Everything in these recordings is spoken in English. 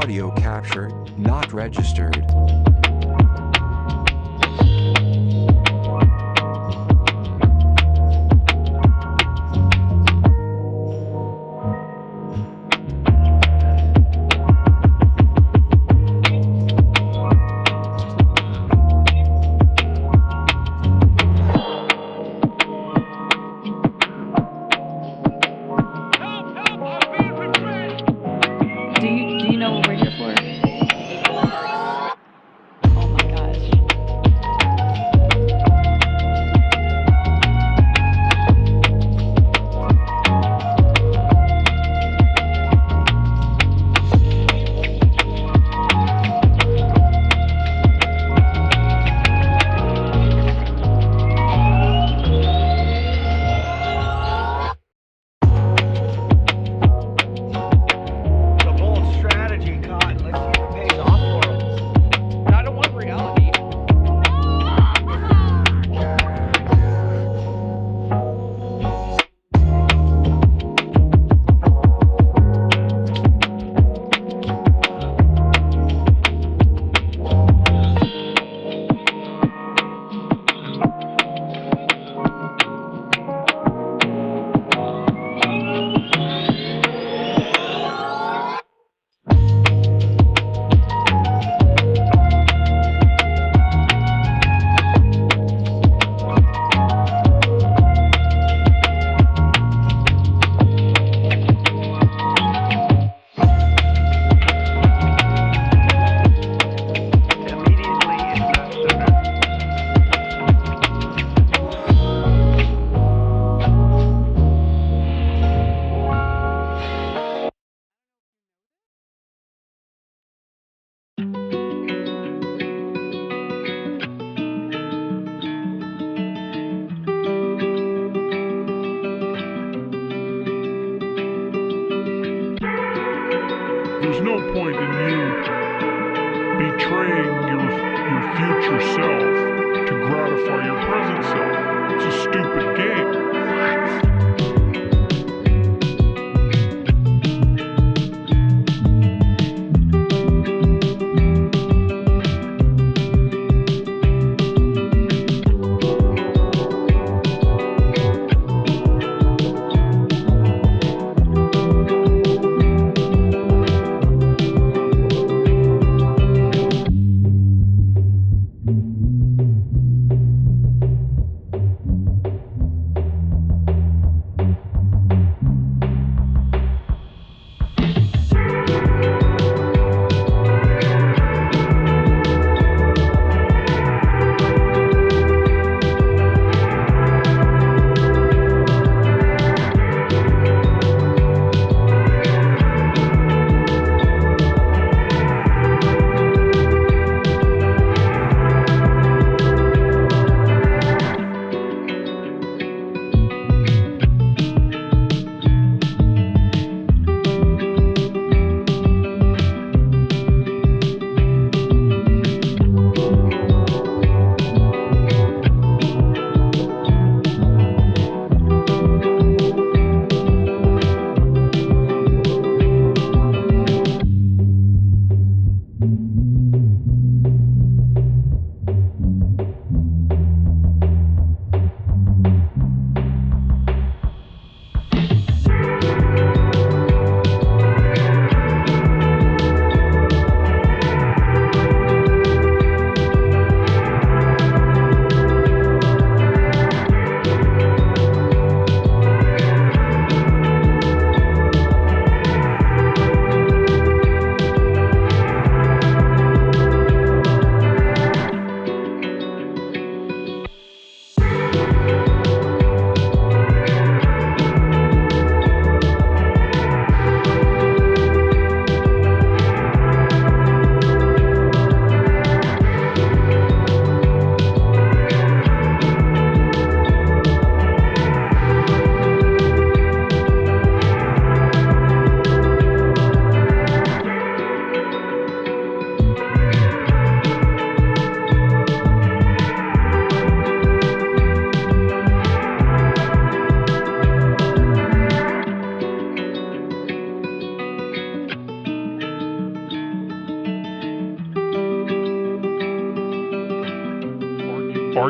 Audio captured, not registered. There's no point in you betraying your future self to gratify your present self. It's a stupid game.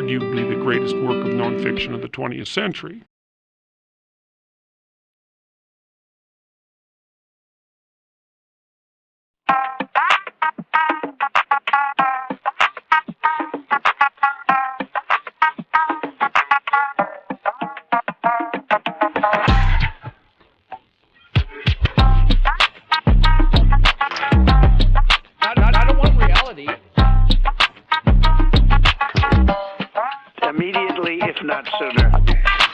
arguably the greatest work of nonfiction of the 20th century. I don't want reality. Immediately, if not sooner.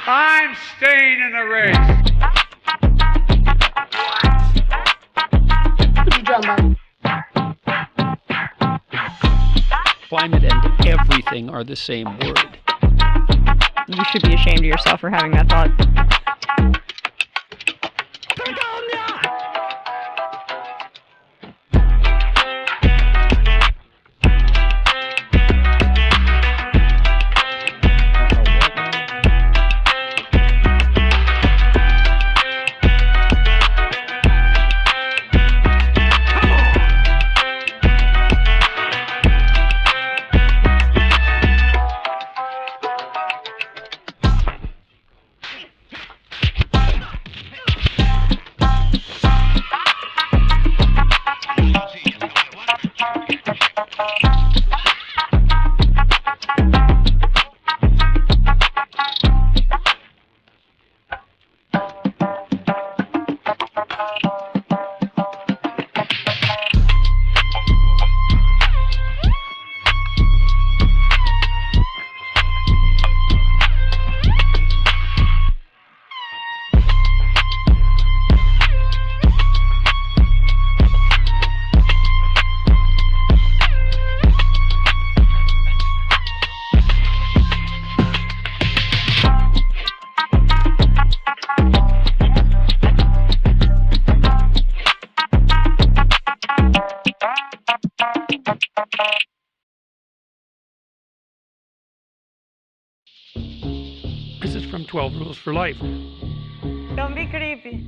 I'm staying in the race. Climate and everything are the same word. You should be ashamed of yourself for having that thought. This is from 12 Rules for Life. Don't be creepy.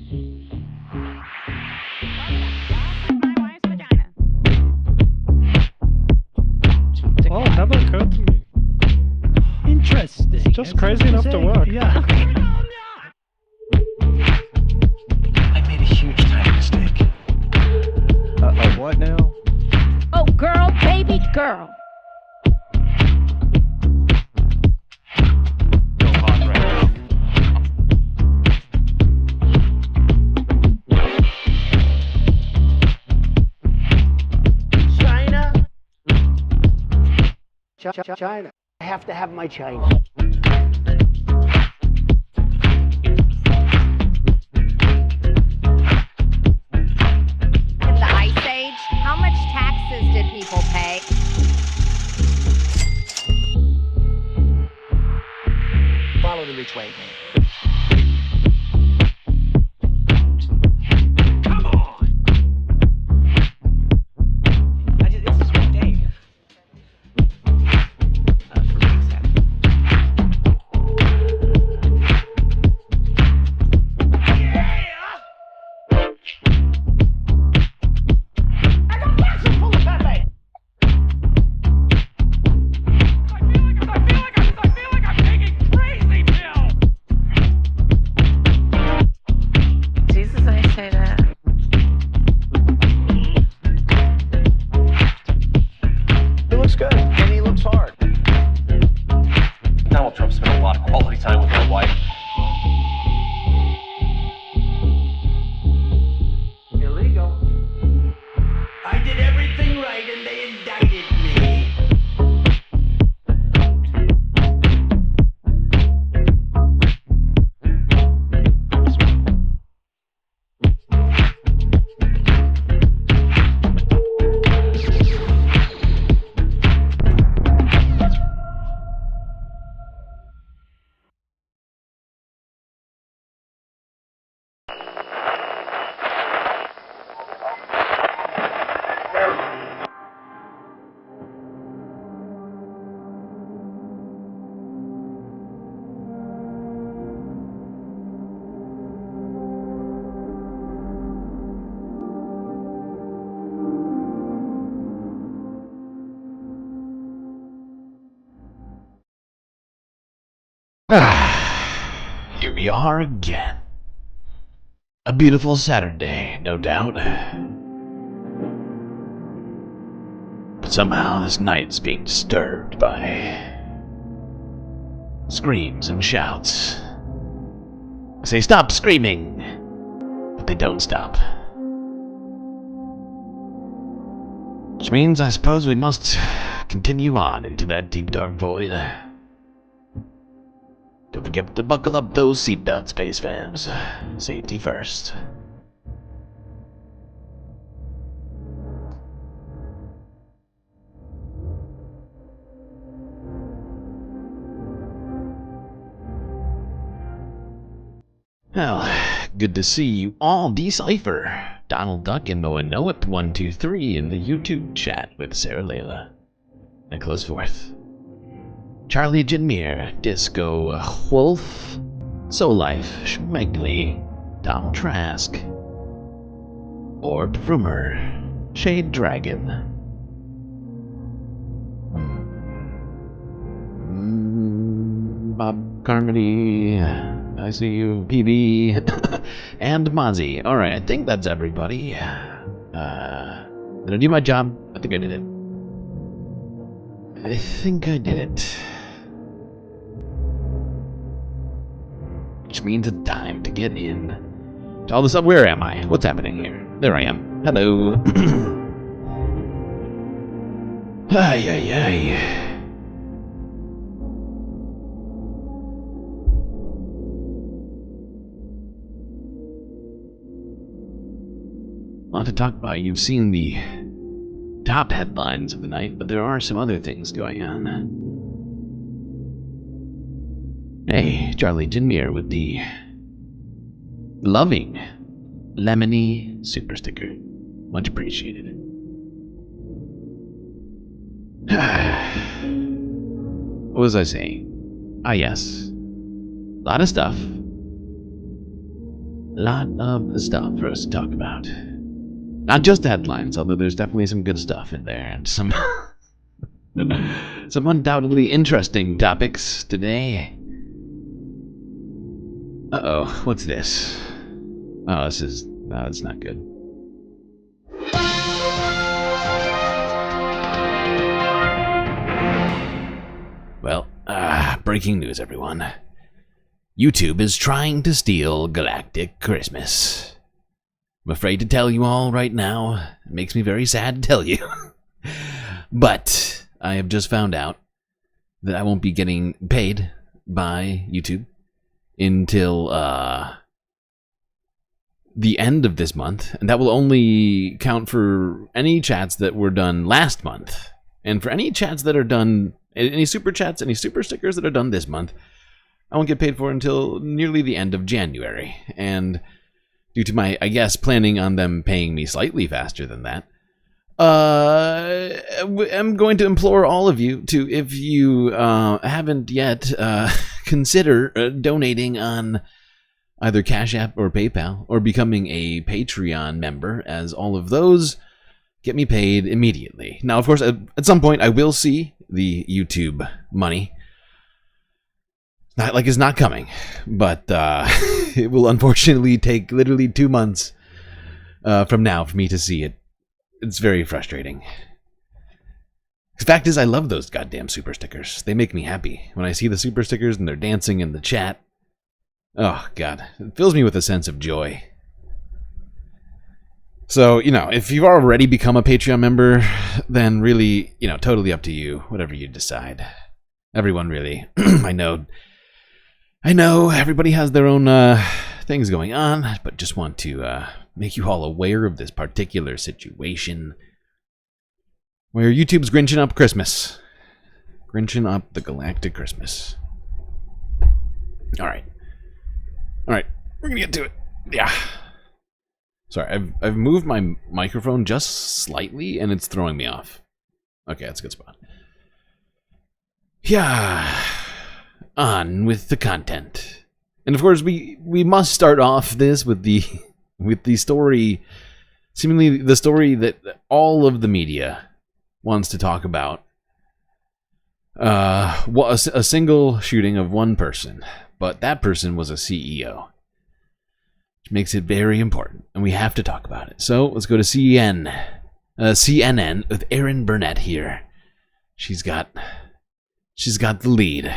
Oh, it never occurred to me. Interesting. It's just crazy enough to work. Yeah. I made a huge tiny mistake. What now? Oh, girl, baby girl. No hot right now. China? China. I have to have my China. In the Ice Age, how much taxes did people pay? Follow the rich white man. Here we are again. A beautiful Saturday, no doubt. But somehow this night's being disturbed by screams and shouts. I say stop screaming, but they don't stop. Which means I suppose we must continue on into that deep dark void. Don't forget to buckle up those seatbelts, space fans. Safety first. Well, good to see you all decipher. Donald Duck and Moa Noep 123 in the YouTube chat with Sarah Layla. And close forth. Charlie Jinmir, Disco Wolf, Soul Life, Schmegley, Tom Trask, Orb Frumer, Shade Dragon, Bob Carmody, I see you, PB, and Mozzie. Alright, I think that's everybody. Did I do my job? I think I did it. I think I did it. Which means it's time to get in to all this up. Where am I? What's happening here? There I am. Hello. Ay, ay, ay. A lot to talk about. You've seen the top headlines of the night, but there are some other things going on. Hey, Charlie Jinmir with the loving lemony super sticker. Much appreciated. What was I saying? Ah, yes. Lot of stuff. Lot of stuff for us to talk about. Not just headlines, although there's definitely some good stuff in there, and some some undoubtedly interesting topics today. Uh-oh, what's this? Oh, this is... no, that's not good. Well, breaking news, everyone. YouTube is trying to steal Galactic Christmas. I'm afraid to tell you all right now. It makes me very sad to tell you. But I have just found out that I won't be getting paid by YouTube until the end of this month, and that will only count for any chats that were done last month, and for any chats that are done, any super chats, any super stickers that are done this month, I won't get paid for until nearly the end of January. And due to my, I guess, planning on them paying me slightly faster than that, I'm going to implore all of you to, if you haven't yet, consider donating on either Cash App or PayPal, or becoming a Patreon member, as all of those get me paid immediately. Now, of course, at some point I will see the YouTube money. Not like it's not coming, but it will unfortunately take literally 2 months from now for me to see it. It's very frustrating. The fact is, I love those goddamn super stickers. They make me happy. When I see the super stickers and they're dancing in the chat, oh god, it fills me with a sense of joy. So, you know, if you've already become a Patreon member, then really, you know, totally up to you, whatever you decide. Everyone really, I know everybody has their own things going on, but just want to make you all aware of this particular situation where YouTube's grinching up Christmas. Grinching up the Galactic Christmas. Alright, we're gonna get to it. Yeah. Sorry, I've moved my microphone just slightly and it's throwing me off. Okay, that's a good spot. Yeah. On with the content. And of course we must start off this with the story, seemingly the story that all of the media wants to talk about. a single shooting of one person, but that person was a CEO, which makes it very important, and we have to talk about it. So let's go to CNN with Erin Burnett here. She's got the lead.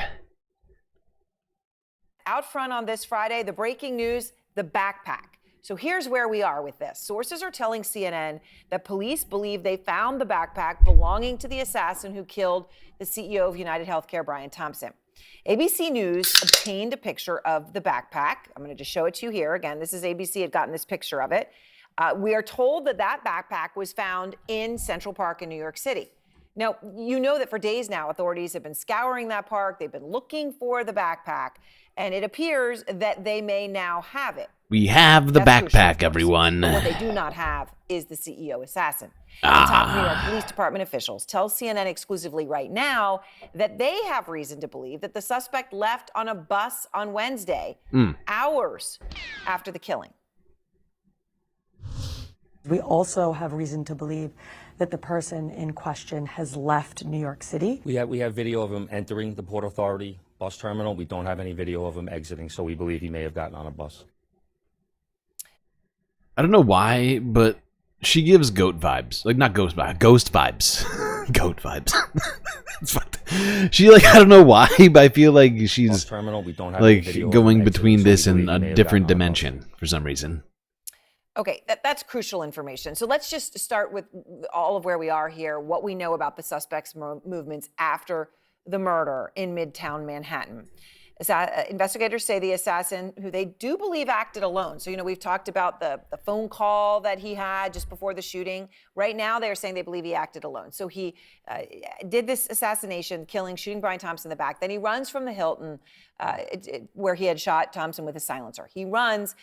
Out front on this Friday, the breaking news, the backpack. So here's where we are with this. Sources are telling CNN that police believe they found the backpack belonging to the assassin who killed the CEO of United Healthcare, Brian Thompson. ABC News obtained a picture of the backpack. I'm going to just show it to you here. Again, this is ABC had gotten this picture of it. We are told that that backpack was found in Central Park in New York City. Now, you know that for days now, authorities have been scouring that park. They've been looking for the backpack, and it appears that they may now have it. We have the backpack, everyone. But what they do not have is the CEO assassin. Top New York Police Department officials tell CNN exclusively right now that they have reason to believe that the suspect left on a bus on Wednesday, hours after the killing. We also have reason to believe that the person in question has left New York City. We have video of him entering the Port Authority bus terminal. We don't have any video of him exiting, so we believe he may have gotten on a bus. I don't know why, but she gives goat vibes. Like, not ghost vibes, ghost vibes. Goat vibes. It's fucked. She, like, I don't know why, but I feel like she's like going between this and a different dimension for some reason. Okay, that's crucial information. So let's just start with all of where we are here, what we know about the suspect's movements after the murder in Midtown Manhattan. Investigators say the assassin, who they do believe acted alone. So, you know, we've talked about the phone call that he had just before the shooting. Right now, they're saying they believe he acted alone. So he did this assassination, shooting Brian Thompson in the back. Then he runs from the Hilton where he had shot Thompson with a silencer. He runs.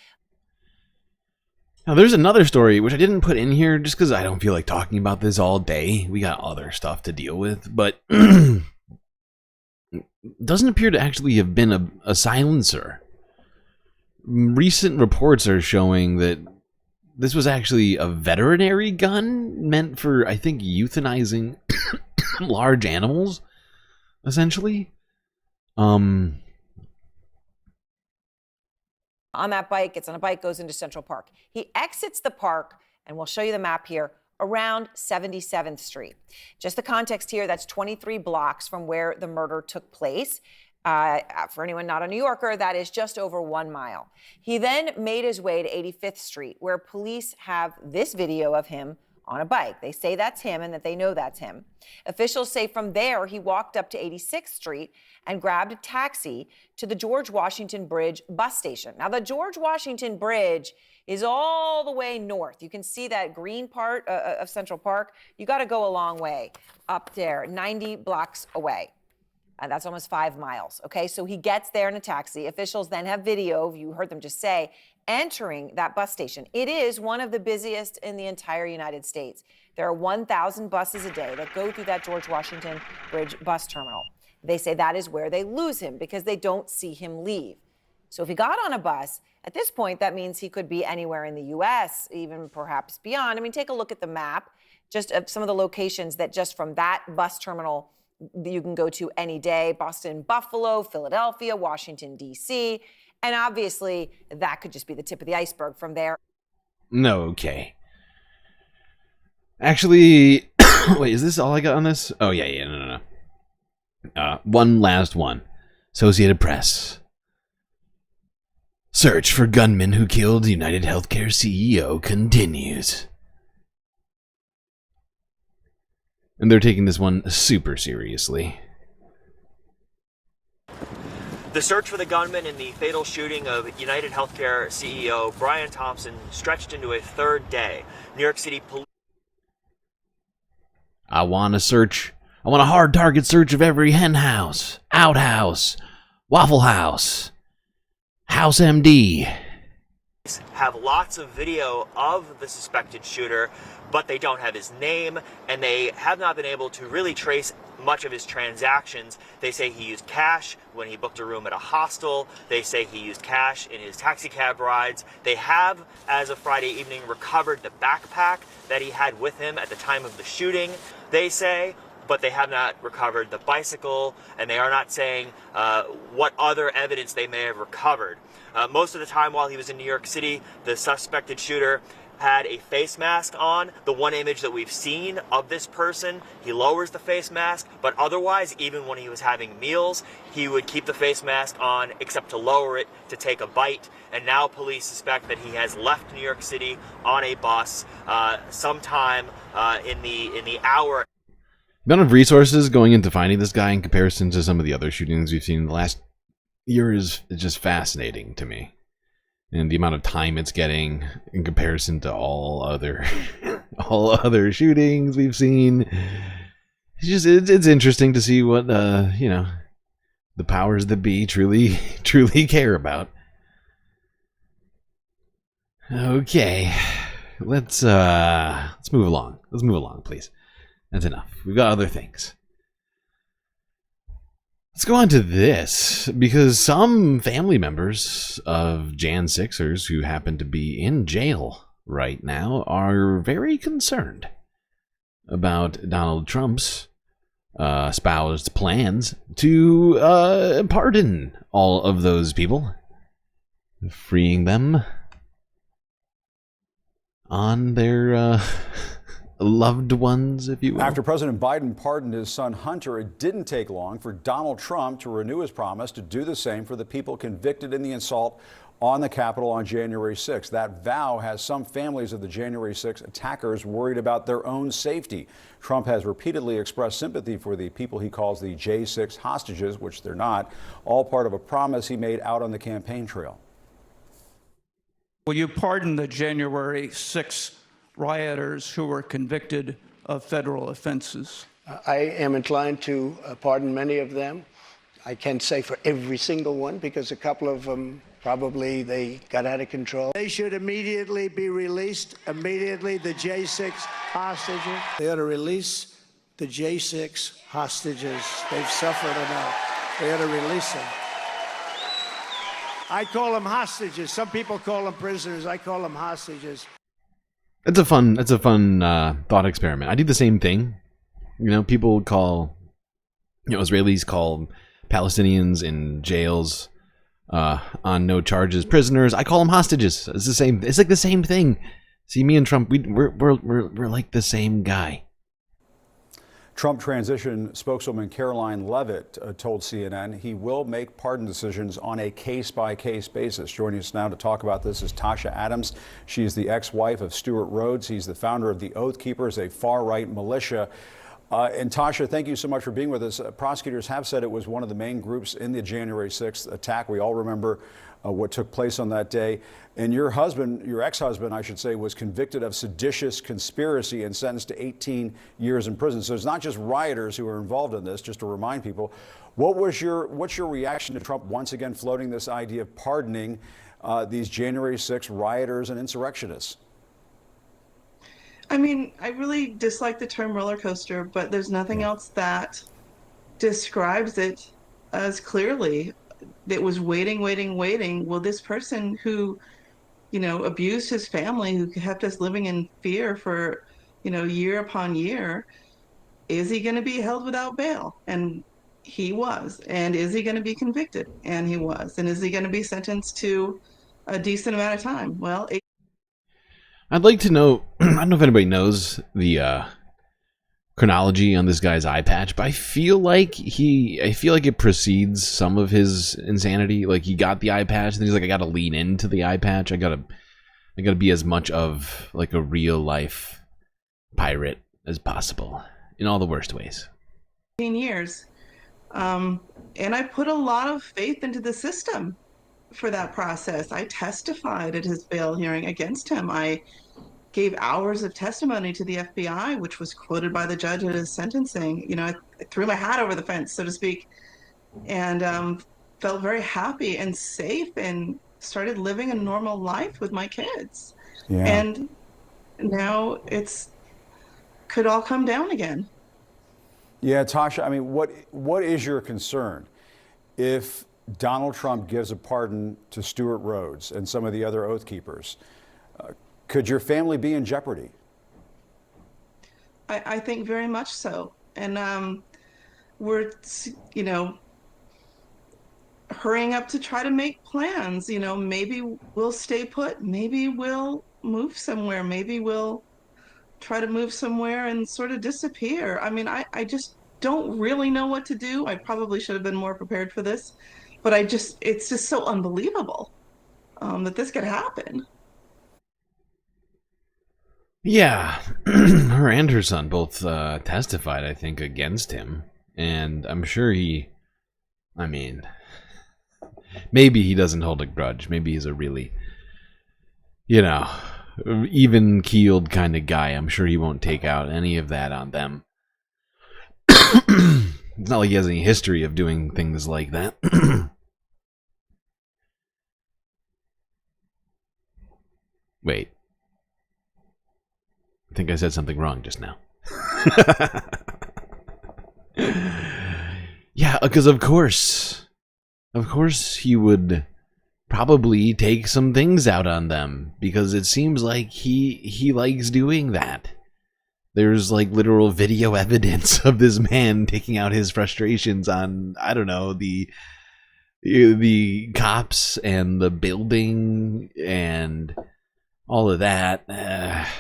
Now, there's another story, which I didn't put in here just because I don't feel like talking about this all day. We got other stuff to deal with, but doesn't appear to actually have been a silencer. Recent reports are showing that this was actually a veterinary gun meant for, I think, euthanizing large animals, essentially. On that bike, gets on a bike, goes into Central Park. He exits the park, and we'll show you the map here, around 77th Street. Just the context here, that's 23 blocks from where the murder took place. For anyone not a New Yorker, that is just over 1 mile. He then made his way to 85th Street, where police have this video of him on a bike. They say that's him and that they know that's him. Officials say from there, he walked up to 86th Street and grabbed a taxi to the George Washington Bridge bus station. Now, the George Washington Bridge is all the way north. You can see that green part of Central Park. You got to go a long way up there, 90 blocks away. That's almost 5 miles. Okay, so he gets there in a taxi. Officials then have video, you heard them just say, entering that bus station. It is one of the busiest in the entire United States. There are 1,000 buses a day that go through that George Washington Bridge bus terminal. They say that is where they lose him because they don't see him leave. So if he got on a bus, at this point, that means he could be anywhere in the U.S., even perhaps beyond. I mean, take a look at the map, just of some of the locations that just from that bus terminal you can go to any day: Boston, Buffalo, Philadelphia, Washington, D.C., and obviously that could just be the tip of the iceberg from there. No, okay. Actually, wait, is this all I got on this? Oh, yeah, no. One last one. Associated Press. Search for gunman who killed United Healthcare CEO continues. And they're taking this one super seriously. The search for the gunman in the fatal shooting of United Healthcare CEO Brian Thompson stretched into a third day. New York City police. I want a hard target search of every hen house, outhouse, Waffle House, House MD. Have lots of video of the suspected shooter, but they don't have his name, and they have not been able to really trace much of his transactions. They say he used cash when he booked a room at a hostel. They say he used cash in his taxi cab rides. They have, as of Friday evening, recovered the backpack that he had with him at the time of the shooting, they say, but they have not recovered the bicycle, and they are not saying what other evidence they may have recovered. Most of the time while he was in New York City, the suspected shooter had a face mask on. The one image that we've seen of this person, he lowers the face mask, but otherwise, even when he was having meals, he would keep the face mask on except to lower it to take a bite. And now police suspect that he has left New York City on a bus sometime in the hour. The amount of resources going into finding this guy in comparison to some of the other shootings we've seen in the last year is just fascinating to me. And the amount of time it's getting in comparison to all other shootings we've seen. It's interesting to see what the powers that be truly care about. Okay. Let's move along. Let's move along, please. That's enough. We've got other things. Let's go on to this, because some family members of Jan 6ers who happen to be in jail right now are very concerned about Donald Trump's espoused plans to pardon all of those people, freeing them on their loved ones, if you will. After President Biden pardoned his son Hunter, it didn't take long for Donald Trump to renew his promise to do the same for the people convicted in the assault on the Capitol on January 6th. That vow has some families of the January 6 attackers worried about their own safety. Trump has repeatedly expressed sympathy for the people he calls the J6 hostages, which they're not, all part of a promise he made out on the campaign trail. Will you pardon the January 6 rioters who were convicted of federal offenses? I am inclined to pardon many of them. I can't say for every single one, because a couple of them probably they got out of control. They should immediately be released. Immediately, the J6 hostages. They ought to release the J6 hostages. They've suffered enough. They ought to release them. I call them hostages. Some people call them prisoners. I call them hostages. It's a fun thought experiment. I do the same thing. People call, Israelis call Palestinians in jails on no charges prisoners. I call them hostages. It's the same. It's like the same thing. See, me and Trump, we're like the same guy. Trump transition spokeswoman Caroline Levitt told CNN he will make pardon decisions on a case-by-case basis. Joining us now to talk about this is Tasha Adams. She's the ex-wife of Stuart Rhodes. He's the founder of the Oath Keepers, a far-right militia. And Tasha, thank you so much for being with us. Prosecutors have said it was one of the main groups in the January 6th attack. We all remember what took place on that day. And your husband, your ex-husband, I should say, was convicted of seditious conspiracy and sentenced to 18 years in prison. So it's not just rioters who are involved in this, just to remind people. What's your reaction to Trump once again floating this idea of pardoning these January 6 rioters and insurrectionists? I mean, I really dislike the term roller coaster, but there's nothing else that describes it as clearly. It was waiting. Will this person who, abused his family, who kept us living in fear for, year upon year, is he going to be held without bail? And he was. And is he going to be convicted? And he was. And is he going to be sentenced to a decent amount of time? Well, I'd like to know, I don't know if anybody knows the chronology on this guy's eye patch, but I feel like it precedes some of his insanity. Like, he got the eye patch, and then he's like, I gotta lean into the eye patch. I gotta be as much of like a real life pirate as possible in all the worst ways. 15 years. And I put a lot of faith into the system for that process. I testified at his bail hearing against him. I gave hours of testimony to the FBI, which was quoted by the judge at his sentencing. I threw my hat over the fence, so to speak, and felt very happy and safe and started living a normal life with my kids. Yeah. And now could all come down again. Yeah, Tasha, I mean, what is your concern if Donald Trump gives a pardon to Stuart Rhodes and some of the other Oath Keepers? Could your family be in jeopardy? I think very much so. And we're, hurrying up to try to make plans. Maybe we'll stay put. Maybe we'll move somewhere. Maybe we'll try to move somewhere and sort of disappear. I mean, I just don't really know what to do. I probably should have been more prepared for this, but it's just so unbelievable that this could happen. Yeah, her and her son both testified, I think, against him. And I'm sure maybe he doesn't hold a grudge. Maybe he's a really, even-keeled kind of guy. I'm sure he won't take out any of that on them. It's not like he has any history of doing things like that. Wait. I think I said something wrong just now. Yeah, because of course he would probably take some things out on them, because it seems like he likes doing that. There's like literal video evidence of this man taking out his frustrations on, I don't know, the cops and the building and all of that.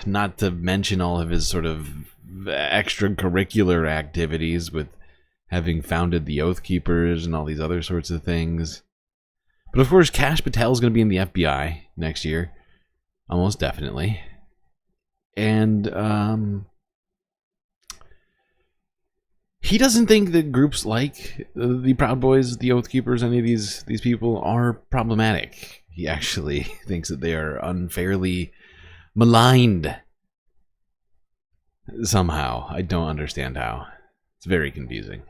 Not to mention all of his sort of extracurricular activities with having founded the Oath Keepers and all these other sorts of things. But of course, Kash Patel is going to be in the FBI next year. Almost definitely. And he doesn't think that groups like the Proud Boys, the Oath Keepers, any of these people are problematic. He actually thinks that they are unfairly maligned somehow. I don't understand how. It's very confusing.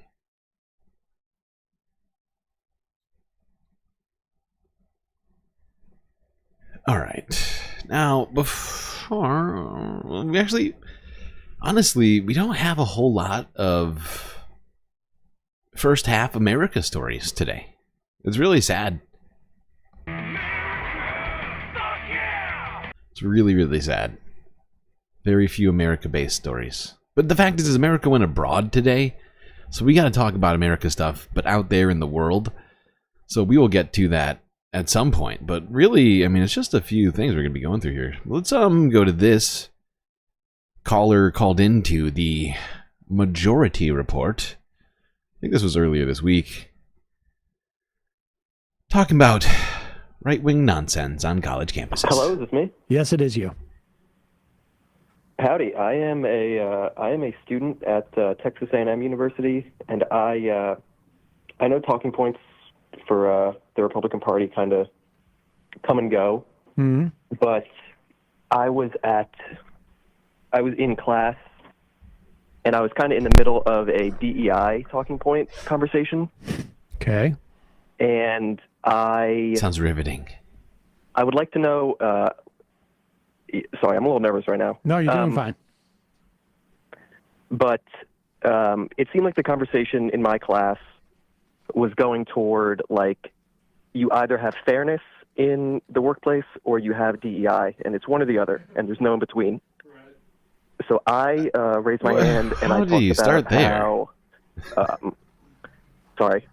All right. Now, before honestly, we don't have a whole lot of first half America stories today. It's really sad. It's really, really sad. Very few America-based stories. But the fact is America went abroad today, so we got to talk about America stuff, but out there in the world. So we will get to that at some point. But really, I mean, it's just a few things we're going to be going through here. Let's go to this. Caller called into the Majority Report. I think this was earlier this week. Talking about right-wing nonsense on college campuses. Hello, is this me? Yes, it is you. Howdy, I am a student at Texas A&M University, and I know talking points for the Republican Party kind of come and go, but I was in class, and I was kind of in the middle of a DEI talking point conversation. Okay. And sounds riveting. I would like to know. Sorry, I'm a little nervous right now. No, you're doing fine. But it seemed like the conversation in my class was going toward, like, you either have fairness in the workplace or you have DEI, and it's one or the other, and there's no in between. So I raised my hand, and I talked do you about start there? how... sorry.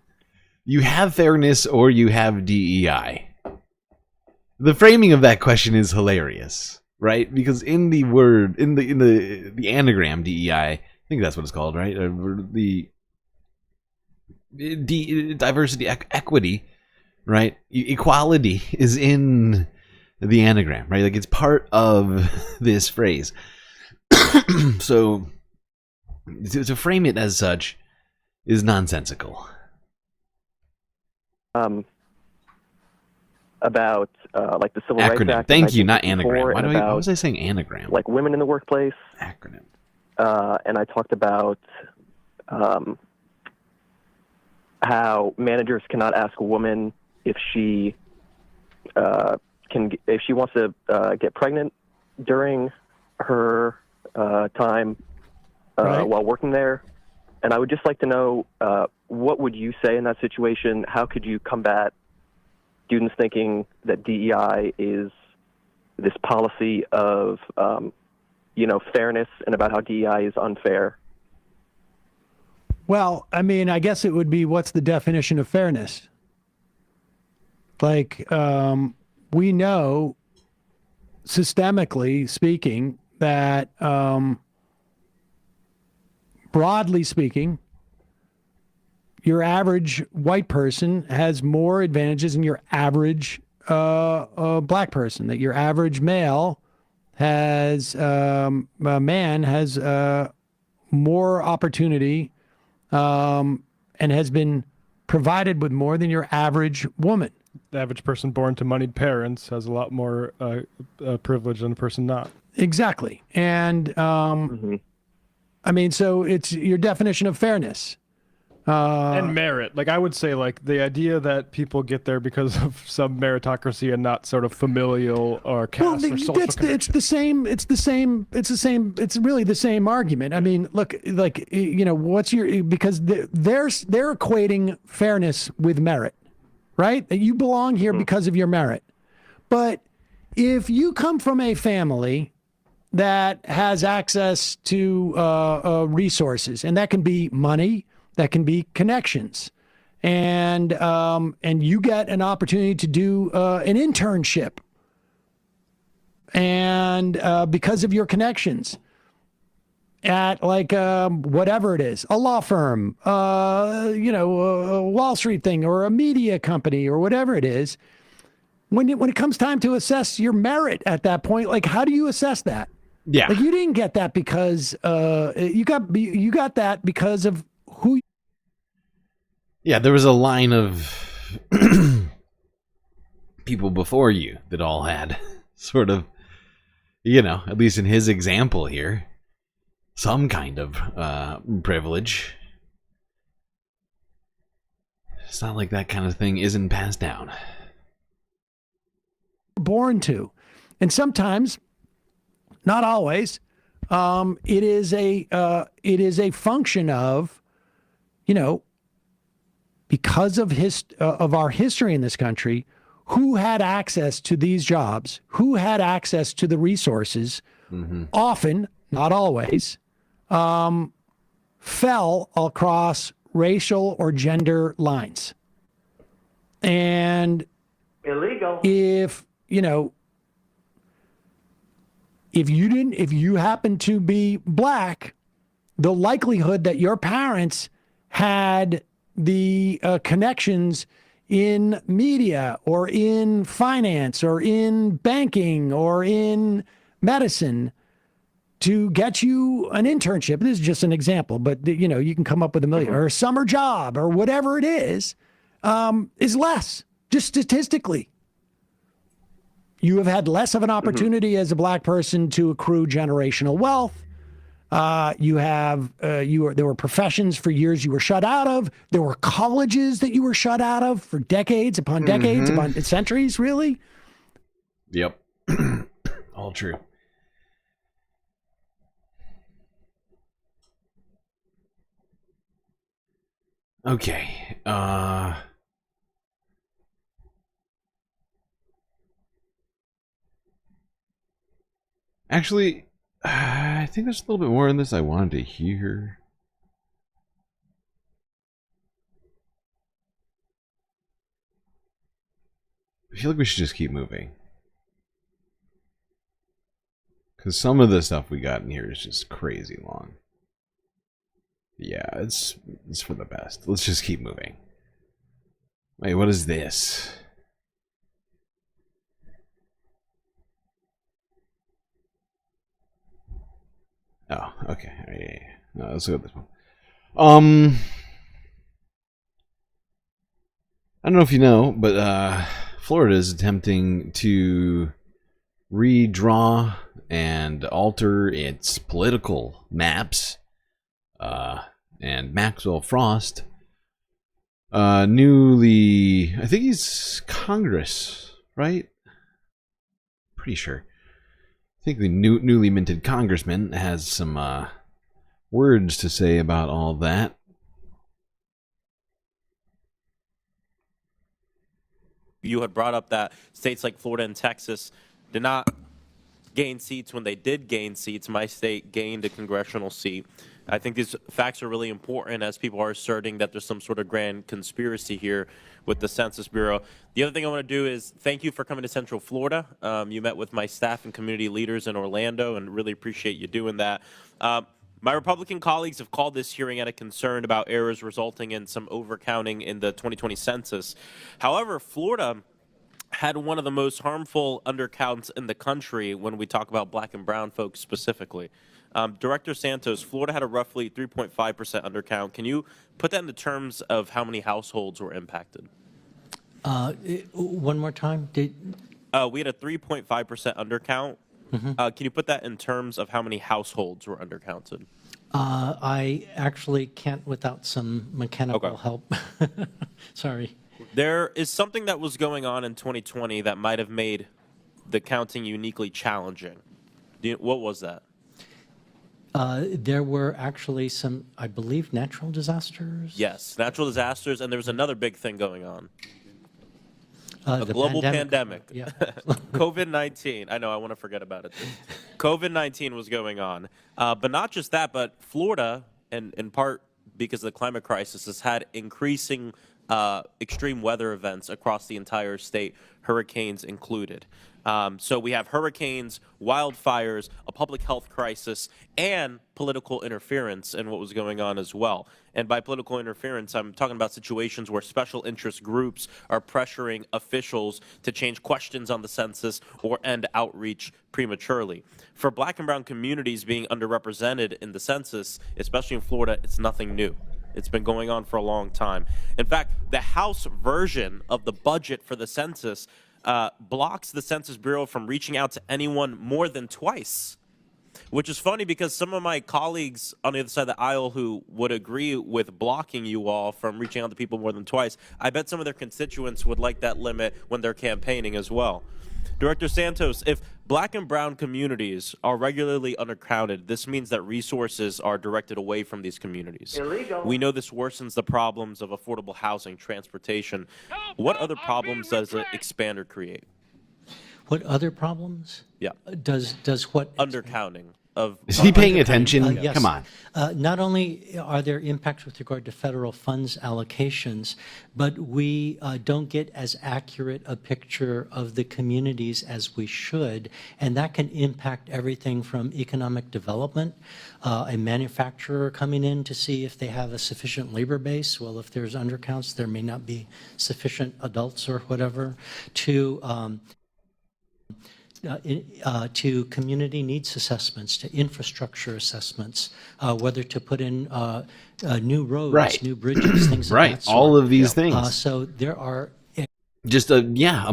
You have fairness or you have DEI. The framing of that question is hilarious, right? Because in the word, in the anagram DEI, I think that's what it's called, right? The diversity, equity, right? Equality is in the anagram, right? Like it's part of this phrase. So to frame it as such is nonsensical. About like the Civil Rights Acronym. Act. Thank you, not anagram. Why was I saying anagram? Like women in the workplace. Acronym. And I talked about how managers cannot ask a woman if she wants to get pregnant during her time while working there. And I would just like to know, what would you say in that situation? How could you combat students thinking that DEI is this policy of, fairness, and about how DEI is unfair? Well, I mean, I guess it would be, what's the definition of fairness? Like, we know, systemically speaking, that broadly speaking, your average white person has more advantages than your average black person. That your average male has, a man has more opportunity and has been provided with more than your average woman. The average person born to moneyed parents has a lot more privilege than a person not. Exactly. And I mean, so it's your definition of fairness. And merit. Like, I would say, like, the idea that people get there because of some meritocracy and not sort of familial or caste or social it's really the same argument. I mean, look, like, you know, because they're equating fairness with merit, right? That you belong here because of your merit. But if you come from a family that has access to resources, and that can be money, that can be connections, and you get an opportunity to do an internship, and because of your connections at like whatever it is, a law firm, you know, a Wall Street thing, or a media company, or whatever it is, when it comes time to assess your merit at that point, like, how do you assess that? Yeah, like, you didn't get that because you got that because of who. Yeah, there was a line of people before you that all had sort of, you know, at least in his example here, some kind of privilege. It's not like that kind of thing isn't passed down. Born to. And sometimes, not always, it is a function of, you know, because of our history in this country, who had access to these jobs, who had access to the resources, often, not always, fell across racial or gender lines. And illegal. If, you know, if you happen to be black, the likelihood that your parents had the connections in media or in finance or in banking or in medicine to get you an internship. This is just an example, but you know, you can come up with a million, or a summer job or whatever it is less, just statistically. You have had less of an opportunity as a black person to accrue generational wealth. There were professions for years you were shut out of. There were colleges that you were shut out of for decades upon decades, upon centuries, really. Yep. All true. Okay. Actually, I think there's a little bit more in this I wanted to hear. I feel like we should just keep moving. Because some of the stuff we got in here is just crazy long. Yeah, it's for the best. Let's just keep moving. Wait, what is this? Oh, okay. Yeah. No, let's go with this one. I don't know if you know, but Florida is attempting to redraw and alter its political maps. And Maxwell Frost, I think he's Congress, right? Pretty sure. I think the newly minted congressman has some words to say about all that. You had brought up that states like Florida and Texas did not gain seats. When they did gain seats, my state gained a congressional seat. I think these facts are really important as people are asserting that there's some sort of grand conspiracy here with the Census Bureau. The other thing I want to do is thank you for coming to Central Florida. You met with my staff and community leaders in Orlando, and really appreciate you doing that. My Republican colleagues have called this hearing out of concern about errors resulting in some overcounting in the 2020 census. However, Florida had one of the most harmful undercounts in the country when we talk about black and brown folks specifically. Director Santos, Florida had a roughly 3.5% undercount. Can you put that into terms of how many households were impacted? One more time? We had a 3.5% undercount. Can you put that in terms of how many households were undercounted? I actually can't without some mechanical help. Sorry. There is something that was going on in 2020 that might have made the counting uniquely challenging. What was that? There were actually some, I believe, natural disasters. Yes, natural disasters, and there was another big thing going on. A The global pandemic. Yeah. COVID-19. I know, I want to forget about it. COVID-19 was going on. But not just that, but Florida, and in part because of the climate crisis, has had increasing extreme weather events across the entire state, hurricanes included. So we have hurricanes, wildfires, a public health crisis, and political interference in what was going on as well. And by political interference, I'm talking about situations where special interest groups are pressuring officials to change questions on the census or end outreach prematurely. For black and brown communities being underrepresented in the census, especially in Florida, it's nothing new. It's been going on for a long time. In fact, the House version of the budget for the census blocks the Census Bureau from reaching out to anyone more than twice, which is funny because some of my colleagues on the other side of the aisle who would agree with blocking you all from reaching out to people more than twice, I bet some of their constituents would like that limit when they're campaigning as well. Director Santos, if black and brown communities are regularly undercounted, this means that resources are directed away from these communities. Illegal. We know this worsens the problems of affordable housing, transportation. What other problems does an expander create? What other problems? Yeah. Does what? Undercounting. Is he paying attention? Yes. Come on. Not only are there impacts with regard to federal funds allocations, but we don't get as accurate a picture of the communities as we should, and that can impact everything from economic development, a manufacturer coming in to see if they have a sufficient labor base. Well, if there's undercounts, there may not be sufficient adults or whatever, to community needs assessments, to infrastructure assessments, whether to put in new roads, new bridges, things of that sort. All of these things. So there are just a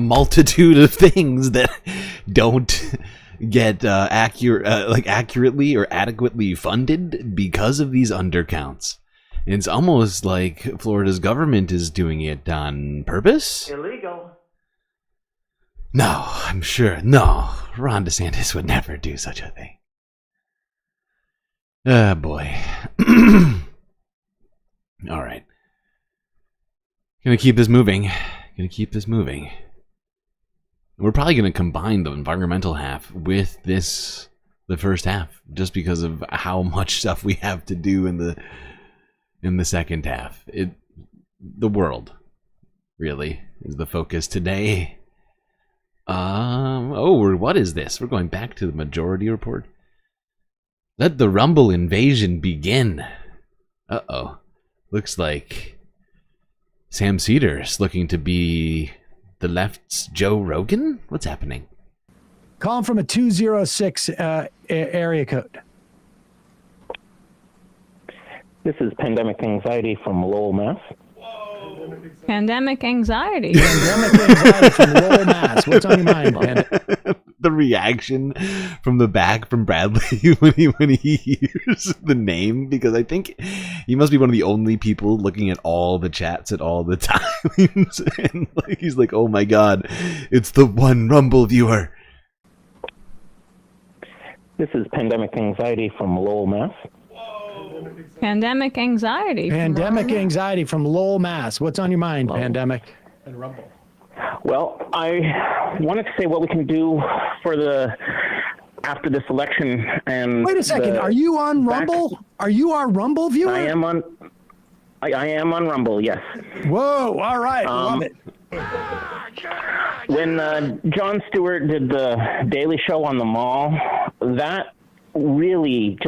multitude of things that don't get accurately or adequately funded because of these undercounts. It's almost like Florida's government is doing it on purpose. Illegal. No, I'm sure. No, Ron DeSantis would never do such a thing. Ah, boy. All right. Gonna keep this moving. We're probably gonna combine the environmental half with the first half, just because of how much stuff we have to do in the second half. The world, really, is the focus today. What is this? We're going back to the majority report. Let the Rumble invasion begin. Uh-oh. Looks like Sam Seder's looking to be the left's Joe Rogan? What's happening? Calling from a 206 area code. This is pandemic anxiety from Lowell, Mass. Pandemic anxiety. Pandemic anxiety from Lowell, Mass. What's on your mind, man? The reaction from the back from Bradley when he hears the name, because I think he must be one of the only people looking at all the chats at all the times, and he's like, "Oh my God, it's the one Rumble viewer." This is pandemic anxiety from Lowell, Mass. Pandemic anxiety. Pandemic anxiety from Lowell, Mass. What's on your mind, Pandemic? And Rumble. Well, I wanted to say what we can do for the after this election. And wait a second, are you on Rumble? Are you our Rumble viewer? I am on. I am on Rumble. Yes. Whoa! All right, love it. When Jon Stewart did the Daily Show on the Mall, that really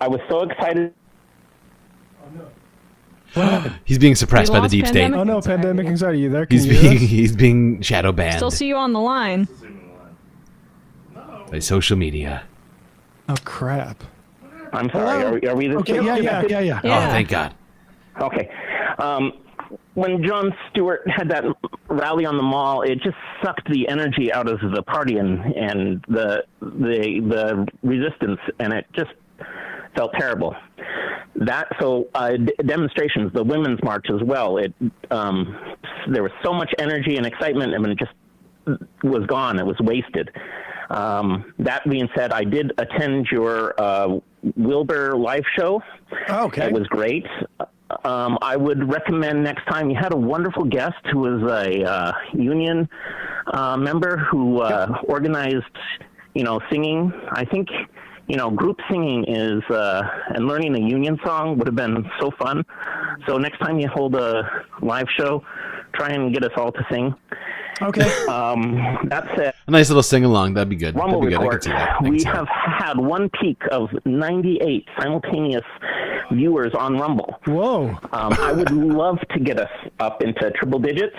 I was so excited. He's being suppressed by the deep state. Oh no, pandemic anxiety. You there? He's being shadow banned Still see you on the line. by social media. Oh crap! I'm sorry. Are we? Okay. Yeah. Oh, thank God. Okay. When Jon Stewart had that rally on the Mall, it just sucked the energy out of the party and the resistance, and it just felt terrible. Demonstrations, the Women's March as well. There was so much energy and excitement, and it just was gone. It was wasted. That being said, I did attend your Wilbur live show. Okay. It was great. I would recommend next time. You had a wonderful guest who was a union member who organized, singing. I think, group singing is, and learning a union song would have been so fun. So next time you hold a live show, try and get us all to sing. Okay. That's it. A nice little sing-along. That'd be good. Rumble That'd be good. I report. could see that. We have had one peak of 98 simultaneous viewers on Rumble. Whoa. I would love to get us up into triple digits.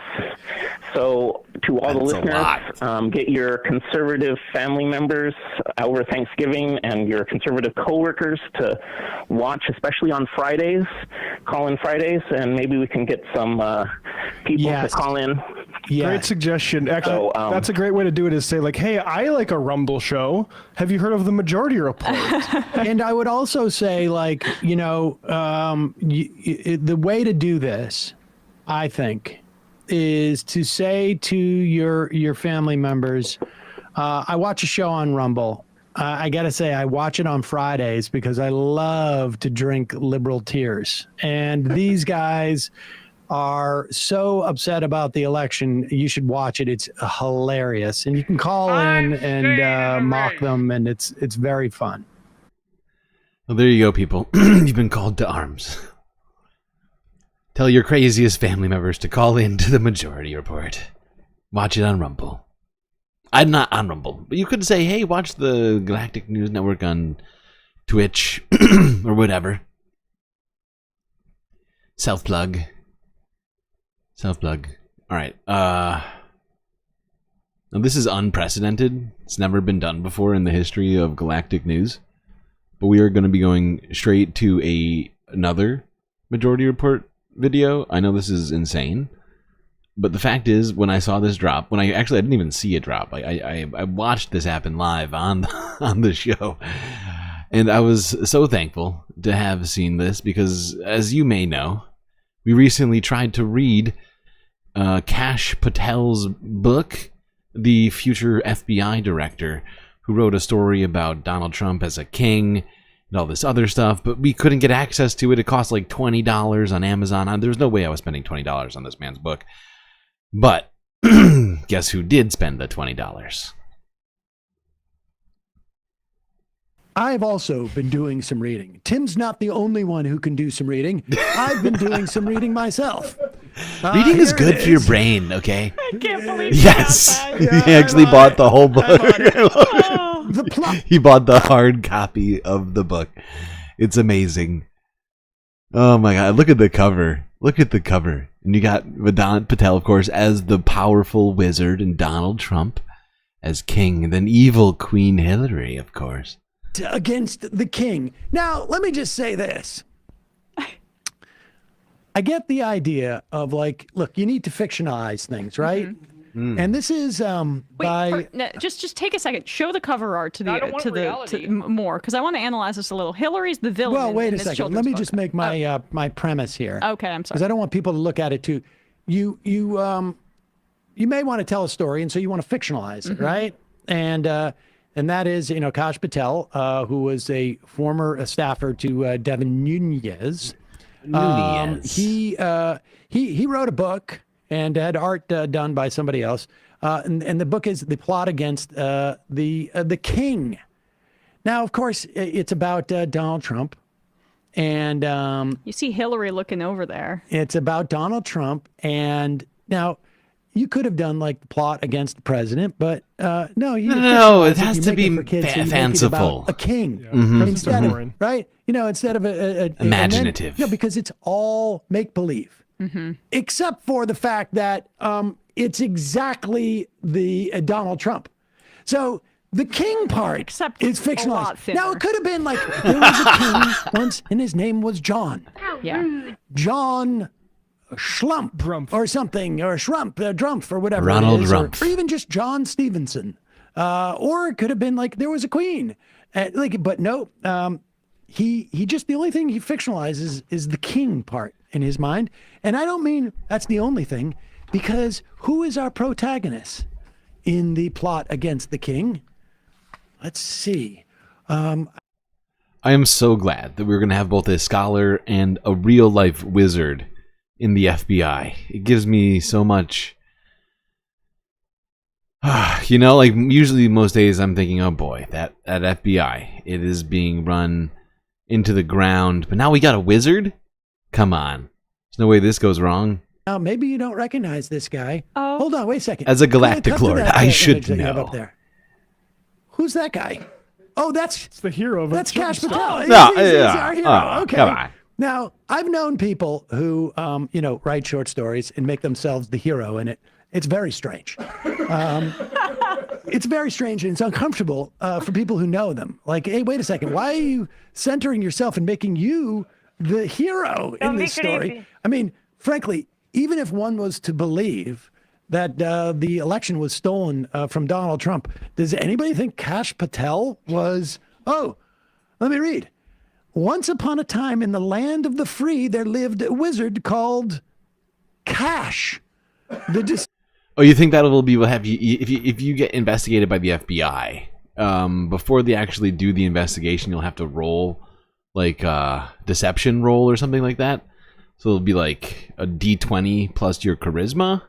So to all the listeners, get your conservative family members over Thanksgiving and your conservative coworkers to watch, especially on Fridays, call-in Fridays, and maybe we can get some people to call in. Great suggestion. Actually, that's a great way to do it, is say like, hey, I like a Rumble show. Have you heard of the Majority Report? And I would also say, like, the way to do this, I think, is to say to your family members, I watch a show on Rumble. I got to say, I watch it on Fridays because I love to drink liberal tears. And these guys are so upset about the election. You should watch it. It's hilarious. And you can call in and mock them, and it's very fun. Well, there you go, people. You've been called to arms. Tell your craziest family members to call in to the Majority Report. Watch it on Rumble. I'm not on Rumble, but you could say, hey, watch the Galactic News Network on Twitch or whatever. Self-plug. Self-plug. All right. Now this is unprecedented. It's never been done before in the history of Galactic News. But we are going to be going straight to another Majority Report video. I know this is insane. But the fact is, when I saw this drop, I didn't even see it drop. I watched this happen live on the show. And I was so thankful to have seen this because, as you may know, we recently tried to read Kash Patel's book, the future FBI director, who wrote a story about Donald Trump as a king and all this other stuff, but we couldn't get access to it. It cost like $20 on Amazon. There's no way I was spending $20 on this man's book. But guess who did spend the $20? I've also been doing some reading. Tim's not the only one who can do some reading. I've been doing some reading myself. Reading is good for your brain, okay? I can't believe yes. Yeah, he actually bought the whole book. The plot. He bought the hard copy of the book. It's amazing. Oh my God. Look at the cover. Look at the cover. And you got Vedant Patel, of course, as the powerful wizard, and Donald Trump as king, and then evil Queen Hillary, of course. Against the king. Now, let me just say this. I get the idea of, like, look, you need to fictionalize things, right? Mm-hmm. And this is just take a second. Show the cover art to more, because I want to analyze this a little. Hillary's the villain. Well, wait in a this second. Let me just make my my premise here. Okay, I'm sorry. Because I don't want people to look at it too. You may want to tell a story, and so you want to fictionalize it, right? And that is, Kash Patel, who was a former staffer to Devin Nunes. He wrote a book and had art done by somebody else. And the book is The Plot Against the King. Now, of course, it's about Donald Trump. And you see Hillary looking over there. It's about Donald Trump. And now you could have done like the plot against the president, but no, it has to be fanciful. A king Instead of, right? Instead of imaginative. No, because it's all make believe, except for the fact that it's exactly the Donald Trump. So the king part is fictionalized. Now it could have been like there was a king once, and his name was John. Yeah, John Schlump or something, or Drumpf or whatever. Ronald it is, Rumpf. or even just John Stevenson. Or it could have been like there was a queen. But no, he just the only thing he fictionalizes is the king part in his mind. And I don't mean that's the only thing, because who is our protagonist in the plot against the king? Let's see. I am so glad that we're going to have both a scholar and a real life wizard in the FBI. It gives me so much. Like usually most days I'm thinking, oh boy, that FBI, it is being run into the ground. But now we got a wizard? Come on. There's no way this goes wrong. Now, maybe you don't recognize this guy. Oh. Hold on, wait a second. As a Galactic Lord, I should that you have know. up there. Who's that guy? Oh, that's the hero of That's Cash Patel. No, He's our hero. Okay. Come on. Now, I've known people who, write short stories and make themselves the hero in it. It's very strange. It's very strange, and it's uncomfortable for people who know them. Like, hey, wait a second. Why are you centering yourself and making you the hero in this story? I mean, frankly, even if one was to believe that the election was stolen from Donald Trump, does anybody think Cash Patel was... Oh, let me read. Once upon a time in the land of the free, there lived a wizard called Cash. Oh, you think that will have you if you get investigated by the FBI, before they actually do the investigation, you'll have to roll like a deception roll or something like that. So it'll be like a D20 plus your charisma,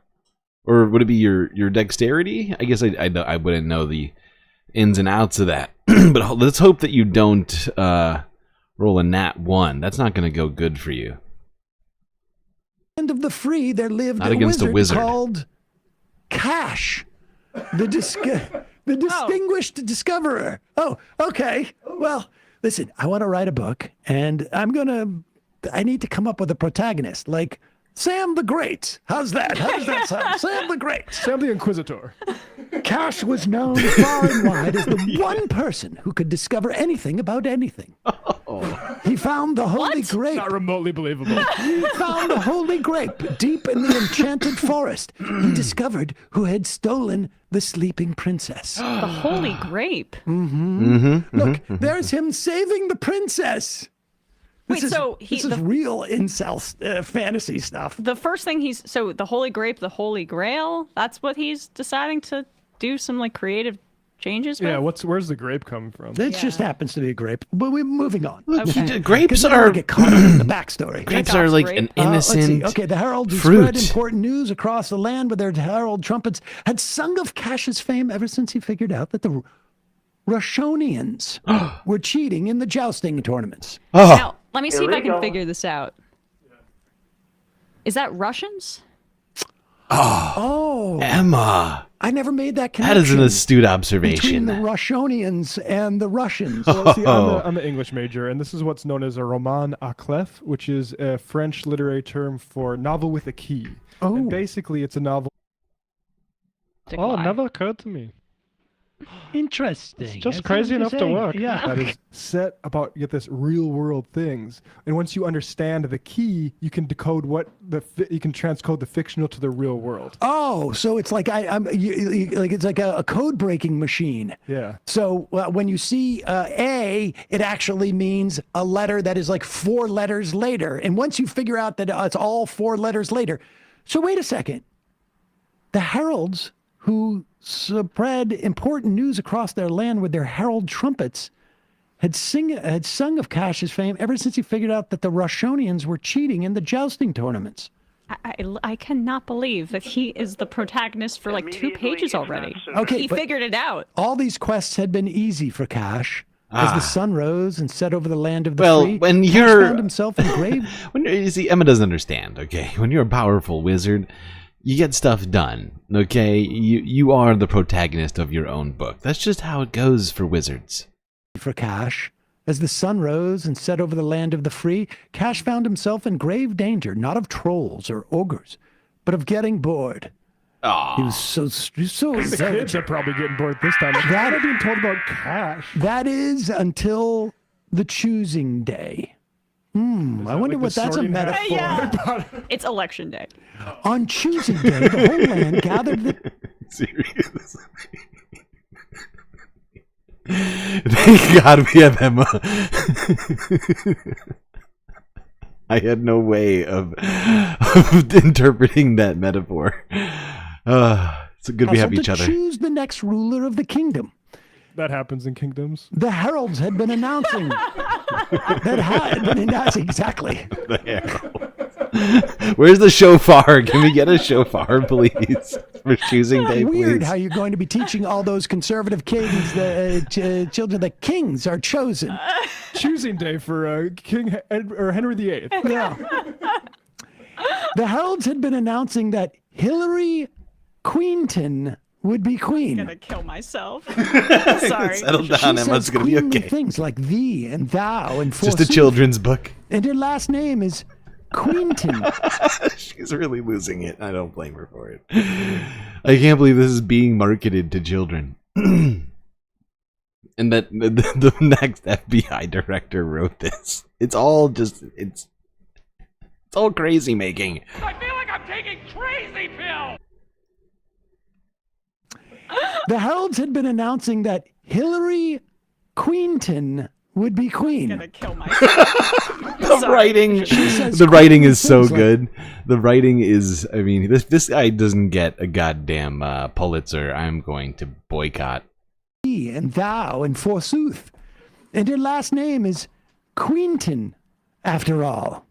or would it be your dexterity? I guess I wouldn't know the ins and outs of that, but let's hope that you don't roll a nat 1. That's not going to go good for you. Land of the free, there lived Not against a wizard called Cash, the distinguished discoverer. Oh, okay. Well, listen, I want to write a book, and I need to come up with a protagonist, like Sam the Great. How's that? How does that sound? Sam the Great. Sam the Inquisitor. Cash was known far and wide as the one person who could discover anything about anything. He found the Holy Grape. Not remotely believable. He found the Holy Grape deep in the enchanted forest. He discovered who had stolen the sleeping princess. The Holy Grape. Look, there's him saving the princess. This is real incel fantasy stuff. The first thing the Holy Grape, the Holy Grail, that's what he's deciding to do some like creative changes with? Yeah, where's the grape coming from? It just happens to be a grape. But we're moving on. Okay. Grapes are get caught up in the backstory. Grapes are like an innocent Okay, the heralds who fruit. spread important news across the land with their herald trumpets had sung of Cash's fame ever since he figured out that the Russianians were cheating in the jousting tournaments. Now, let me see if I can figure this out. Is that Russians? Oh, Emma. I never made that connection. That is an astute between observation. the Russianians and the Russians. Well, see, I'm an English major, and this is what's known as a roman à clef, which is a French literary term for novel with a key. Oh. And basically, it's a novel. Oh, it never occurred to me. Interesting. It's just That's crazy enough to interesting. work. Yeah. That is set about this real world things, and once you understand the key, you can decode you can transcode the fictional to the real world. Oh, so it's like it's like a code breaking machine. Yeah. So when you see A, it actually means a letter that is like 4 letters later, and once you figure out that it's all 4 letters later, so wait a second, the heralds who spread important news across their land with their herald trumpets had sung of Cash's fame ever since he figured out that the Russianians were cheating in the jousting tournaments. I cannot believe that he is the protagonist for like 2 pages already. Okay, he but figured it out. All these quests had been easy for Cash As the sun rose and set over the land of the Well, free, when Cash you're found himself engraved. when you see, Emma doesn't understand. Okay, when you're a powerful wizard, you get stuff done. Okay, you are the protagonist of your own book. That's just how it goes for wizards. For Cash, as the sun rose and set over the land of the free, Cash found himself in grave danger, not of trolls or ogres, but of getting bored. Oh. He was so The kids are probably getting bored this time. That- They're being told about Cash. That is until the choosing day. I wonder what that's a metaphor. Yeah. It's election day. On choosing day, the whole land gathered the... Seriously. Thank God we have Emma. I had no way of interpreting that metaphor. It's good we have each other. Choose the next ruler of the kingdom. That happens in kingdoms. The heralds had been announcing exactly. The heralds. Where's the shofar? Can we get a shofar, please, for choosing day, Weird please? how you're going to be teaching all those conservative kids, the children, the kings are chosen. Choosing day for Henry VIII. Yeah. The heralds had been announcing that Hillary Queenton would be queen. I'm gonna kill myself. Sorry. Settle down, Emma. It's gonna be okay. Things like thee and thou and Just a forsooth. children's book. And her last name is Queenton. She's really losing it. I don't blame her for it. I can't believe this is being marketed to children. And that the next FBI director wrote this. It's all just it's all crazy making. I feel like I'm taking crazy pills. The heralds had been announcing that Hillary Queenton would be queen. I'm gonna kill myself. The writing, says the writing is things so like- good. The writing is, I mean, this guy doesn't get a goddamn Pulitzer. I'm going to boycott. Thee and thou and forsooth. And her last name is Queenton, after all.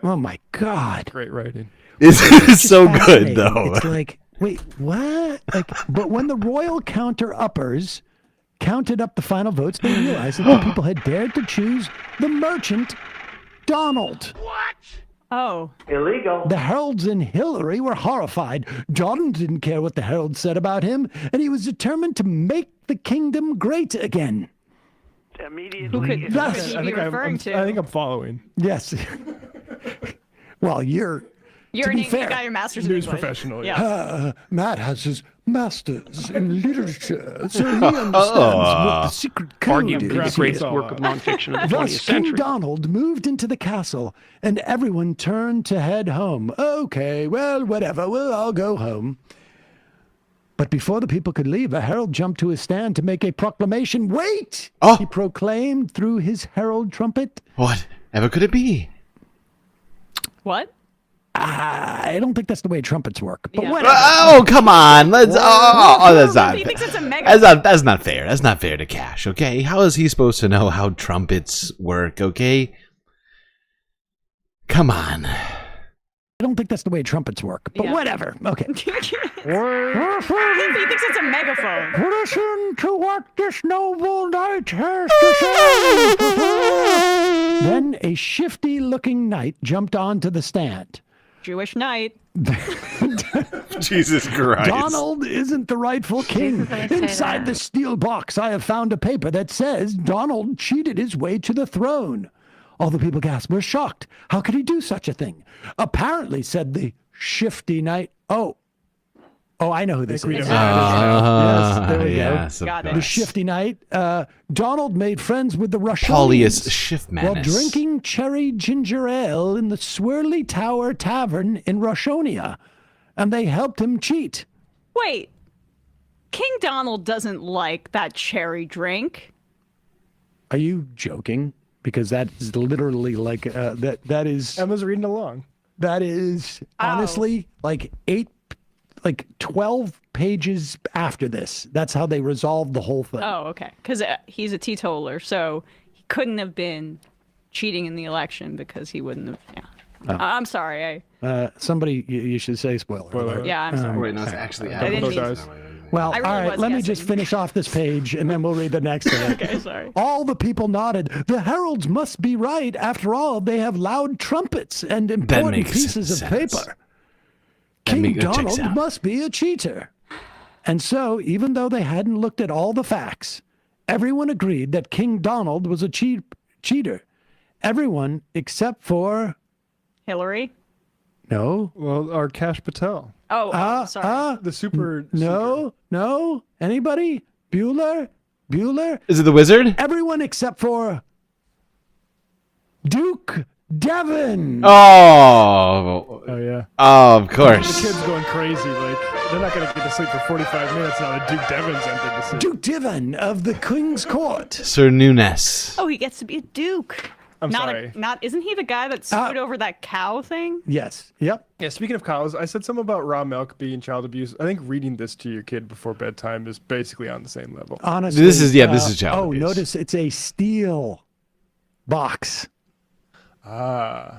Oh my God. Great writing. It's just so good, fascinating. though. It's like, wait, what? Like, but when the royal counter-uppers counted up the final votes, they realized that the people had dared to choose the merchant Donald. Oh. Illegal. The heralds and Hillary were horrified. Donald didn't care what the heralds said about him, and he was determined to make the kingdom great again. Who could he be referring to? I think I'm following. Yes. Well, you're... You're to an be English fair, guy, your master's in News English. professional, Yeah. Matt has his master's in literature, so he understands what the secret code Arguably is. the greatest work of nonfiction of the 20th Thus, King century. Donald moved into the castle, and everyone turned to head home. Okay, well, whatever, we'll all go home. But before the people could leave, a herald jumped to his stand to make a proclamation. Wait! Oh. He proclaimed through his herald trumpet. What ever could it be? What? I don't think that's the way trumpets work, but Yeah. whatever. Oh, come on. Let's. That's not. He thinks it's a mega. That's not fair. That's not fair to Cash. Okay, how is he supposed to know how trumpets work? Okay, come on. I don't think that's the way trumpets work, but Yeah. whatever. Okay. He thinks it's a megaphone. Listen to what this noble knight has to say. Then a shifty-looking knight jumped onto the stand. Jewish knight. Jesus Christ. Donald isn't the rightful king. Inside the steel box, I have found a paper that says Donald cheated his way to the throne. All the people gasped. We're shocked. How could he do such a thing? Apparently, said the shifty knight. Oh, I know who this is. Yes, there we yes, go. Got The it. shifty knight. Donald made friends with the Russians Paulius while Schiffmanus. drinking cherry ginger ale in the Swirly Tower Tavern in Rushonia, and they helped him cheat. Wait. King Donald doesn't like that cherry drink. Are you joking? Because that is literally like that is Emma's reading along. that is honestly like 12 pages after this. That's how they resolved the whole thing. Oh, okay. Because he's a teetotaler, so he couldn't have been cheating in the election because he wouldn't have. Yeah. Oh. I'm sorry. Somebody, you should say spoiler alert. Yeah, I'm sorry. Wait, no, it's actually. I didn't mean- Well, I really all right, was let me guessing. just finish off this page and then we'll read the next one. Okay, sorry. All the people nodded. The heralds must be right. After all, they have loud trumpets and important makes pieces of sense. paper. King that checks Donald out. must be a cheater. And so, even though they hadn't looked at all the facts, everyone agreed that King Donald was a cheater. Everyone except for... Hillary? No. Well, our Kash Patel. Oh, sorry. The super... No. Anybody? Bueller? Is it the wizard? Everyone except for Duke Devon. Oh. Oh, yeah. Oh, of course. The kid's going crazy. Like, they're not going to get to sleep for 45 minutes now that Duke Devon's entered the city. Duke Devon of the King's Court. Sir Nunes. Oh, he gets to be a duke. I'm not sorry. Isn't he the guy that screwed over that cow thing? Yes. Yep. Yeah, speaking of cows, I said something about raw milk being child abuse. I think reading this to your kid before bedtime is basically on the same level. Honestly. This is child abuse. Notice it's a steel box.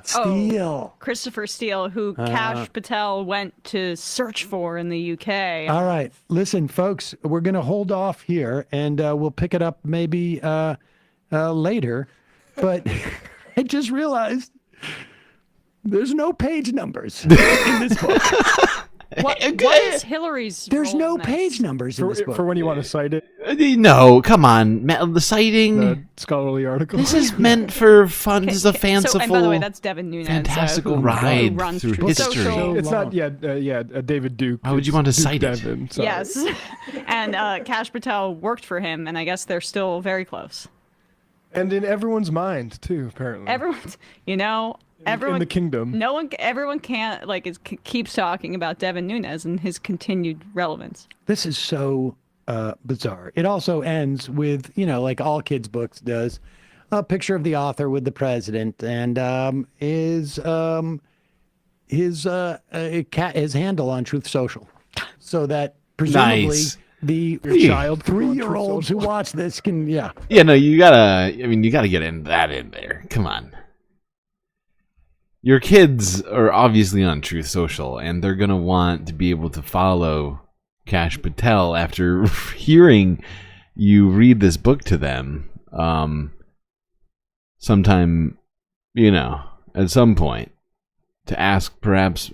Steele. Christopher Steele, who Kash Patel went to search for in the UK. All right. Listen, folks, we're going to hold off here and we'll pick it up maybe later. But I just realized there's no page numbers in this book. What is Hillary's There's role no in this? page numbers in this book. For when you want to cite it, No, come on. The citing. the scholarly article. This is meant for fun. This is a fanciful, and by the way, that's Devin Nunes. fantastical who ride runs through Truth history. Social. It's not, David Duke. Why would you want to Duke cite it? Devon, sorry. Yes. And Kash Patel worked for him, and I guess they're still very close. And in everyone's mind, too, apparently. Everyone's, everyone in the kingdom. Everyone can't keeps talking about Devin Nunes and his continued relevance. This is so bizarre. It also ends with, like all kids' books does, a picture of the author with the president and his handle on Truth Social, so that presumably Nice. the child 3-year-olds who watch this can, Yeah, no, you gotta get that in there. Come on. Your kids are obviously on Truth Social, and they're gonna want to be able to follow Kash Patel after hearing you read this book to them. Sometime, at some point, to ask perhaps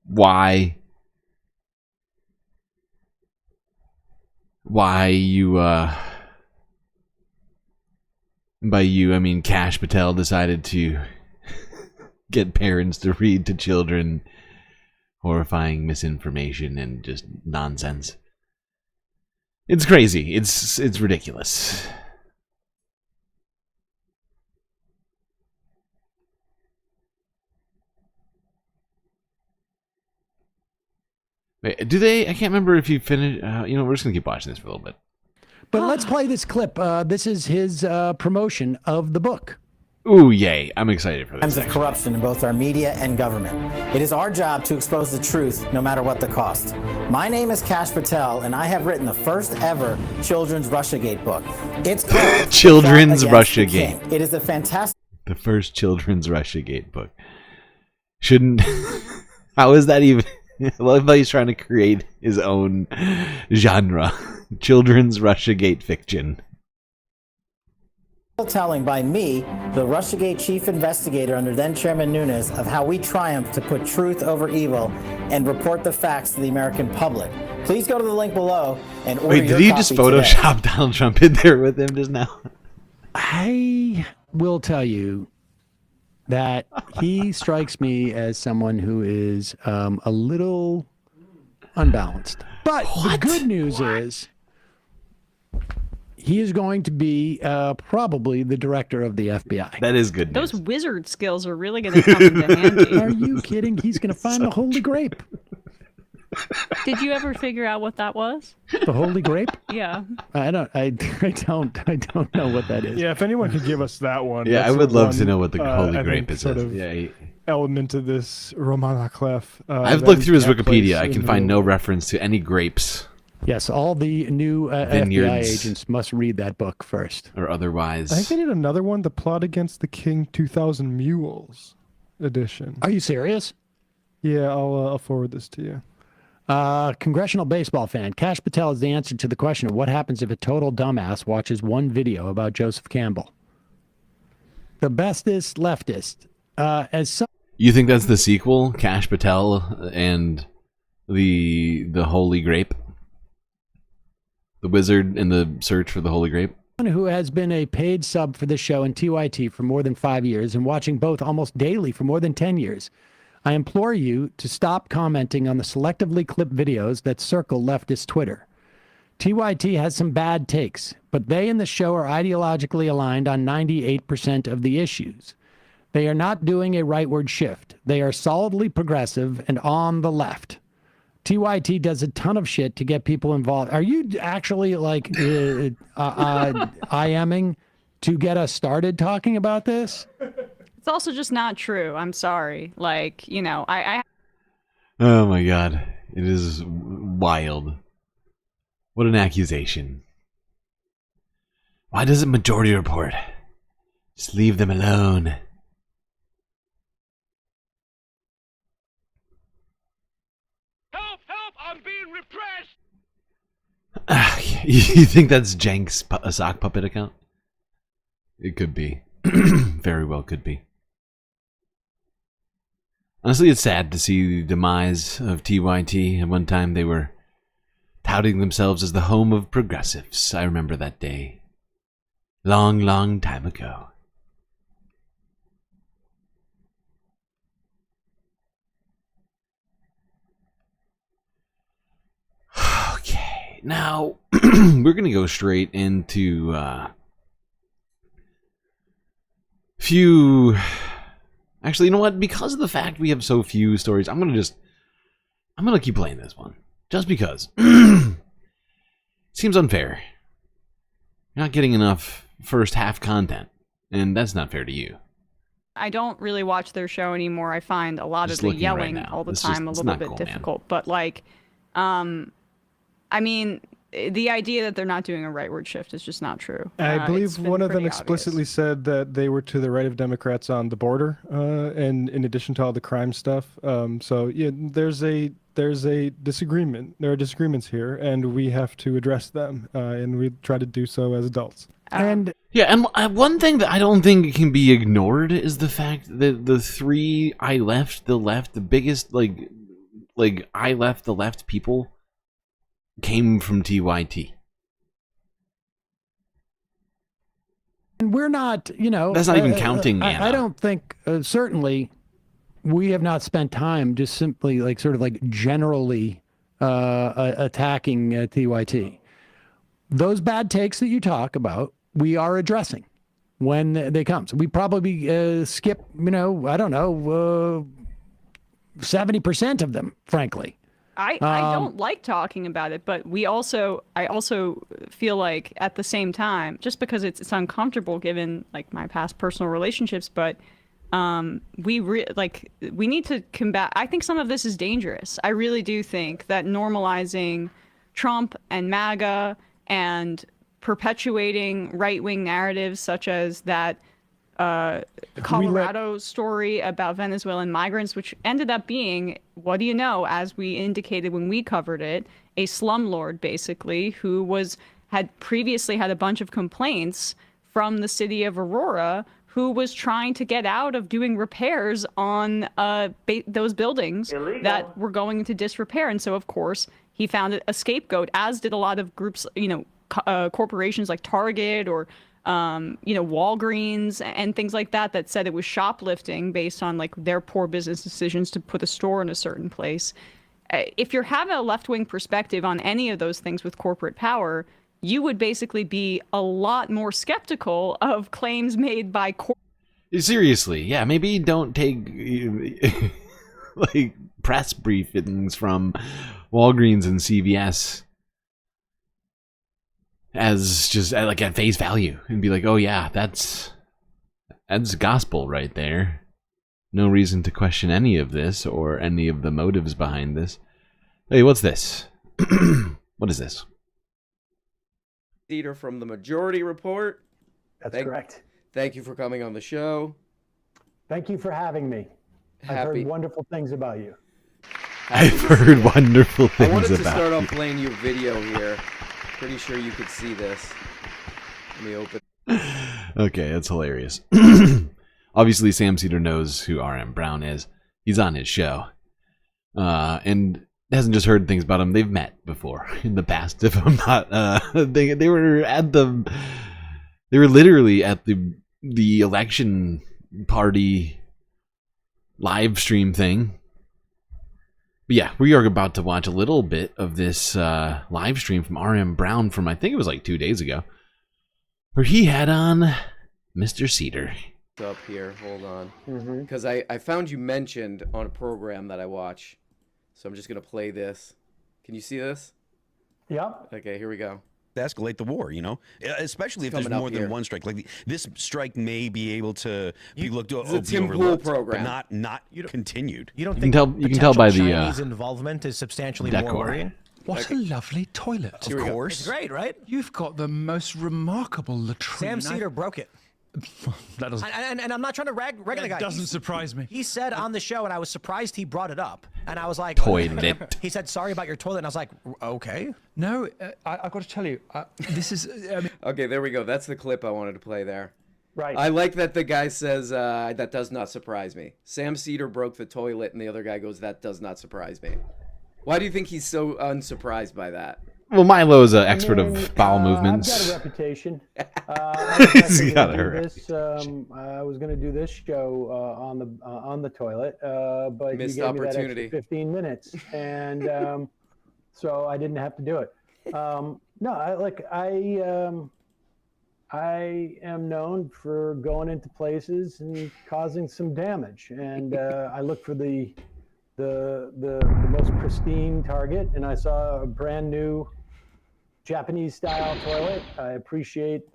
why you, by you, I mean Kash Patel decided to get parents to read to children horrifying misinformation and just nonsense. It's crazy. It's ridiculous. Wait, do they? I can't remember if you finished. We're just gonna keep watching this for a little bit. But let's play this clip. This is his promotion of the book. Ooh, yay. I'm excited for this. Of corruption in both our media and government. It is our job to expose the truth, no matter what the cost. My name is Kash Patel, and I have written the first ever children's Russiagate book. It's called Children's Russiagate. It is a fantastic... The first children's Russiagate book. Shouldn't... How is that even... I love how he's trying to create his own genre. Children's Russiagate fiction. Telling by me, the Russiagate chief investigator under then Chairman Nunes, of how we triumphed to put truth over evil and report the facts to the American public. Please go to the link below and order Wait, your did he just copy Photoshop today. Donald Trump in there with him just now? I will tell you that he strikes me as someone who is a little unbalanced. But the good news is he is going to be probably the director of the FBI. That is good news. Those wizard skills are really going to come into handy. Are you kidding? He's going to find the Holy Grape. Did you ever figure out what that was? The Holy Grape? Yeah. I don't know what that is. Yeah, if anyone could give us that one. Yeah, that's I would the love one, to know what the Holy I Grape think, is. sort of element of this Roman Clef. I've looked through his Wikipedia. I can find no reference to any grapes. Yes, all the new FBI agents must read that book first. Or otherwise. I think they did another one, The Plot Against the King 2000 Mules edition. Are you serious? Yeah, I'll forward this to you. Congressional baseball fan. Kash Patel is the answer to the question of what happens if a total dumbass watches one video about Joseph Campbell. The bestest leftist. You think that's the sequel, Kash Patel and the Holy Grape? The wizard in the search for the Holy Grape? Who has been a paid sub for this show and TYT for more than 5 years and watching both almost daily for more than 10 years. I implore you to stop commenting on the selectively clipped videos that circle leftist Twitter. TYT has some bad takes, but they and the show are ideologically aligned on 98% of the issues. They are not doing a rightward shift. They are solidly progressive and on the left. TYT does a ton of shit to get people involved. Are you actually like IMing to get us started talking about this? It's also just not true. I'm sorry. Like, you know, I Oh my god. It is wild. What an accusation. Why doesn't Majority Report just leave them alone? You think that's Jenk's sock puppet account? It could be. Very well could be. Honestly, it's sad to see the demise of TYT. At one time, they were touting themselves as the home of progressives. I remember that day. Long, long time ago. Okay, now we're going to go straight into few... Actually, you know what? Because of the fact we have so few stories, I'm going to keep playing this one. Just because. Seems unfair. You're not getting enough first half content. And that's not fair to you. I don't really watch their show anymore. I find a lot of the yelling all the time a little bit difficult. But like, I mean, the idea that they're not doing a rightward shift is just not true. I believe one of them explicitly said that they were to the right of Democrats on the border, and in addition to all the crime stuff. So yeah, there's a disagreement. There are disagreements here, and we have to address them, and we try to do so as adults. And one thing that I don't think can be ignored is the fact that the three I left the left, the biggest like I left the left people came from TYT. And we're not, you know... That's not even counting I don't think, certainly, we have not spent time just simply, like, sort of like generally attacking TYT. Those bad takes that you talk about, we are addressing when they come. So we probably skip, you know, I don't know, 70% of them, frankly. I don't like talking about it, but I also feel like at the same time, just because it's uncomfortable given like my past personal relationships, but we need to combat. I think some of this is dangerous. I really do think that normalizing Trump and MAGA and perpetuating right-wing narratives such as that Colorado story about Venezuelan migrants, which ended up being, what do you know, as we indicated when we covered it, a slumlord basically who had previously had a bunch of complaints from the city of Aurora, who was trying to get out of doing repairs on those buildings that were going into disrepair. And so, of course, he found a scapegoat, as did a lot of groups, you know, corporations like Target or you know, Walgreens and things like that said it was shoplifting based on like their poor business decisions to put a store in a certain place. If you're having a left-wing perspective on any of those things with corporate power, you would basically be a lot more skeptical of claims made by Seriously, yeah, maybe don't take like press briefings from Walgreens and CVS as just like at face value and be like, oh yeah, that's gospel right there. No reason to question any of this or any of the motives behind this. Hey, what's this? What is this? Seder from the Majority Report. That's correct. Thank you for coming on the show. Thank you for having me. I've heard wonderful things about you. I've heard wonderful things I wanted to about start you. off playing you a video here. Pretty sure you could see this. Let me open. Okay, that's hilarious. Obviously, Sam Seder knows who R.M. Brown is. He's on his show. And hasn't just heard things about him. They've met before in the past, if I'm not... they were at the... They were literally at the election party live stream thing. But yeah, we are about to watch a little bit of this live stream from R.M. Brown from, I think it was like 2 days ago, where he had on Mr. Seder. Up here, hold on. Because I found you mentioned on a program that I watch. So I'm just going to play this. Can you see this? Yep. Okay, here we go. Escalate the war, you know, especially if there's Coming up more than here. one strike. Like this strike may be able to be looked It's a be Tim Pool overlooked, program. but not continued. You don't You think can tell by the Chinese involvement is substantially more decor. worrying? What a lovely toilet. Of course. It's great, right? You've got the most remarkable latrine. Sam Seder broke it. That doesn't, And I'm not trying to rag on the guy. doesn't surprise me. He said on the show, and I was surprised he brought it up. And I was like, Toilet. He said, sorry about your toilet. And I was like, okay. No, I've got to tell you, this is... Okay, there we go. That's the clip I wanted to play there. Right. I like that the guy says, that does not surprise me. Sam Seder broke the toilet, and the other guy goes, that does not surprise me. Why do you think he's so unsurprised by that? Well, Milo's an expert of bowel movements. I've got a reputation. I He's got a reputation. I was going to do this show on the toilet, but Missed you gave me that opportunity. extra 15 minutes, and so I didn't have to do it. I am known for going into places and causing some damage, and I look for the most pristine target, and I saw a brand new Japanese style toilet. I appreciate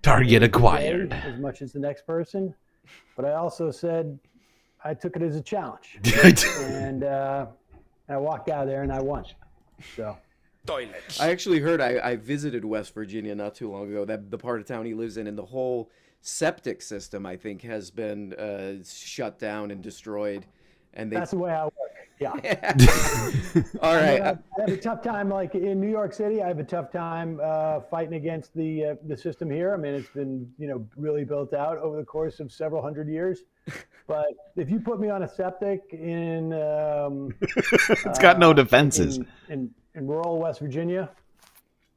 Target acquired. as much as the next person, but I also said I took it as a challenge, and I walked out of there and I won. So. I actually heard, I visited West Virginia not too long ago, that the part of town he lives in, and the whole septic system, I think, has been shut down and destroyed. And That's the way I work. Yeah. All right. I have a tough time, like in New York City. I have a tough time fighting against the system here. I mean, it's been really built out over the course of several hundred years. But if you put me on a septic in It's got no defenses. In rural West Virginia,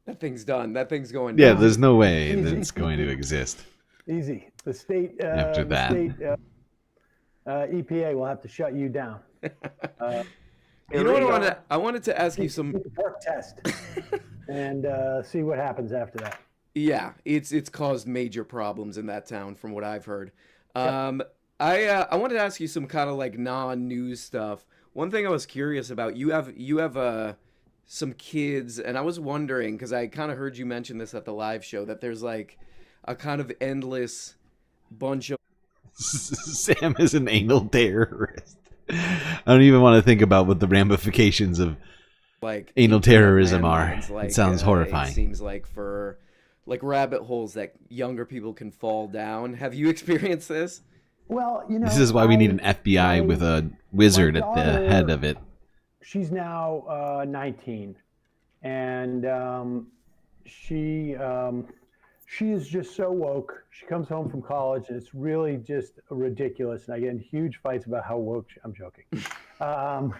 that thing's done. That thing's going Yeah, down. there's no way that's going to exist. easy. The state After that. EPA will have to shut you down. You know what I wanted to ask you some perk test and see what happens after that. Yeah, it's caused major problems in that town from what I've heard. I wanted to ask you some kind of like non-news stuff. One thing I was curious about, you have some kids, and I was wondering, because I kind of heard you mention this at the live show, that there's like a kind of endless bunch of Sam is an anal terrorist. I don't even want to think about what the ramifications of like anal terrorism are. landmines, like, It sounds horrifying. It seems like for like rabbit holes that younger people can fall down. Have you experienced this? Well, This is why we need an FBI with a wizard at the head of it. She's now 19, and she is just so woke. She comes home from college, and it's really just ridiculous. And I get in huge fights about how woke I'm joking. So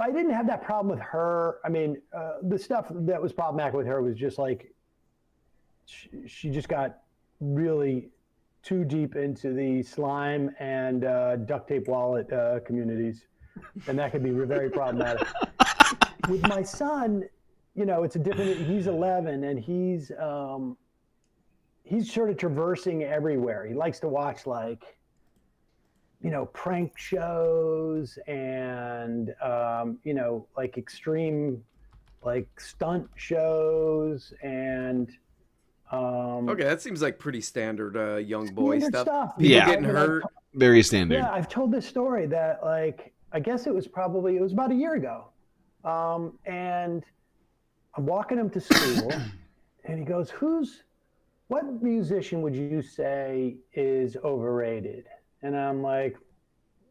I didn't have that problem with her. I mean, the stuff that was problematic with her was just like she just got really too deep into the slime and duct tape wallet communities, and that could be very problematic. With my son, it's a different. He's 11, and he's sort of traversing everywhere. He likes to watch like prank shows and like extreme like stunt shows and Okay, that seems like pretty standard young boy standard stuff. People People getting hurt. Very standard. Yeah, I've told this story that like I guess it was about a year ago, and I'm walking him to school, and he goes, "What musician would you say is overrated?" And I'm like,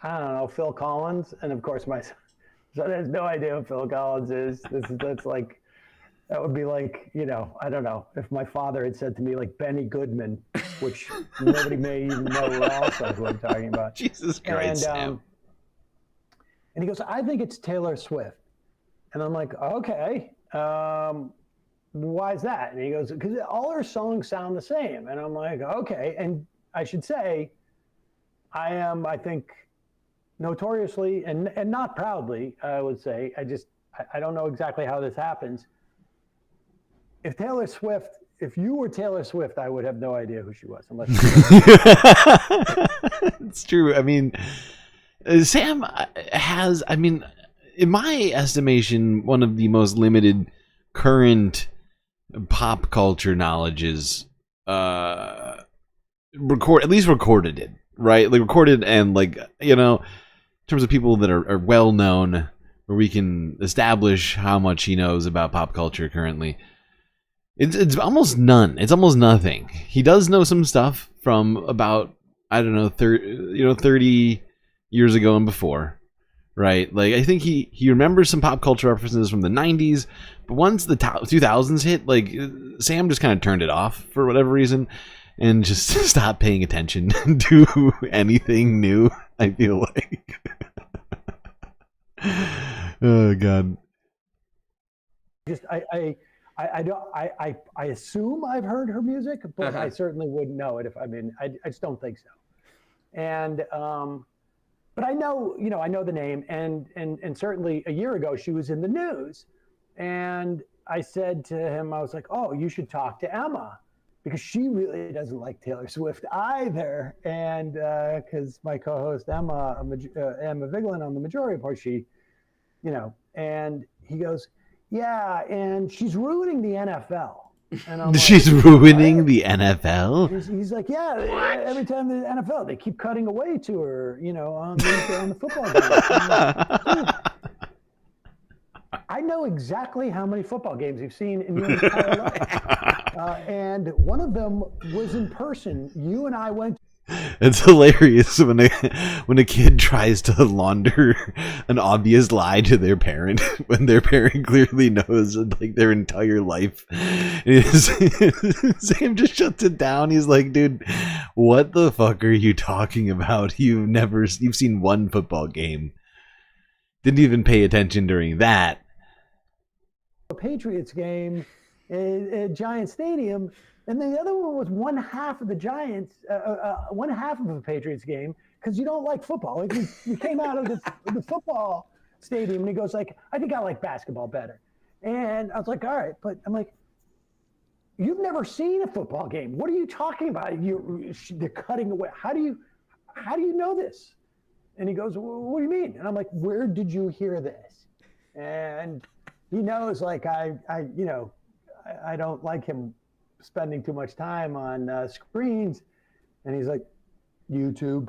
I don't know, Phil Collins, and of course my son has no idea who Phil Collins is. That's like, that would be like, you know, I don't know, if my father had said to me like Benny Goodman, which nobody may even know also who I'm talking about. Jesus Christ, Sam. And he goes, I think it's Taylor Swift. And I'm like, okay, why is that? And he goes, because all her songs sound the same. And I'm like, okay. And I should say, I am, I think, notoriously and not proudly, I would say, I don't know exactly how this happens. If you were Taylor Swift, I would have no idea who she was. Unless it's true. I mean, Sam has, I mean, in my estimation, one of the most limited current pop culture knowledges, at least recorded it, right? Like recorded and like, you know, in terms of people that are well known, where we can establish how much he knows about pop culture currently. It's almost none. It's almost nothing. He does know some stuff from about, I don't know, 30 years ago and before, right? Like, I think he remembers some pop culture references from the 90s, but once the 2000s hit, like, Sam just kind of turned it off for whatever reason and just stopped paying attention to anything new, I feel like. Oh, God. I assume I've heard her music, but I certainly wouldn't know it I just don't think so. And but I know, you know, I know the name, and certainly a year ago she was in the news, and I said to him, I was like, oh, you should talk to Emma, because she really doesn't like Taylor Swift either, and because my co-host Emma Vigeland on the Majority Report, she, you know, and he goes, yeah, and she's ruining the NFL. And I'm she's like, ruining the NFL? He's like, yeah, every time the NFL, they keep cutting away to her, you know, on the football game. I know exactly how many football games you've seen in your entire life. And one of them was in person. You and I went. It's hilarious when a kid tries to launder an obvious lie to their parent when their parent clearly knows like their entire life. Sam just shuts it down. He's like, dude, what the fuck are you talking about? You've seen one football game. Didn't even pay attention during that. A Patriots game at Giant Stadium. And then the other one was one half of the Giants, one half of a Patriots game, because you don't like football. Like you came out of the football stadium, and he goes like, I think I like basketball better. And I was like, all right, but I'm like, you've never seen a football game. What are you talking about? They're cutting away. How do you know this? And he goes, well, what do you mean? And I'm like, where did you hear this? And he knows, like, I don't like him spending too much time on screens, and he's like, YouTube.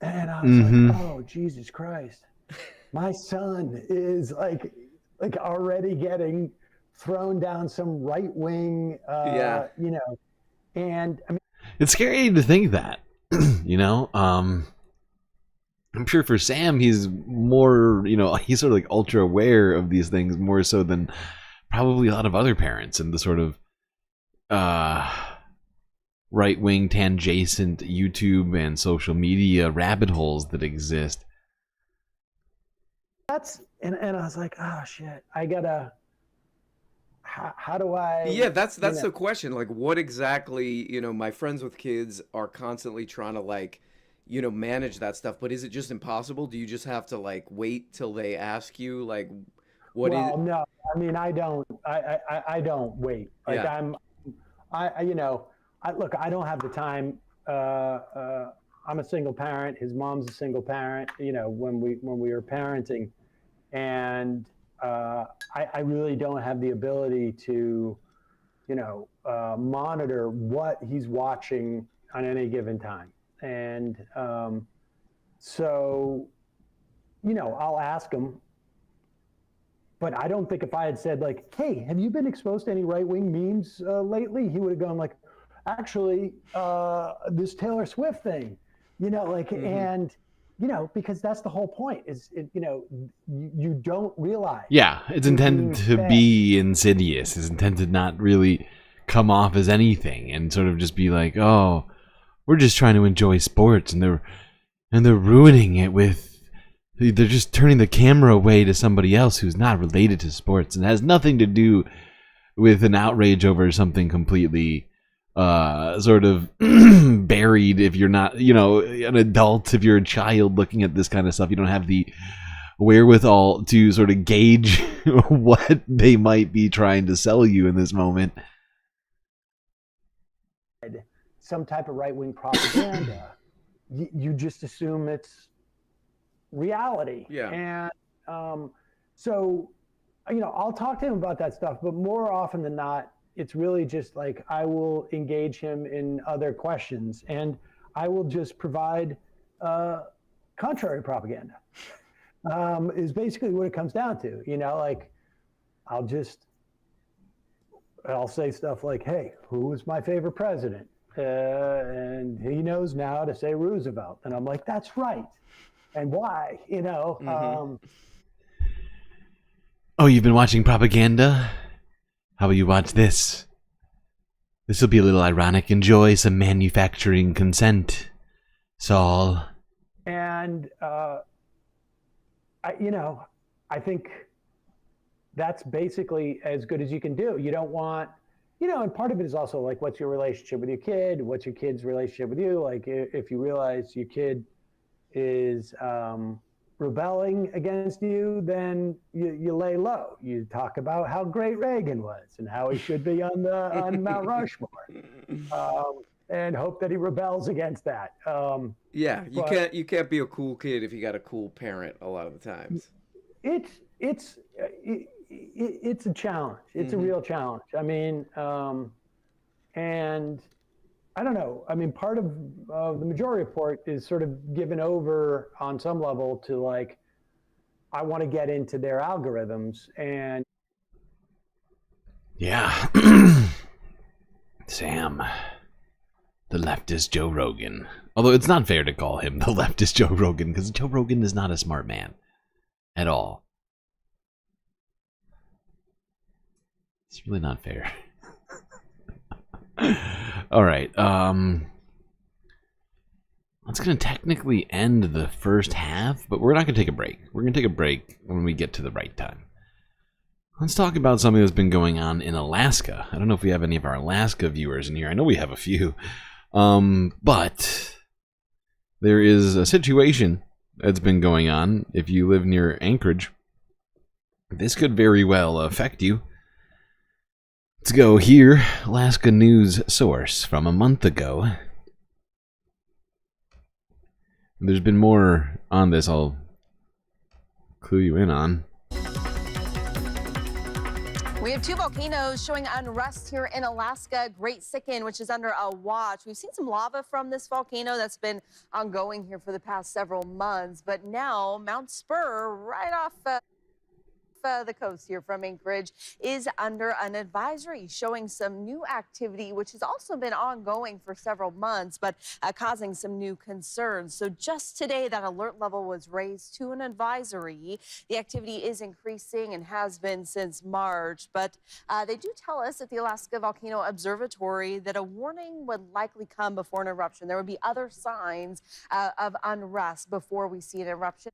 And I was like, oh, Jesus Christ, my son is like already getting thrown down some right-wing you know. And I mean, it's scary to think that, you know. I'm sure for Sam, he's more, you know, he's sort of like ultra aware of these things more so than probably a lot of other parents in the sort of right-wing tangent YouTube and social media rabbit holes that exist. And I was like, oh shit, I gotta, how do I? Yeah, that's the question. Like, what exactly, you know, my friends with kids are constantly trying to, like, you know, manage that stuff, but is it just impossible? Do you just have to like wait till they ask you, like, what is? Well, no, I mean, I don't wait. Like, Yeah. Look, I don't have the time. I'm a single parent. His mom's a single parent. You know, when we were parenting, and I really don't have the ability to, you know, monitor what he's watching on any given time. And so, you know, I'll ask him. But I don't think if I had said, like, hey, have you been exposed to any right-wing memes lately? He would have gone like, actually, this Taylor Swift thing, you know, like, and because that's the whole point is, you don't realize. Yeah, it's intended to be insidious. It's intended to not really come off as anything and sort of just be like, oh, we're just trying to enjoy sports, and they're ruining it with, they're just turning the camera away to somebody else who's not related to sports and has nothing to do with an outrage over something completely sort of buried. If you're not, an adult, if you're a child looking at this kind of stuff, you don't have the wherewithal to sort of gauge what they might be trying to sell you in this moment. Some type of right-wing propaganda, you just assume it's reality. Yeah. And so, I'll talk to him about that stuff, but more often than not, it's really just like I will engage him in other questions, and I will just provide contrary propaganda. Is basically what it comes down to. Like I'll say stuff like, "Hey, who was my favorite president?" And he knows now to say Roosevelt, and I'm like, "That's right." And why? Oh, you've been watching propaganda? How about you watch this? This will be a little ironic. Enjoy some manufacturing consent, Saul. And, I think that's basically as good as you can do. You don't want, and part of it is also like, what's your relationship with your kid? What's your kid's relationship with you? Like, if you realize your kid is rebelling against you, then you lay low. You talk about how great Reagan was and how he should be on Mount Rushmore, and hope that he rebels against that. You can't be a cool kid if you got a cool parent a lot of the times. It's a challenge. It's a real challenge. I mean, and I don't know. I mean, part of the majority report is sort of given over on some level to like, I want to get into their algorithms and. Yeah. Sam, the leftist Joe Rogan. Although it's not fair to call him the leftist Joe Rogan, because Joe Rogan is not a smart man at all. It's really not fair. All right. That's going to technically end the first half, but we're not going to take a break. We're going to take a break when we get to the right time. Let's talk about something that's been going on in Alaska. I don't know if we have any of our Alaska viewers in here. I know we have a few. But there is a situation that's been going on. If you live near Anchorage, this could very well affect you. Let's go here. Alaska news source from a month ago. There's been more on this I'll clue you in on. We have two volcanoes showing unrest here in Alaska. Great Sicken, which is under a watch. We've seen some lava from this volcano that's been ongoing here for the past several months. But now Mount Spur, right off the coast here from Anchorage, is under an advisory showing some new activity, which has also been ongoing for several months, but causing some new concerns. So just today, that alert level was raised to an advisory. The activity is increasing and has been since March, but they do tell us at the Alaska Volcano Observatory that a warning would likely come before an eruption. There would be other signs of unrest before we see an eruption.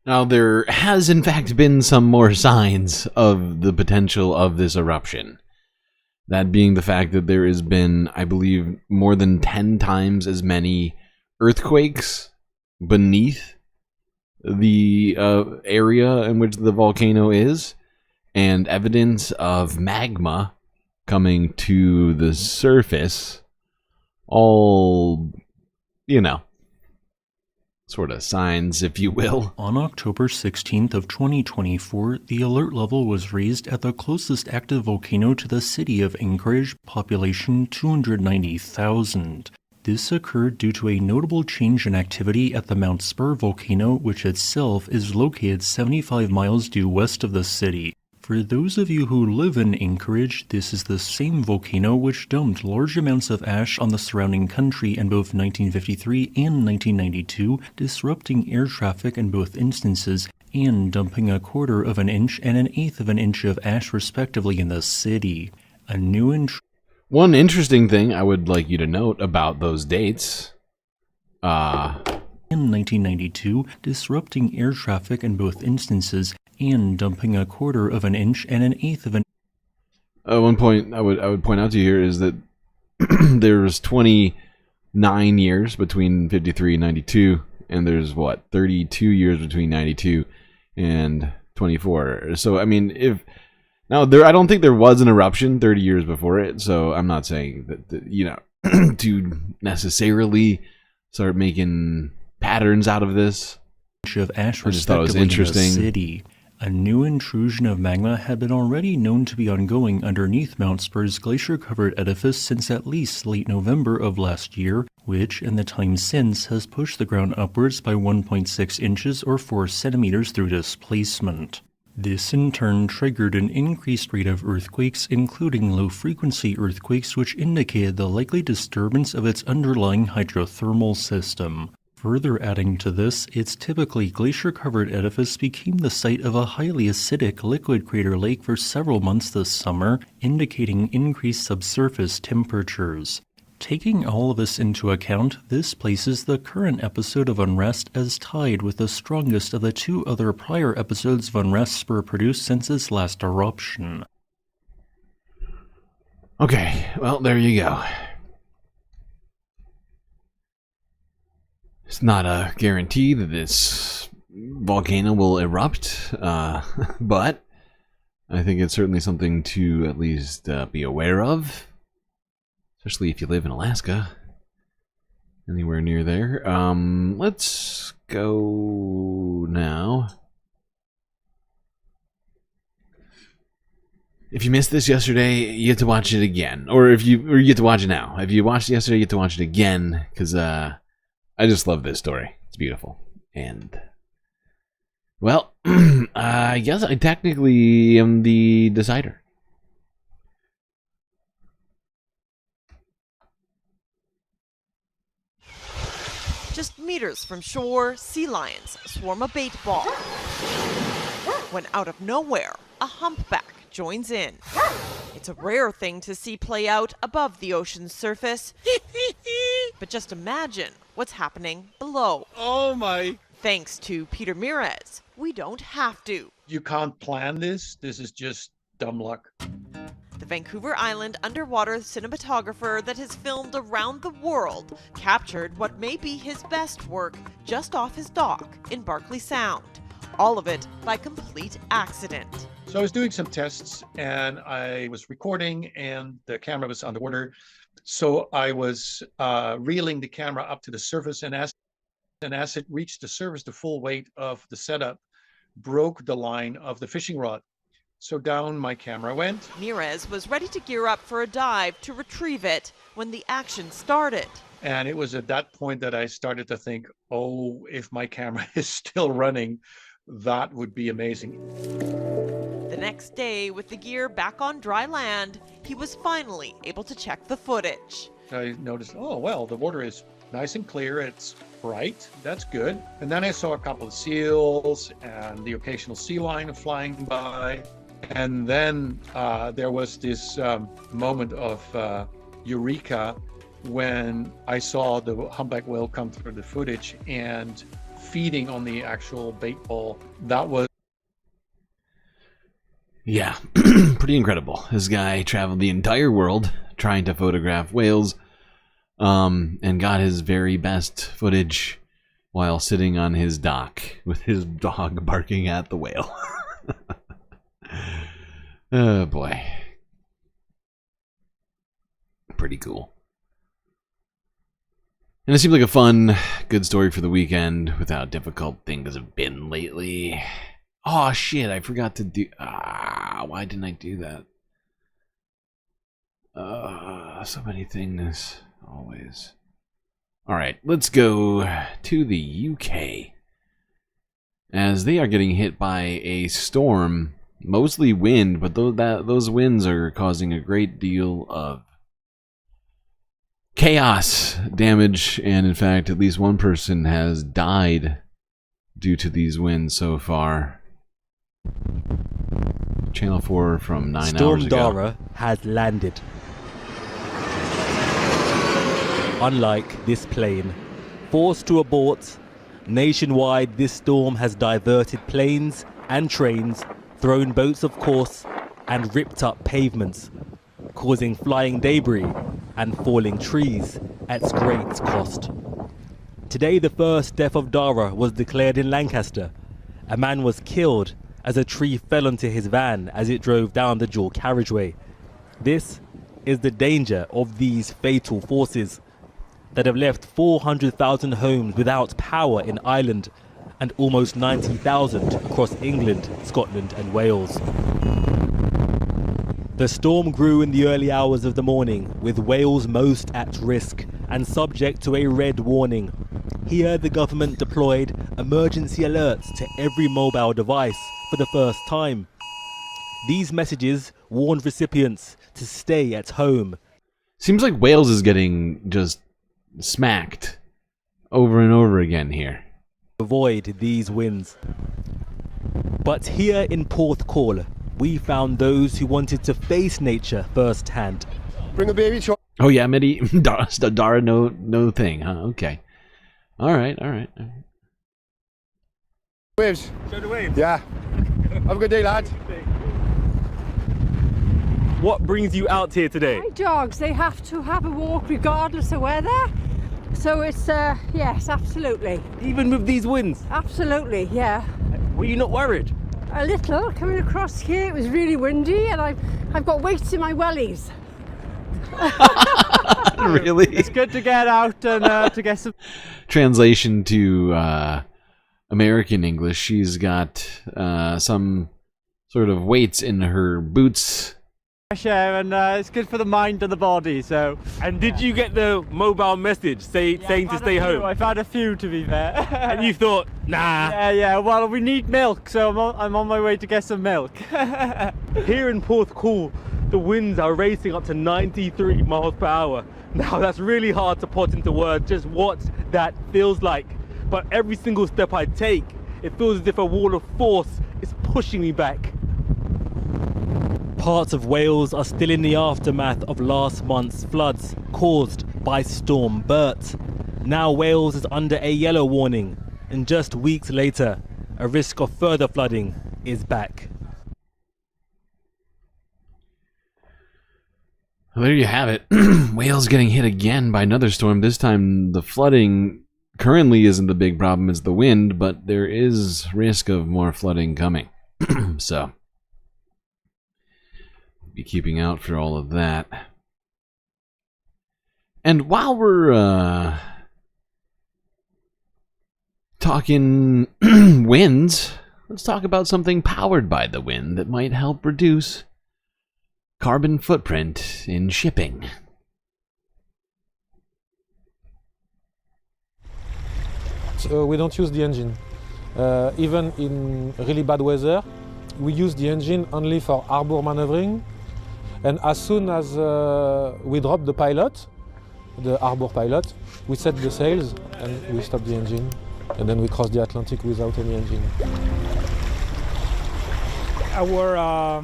Now, there has in fact been some more signs of the potential of this eruption. That being the fact that there has been, I believe, more than 10 times as many earthquakes beneath the area in which the volcano is, and evidence of magma coming to the surface. All, sort of signs, if you will. On October 16th of 2024, the alert level was raised at the closest active volcano to the city of Anchorage, population 290,000. This occurred due to a notable change in activity at the Mount Spur volcano, which itself is located 75 miles due west of the city. For those of you who live in Anchorage, this is the same volcano which dumped large amounts of ash on the surrounding country in both 1953 and 1992, disrupting air traffic in both instances and dumping 1/4 of an inch and 1/8 of an inch of ash respectively in the city. One interesting thing I would like you to note about those dates, in 1992, disrupting air traffic in both instances and dumping 1/4 of an inch and 1/8 of an. One point I would point out to you here is that there's 29 years between 53 and 92, and there's what 32 years between 92 and 24. So I mean, I don't think there was an eruption 30 years before it. So I'm not saying that you know to necessarily start making patterns out of this. Of ash I just thought it was interesting. In the city. A new intrusion of magma had been already known to be ongoing underneath Mount Spur's glacier-covered edifice since at least late November of last year, which, in the time since, has pushed the ground upwards by 1.6 inches or 4 centimeters through displacement. This in turn triggered an increased rate of earthquakes, including low-frequency earthquakes, which indicated the likely disturbance of its underlying hydrothermal system. Further adding to this, its typically glacier-covered edifice became the site of a highly acidic liquid crater lake for several months this summer, indicating increased subsurface temperatures. Taking all of this into account, this places the current episode of unrest as tied with the strongest of the 2 other prior episodes of unrest Spur produced since its last eruption. Okay, well, there you go. It's not a guarantee that this volcano will erupt, but I think it's certainly something to at least be aware of, especially if you live in Alaska, anywhere near there. Let's go now. If you missed this yesterday, you get to watch it again, or you get to watch it now. If you watched it yesterday, you get to watch it again, because I just love this story. It's beautiful. And, well, I guess I technically am the decider. Just meters from shore, sea lions swarm a bait ball. When out of nowhere, a humpback joins in. It's a rare thing to see play out above the ocean's surface. But just imagine what's happening below. Oh my. Thanks to Peter Mirez, we don't have to. You can't plan this. This is just dumb luck. The Vancouver Island underwater cinematographer that has filmed around the world captured what may be his best work just off his dock in Barkley Sound. All of it by complete accident. So I was doing some tests and I was recording and the camera was underwater. So I was reeling the camera up to the surface, and as it reached the surface, the full weight of the setup broke the line of the fishing rod. So down my camera went. Mirez was ready to gear up for a dive to retrieve it when the action started. And it was at that point that I started to think, oh, if my camera is still running, that would be amazing. The next day, with the gear back on dry land, he was finally able to check the footage. I noticed, oh, well, the water is nice and clear. It's bright. That's good. And then I saw a couple of seals and the occasional sea lion flying by. And then there was this moment of eureka when I saw the humpback whale come through the footage and feeding on the actual bait ball. That was... Yeah, pretty incredible. This guy traveled the entire world trying to photograph whales, and got his very best footage while sitting on his dock with his dog barking at the whale. Oh boy. Pretty cool. And it seems like a fun, good story for the weekend with how difficult things have been lately. Oh shit, I forgot to do... why didn't I do that? So many things, always. Alright, let's go to the UK. As they are getting hit by a storm mostly wind, but those winds are causing a great deal of chaos, damage, and in fact, at least one person has died due to these winds so far. Channel 4 from 9 hours ago. Storm Dara has landed. Unlike this plane, forced to abort, nationwide this storm has diverted planes and trains, thrown boats of course, and ripped up pavements, causing flying debris and falling trees at great cost. Today, the first death of Dara was declared in Lancaster. A man was killed as a tree fell onto his van as it drove down the dual carriageway. This is the danger of these fatal forces that have left 400,000 homes without power in Ireland and almost 90,000 across England, Scotland and Wales. The storm grew in the early hours of the morning, with Wales most at risk and subject to a red warning. Here the government deployed emergency alerts to every mobile device for the first time. These messages warned recipients to stay at home. Seems like Wales is getting just smacked over and over again here. Avoid these winds. But here in Porthcawl, we found those who wanted to face nature firsthand. Bring a baby truck. Oh yeah, Medi Dara no thing, huh? Okay. Alright. Waves. Show the waves. Yeah. Have a good day, lads. What brings you out here today? My dogs, they have to have a walk regardless of weather. So it's, yes, absolutely. Even with these winds? Absolutely, yeah. Were you not worried? A little. Coming across here, it was really windy and I've got weights in my wellies. Really? It's good to get out and to get some... Translation to American English, she's got some sort of weights in her boots. Fresh air and it's good for the mind and the body, so... And did you get the mobile message saying to stay home? I've had a few, to be fair. And you thought, nah. Yeah, well, we need milk, so I'm on my way to get some milk. Here in Porthcawl, the winds are racing up to 93 miles per hour. Now, that's really hard to put into words just what that feels like. But every single step I take, it feels as if a wall of force is pushing me back. Parts of Wales are still in the aftermath of last month's floods caused by Storm Bert. Now Wales is under a yellow warning, and just weeks later, a risk of further flooding is back. Well, there you have it. Wales getting hit again by another storm. This time the flooding currently isn't the big problem, it's the wind, but there is risk of more flooding coming. So be keeping out for all of that. And while we're talking winds, let's talk about something powered by the wind that might help reduce carbon footprint in shipping. So we don't use the engine. Even in really bad weather, we use the engine only for harbor maneuvering. And as soon as we drop the pilot, the harbor pilot, we set the sails and we stop the engine. And then we cross the Atlantic without any engine. Our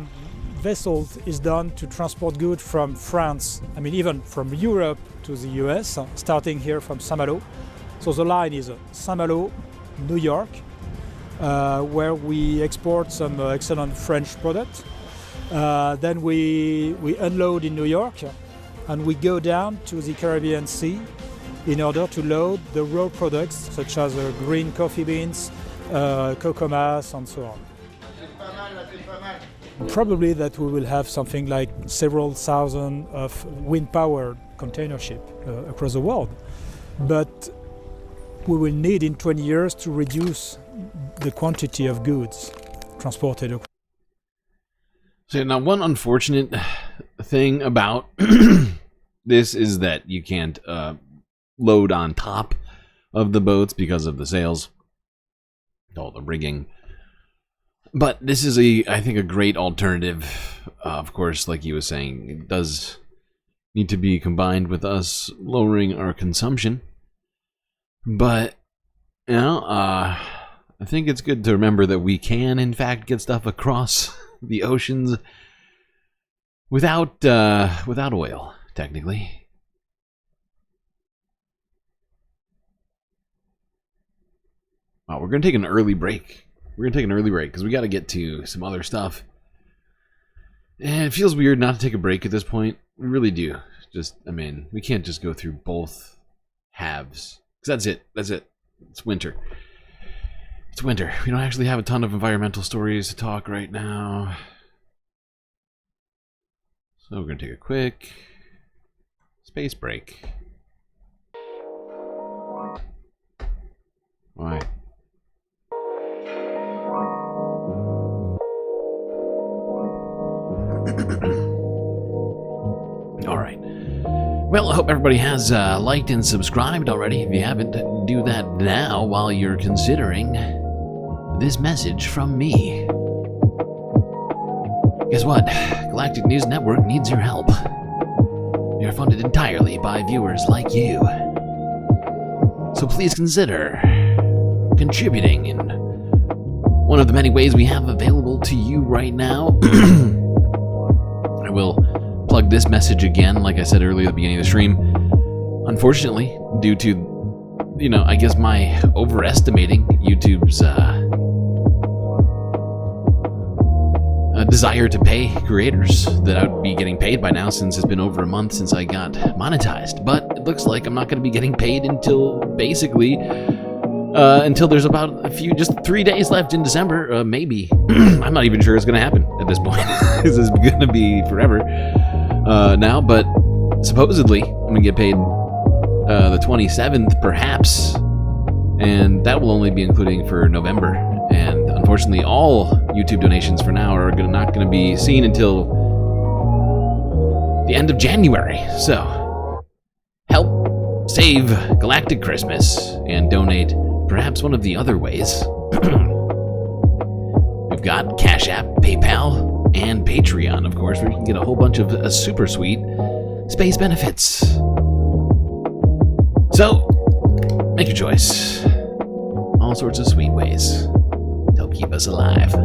vessel is done to transport goods from France, even from Europe to the US, starting here from Saint-Malo. So the line is Saint-Malo, New York, where we export some excellent French products. Then we unload in New York and we go down to the Caribbean Sea in order to load the raw products such as green coffee beans, cocoa mass and so on. Probably that we will have something like several thousand of wind-powered container ship across the world. But we will need in 20 years to reduce the quantity of goods transported across. So now, one unfortunate thing about this is that you can't load on top of the boats because of the sails, all the rigging. But this is I think, a great alternative. Of course, like he was saying, it does need to be combined with us lowering our consumption. But, you know, I think it's good to remember that we can, in fact, get stuff across the oceans without oil, technically. Wow, we're going to take an early break. We're going to take an early break because we got to get to some other stuff. And it feels weird not to take a break at this point. We really do. Just, I mean, we can't just go through both halves. Because that's it. That's it. It's winter. It's winter. We don't actually have a ton of environmental stories to talk right now. So we're going to take a quick space break. Why? Alright. Well, I hope everybody has liked and subscribed already. If you haven't, do that now while you're considering this message from me. Guess what? Galactic News Network needs your help. We are funded entirely by viewers like you. So please consider contributing in one of the many ways we have available to you right now. I will plug this message again, like I said earlier at the beginning of the stream. Unfortunately, due to, you know, I guess my overestimating YouTube's desire to pay creators, that I would be getting paid by now, since it's been over a month since I got monetized. But it looks like I'm not going to be getting paid until basically until there's about just 3 days left in December, maybe. I'm not even sure it's going to happen at this point. This is going to be forever now, but supposedly I'm going to get paid the 27th, perhaps, and that will only be including for November. And unfortunately, all YouTube donations for now are not going to be seen until the end of January. So, help save Galactic Christmas and donate perhaps one of the other ways. We've got Cash App, PayPal, and Patreon, of course, where you can get a whole bunch of super sweet space benefits. So, make your choice. All sorts of sweet ways to help keep us alive.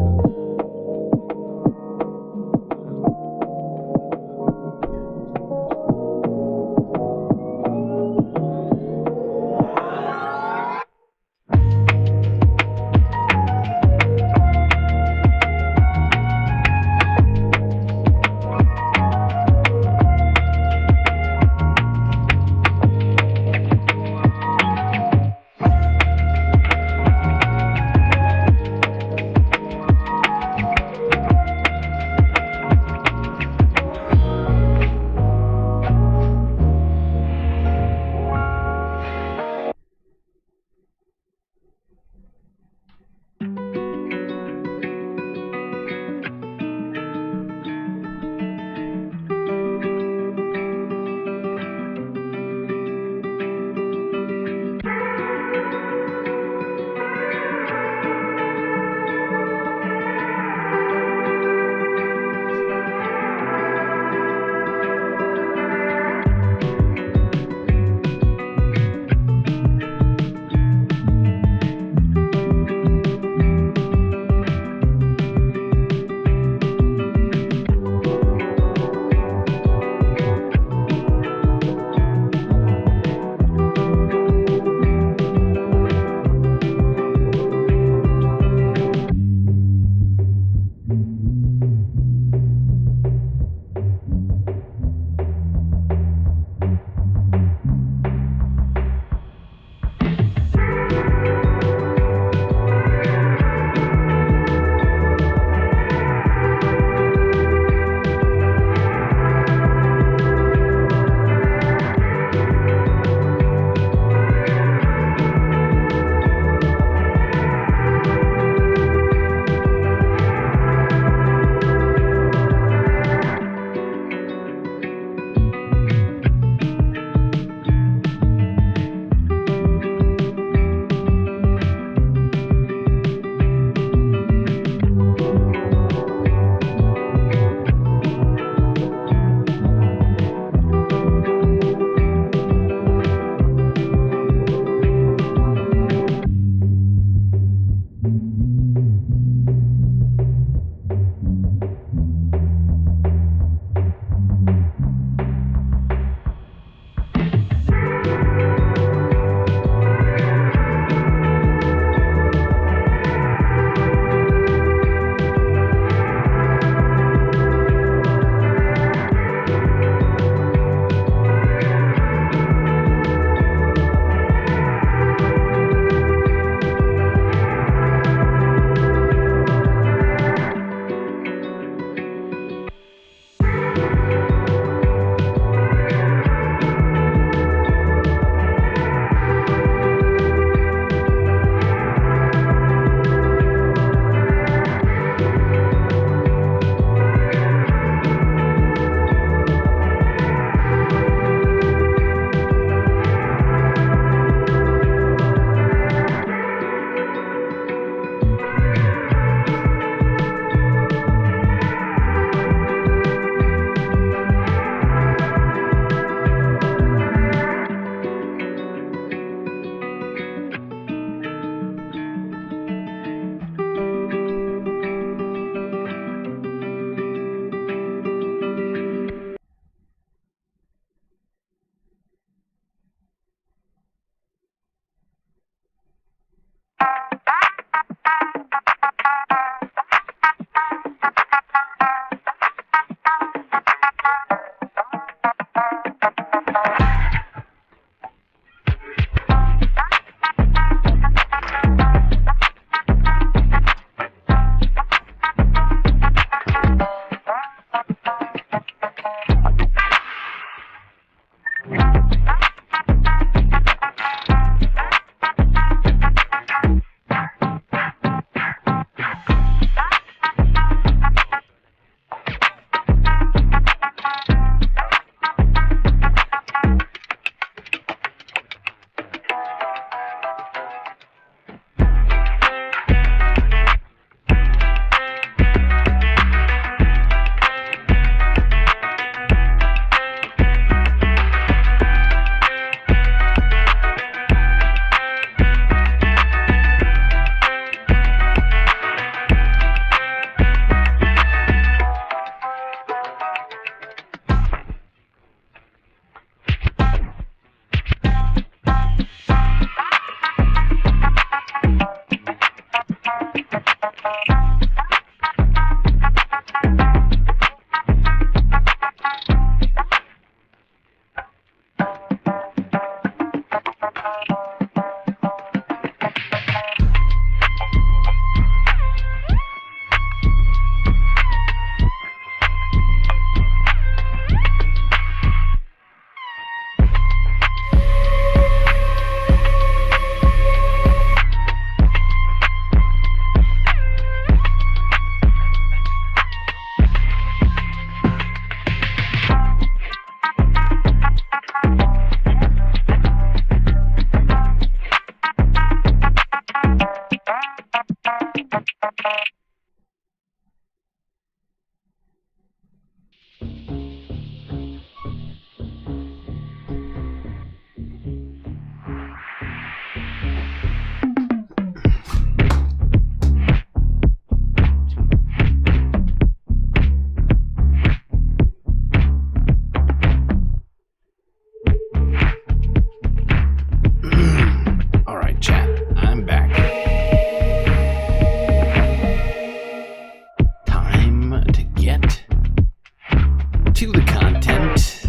to the content.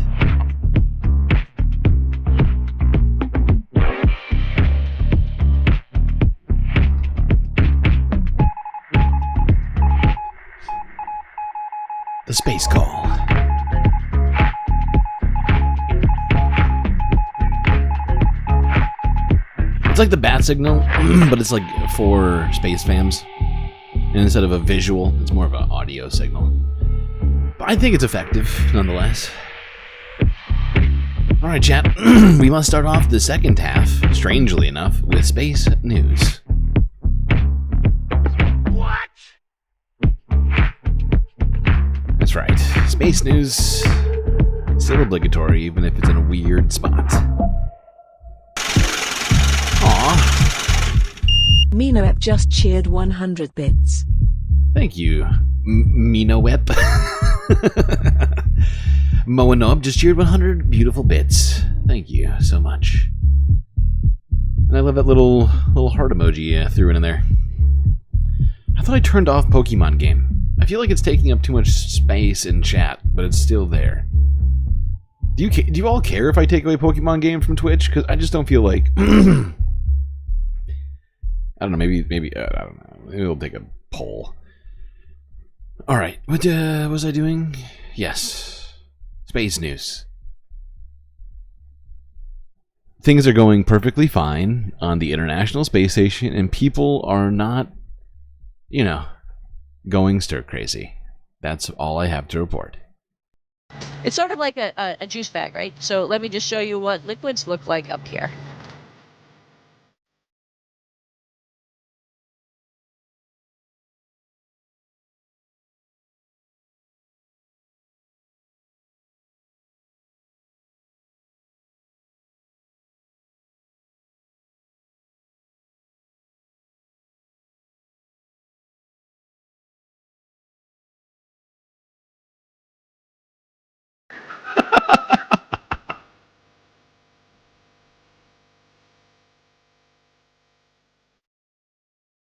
The space call. It's like the bat signal, but it's like for space fams. And instead of a visual, it's more of an audio signal. But I think it's effective, nonetheless. Alright, chat. We must start off the second half, strangely enough, with space news. What? That's right. Space news, still obligatory, even if it's in a weird spot. Minowep just cheered 100 bits. Thank you, Minowep. Moanob just cheered 100 beautiful bits. Thank you so much. And I love that little heart emoji threw in there. I thought I turned off Pokemon game. I feel like it's taking up too much space in chat, but it's still there. Do you all care if I take away Pokemon game from Twitch? Because I just don't feel like... I don't know, maybe I don't know. Maybe we'll take a poll. Alright, what was I doing? Yes. Space news. Things are going perfectly fine on the International Space Station, and people are not, you know, going stir crazy. That's all I have to report. It's sort of like a juice bag, right? So let me just show you what liquids look like up here.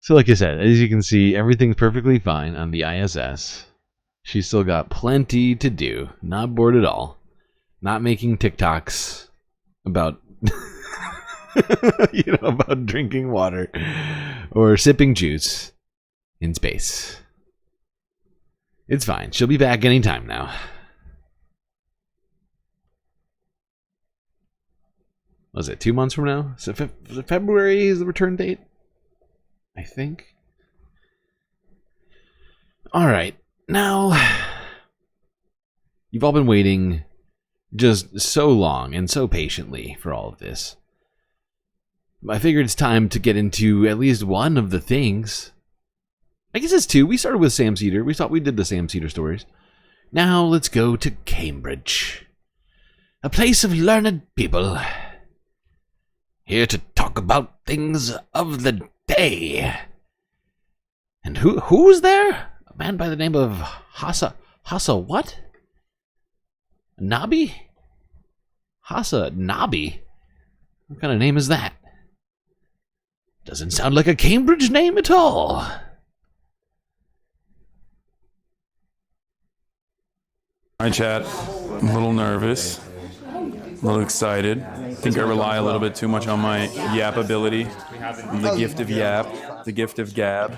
So like I said, as you can see, everything's perfectly fine on the ISS. She's still got plenty to do. Not bored at all. Not making TikToks about, about drinking water or sipping juice in space. It's fine. She'll be back anytime now. Was it 2 months from now? So February is the return date, I think. Alright, now, you've all been waiting just so long and so patiently for all of this. I figured it's time to get into at least one of the things. I guess it's two. We started with Sam Seder. We thought we did the Sam Seder stories. Now let's go to Cambridge. A place of learned people. Here to talk about things of the day. And who's there? A man by the name of Hasan what? Nabi? Hasan Nabi? What kind of name is that? Doesn't sound like a Cambridge name at all. Hi, chat. I'm a little nervous. A little excited. I think I rely a little bit too much on my yap ability. The gift of yap, the gift of gab.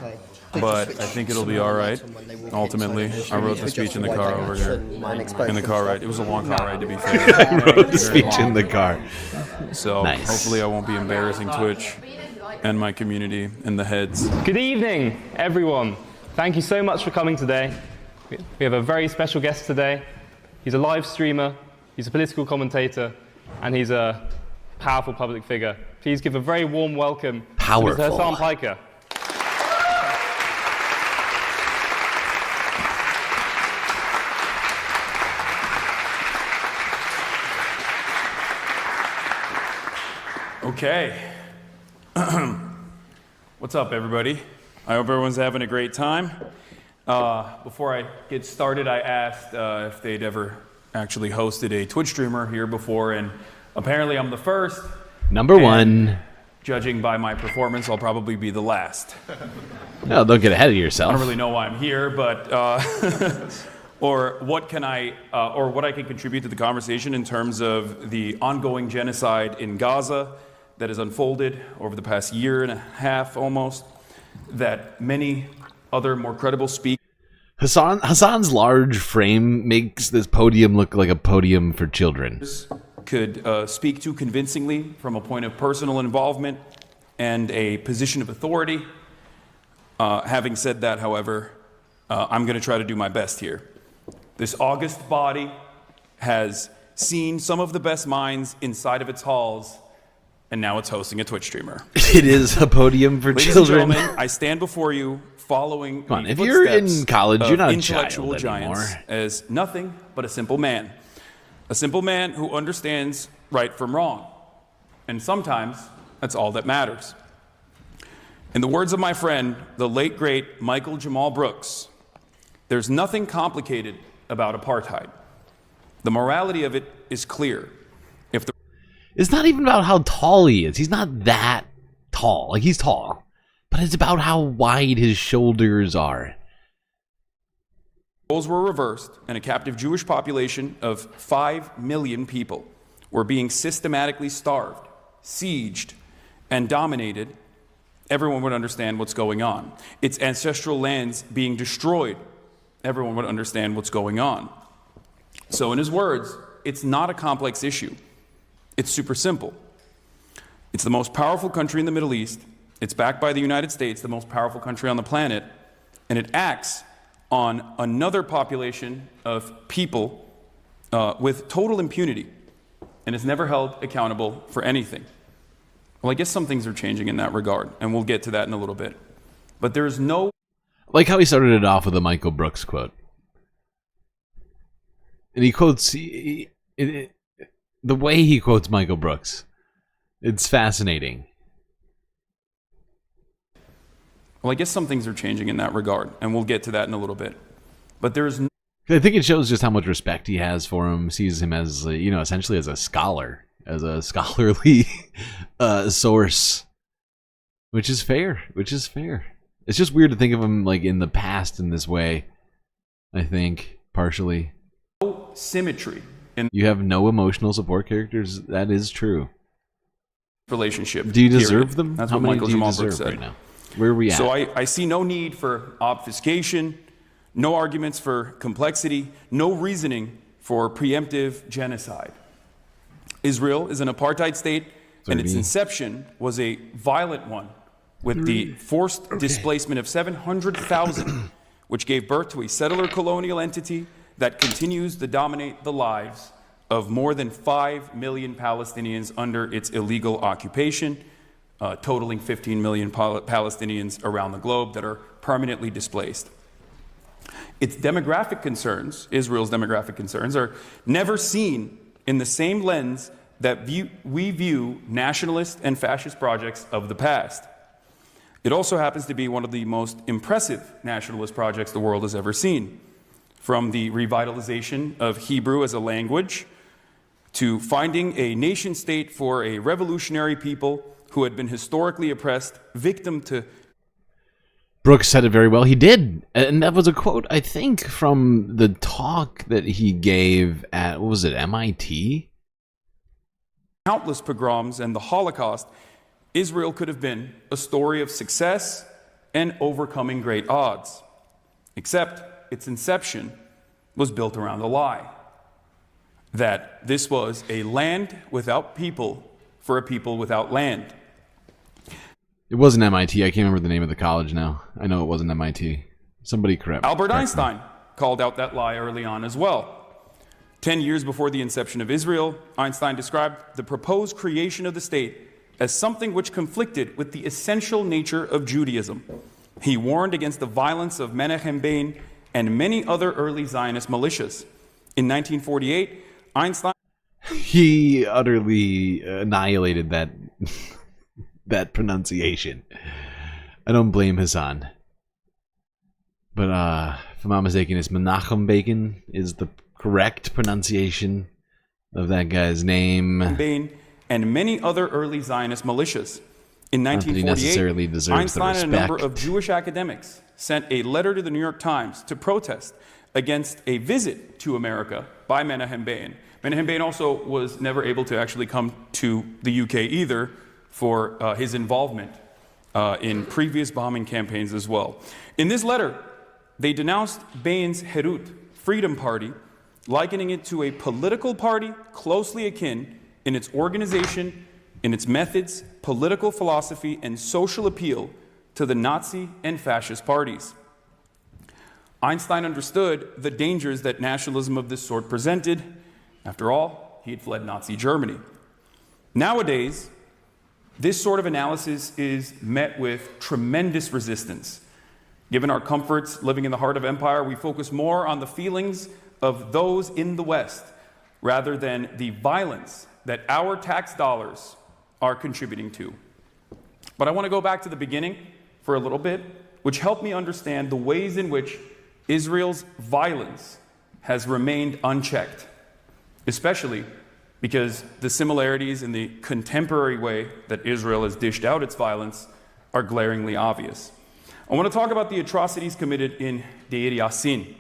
But I think it'll be alright, ultimately. I wrote the speech in the car over here. In the car ride. It was a long car ride, to be fair. I wrote the speech in the car. So nice. Hopefully I won't be embarrassing Twitch and my community in the heads. Good evening, everyone. Thank you so much for coming today. We have a very special guest today. He's a live streamer. He's a political commentator, and he's a powerful public figure. Please give a very warm welcome to Mr. Hasan Piker. Okay. What's up, everybody? I hope everyone's having a great time. Before I get started, I asked if they'd ever actually hosted a Twitch streamer here before, and apparently I'm the first. Number one. Judging by my performance, I'll probably be the last. No, don't get ahead of yourself. I don't really know why I'm here, but or what can I, or what I can contribute to the conversation in terms of the ongoing genocide in Gaza that has unfolded over the past year and a half almost, that many other more credible speakers. Hasan's large frame makes this podium look like a podium for children. Could speak to convincingly from a point of personal involvement and a position of authority. Having said that, however, I'm going to try to do my best here. This august body has seen some of the best minds inside of its halls, and now it's hosting a Twitch streamer. It is a podium for Ladies children. and gentlemen, I stand before you following Come on, the if you're in footsteps college, of you're not a intellectual child giants anymore. as nothing but a simple man. A simple man who understands right from wrong. And sometimes that's all that matters. In the words of my friend, the late great Michael Jamal Brooks, there's nothing complicated about apartheid. The morality of it is clear. It's not even about how tall he is. He's not that tall. Like, he's tall. But it's about how wide his shoulders are. Roles were reversed, and a captive Jewish population of 5 million people were being systematically starved, sieged, and dominated. Everyone would understand what's going on. Its ancestral lands being destroyed. Everyone would understand what's going on. So in his words, it's not a complex issue. It's super simple. It's the most powerful country in the Middle East. It's backed by the United States, the most powerful country on the planet, and it acts on another population of people with total impunity, and is never held accountable for anything. Well, I guess some things are changing in that regard, and we'll get to that in a little bit. But there is no... Like how he started it off with a Michael Brooks quote. And he quotes... the way he quotes Michael Brooks, it's fascinating. Well, I guess some things are changing in that regard, and we'll get to that in a little bit. But there is no... I think it shows just how much respect he has for him, sees him as, essentially as a scholar, as a scholarly source, which is fair. It's just weird to think of him like in the past in this way, I think, partially. No symmetry. You have no emotional support characters. That is true. Relationship. Do you deserve them? That's How what many Michael do you Jamal deserve Brooks said. right now? Where are we at? So I see no need for obfuscation, no arguments for complexity, no reasoning for preemptive genocide. Israel is an apartheid state, and its inception was a violent one, with the forced displacement of 700,000, which gave birth to a settler colonial entity that continues to dominate the lives of more than 5 million Palestinians under its illegal occupation, totaling 15 million Palestinians around the globe that are permanently displaced. Its demographic concerns, Israel's demographic concerns, are never seen in the same lens that we view nationalist and fascist projects of the past. It also happens to be one of the most impressive nationalist projects the world has ever seen. From the revitalization of Hebrew as a language to finding a nation state for a revolutionary people who had been historically oppressed, victim to... Brooks said it very well. He did. And that was a quote, I think, from the talk that he gave at, what was it, MIT? Countless pogroms and the Holocaust, Israel could have been a story of success and overcoming great odds. Except its inception was built around a lie. That this was a land without people for a people without land. It wasn't MIT. I can't remember the name of the college now. I know it wasn't MIT. Somebody correct. Albert Einstein called out that lie early on as well. 10 years before the inception of Israel, Einstein described the proposed creation of the state as something which conflicted with the essential nature of Judaism. He warned against the violence of Menachem Begin and many other early Zionist militias. In 1948, Einstein... He utterly annihilated that pronunciation. I don't blame Hasan. But if I'm not mistaken, it's Menachem Begin is the correct pronunciation of that guy's name. Begin and many other early Zionist militias. In 1948, Einstein and a number of Jewish academics sent a letter to the New York Times to protest against a visit to America by Menahem Begin. Menahem Begin also was never able to actually come to the UK either for his involvement in previous bombing campaigns as well. In this letter, they denounced Begin's Herut, Freedom Party, likening it to a political party closely akin in its organization, in its methods, political philosophy, and social appeal to the Nazi and fascist parties. Einstein understood the dangers that nationalism of this sort presented. After all, he had fled Nazi Germany. Nowadays, this sort of analysis is met with tremendous resistance. Given our comforts living in the heart of empire, we focus more on the feelings of those in the West rather than the violence that our tax dollars are contributing to. But I want to go back to the beginning for a little bit, which helped me understand the ways in which Israel's violence has remained unchecked, especially because the similarities in the contemporary way that Israel has dished out its violence are glaringly obvious. I want to talk about the atrocities committed in Deir Yassin,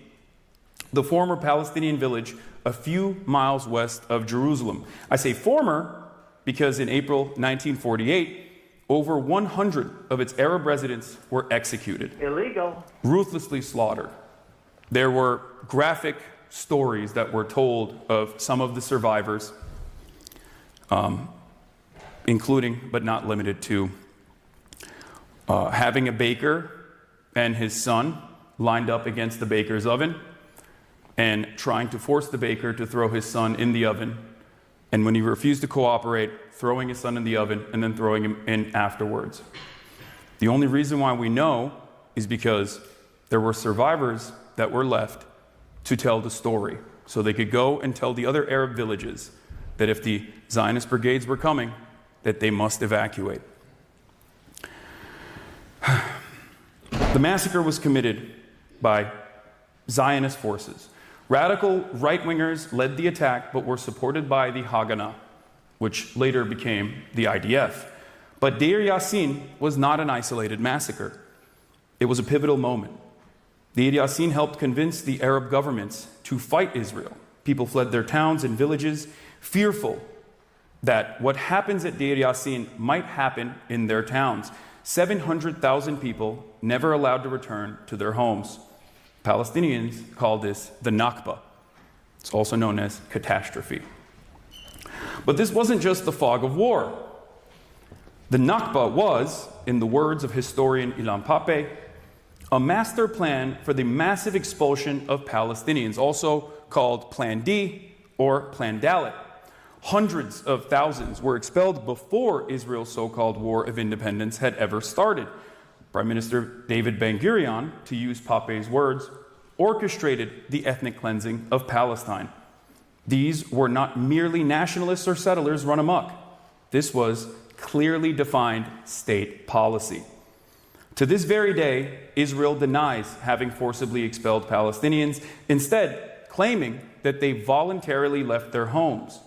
the former Palestinian village a few miles west of Jerusalem. I say former because in April 1948, over 100 of its Arab residents were executed. Illegal. Ruthlessly slaughtered. There were graphic stories that were told of some of the survivors, including, but not limited to, having a baker and his son lined up against the baker's oven and trying to force the baker to throw his son in the oven. And when he refused to cooperate, throwing his son in the oven and then throwing him in afterwards. The only reason why we know is because there were survivors that were left to tell the story. So they could go and tell the other Arab villages that if the Zionist brigades were coming, that they must evacuate. The massacre was committed by Zionist forces. Radical right-wingers led the attack, but were supported by the Haganah, which later became the IDF. But Deir Yassin was not an isolated massacre. It was a pivotal moment. Deir Yassin helped convince the Arab governments to fight Israel. People fled their towns and villages, fearful that what happens at Deir Yassin might happen in their towns. 700,000 people never allowed to return to their homes. Palestinians call this the Nakba. It's also known as catastrophe. But this wasn't just the fog of war. The Nakba was, in the words of historian Ilan Pape, a master plan for the massive expulsion of Palestinians, also called Plan D or Plan Dalet. Hundreds of thousands were expelled before Israel's so-called War of Independence had ever started. Prime Minister David Ben-Gurion, to use Pape's words, orchestrated the ethnic cleansing of Palestine. These were not merely nationalists or settlers run amok. This was clearly defined state policy. To this very day, Israel denies having forcibly expelled Palestinians, instead claiming that they voluntarily left their homes.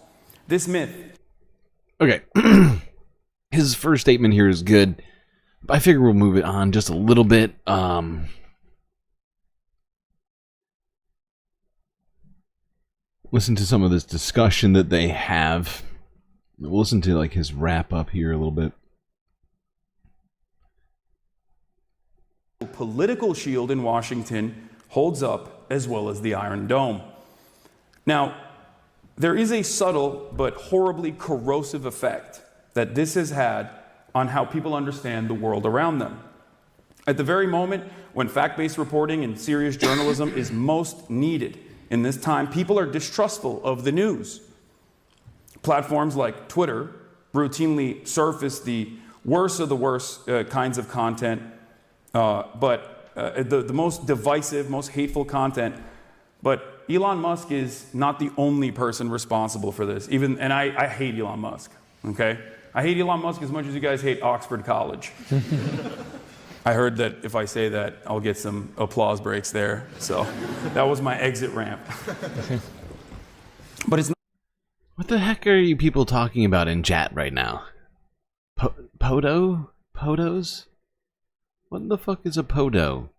This myth. Okay. His first statement here is good. I figure we'll move it on just a little bit. Listen to some of this discussion that they have. We'll listen to like his wrap up here a little bit. Political shield in Washington holds up as well as the Iron Dome. Now, there is a subtle but horribly corrosive effect that this has had on how people understand the world around them. At the very moment when fact-based reporting and serious journalism is most needed in this time, people are distrustful of the news. Platforms like Twitter routinely surface the worst of the worst kinds of content, but the most divisive, most hateful content. But Elon Musk is not the only person responsible for this. And I hate Elon Musk, okay? I hate Elon Musk as much as you guys hate Oxford College. I heard that if I say that, I'll get some applause breaks there. So that was my exit ramp. But it's not. What the heck are you people talking about in chat right now? Podo? Podos? What the fuck is a podo?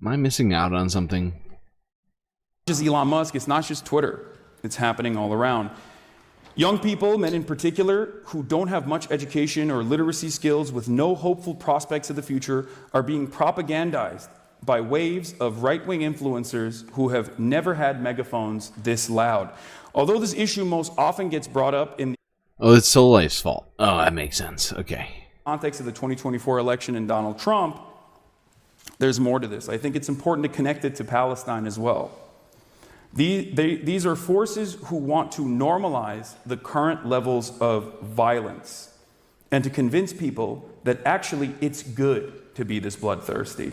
Am I missing out on something? Just Elon Musk, it's not just Twitter. It's happening all around. Young people, men in particular, who don't have much education or literacy skills with no hopeful prospects of the future are being propagandized by waves of right-wing influencers who have never had megaphones this loud. Although this issue most often gets brought up in the Oh, it's Soul Life's fault. Oh, that makes sense. Okay. context of the 2024 election and Donald Trump, there's more to this. I think it's important to connect it to Palestine as well. These are forces who want to normalize the current levels of violence and to convince people that actually it's good to be this bloodthirsty.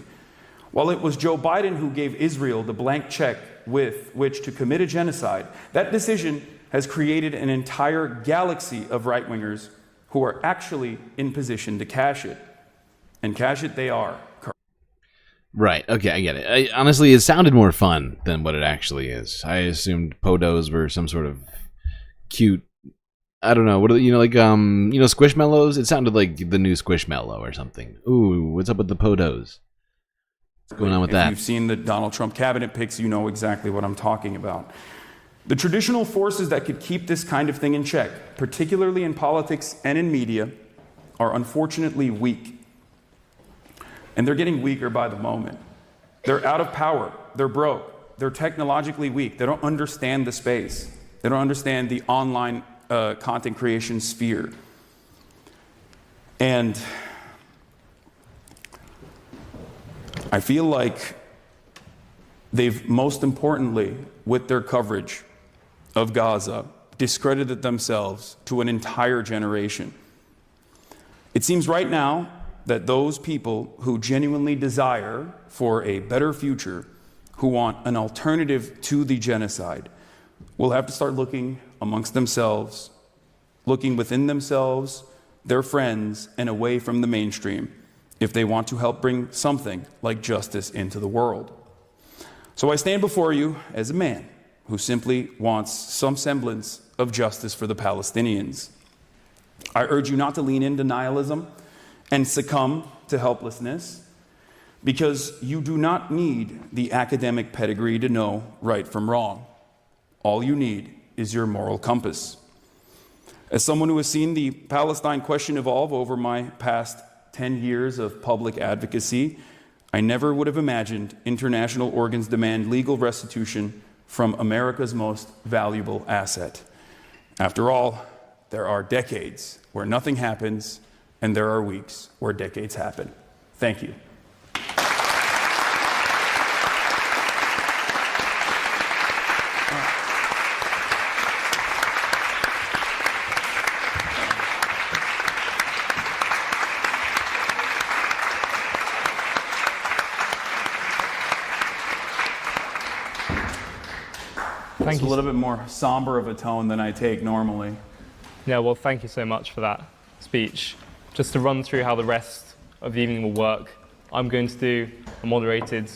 While it was Joe Biden who gave Israel the blank check with which to commit a genocide, that decision has created an entire galaxy of right-wingers who are actually in position to cash it. And cash it they are. Right. Okay, I get it. Honestly, it sounded more fun than what it actually is. I assumed podos were some sort of cute. I don't know. What are like Squishmallows? It sounded like the new Squishmallow or something. Ooh, what's up with the podos? What's going on with that? If you've seen the Donald Trump cabinet picks, you know exactly what I'm talking about. The traditional forces that could keep this kind of thing in check, particularly in politics and in media, are unfortunately weak. And they're getting weaker by the moment. They're out of power. They're broke. They're technologically weak. They don't understand the space. They don't understand the online content creation sphere. And I feel like they've, most importantly, with their coverage of Gaza, discredited themselves to an entire generation. It seems right now that those people who genuinely desire for a better future, who want an alternative to the genocide, will have to start looking amongst themselves, looking within themselves, their friends, and away from the mainstream if they want to help bring something like justice into the world. So I stand before you as a man who simply wants some semblance of justice for the Palestinians. I urge you not to lean into nihilism and succumb to helplessness, because you do not need the academic pedigree to know right from wrong. All you need is your moral compass. As someone who has seen the Palestine question evolve over my past 10 years of public advocacy, I never would have imagined international organs demand legal restitution from America's most valuable asset. After all, there are decades where nothing happens, and there are weeks where decades happen. Thank you. It's a little bit more somber of a tone than I take normally. Yeah, well, thank you so much for that speech. Just to run through how the rest of the evening will work, I'm going to do a moderated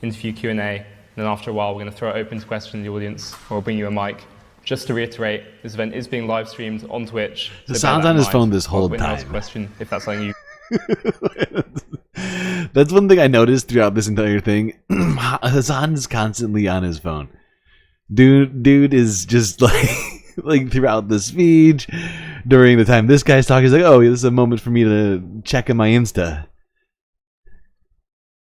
interview Q&A, and then after a while we're going to throw it open to questions in the audience, or we'll bring you a mic. Just to reiterate, this event is being live streamed on Twitch. So Hasan's on his phone this whole time. Ask a question if that's something you... That's one thing I noticed throughout this entire thing. Hasan is constantly on his phone. Dude is just like throughout the speech, during the time this guy's talking, he's like, oh, this is a moment for me to check in my Insta.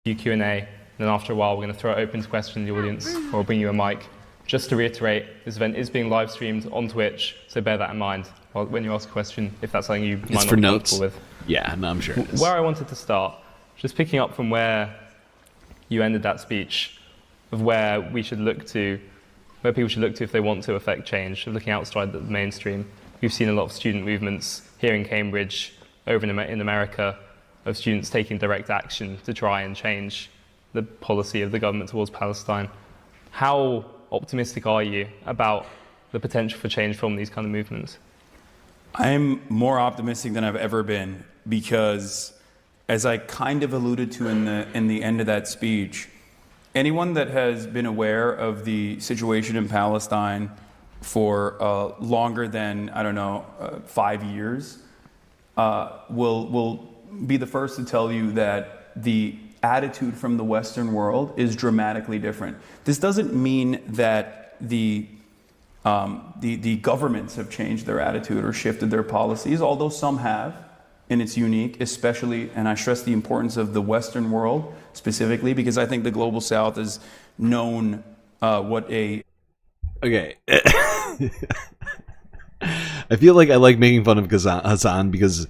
Q&A, and then after a while we're going to throw it open to questions in the audience, or we'll bring you a mic. Just to reiterate, this event is being live streamed on Twitch, so bear that in mind when you ask a question, if that's something you might not be comfortable with. Yeah, no, I'm sure it is. Where I wanted to start, just picking up from where you ended that speech, of where we should look to, where people should look to if they want to affect change, looking outside the mainstream. We've seen a lot of student movements here in Cambridge, over in America, of students taking direct action to try and change the policy of the government towards Palestine. How optimistic are you about the potential for change from these kind of movements? I'm more optimistic than I've ever been, because as I kind of alluded to in the end of that speech, anyone that has been aware of the situation in Palestine for longer than, 5 years will be the first to tell you that the attitude from the Western world is dramatically different. This doesn't mean that the governments have changed their attitude or shifted their policies, although some have, and it's unique, especially, and I stress the importance of the Western world specifically, because I think the Global South is known what a... Okay. I feel like I like making fun of Hasan because,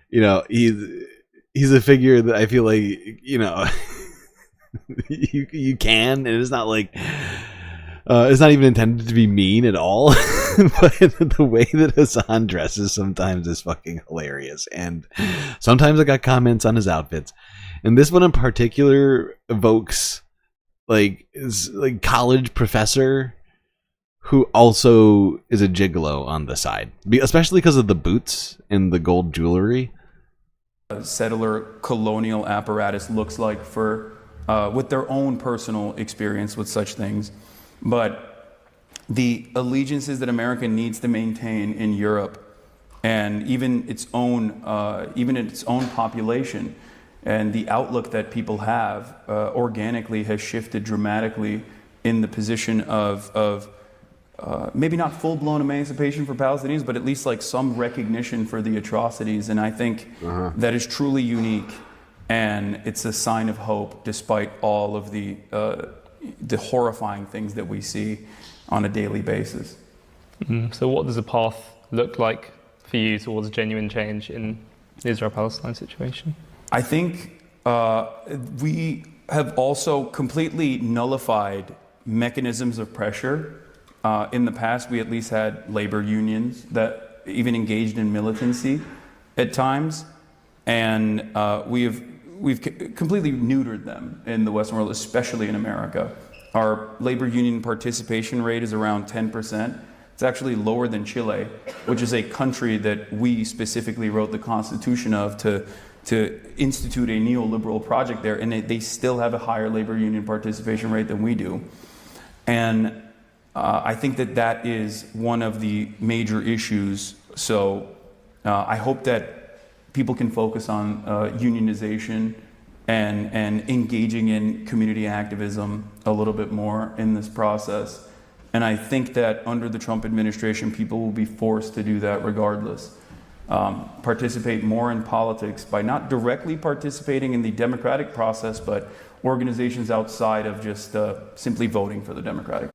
you know, he's a figure that I feel like, you know, you can, and it's not like it's not even intended to be mean at all. But the way that Hasan dresses sometimes is fucking hilarious, and sometimes I got comments on his outfits, and this one in particular evokes like college professor who also is a gigolo on the side, especially because of the boots and the gold jewelry. Settler colonial apparatus looks like for with their own personal experience with such things. But the allegiances that America needs to maintain in Europe, and even its own population, and the outlook that people have organically has shifted dramatically in the position of maybe not full-blown emancipation for Palestinians, but at least like some recognition for the atrocities. And I think that is truly unique, and it's a sign of hope despite all of the horrifying things that we see on a daily basis. So what does a path look like for you towards genuine change in the Israel-Palestine situation? I think we have also completely nullified mechanisms of pressure. In the past, we at least had labor unions that even engaged in militancy at times, and we've completely neutered them in the Western world, especially in America. Our labor union participation rate is around 10%. It's actually lower than Chile, which is a country that we specifically wrote the Constitution of to institute a neoliberal project there, and they still have a higher labor union participation rate than we do. And I think that is one of the major issues. So I hope that people can focus on unionization and engaging in community activism a little bit more in this process. And I think that under the Trump administration, people will be forced to do that regardless. Participate more in politics by not directly participating in the democratic process, but organizations outside of just simply voting for the Democratic.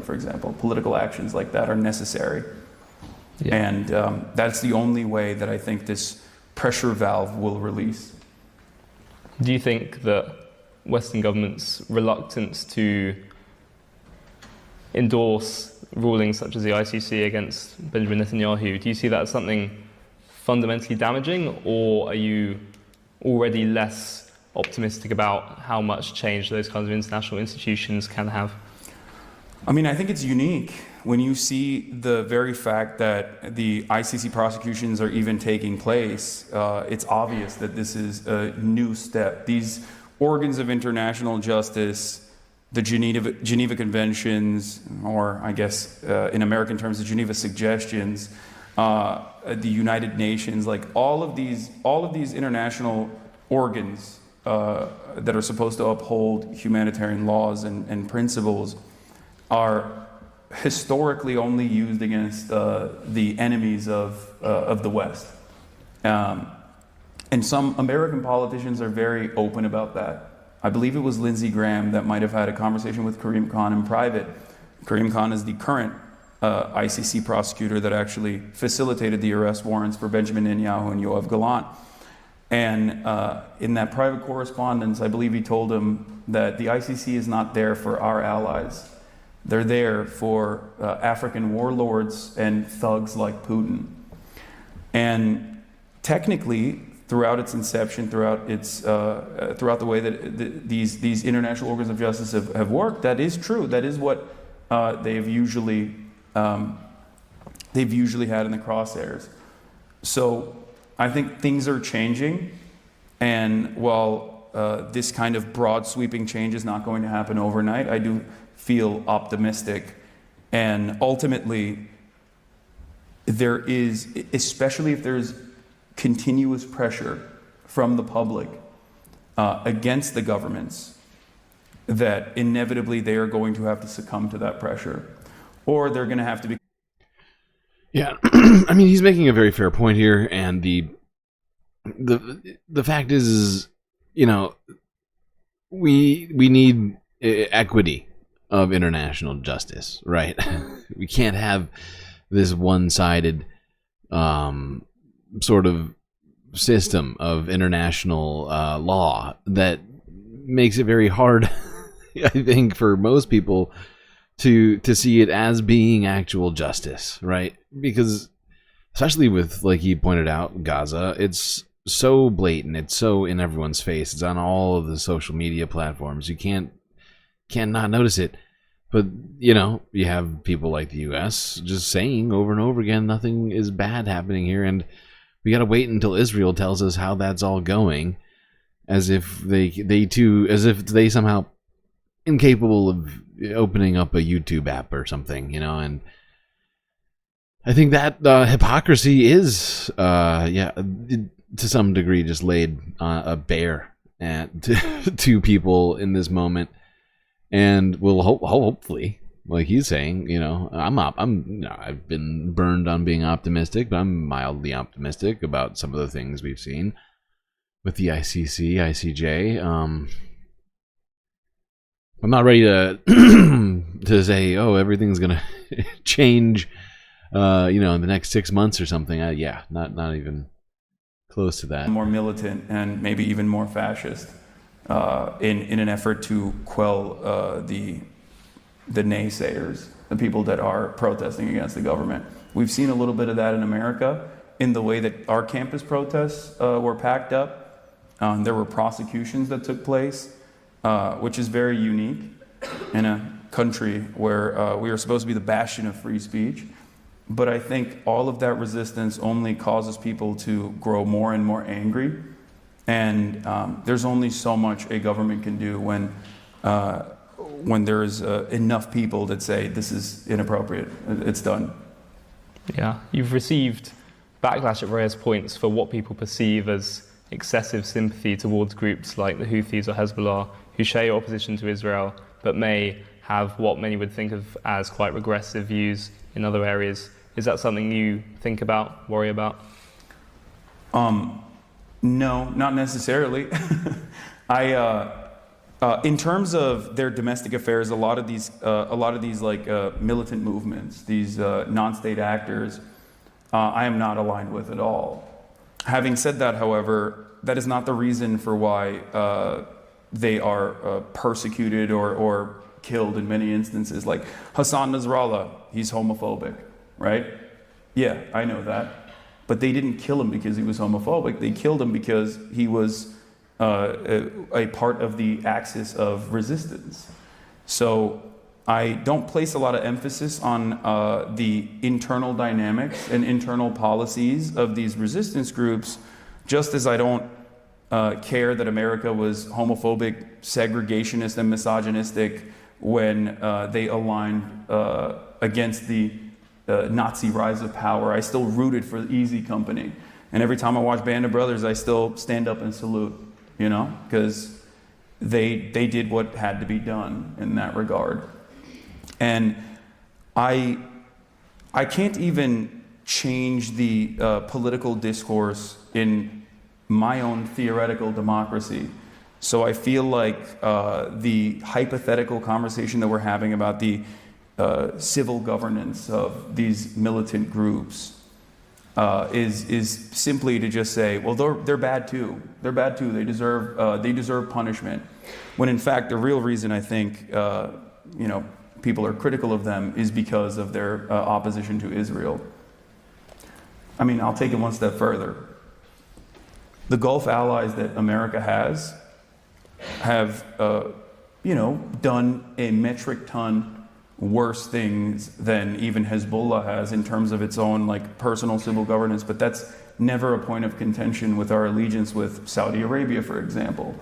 For example, political actions like that are necessary. Yeah. And that's the only way that I think this pressure valve will release. Do you think that Western governments' reluctance to endorse rulings such as the ICC against Benjamin Netanyahu, do you see that as something fundamentally damaging, or are you already less optimistic about how much change those kinds of international institutions can have? I mean, I think it's unique when you see the very fact that the ICC prosecutions are even taking place. It's obvious that this is a new step. These organs of international justice, the Geneva Conventions, or I guess in American terms, the Geneva Suggestions, the United Nations, like all of these international organs that are supposed to uphold humanitarian laws and principles are historically only used against the enemies of the West. And some American politicians are very open about that. I believe it was Lindsey Graham that might have had a conversation with Karim Khan in private. Karim Khan is the current ICC prosecutor that actually facilitated the arrest warrants for Benjamin Netanyahu and Yoav Gallant. And in that private correspondence, I believe he told him that the ICC is not there for our allies. They're there for African warlords and thugs like Putin. And technically, throughout its inception, throughout the way that these international organs of justice have worked, that is true. That is what they've usually had in the crosshairs. So I think things are changing, and while this kind of broad sweeping change is not going to happen overnight, I do feel optimistic. And ultimately, there is, especially if there's continuous pressure from the public against the governments, that inevitably they are going to have to succumb to that pressure, or they're going to have to be. Yeah, I mean, he's making a very fair point here, and the fact is, you know, we need equity of international justice, right? We can't have this one-sided sort of system of international law that makes it very hard, I think, for most people to see it as being actual justice, right? Because especially with, like he pointed out, Gaza, it's so blatant, it's so in everyone's face, it's on all of the social media platforms, you can't not notice it. But, you know, you have people like the US just saying over and over again, nothing is bad happening here, and we gotta wait until Israel tells us how that's all going, as if they somehow incapable of opening up a YouTube app or something, you know. And I think that hypocrisy is, to some degree, just laid bare to people in this moment, and will hopefully, like he's saying, you know, I've been burned on being optimistic, but I'm mildly optimistic about some of the things we've seen with the ICC, ICJ. I'm not ready to to say, oh, everything's gonna change, you know, in the next 6 months or something. Not even close to that. More militant and maybe even more fascist in an effort to quell the naysayers, the people that are protesting against the government. We've seen a little bit of that in America in the way that our campus protests were packed up. There were prosecutions that took place, which is very unique in a country where we are supposed to be the bastion of free speech. But I think all of that resistance only causes people to grow more and more angry. And there's only so much a government can do when there's enough people that say this is inappropriate, it's done. Yeah, you've received backlash at various points for what people perceive as excessive sympathy towards groups like the Houthis or Hezbollah, who share your opposition to Israel, but may have what many would think of as quite regressive views in other areas. Is that something you think about, worry about? No, not necessarily. In terms of their domestic affairs, a lot of these like militant movements, these non-state actors, I am not aligned with at all. Having said that, however, that is not the reason for why they are persecuted or killed in many instances. Like Hasan Nasrallah, he's homophobic, right? Yeah, I know that. But they didn't kill him because he was homophobic. They killed him because he was a part of the axis of resistance. So I don't place a lot of emphasis on the internal dynamics and internal policies of these resistance groups, just as I don't care that America was homophobic, segregationist, and misogynistic when they aligned against the Nazi rise of power. I still rooted for Easy Company. And every time I watch Band of Brothers, I still stand up and salute, you know, because they did what had to be done in that regard. And I can't even change the political discourse in my own theoretical democracy. So I feel like the hypothetical conversation that we're having about the civil governance of these militant groups is simply to just say, well, they're bad too. They're bad too. They deserve punishment. When in fact, the real reason I think people are critical of them is because of their opposition to Israel. I mean, I'll take it one step further. The Gulf allies that America have done a metric ton worse things than even Hezbollah has in terms of its own like personal civil governance, but that's never a point of contention with our allegiance with Saudi Arabia, for example.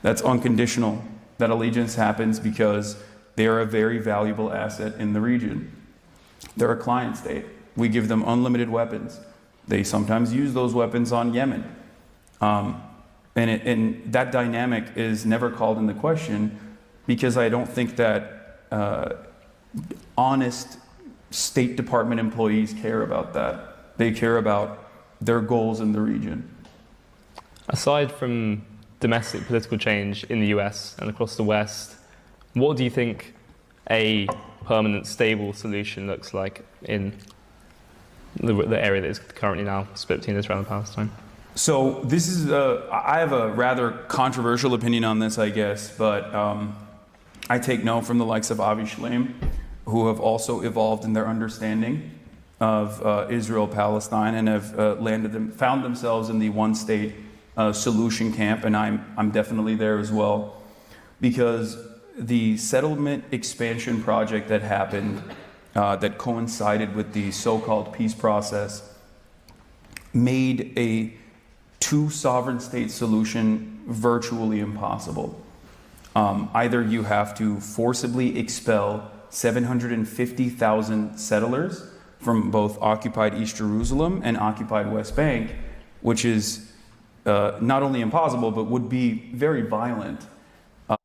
That's unconditional. That allegiance happens because they are a very valuable asset in the region. They're a client state. We give them unlimited weapons. They sometimes use those weapons on Yemen. And that dynamic is never called into question, because I don't think that honest State Department employees care about that. They care about their goals in the region. Aside from domestic political change in the US and across the West, what do you think a permanent, stable solution looks like in the area that is currently now split between Israel and Palestine? So this is, I have a rather controversial opinion on this, I guess, but I take note from the likes of Avi Shlaim, who have also evolved in their understanding of Israel-Palestine and have found themselves in the one-state solution camp, and I'm definitely there as well, because the settlement expansion project that happened, that coincided with the so-called peace process, made a two-sovereign state solution virtually impossible. Either you have to forcibly expel 750,000 settlers from both occupied East Jerusalem and occupied West Bank, which is not only impossible, but would be very violent. I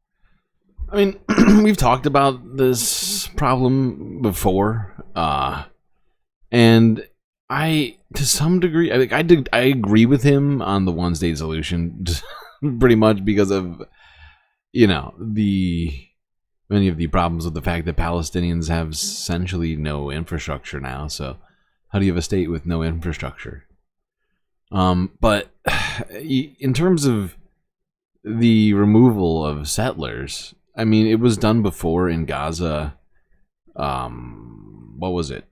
mean, we've talked about this problem before, and to some degree, I agree with him on the one-state solution, pretty much because of, many of the problems with the fact that Palestinians have essentially no infrastructure now. So, how do you have a state with no infrastructure? But in terms of the removal of settlers, I mean, it was done before in Gaza. What was it?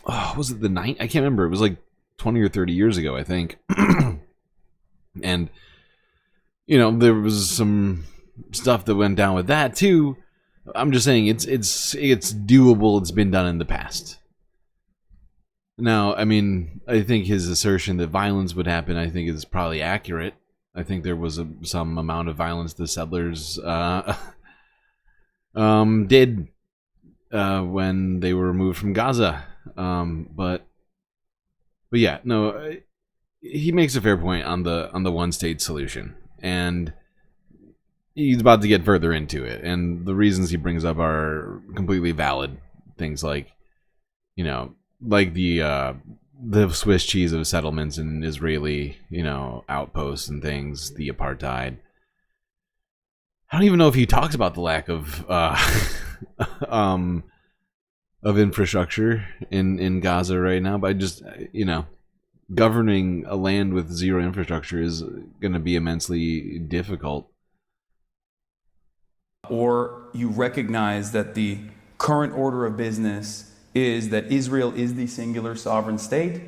Oh, was it the night? I can't remember. It was like 20 or 30 years ago, I think. And, there was some stuff that went down with that too. I'm just saying it's doable. It's been done in the past. Now, I mean, I think his assertion that violence would happen, I think is probably accurate. I think there was some amount of violence the settlers did when they were removed from Gaza. But yeah, no, he makes a fair point on the one-state solution, and he's about to get further into it. And the reasons he brings up are completely valid. Things like, like the Swiss cheese of settlements and Israeli, outposts and things, the apartheid. I don't even know if he talks about the lack of infrastructure in Gaza right now, but I just, governing a land with zero infrastructure is going to be immensely difficult. Or you recognize that the current order of business is that Israel is the singular sovereign state,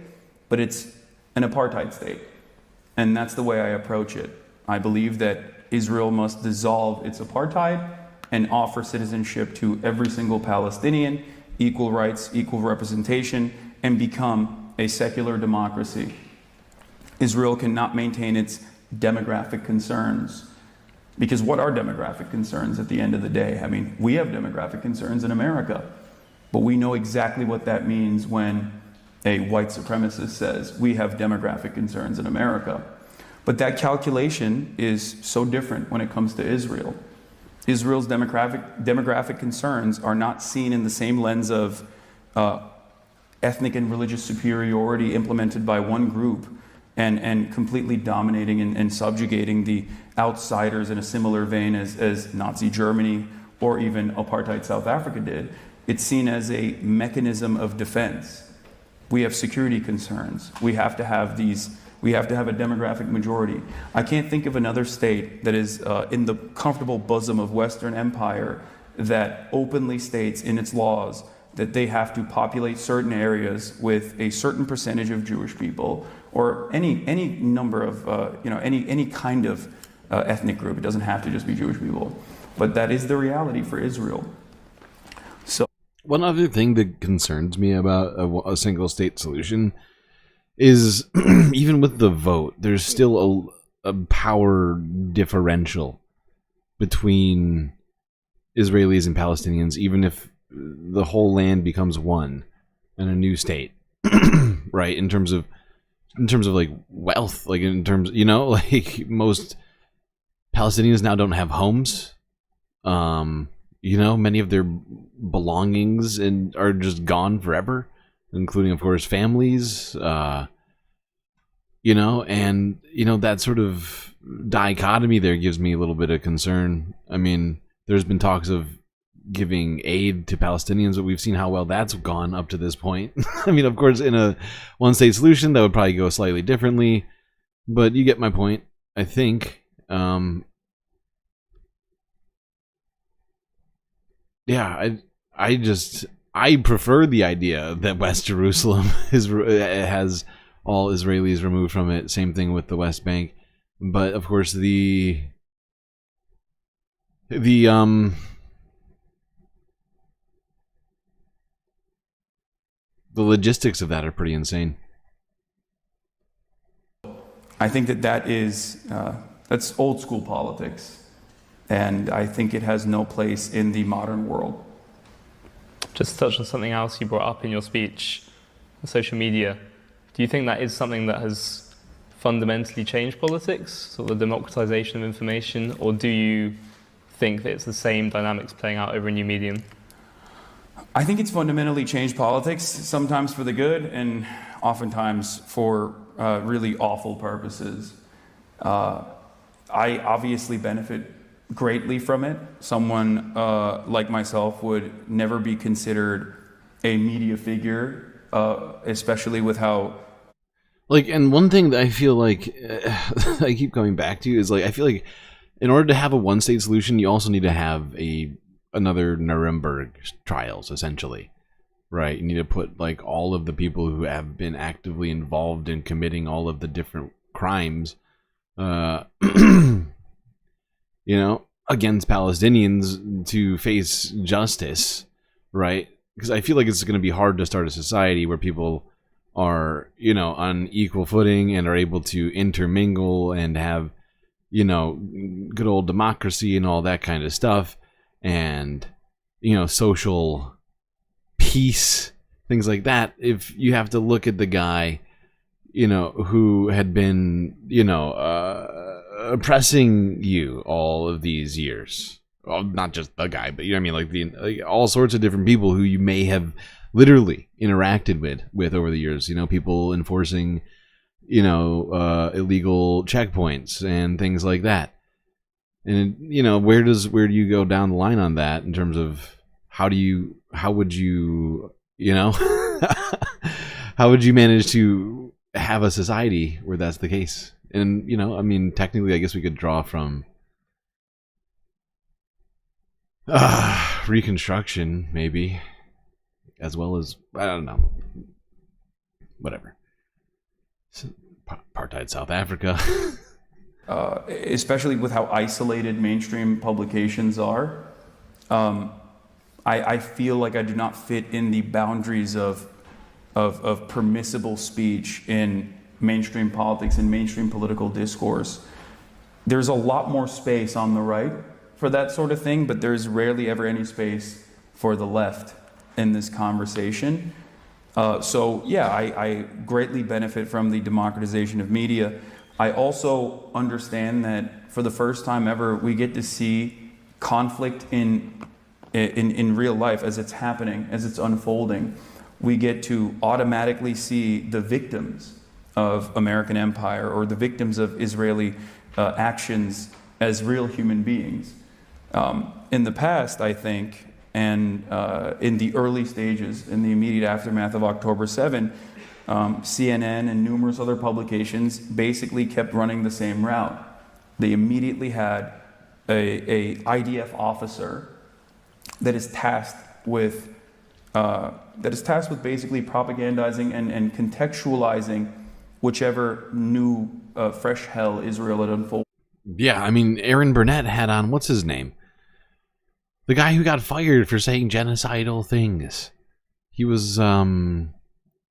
but it's an apartheid state. And that's the way I approach it. I believe that Israel must dissolve its apartheid and offer citizenship to every single Palestinian, equal rights, equal representation, and become a secular democracy. Israel cannot maintain its demographic concerns. Because what are demographic concerns at the end of the day? I mean, we have demographic concerns in America. But we know exactly what that means when a white supremacist says we have demographic concerns in America. But that calculation is so different when it comes to Israel. Israel's demographic concerns are not seen in the same lens of ethnic and religious superiority implemented by one group and completely dominating and subjugating the outsiders in a similar vein as Nazi Germany or even apartheid South Africa did. It's seen as a mechanism of defense. We have security concerns. We have to have a demographic majority. I can't think of another state that is in the comfortable bosom of Western empire that openly states in its laws that they have to populate certain areas with a certain percentage of Jewish people, or any number of any kind of ethnic group. It doesn't have to just be Jewish people, but that is the reality for Israel. So one other thing that concerns me about a single state solution is even with the vote, there's still a power differential between Israelis and Palestinians, even if the whole land becomes one and a new state, right? In terms of in terms of like wealth, like in terms, you know, like most Palestinians now don't have homes. You know, many of their belongings and are just gone forever, including, of course, families. You know, and you know that sort of dichotomy there gives me a little bit of concern. I mean, there's been talks of giving aid to Palestinians, but we've seen how well that's gone up to this point. I mean, of course, in a one-state solution, that would probably go slightly differently, but you get my point, I think. Yeah, I prefer the idea that West Jerusalem has all Israelis removed from it. Same thing with the West Bank, but of course the logistics of that are pretty insane. I think that is that's old school politics, and I think it has no place in the modern world. Just to touch on something else you brought up in your speech, social media. Do you think that is something that has fundamentally changed politics, sort of the democratization of information, or do you think that it's the same dynamics playing out over a new medium? I think it's fundamentally changed politics, sometimes for the good and oftentimes for really awful purposes. I obviously benefit greatly from it. Someone like myself would never be considered a media figure, especially with how... Like, and one thing that I feel like I keep coming back to is, like, I feel like in order to have a one-state solution, you also need to have another Nuremberg trials, essentially, right? You need to put like all of the people who have been actively involved in committing all of the different crimes, you know, against Palestinians to face justice, right? Because I feel like it's going to be hard to start a society where people are, you know, on equal footing and are able to intermingle and have, you know, good old democracy and all that kind of stuff, and, you know, social peace, things like that, if you have to look at the guy, you know, who had been, you know, oppressing you all of these years. Well, not just the guy, but you know what I mean, like all sorts of different people who you may have literally interacted with over the years. You know, people enforcing, you know, illegal checkpoints and things like that. And you know, where do you go down the line on that in terms of how would you, you know, how would you manage to have a society where that's the case? And you know, I mean, technically, I guess we could draw from Reconstruction, maybe, as well as, I don't know, whatever. Apartheid South Africa. Especially with how isolated mainstream publications are, I feel like I do not fit in the boundaries of permissible speech in mainstream politics and mainstream political discourse. There's a lot more space on the right for that sort of thing, but there's rarely ever any space for the left in this conversation. So yeah, I greatly benefit from the democratization of media. I also understand that for the first time ever, we get to see conflict in real life as it's happening, as it's unfolding. We get to automatically see the victims of American empire or the victims of Israeli actions as real human beings. In the past, I think, and in the early stages, in the immediate aftermath of October 7, CNN and numerous other publications basically kept running the same route. They immediately had a IDF officer that is tasked with basically propagandizing and contextualizing whichever new fresh hell Israel had unfolded. Yeah, I mean, Aaron Burnett had on, what's his name? The guy who got fired for saying genocidal things. He was an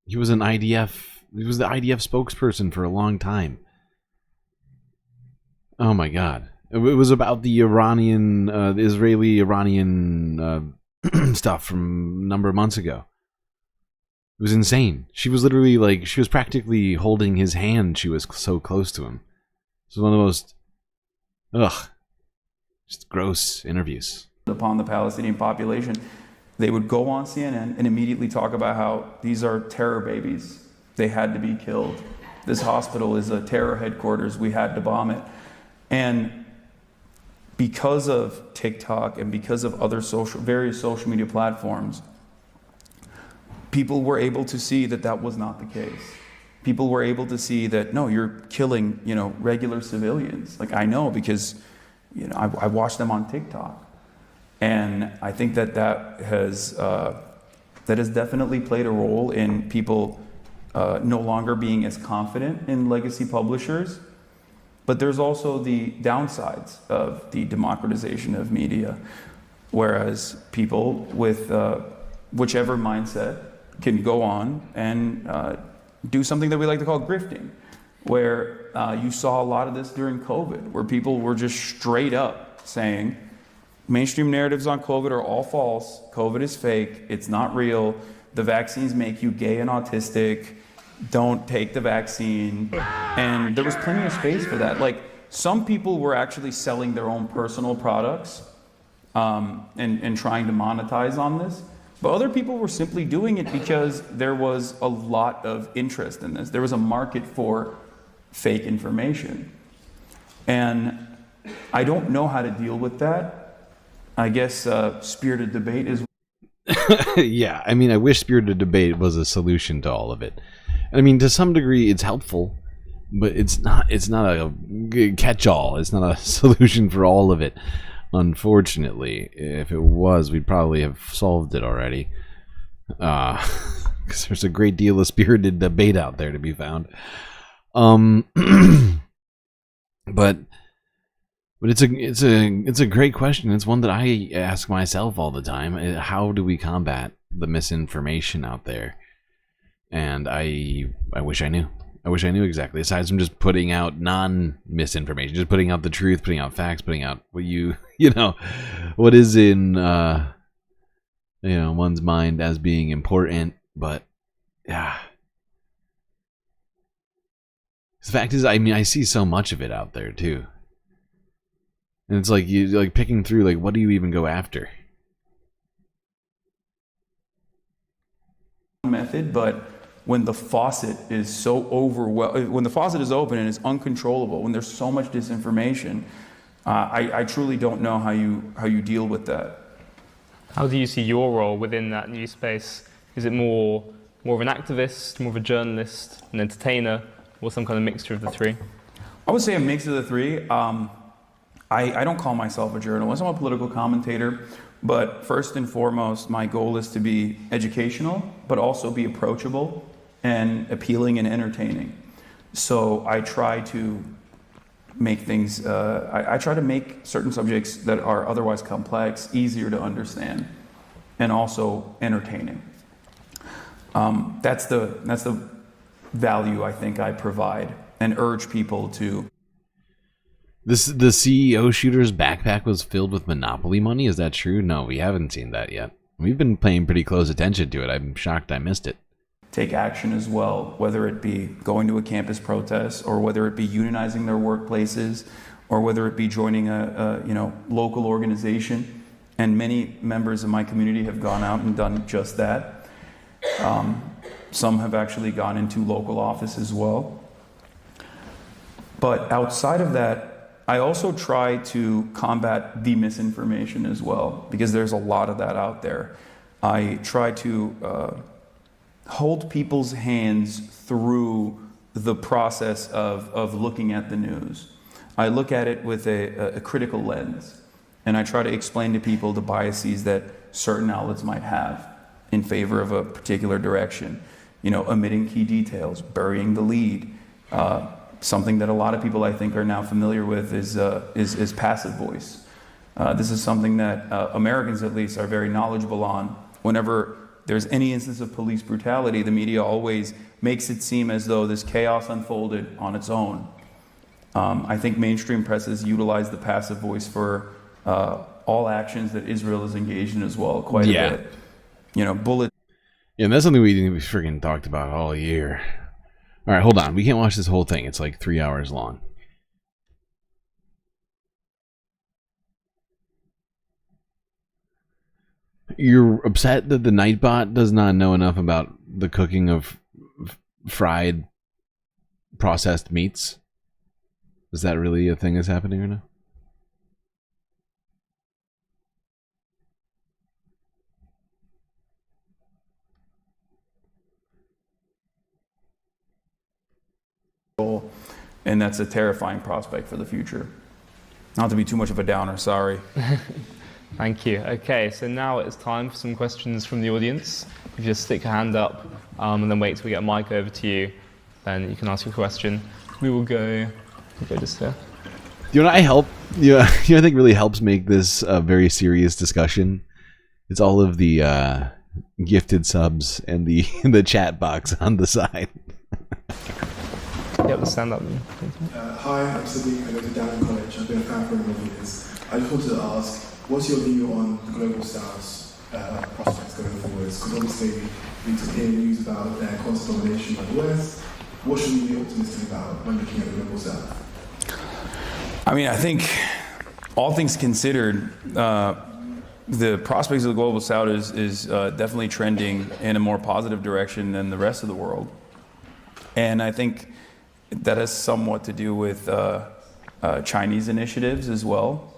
IDF. He was the IDF spokesperson for a long time. Oh my God! It was about the Iranian, the Israeli-Iranian stuff from a number of months ago. was insane. She was literally like, she was practically holding his hand. She was so close to him. This was one of the most, just gross interviews. Upon the Palestinian population, they would go on CNN and immediately talk about how these are terror babies. They had to be killed. This hospital is a terror headquarters. We had to bomb it. And because of TikTok and because of other various social media platforms, people were able to see that that was not the case. People were able to see that, no, you're killing, regular civilians. Like, I know because, I watch them on TikTok. And I think that has definitely played a role in people no longer being as confident in legacy publishers. But there's also the downsides of the democratization of media, whereas people with whichever mindset can go on and do something that we like to call grifting, where you saw a lot of this during COVID, where people were just straight up saying, mainstream narratives on COVID are all false, COVID is fake, it's not real, the vaccines make you gay and autistic, don't take the vaccine. And there was plenty of space for that. Like, some people were actually selling their own personal products and trying to monetize on this. But other people were simply doing it because there was a lot of interest in this. There was a market for fake information. And I don't know how to deal with that. I guess spirited debate is... Yeah, I mean, I wish spirited debate was a solution to all of it. I mean, to some degree, it's helpful, but it's not a catch-all. It's not a solution for all of it, unfortunately. If it was, we'd probably have solved it already. Because there's a great deal of spirited debate out there to be found. But it's a great question. It's one that I ask myself all the time. How do we combat the misinformation out there? And I wish I knew. I wish I knew exactly. Aside from just putting out non-misinformation, just putting out the truth, putting out facts, putting out what what is in one's mind as being important. But yeah, the fact is, I mean, I see so much of it out there too, and it's like you like picking through. Like, what do you even go after? Method, but when the faucet is so when the faucet is open and it's uncontrollable, when there's so much disinformation, I truly don't know how you deal with that. How do you see your role within that new space? Is it more of an activist, more of a journalist, an entertainer, or some kind of mixture of the three? I would say a mix of the three. I don't call myself a journalist. I'm a political commentator. But first and foremost, my goal is to be educational, but also be approachable and appealing and entertaining. So I try to make things, I try to make certain subjects that are otherwise complex easier to understand and also entertaining. That's the value I think I provide and urge people to. The CEO shooter's backpack was filled with Monopoly money? Is that true? No, we haven't seen that yet. We've been paying pretty close attention to it. I'm shocked I missed it. Take action as well, whether it be going to a campus protest or whether it be unionizing their workplaces or whether it be joining a local organization. And many members of my community have gone out and done just that. Some have actually gone into local office as well. But outside of that, I also try to combat the misinformation as well, because there's a lot of that out there. I try to hold people's hands through the process of looking at the news. I look at it with a critical lens, and I try to explain to people the biases that certain outlets might have in favor of a particular direction. Omitting key details, burying the lead. Something that a lot of people, I think, are now familiar with is passive voice. This is something that Americans, at least, are very knowledgeable on. Whenever there's any instance of police brutality, the media always makes it seem as though this chaos unfolded on its own. I think mainstream presses utilize the passive voice for all actions that Israel is engaged in as well, quite a bit. Bullet. Yeah, and that's something we freaking talked about all year. All right, hold on. We can't watch this whole thing. It's like 3 hours long. You're upset that the Nightbot does not know enough about the cooking of fried processed meats? Is that really a thing that's happening right now? And that's a terrifying prospect for the future. Not to be too much of a downer, sorry. Thank you. Okay, so now it's time for some questions from the audience. If you just stick your hand up and then wait till we get a mic over to you, then you can ask your question. We'll go just here. You know what I help? You know, I think really helps make this a very serious discussion. It's all of the gifted subs and the chat box on the side. Yep, stand up. Hi, I'm Sadiq. I go to Down College. I've been a fan for a number of years. I just wanted to ask, what's your view on the global south's prospects going forwards? Because obviously we just hear news about their constant domination by the West. What should we be optimistic about when looking at the global south? I mean, I think all things considered, the prospects of the global south is definitely trending in a more positive direction than the rest of the world. And I think that has somewhat to do with Chinese initiatives as well.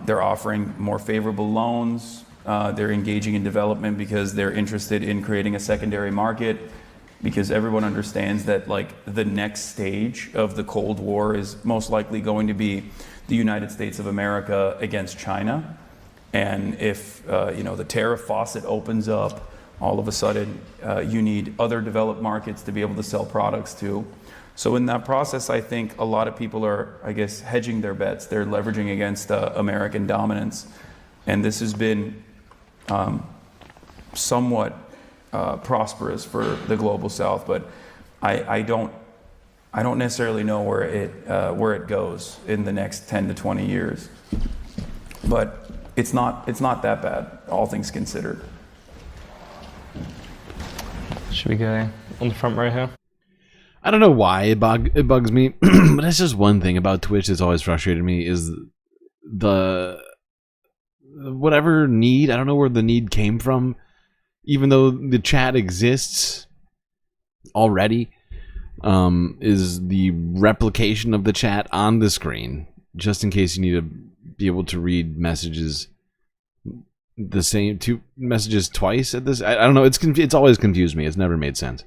They're offering more favorable loans. They're engaging in development because they're interested in creating a secondary market, because everyone understands that like the next stage of the Cold War is most likely going to be the United States of America against China. And if the tariff faucet opens up, all of a sudden you need other developed markets to be able to sell products to. So in that process, I think a lot of people are, I guess, hedging their bets. They're leveraging against American dominance. And this has been somewhat prosperous for the global south, but I don't necessarily know where it goes in the next 10 to 20 years. But it's not that bad, all things considered. Should we go on the front row here? I don't know why it bugs me, but that's just one thing about Twitch that's always frustrated me is the whatever need. I don't know where the need came from, even though the chat exists already. Is the replication of the chat on the screen, just in case you need to be able to read messages, the same two messages twice at this. I don't know. It's always confused me. It's never made sense.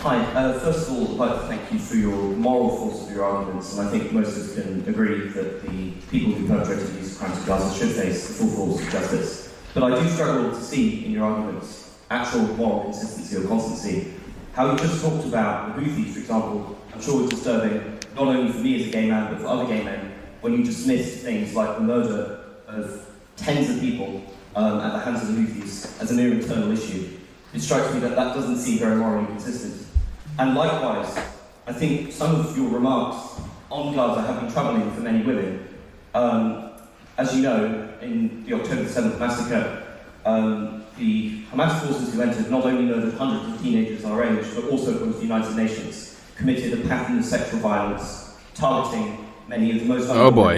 Hi, first of all, I'd like to thank you for your moral force of your arguments, and I think most of us can agree that the people who perpetrated these crimes of Gaza should face the full force of justice. But I do struggle to see in your arguments actual moral consistency or constancy. How you just talked about the Houthis, for example, I'm sure was disturbing, not only for me as a gay man, but for other gay men, when you dismissed things like the murder of tens of people at the hands of the Houthis as a mere internal issue. It strikes me that that doesn't seem very morally consistent. And likewise, I think some of your remarks on Gaza have been troubling for many women. As you know, in the October 7th massacre, the Hamas forces who entered not only murdered hundreds of teenagers our age, but also, according to the United Nations, committed a pattern of sexual violence, targeting many of the most vulnerable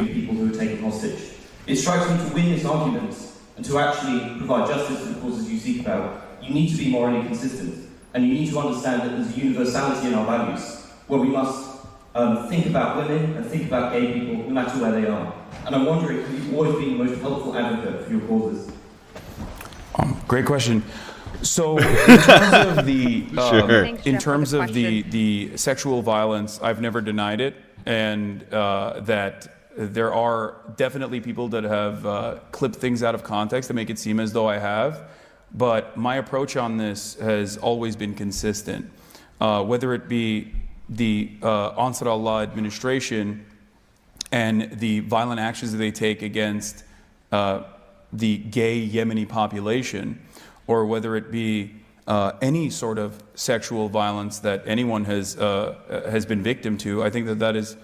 people who were taken hostage. It strikes me to win this argument and to actually provide justice to the causes you seek about, you need to be morally consistent. And you need to understand that there's a universality in our values, where we must think about women and think about gay people, no matter where they are. And I'm wondering, have you always been the most helpful advocate for your causes? Great question. So in terms of the the sexual violence, I've never denied it, and that there are definitely people that have clipped things out of context to make it seem as though I have. But my approach on this has always been consistent. Whether it be the Ansar Allah administration and the violent actions that they take against the gay Yemeni population, or whether it be any sort of sexual violence that anyone has been victim to, I think that that is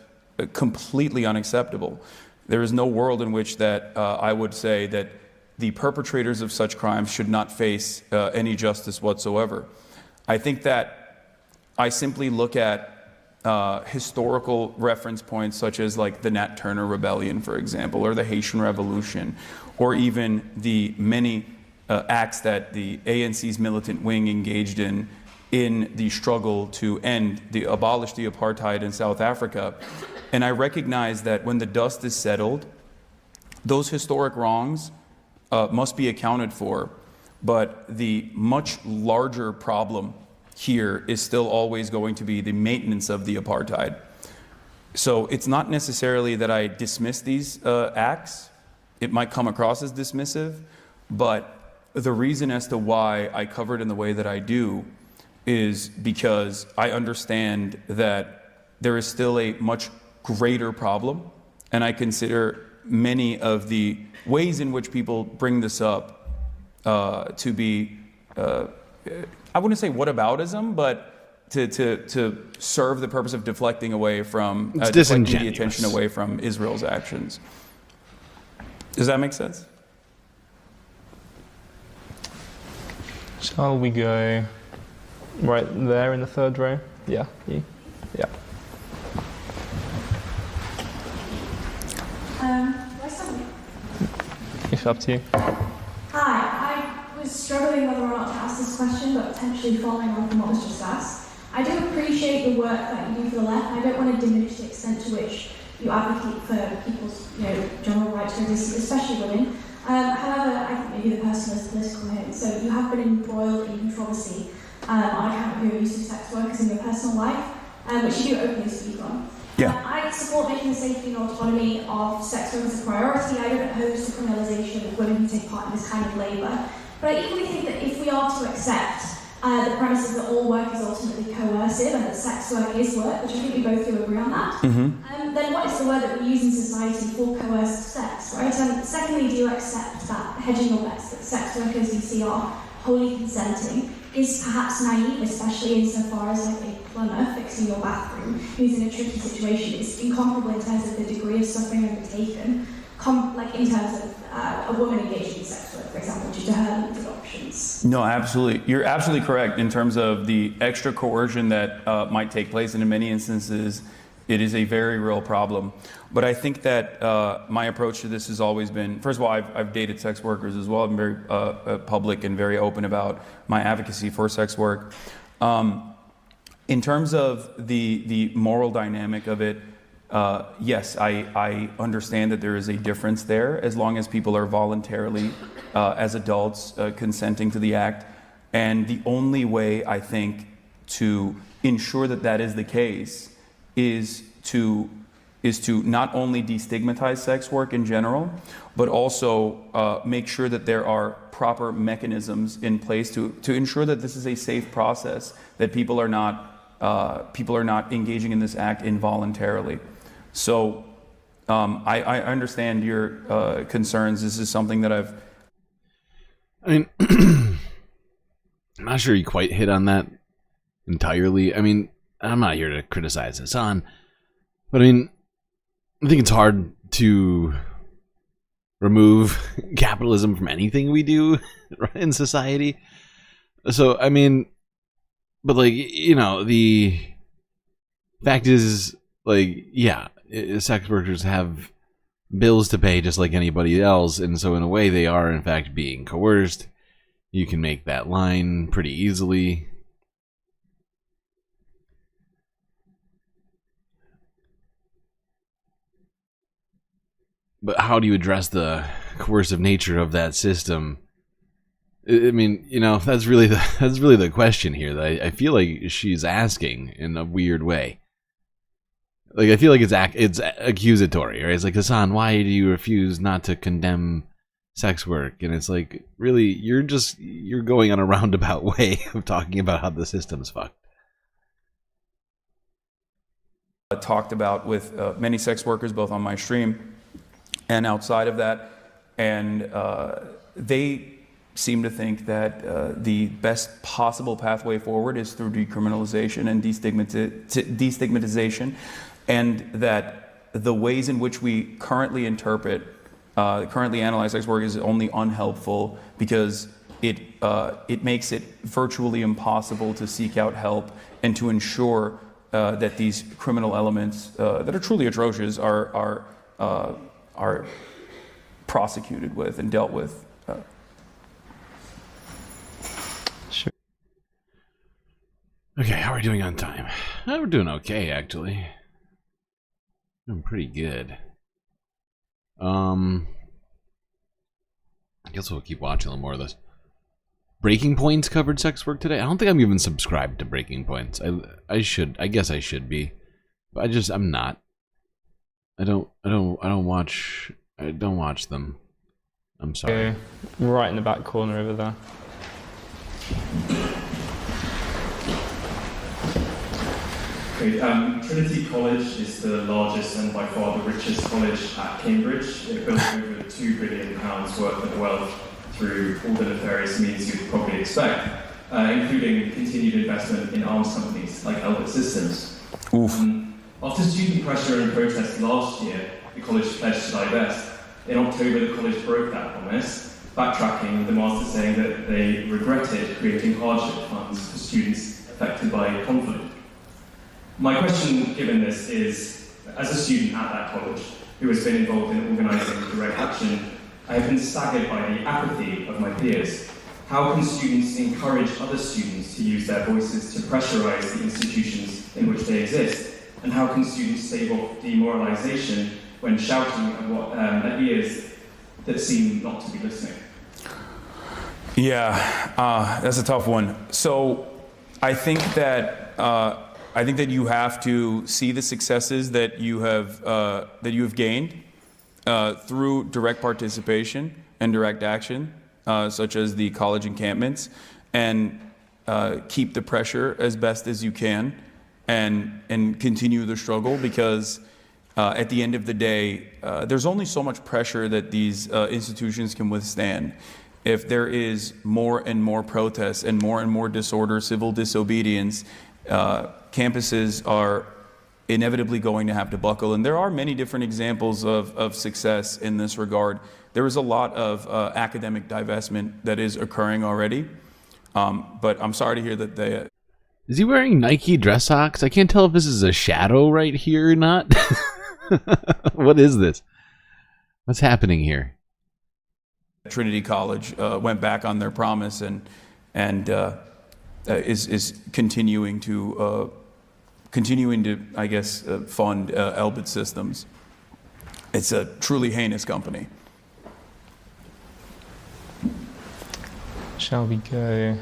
completely unacceptable. There is no world in which that I would say that the perpetrators of such crimes should not face any justice whatsoever. I think that I simply look at historical reference points such as like the Nat Turner Rebellion, for example, or the Haitian Revolution, or even the many acts that the ANC's militant wing engaged in the struggle to abolish the apartheid in South Africa. And I recognize that when the dust is settled, those historic wrongs must be accounted for. But the much larger problem here is still always going to be the maintenance of the apartheid. So it's not necessarily that I dismiss these acts. It might come across as dismissive, but the reason as to why I cover it in the way that I do is because I understand that there is still a much greater problem, and I consider many of the ways in which people bring this up to be, I wouldn't say whataboutism, but to serve the purpose of deflecting away from, deflecting the attention away from Israel's actions. Does that make sense? Shall we go right there in the third row? Yeah, you? Yeah. It's up to you. Hi, I was struggling whether or not to ask this question, but potentially following on from what was just asked. I do appreciate the work that you do for the left. I don't want to diminish the extent to which you advocate for people's, general right to exist, especially women. However, I think maybe the person is political here. So you have been embroiled in controversy on account of your use of sex workers in your personal life, which you do openly speak on. Yeah. I support making the safety and autonomy of sex workers a priority. I don't oppose the criminalisation of women who take part in this kind of labour. But I equally think that if we are to accept the premises that all work is ultimately coercive and that sex work is work, which I think we both do agree on that, then what is the word that we use in society for coerced sex, right? Secondly, do you accept that, hedging your bets, that sex workers you see are wholly consenting is perhaps naive, especially insofar as like a plumber fixing your bathroom who's in a tricky situation is incomparable in terms of the degree of suffering undertaken, like in terms of a woman engaging in sex work, for example, due to her limited options. No, absolutely. You're absolutely correct in terms of the extra coercion that might take place, and in many instances, it is a very real problem. But I think that my approach to this has always been, first of all, I've dated sex workers as well. I'm very public and very open about my advocacy for sex work. In terms of the moral dynamic of it, yes, I understand that there is a difference there as long as people are voluntarily, as adults, consenting to the act. And the only way, I think, to ensure that that is the case is to not only destigmatize sex work in general, but also make sure that there are proper mechanisms in place to ensure that this is a safe process, that people are not engaging in this act involuntarily. So I understand your concerns. This is something that I mean, I'm not sure you quite hit on that entirely. I mean, I'm not here to criticize Hasan, but I mean, I think it's hard to remove capitalism from anything we do in society. So, I mean, but like, the fact is, like, yeah, sex workers have bills to pay just like anybody else, and so in a way they are in fact being coerced. You can make that line pretty easily. But how do you address the coercive nature of that system? I mean, that's really the question here that I feel like she's asking in a weird way. Like, I feel like it's accusatory, right? It's like, Hasan, why do you refuse not to condemn sex work? And it's like, really, you're going on a roundabout way of talking about how the system's fucked. talked about with many sex workers, both on my stream and outside of that, and they seem to think that the best possible pathway forward is through decriminalization and destigmatization, and that the ways in which we currently currently analyze sex work is only unhelpful because it makes it virtually impossible to seek out help and to ensure that these criminal elements that are truly atrocious are prosecuted with and dealt with. Sure. Okay, how are we doing on time? We're doing okay, actually. Doing pretty good. I guess we'll keep watching a little more of this. Breaking Point's covered sex work today. I don't think I'm even subscribed to Breaking Points. I should. I guess I should be, but I'm not. I don't watch them. I'm sorry. Okay, right in the back corner over there. Great. Trinity College is the largest and by far the richest college at Cambridge. It built over £2 billion worth of wealth through all the nefarious means you'd probably expect, including continued investment in arms companies like Elbit Systems. After student pressure and protest last year, the college pledged to divest. In October, the college broke that promise, backtracking, with the master saying that they regretted creating hardship funds for students affected by conflict. My question, given this, is, as a student at that college who has been involved in organising direct action, I have been staggered by the apathy of my peers. How can students encourage other students to use their voices to pressurise the institutions in which they exist? And how can students stave off demoralisation when shouting at ears that seem not to be listening? Yeah, that's a tough one. So I think that you have to see the successes that you have gained through direct participation and direct action, such as the college encampments, and keep the pressure as best as you can, and continue the struggle, because at the end of the day, there's only so much pressure that these institutions can withstand. If there is more and more protests and more disorder, civil disobedience, campuses are inevitably going to have to buckle. And there are many different examples of success in this regard. There is a lot of academic divestment that is occurring already. But I'm sorry to hear that they... Is he wearing Nike dress socks? I can't tell if this is a shadow right here or not. What is this? What's happening here? Trinity College went back on their promise and is continuing to I guess fund Elbit Systems. It's a truly heinous company. Shall we go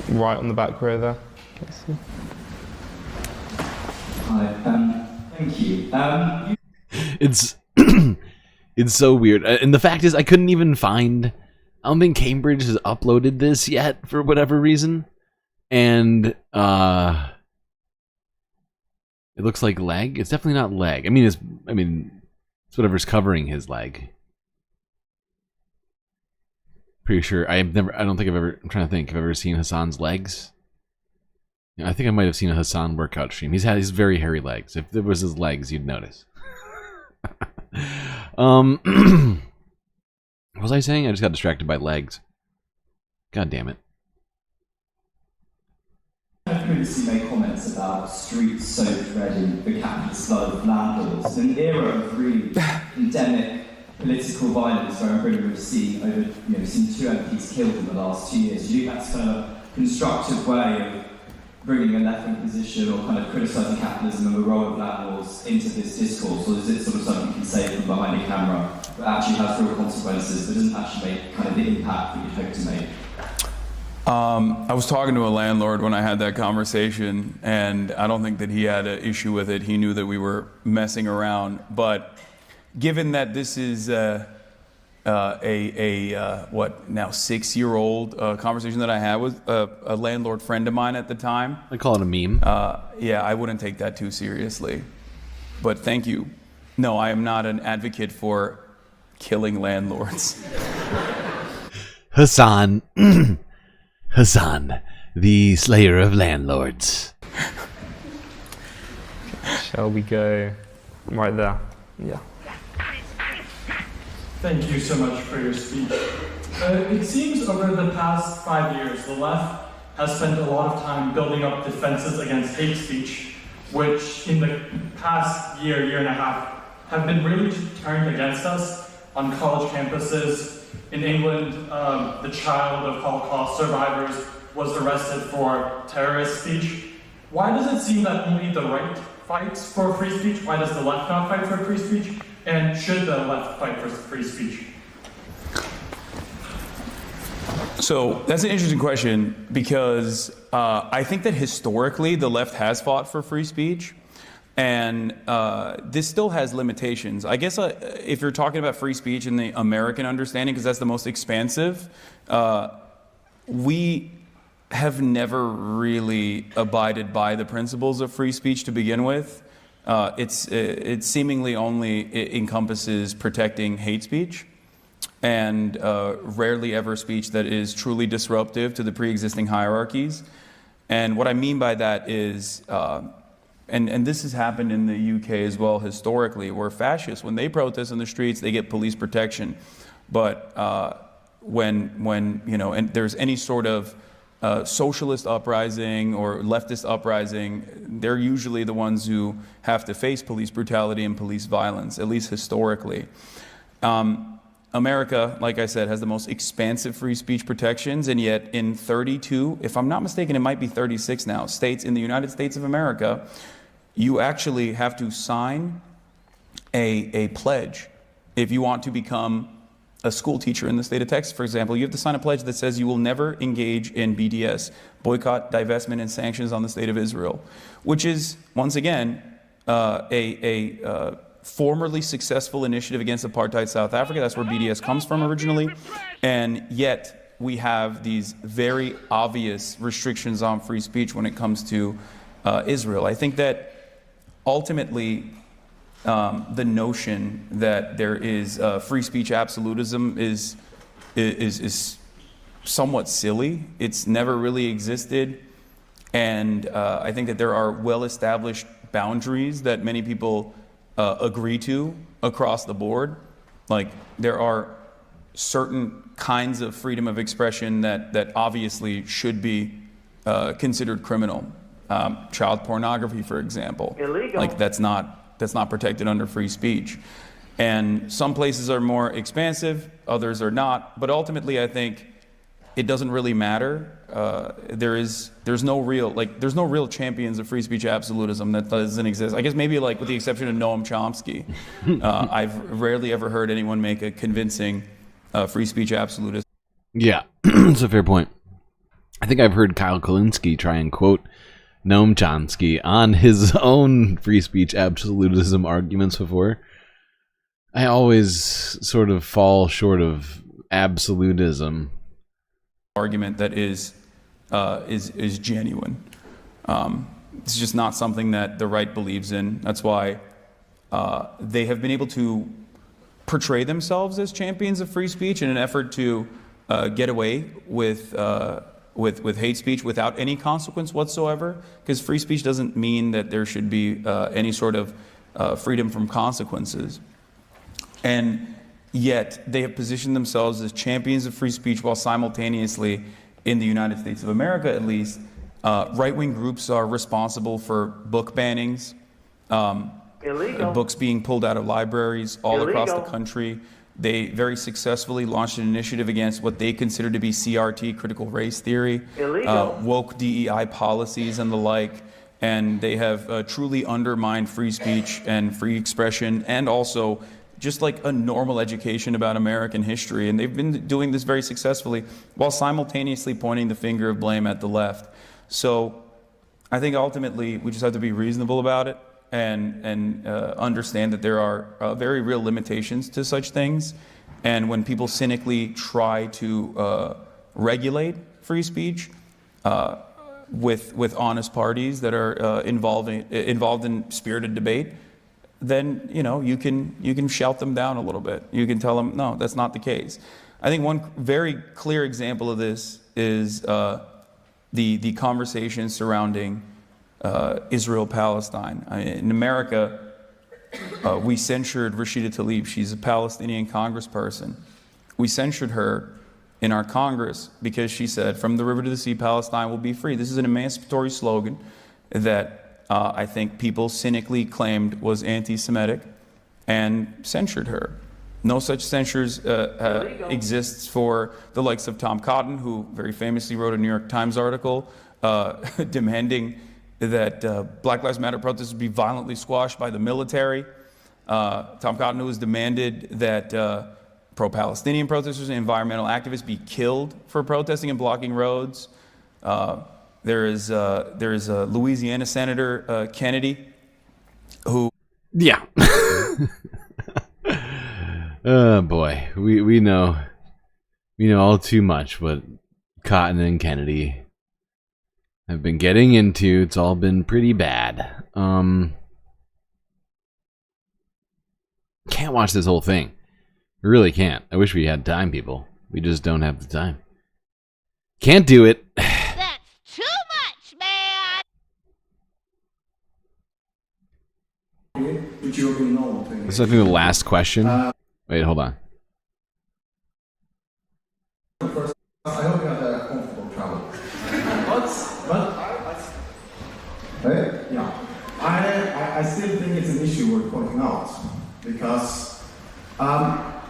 right on the back row there? Let's see. Hi, thank you. It's it's so weird, and the fact is, I couldn't even find. I don't think Cambridge has uploaded this yet for whatever reason, and it looks like leg. It's definitely not leg. I mean, it's whatever's covering his leg. Pretty sure I'm trying to think if I've ever seen Hasan's legs. Yeah, I think I might have seen a Hasan workout stream. He's very hairy legs. If there was his legs, you'd notice. What was I saying? I just got distracted by legs. God damn it. I've previously made comments about streets soaked red in the capitalist flood of landlords. In the era of really endemic political violence, where in Britain we've seen 2 MPs killed in the last 2 years, do you think that's kind of a constructive way of bringing a left-wing position or kind of criticising capitalism and the role of landlords into this discourse, or is it sort of something you can say from behind a camera that actually has real consequences but doesn't actually make kind of the impact that you'd hope to make? I was talking to a landlord when I had that conversation, and I don't think that he had an issue with it. He knew that we were messing around. But given that this is a 6-year-old conversation that I had with a landlord friend of mine at the time. I call it a meme. Yeah, I wouldn't take that too seriously. But thank you. No, I am not an advocate for killing landlords. Hasan. Hasan, the slayer of landlords. Shall we go Right there. Yeah. Thank you so much for your speech. It seems over the past 5 years, the left has spent a lot of time building up defenses against hate speech, which in the past year and a half, have been really turned against us on college campuses. In England, the child of Holocaust survivors was arrested for terrorist speech. Why does it seem that only the right fights for free speech? Why does the left not fight for free speech? And should the left fight for free speech? So that's an interesting question because I think that historically the left has fought for free speech, and this still has limitations. I guess if you're talking about free speech in the American understanding, because that's the most expansive, we have never really abided by the principles of free speech to begin with. It seemingly only encompasses protecting hate speech and rarely ever speech that is truly disruptive to the pre-existing hierarchies. And what I mean by that is, and this has happened in the UK as well historically, where fascists, when they protest in the streets, they get police protection. But when you know, and there's any sort of socialist uprising or leftist uprising, they're usually the ones who have to face police brutality and police violence, at least historically. America, like I said, has the most expansive free speech protections, and yet in 32, if I'm not mistaken, it might be 36 now, states in the United States of America, you actually have to sign a pledge if you want to become a school teacher in the state of Texas, for example. You have to sign a pledge that says you will never engage in BDS, boycott, divestment, and sanctions on the state of Israel, which is, once again, a formerly successful initiative against apartheid South Africa. That's where BDS comes from originally. And yet we have these very obvious restrictions on free speech when it comes to Israel. I think that ultimately the notion that there is free speech absolutism is somewhat silly. It's never really existed. And I think that there are well-established boundaries that many people agree to across the board. Like, there are certain kinds of freedom of expression that obviously should be considered criminal. Child pornography, for example. Illegal. Like, that's not protected under free speech. And some places are more expansive, others are not. But ultimately, I think it doesn't really matter. There's no real champions of free speech absolutism. That doesn't exist. I guess maybe, like, with the exception of Noam Chomsky, I've rarely ever heard anyone make a convincing free speech absolutist. Yeah, it's a fair point. I think I've heard Kyle Kulinski try and quote Noam Chomsky on his own free speech absolutism arguments before. I always sort of fall short of absolutism. Argument that is genuine. It's just not something that the right believes in. That's why they have been able to portray themselves as champions of free speech in an effort to get away with hate speech without any consequence whatsoever. Because free speech doesn't mean that there should be any sort of freedom from consequences. And yet they have positioned themselves as champions of free speech while simultaneously, in the United States of America at least, right-wing groups are responsible for book bannings, books being pulled out of libraries all across the country. They very successfully launched an initiative against what they consider to be CRT, critical race theory, woke DEI policies and the like. And they have truly undermined free speech and free expression, and also just like a normal education about American history. And they've been doing this very successfully while simultaneously pointing the finger of blame at the left. So I think ultimately we just have to be reasonable about it and understand that there are very real limitations to such things. And when people cynically try to regulate free speech with honest parties that are involved in spirited debate, then you can shout them down a little bit. You can tell them, no, that's not the case. I think one very clear example of this is the conversation surrounding Israel-Palestine. In America, We censured Rashida Tlaib. She's a Palestinian congressperson. We censured her in our Congress because she said, "From the river to the sea, Palestine will be free." This is an emancipatory slogan that I think people cynically claimed was anti-Semitic and censured her. No such censures exists for the likes of Tom Cotton, who very famously wrote a New York Times article demanding that Black Lives Matter protesters be violently squashed by the military. Tom Cotton, who has demanded that pro-Palestinian protesters and environmental activists be killed for protesting and blocking roads. There is a Louisiana Senator Kennedy, who... Yeah. Oh boy, we know all too much what Cotton and Kennedy have been getting into. It's all been pretty bad. Can't watch this whole thing. I really can't. I wish we had time, people. We just don't have the time. Can't do it. That's too much, man! This is, I think, the last question. Wait, hold on. I hope you had a comfortable travel. Hey? Yeah. I still think it's an issue worth pointing out, because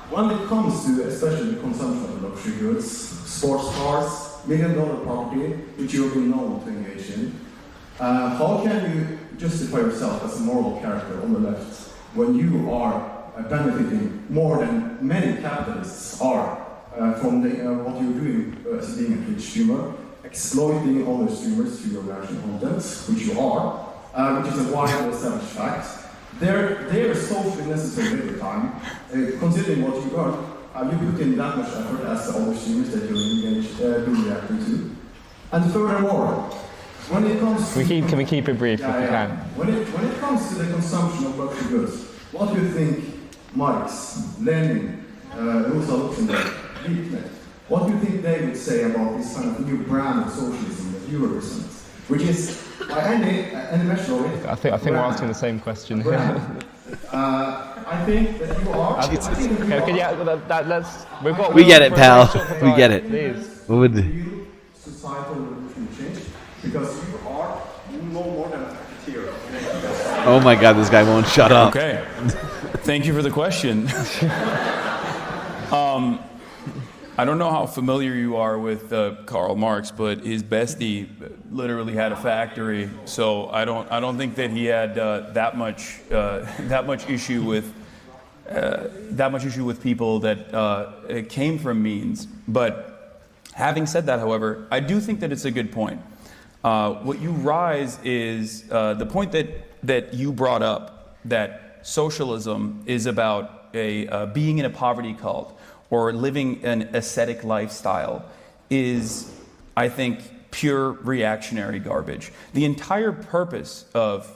when it comes to especially the consumption of luxury goods, sports cars, $1 million property, which you've been known to engage in, how can you justify yourself as a moral character on the left when you are benefiting more than many capitalists are from what you're doing as being a Twitch streamer, exploiting other streamers through your reaction content, which you are, which is a widely established fact. They're socially necessary every time, considering what you earn. You put in that much effort as the other streamers that you're engaged, reacting to. And furthermore, when it comes to... Can we keep it brief if we can? When it comes to the consumption of luxury goods, what do you think Marx, Lenin, Rosa Luxemburg, Liebknecht, what do you think they would say about this kind of new brand of socialism that you represent? Which is, by any measure of it... I think we're asking the same question here. I think that you are... We get it, pal. We get it. What would... Societal revolution change, because you are no more than a racketeer. Oh my god, this guy won't shut up. Okay. Thank you for the question. I don't know how familiar you are with Karl Marx, but his bestie literally had a factory, so I don't think that he had that much issue with people that came from means. But having said that, however, I do think that it's a good point. What you rise is the point that you brought up, that socialism is about being in a poverty cult or living an ascetic lifestyle, is, I think, pure reactionary garbage. The entire purpose of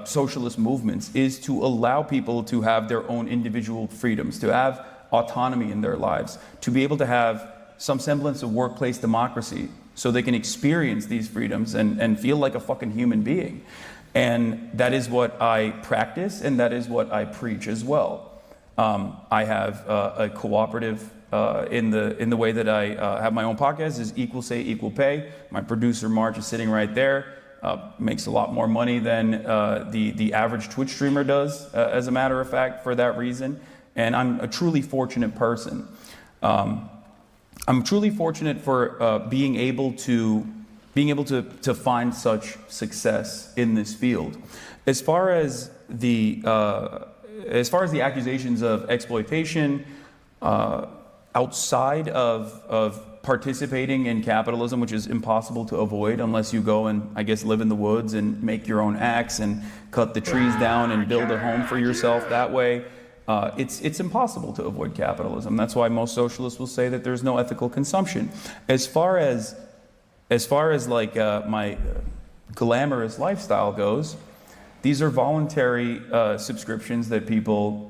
socialist movements is to allow people to have their own individual freedoms, to have autonomy in their lives, to be able to have some semblance of workplace democracy so they can experience these freedoms and feel like a fucking human being. And that is what I practice, and that is what I preach as well. I have a cooperative in the way that I have my own podcast is Equal Say, Equal Pay. My producer, Marge, is sitting right there. Makes a lot more money than the average Twitch streamer does, as a matter of fact, for that reason. And I'm a truly fortunate person. I'm truly fortunate for being able to find such success in this field. As far as the accusations of exploitation outside of participating in capitalism, which is impossible to avoid unless you go and, I guess, live in the woods and make your own axe and cut the trees down and build a home for yourself that way. It's impossible to avoid capitalism. That's why most socialists will say that there's no ethical consumption. As far as like my glamorous lifestyle goes, these are voluntary subscriptions that people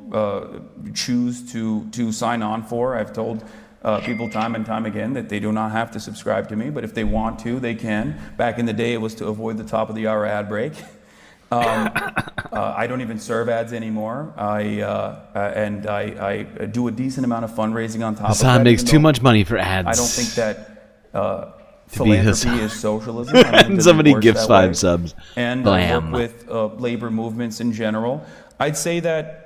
choose to sign on for. I've told people time and time again that they do not have to subscribe to me, but if they want to, they can. Back in the day, it was to avoid the top of the hour ad break. I don't even serve ads anymore. I do a decent amount of fundraising on top of that. Hasan makes too much money for ads. I don't think that philanthropy is socialism. And somebody gives 5 subs. And I work with labor movements in general. I'd say that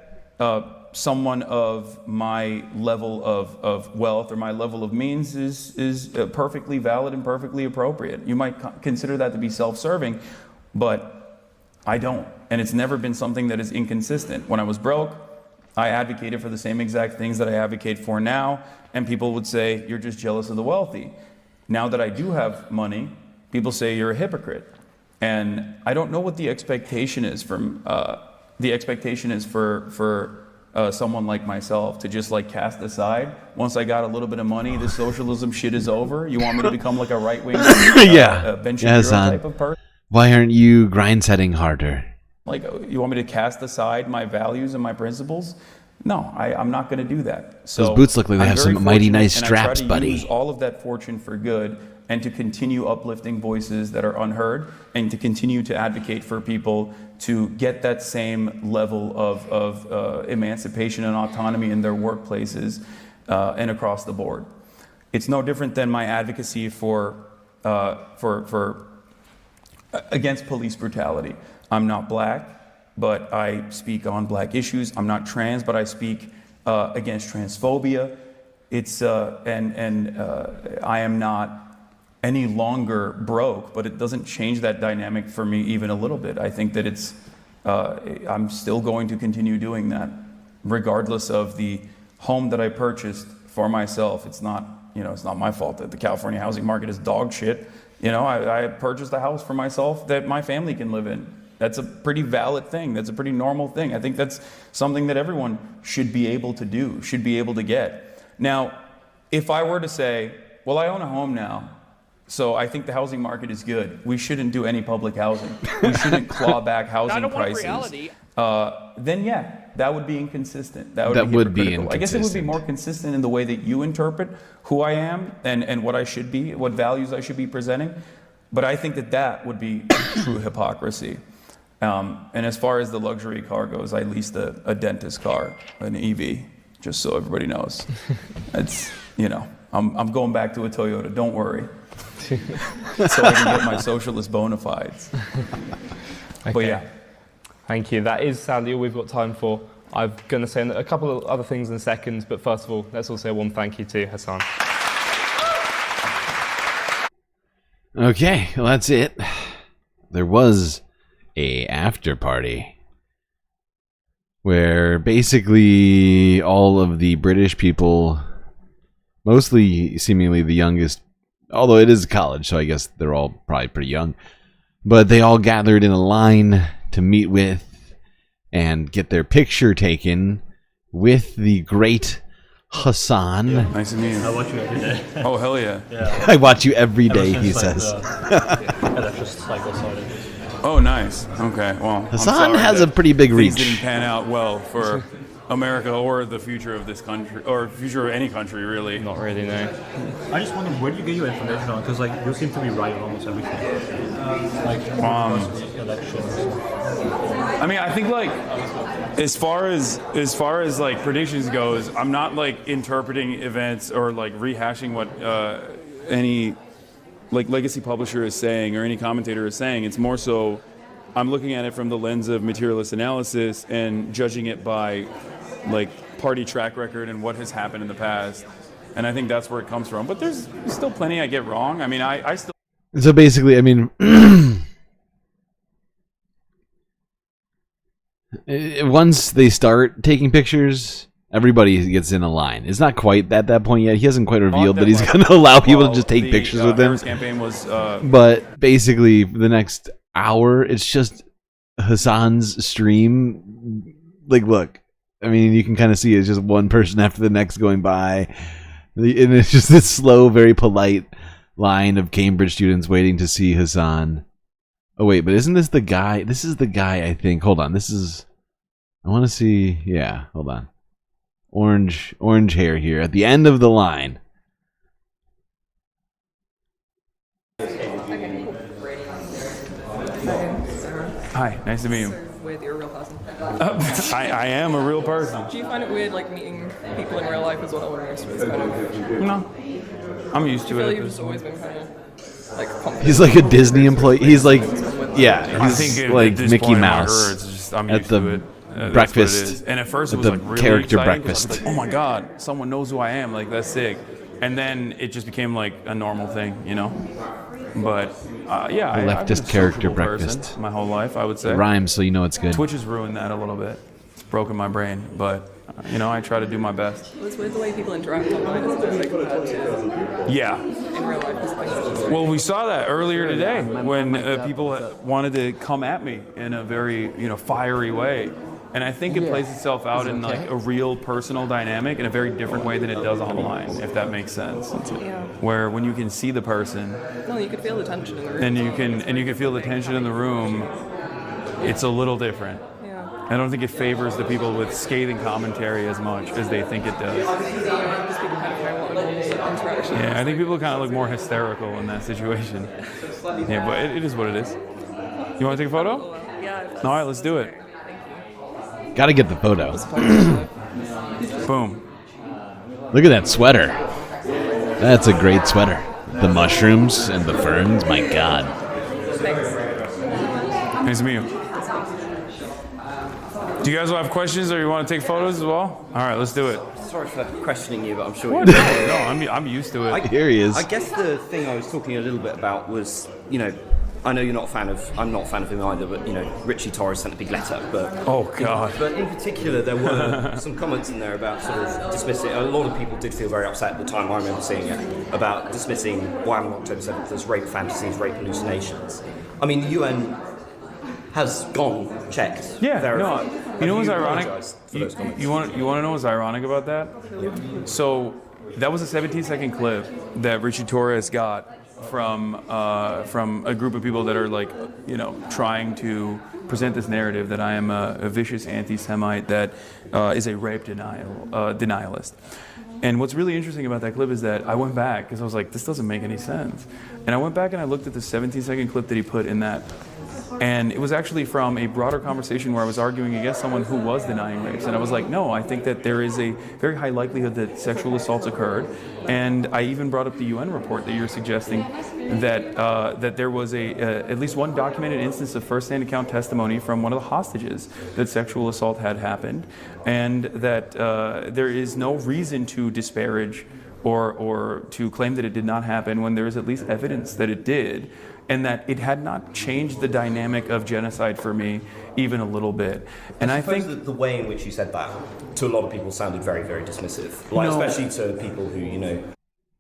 someone of my level of wealth or my level of means is perfectly valid and perfectly appropriate. You might consider that to be self-serving, but I don't. And it's never been something that is inconsistent. When I was broke, I advocated for the same exact things that I advocate for now, and people would say, you're just jealous of the wealthy. Now that I do have money, people say you're a hypocrite. And I don't know what the expectation is from for someone like myself to just like cast aside. Once I got a little bit of money, this socialism shit is over. You want me to become like a right-wing Ben Shapiro type of person? Why aren't you grind setting harder? Like, you want me to cast aside my values and my principles? No, I'm not going to do that. So those boots look like they have some mighty nice straps, buddy. Use all of that fortune for good and to continue uplifting voices that are unheard and to continue to advocate for people to get that same level of emancipation and autonomy in their workplaces and across the board. It's no different than my advocacy against police brutality. I'm not black, but I speak on black issues. I'm not trans, but I speak against transphobia. I am not any longer broke, but it doesn't change that dynamic for me even a little bit. I think that I'm still going to continue doing that, regardless of the home that I purchased for myself. It's not my fault that the California housing market is dog shit. I purchased a house for myself that my family can live in. That's a pretty valid thing. That's a pretty normal thing. I think that's something that everyone should be able to do, should be able to get. Now, if I were to say, well, I own a home now, so I think the housing market is good. We shouldn't do any public housing. We shouldn't claw back housing prices. Then yeah, that would be inconsistent. That would be inconsistent. I guess it would be more consistent in the way that you interpret who I am and what I should be, what values I should be presenting. But I think that would be true hypocrisy. And as far as the luxury car goes, I leased a dentist car, an EV, just so everybody knows. It's, I'm going back to a Toyota, don't worry. So I can get my socialist bona fides. Okay. But yeah. Thank you. That is sadly all we've got time for. I'm going to say a couple of other things in a second, but first of all, let's all say one thank you to Hasan. Okay, well that's it. There was a after party where basically all of the British people, mostly seemingly the youngest, although it is college, so I guess they're all probably pretty young, but they all gathered in a line to meet with and get their picture taken with the great Hasan. Yeah, nice to meet you. I watch you every day. Oh, hell yeah. I watch you every day, he says. Oh, nice. Okay, well, Hasan has a pretty big reach. Things didn't pan out well for America or the future of this country, or future of any country, really. Not really, no. I just wonder, where do you get your information on? Because, you seem to be right on almost everything. I mean, I think, as far as predictions goes, I'm not, interpreting events or, rehashing what any, legacy publisher is saying or any commentator is saying. It's more so I'm looking at it from the lens of materialist analysis and judging it by party track record and what has happened in the past. And I think that's where it comes from. But there's still plenty I get wrong. I mean, I still... So basically, I mean, once they start taking pictures, everybody gets in a line. It's not quite at that point yet. He hasn't quite revealed that he's going to allow people to just take pictures with him. Campaign was, but basically, for the next hour, it's just Hasan's stream. Look, I mean, you can kind of see it's just one person after the next going by. And it's just this slow, very polite line of Cambridge students waiting to see Hasan. Oh, wait, but isn't this the guy? This is the guy, I think. Hold on. I want to see. Yeah, hold on. Orange hair here at the end of the line. Hi, nice to meet you. weird that you're a real person? I am a real person. Do you find it weird, like, meeting people in real life as well, or most of it's kind of... No. I'm used I to feel it. you've just always been kind of, like, confident. He's like a Disney employee. He's like, yeah, I he's think like at this Mickey point in my Mouse career, it's just, I'm at used the to it. That's what it breakfast. is. And at first it at was the like really character exciting 'cause I breakfast. was like, oh my god, someone knows who I am. Like, that's sick. And then it just became like a normal thing, you know. But yeah, The I've been a leftist character sociable person breakfast. my whole life, I would say. It rhymes, so you know it's good. Twitch has ruined that a little bit. It's broken my brain, but you know, I try to do my best. Well, it's weird the way people interact online, isn't it? Like, compared to Yeah. in real life. It's like, Well, we saw that earlier today when people wanted to come at me in a very, fiery way. And I think it plays itself out in like a real personal dynamic in a very different way than it does online, if that makes sense. Yeah. Where when you can see the person no, you could feel the tension in the room. and you can feel the tension in the room, it's a little different. Yeah. I don't think it favors the people with scathing commentary as much as they think it does. Just people kind of know what a normal interaction is. Yeah, I think people kind of look more hysterical in that situation. Yeah, but it is what it is. You want to take a photo? Yeah. All right, let's do it. Gotta get the photo. Boom. Look at that sweater. That's a great sweater. The mushrooms and the ferns, my god. Nice to meet you. Do you guys have questions or you want to take photos as well? All right, let's do it. Sorry for questioning you, but I'm sure What? you No, I'm used to it. Here he is. I guess the thing I was talking a little bit about was, I know you're not a fan of, I'm not a fan of him either, but, Richie Torres sent a big letter, but... Oh, God. But in particular, there were some comments in there about sort of dismissing, a lot of people did feel very upset at the time, I remember seeing it, about dismissing what happened on October 7th as rape fantasies, rape hallucinations. I mean, the UN has gone, checked, Yeah, verified. no, you know what's Have ironic? apologised for those comments? You want to know what's ironic about that? So that was a 17-second clip that Richie Torres got from a group of people that are like, trying to present this narrative that I am a vicious anti-Semite that is a rape denialist. And what's really interesting about that clip is that I went back because I was like, this doesn't make any sense. And I went back and I looked at the 17-second clip that he put in that. And it was actually from a broader conversation where I was arguing against someone who was denying rapes. And I was like, no, I think that there is a very high likelihood that sexual assaults occurred. And I even brought up the UN report that you're suggesting that that there was at least one documented instance of first-hand account testimony from one of the hostages that sexual assault had happened. And that there is no reason to disparage or to claim that it did not happen when there is at least evidence that it did. And that it had not changed the dynamic of genocide for me even a little bit. And I think that the way in which you said that to a lot of people sounded very, very dismissive. Like, especially to people who,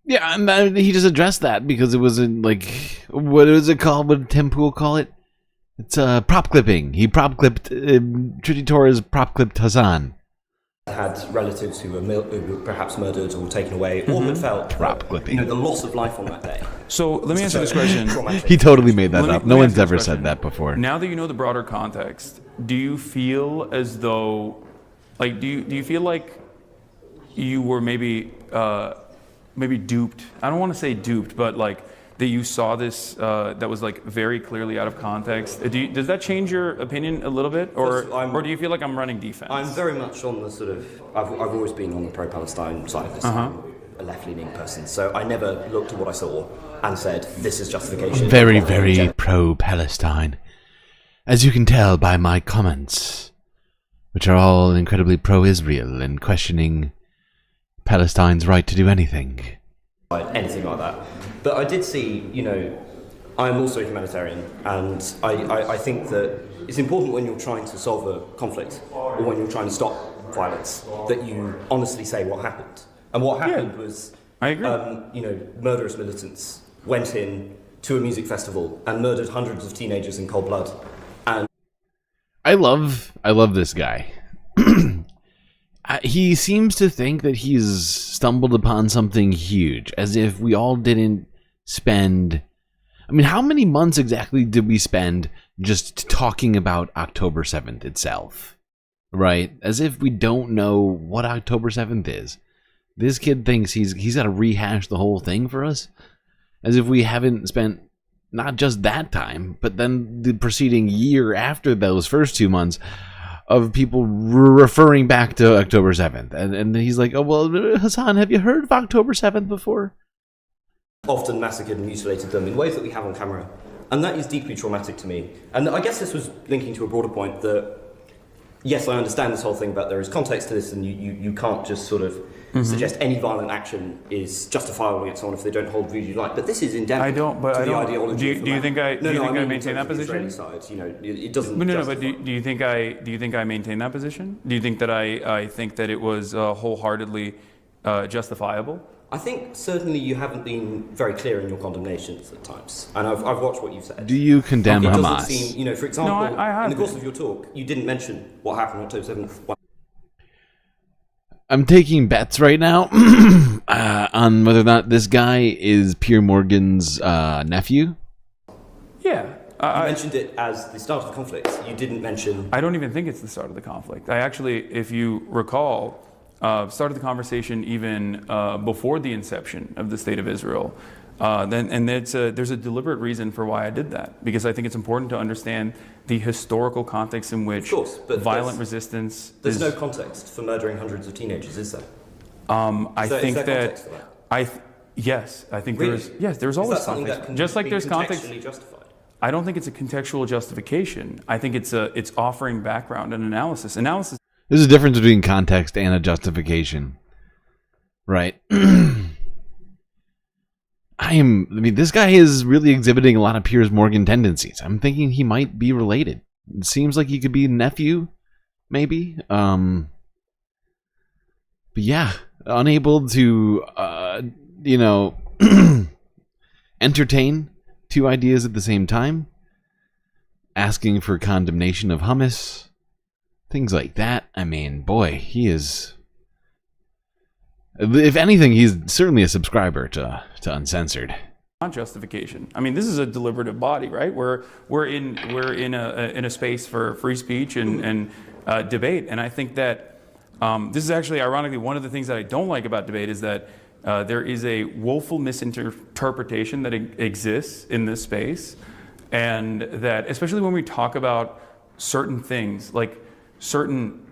Yeah, and he just addressed that because it was what is it called? What did Tim Pool call it? It's prop clipping. He prop clipped, Richie Torres prop clipped Hasan. Had relatives who were perhaps murdered or taken away, or had felt prop clipping. The loss of life on that day. So let me answer this question. He totally made that up. No one's ever said that before. Now that you know the broader context, do you feel as though, like, do you feel like you were maybe duped? I don't want to say duped, but like that you saw this that was like very clearly out of context. Does that change your opinion a little bit, or do you feel like I'm running defense? I'm very much on the sort of. I've always been on the pro-Palestine side of this. I'm a left-leaning person, so I never looked at what I saw and said, "This is justification." Very, very pro-Palestine, as you can tell by my comments, which are all incredibly pro-Israel and questioning Palestine's right to do anything. Anything like that. But I did see, I'm also a humanitarian, and I think that it's important when you're trying to solve a conflict, or when you're trying to stop violence, that you honestly say what happened. And what happened was, I agree. Murderous militants went in to a music festival and murdered hundreds of teenagers in cold blood. And I love this guy. He seems to think that he's stumbled upon something huge, as if we all didn't spend... I mean, how many months exactly did we spend just talking about October 7th itself? Right? As if we don't know what October 7th is. This kid thinks he's got to rehash the whole thing for us? As if we haven't spent not just that time, but then the preceding year after those first 2 months of people referring back to October 7th. And he's like, oh, well, Hasan, have you heard of October 7th before? Often massacred and mutilated them in ways that we have on camera. And that is deeply traumatic to me. And I guess this was linking to a broader point that, yes, I understand this whole thing about there is context to this, and you can't just sort of suggest any violent action is justifiable against someone if they don't hold views you like. But this is endemic to the ideology. Do you think I maintain that position? Side, it doesn't. No. But do you think I maintain that position? Do you think that I think that it was wholeheartedly justifiable? I think certainly you haven't been very clear in your condemnations at times, and I've watched what you've said. Do you condemn it Hamas? Doesn't seem, for example, in the course of your talk, you didn't mention what happened on October 7th. I'm taking bets right now on whether or not this guy is Pierre Morgan's nephew. Yeah. You mentioned it as the start of the conflict. You didn't mention... I don't even think it's the start of the conflict. I actually, if you recall, started the conversation even before the inception of the State of Israel. There's a deliberate reason for why I did that, because I think it's important to understand the historical context in which violent resistance. There's no context for murdering hundreds of teenagers, is there? Yes, I think really? there's always context. Just like there's context. Justified? I don't think it's a contextual justification. I think it's offering background and analysis. There's a difference between context and a justification, right? This guy is really exhibiting a lot of Piers Morgan tendencies. I'm thinking he might be related. It seems like he could be a nephew, maybe. But yeah, unable to, entertain two ideas at the same time. Asking for condemnation of hummus. Things like that. I mean, boy, he is... If anything, he's certainly a subscriber to Uncensored. Not justification. I mean, this is a deliberative body, right? We're in a space for free speech and debate, and I think that this is actually, ironically, one of the things that I don't like about debate is that there is a woeful misinterpretation that exists in this space, and that especially when we talk about certain things, like certain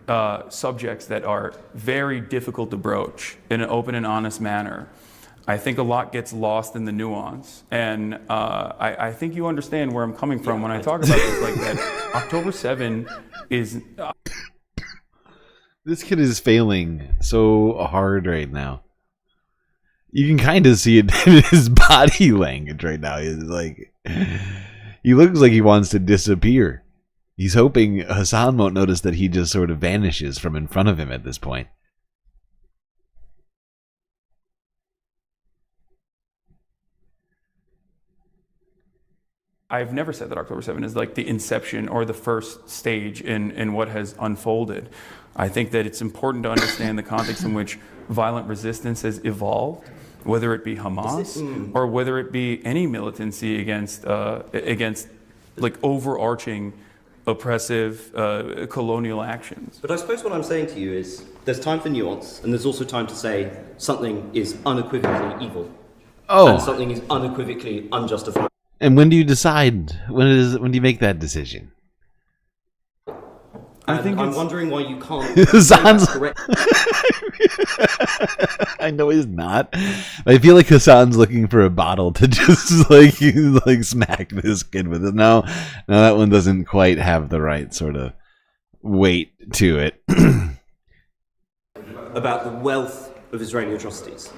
subjects that are very difficult to broach in an open and honest manner, I think a lot gets lost in the nuance. And I think you understand where I'm coming from when I talk about this, like that October 7 is... This kid is failing so hard right now. You can kind of see it in his body language right now. He's like, he looks like he wants to disappear. He's hoping Hasan won't notice that he just sort of vanishes from in front of him at this point. I've never said that October 7 is like the inception or the first stage in what has unfolded. I think that it's important to understand the context in which violent resistance has evolved, whether it be Hamas or whether it be any militancy against like overarching oppressive colonial actions. But I suppose what I'm saying to you is there's time for nuance, and there's also time to say something is unequivocally evil. And something is unequivocally unjustified. And when do you decide? When do you make that decision? I'm wondering why you can't. Hasan's I know he's not. I feel like Hasan's looking for a bottle to just like smack this kid with it. No, that one doesn't quite have the right sort of weight to it. About the wealth of Israeli atrocities.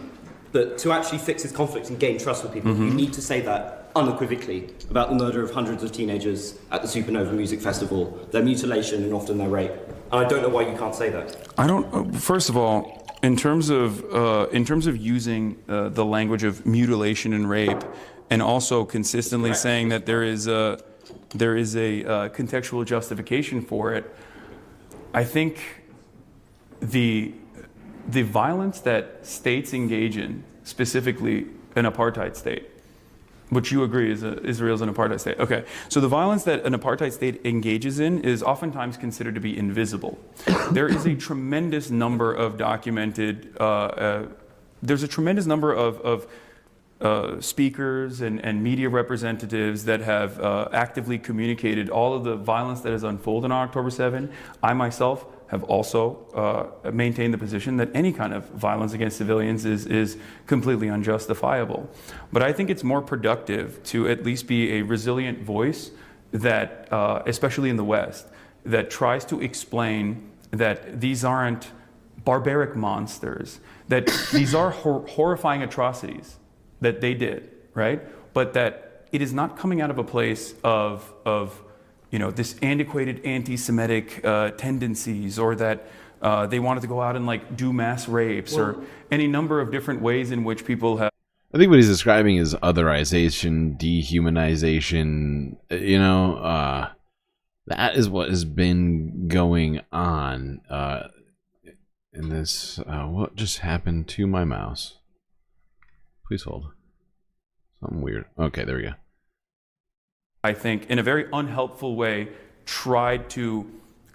That to actually fix this conflict and gain trust with people, you need to say that unequivocally about the murder of hundreds of teenagers at the Supernova Music Festival, their mutilation and often their rape. And I don't know why you can't say that. I don't. First of all, in terms of using the language of mutilation and rape, and also consistently saying that there is a contextual justification for it, I think the violence that states engage in, specifically an apartheid state, which you agree is Israel's an apartheid state. Okay, so the violence that an apartheid state engages in is oftentimes considered to be invisible. There is a tremendous number of documented, there's a tremendous number of speakers and media representatives that have actively communicated all of the violence that has unfolded on October 7. I myself have also maintained the position that any kind of violence against civilians is completely unjustifiable. But I think it's more productive to at least be a resilient voice that, especially in the West, that tries to explain that these aren't barbaric monsters, that these are horrifying atrocities that they did, right? But that it is not coming out of a place of this antiquated anti-Semitic tendencies, or that they wanted to go out and like do mass rapes, or any number of different ways in which people have. I think what he's describing is otherization, dehumanization. That is what has been going on in this. What just happened to my mouse? Please hold. Something weird. Okay, there we go. I think, in a very unhelpful way, tried to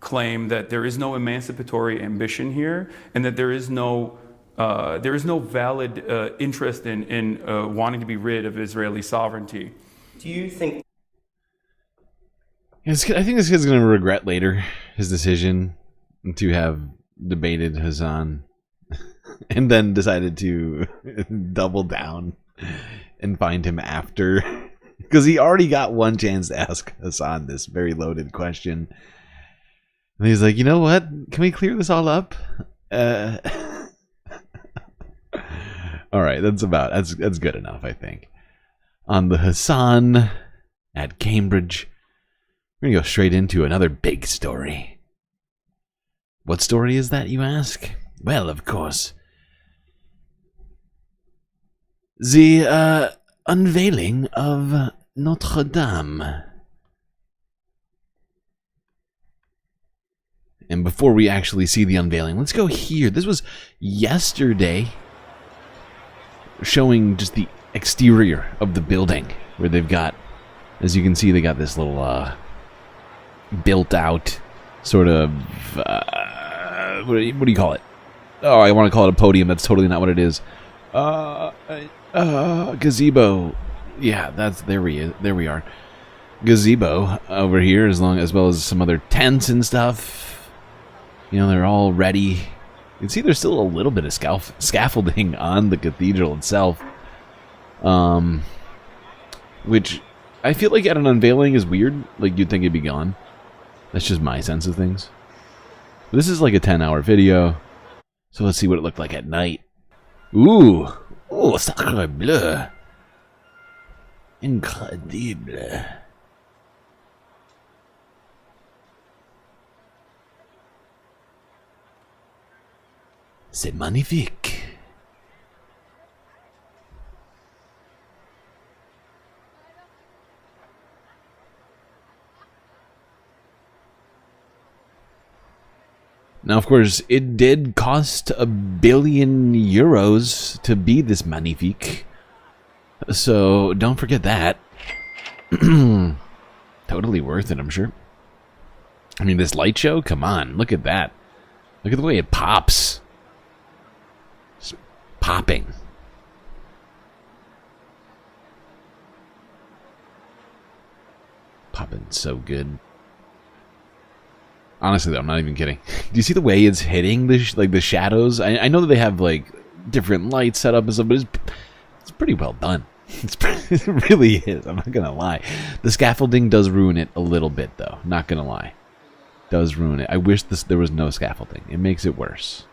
claim that there is no emancipatory ambition here, and that there is no valid interest in wanting to be rid of Israeli sovereignty. Do you think? I think this kid's going to regret later his decision to have debated Hasan and then decided to double down and find him after. Because he already got one chance to ask Hasan this very loaded question. And he's like, you know what? Can we clear this all up? Alright, that's good enough, I think. On the Hasan at Cambridge, we're going to go straight into another big story. What story is that, you ask? Well, of course, the unveiling of Notre Dame. And before we actually see the unveiling, let's go here. This was yesterday, showing just the exterior of the building, where they've got, as you can see, they got this little built out sort of what do you call it? Oh, I want to call it a podium. That's totally not what it is. Gazebo. Yeah, there we are. Gazebo over here, as well as some other tents and stuff. They're all ready. You can see there's still a little bit of scaffolding on the cathedral itself, which I feel like at an unveiling is weird. Like, you'd think it'd be gone. That's just my sense of things. This is like a 10-hour video, so let's see what it looked like at night. Ooh, sacre bleu. Incredible. C'est magnifique. Now, of course, it did cost €1 billion to be this magnifique. So, don't forget that. Totally worth it, I'm sure. I mean, this light show? Come on, look at that. Look at the way it pops. Just popping. Popping so good. Honestly, though, I'm not even kidding. Do you see the way it's hitting the shadows? I know that they have like different lights set up and stuff, but it's pretty well done. It really is. I'm not gonna lie. The scaffolding does ruin it a little bit, though. Not gonna lie, does ruin it. I wish there was no scaffolding. It makes it worse.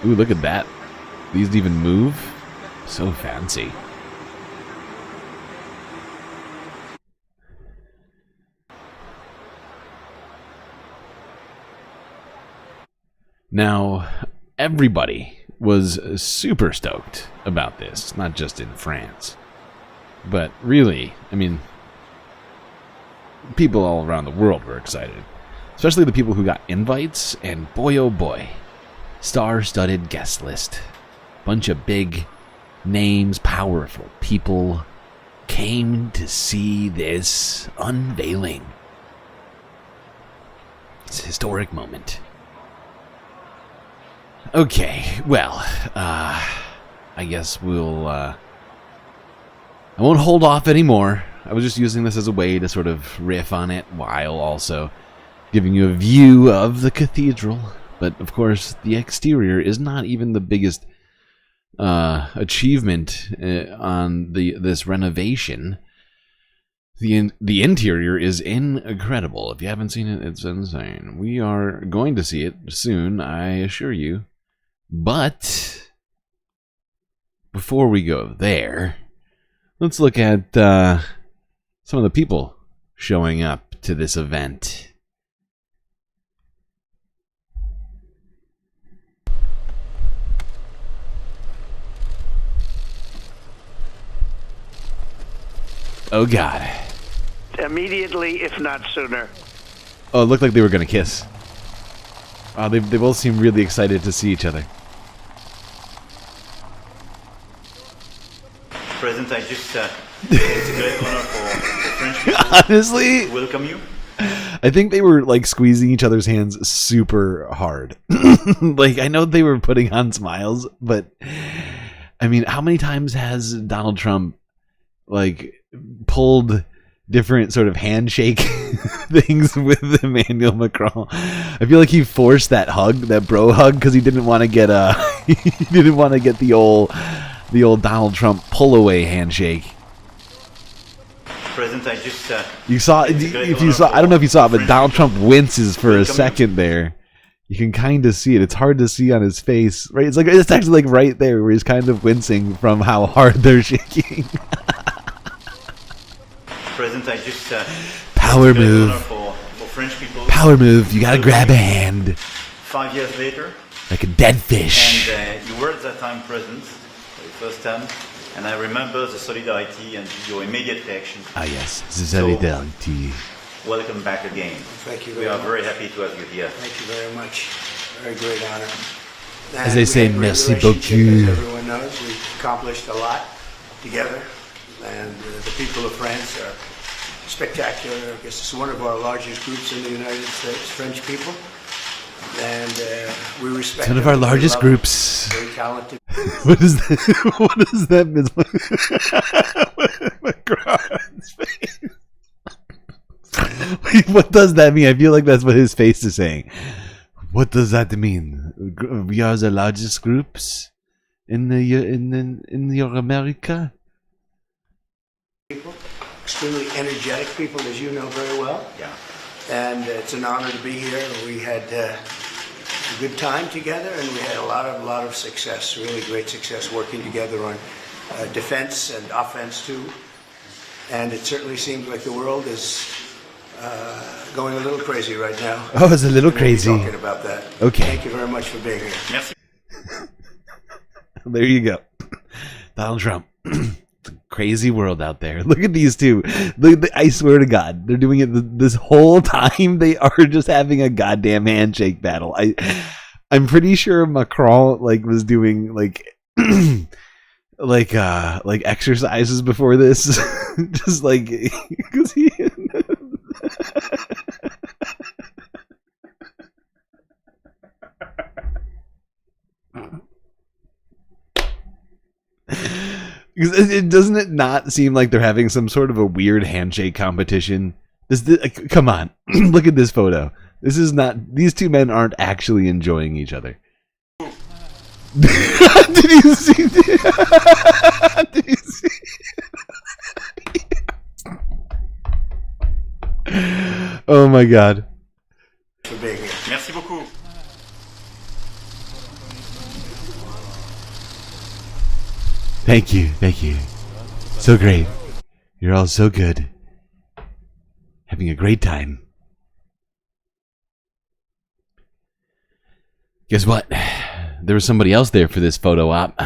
Ooh, look at that. These even move. So fancy. Now, everybody was super stoked about this, not just in France. But really, I mean, people all around the world were excited. Especially the people who got invites, and boy oh boy, star-studded guest list. Bunch of big names, powerful people came to see this unveiling. It's a historic moment. Okay, well, I guess we'll, I won't hold off anymore. I was just using this as a way to sort of riff on it while also giving you a view of the cathedral. But, of course, the exterior is not even the biggest achievement on this renovation. The interior is incredible. If you haven't seen it, it's insane. We are going to see it soon, I assure you. But before we go there, let's look at some of the people showing up to this event. Oh God. Immediately, if not sooner. Oh, it looked like they were going to kiss. They both seem really excited to see each other. President, I just, it's a great honor for French people Honestly, to welcome you. I think they were like squeezing each other's hands super hard. Like, I know they were putting on smiles, but I mean, how many times has Donald Trump like pulled different sort of handshake things with Emmanuel Macron? I feel like he forced that hug, that bro hug, because he didn't want to get he didn't want to get the old Donald Trump pull away handshake. President, I just You saw, if you saw, I don't know if you saw it, but Donald Trump winces for a second there. You can kind of see it. It's hard to see on his face, right? It's like, it's actually like right there where he's kind of wincing from how hard they're shaking. President, I just Power move. For French people. Power move. You gotta grab a hand. 5 years later. Like a dead fish. And you were at that time president for the first time. And I remember the solidarity and your immediate reaction. Ah yes, the solidarity. So, welcome back again. Thank you We very are much. very happy to have you here. Thank you very much. Very great honor. As they say, merci beaucoup. As everyone knows, we've accomplished a lot together. And the people of France are spectacular. I guess it's one of our largest groups in the United States, French people. And we respect It's one of our them. We largest love them. groups. Very talented. What is that? What does that mean? Macron's face. Wait, what does that mean? I feel like that's what his face is saying. What does that mean? We are the largest groups in your America. People, extremely energetic people, as you know very well. Yeah. And it's an honor to be here. We had a good time together, and we had a lot of success, really great success working together on defense and offense too. And it certainly seems like the world is going a little crazy right now. Oh, it's a little We'll be crazy. talking about that. Okay. Thank you very much for being here. Merci. There you go. Donald Trump. Crazy world out there. Look at these two. I swear to God, they're doing it this whole time. They are just having a goddamn handshake battle. I'm pretty sure Macron was doing like exercises before this, just because he. Doesn't it not seem like they're having some sort of a weird handshake competition? Come on, look at this photo. This is not. These two men aren't actually enjoying each other. Did you see? Did you see? Oh my God. For being here. Merci beaucoup. Thank you, thank you. So great. You're all so good. Having a great time. Guess what? There was somebody else there for this photo op.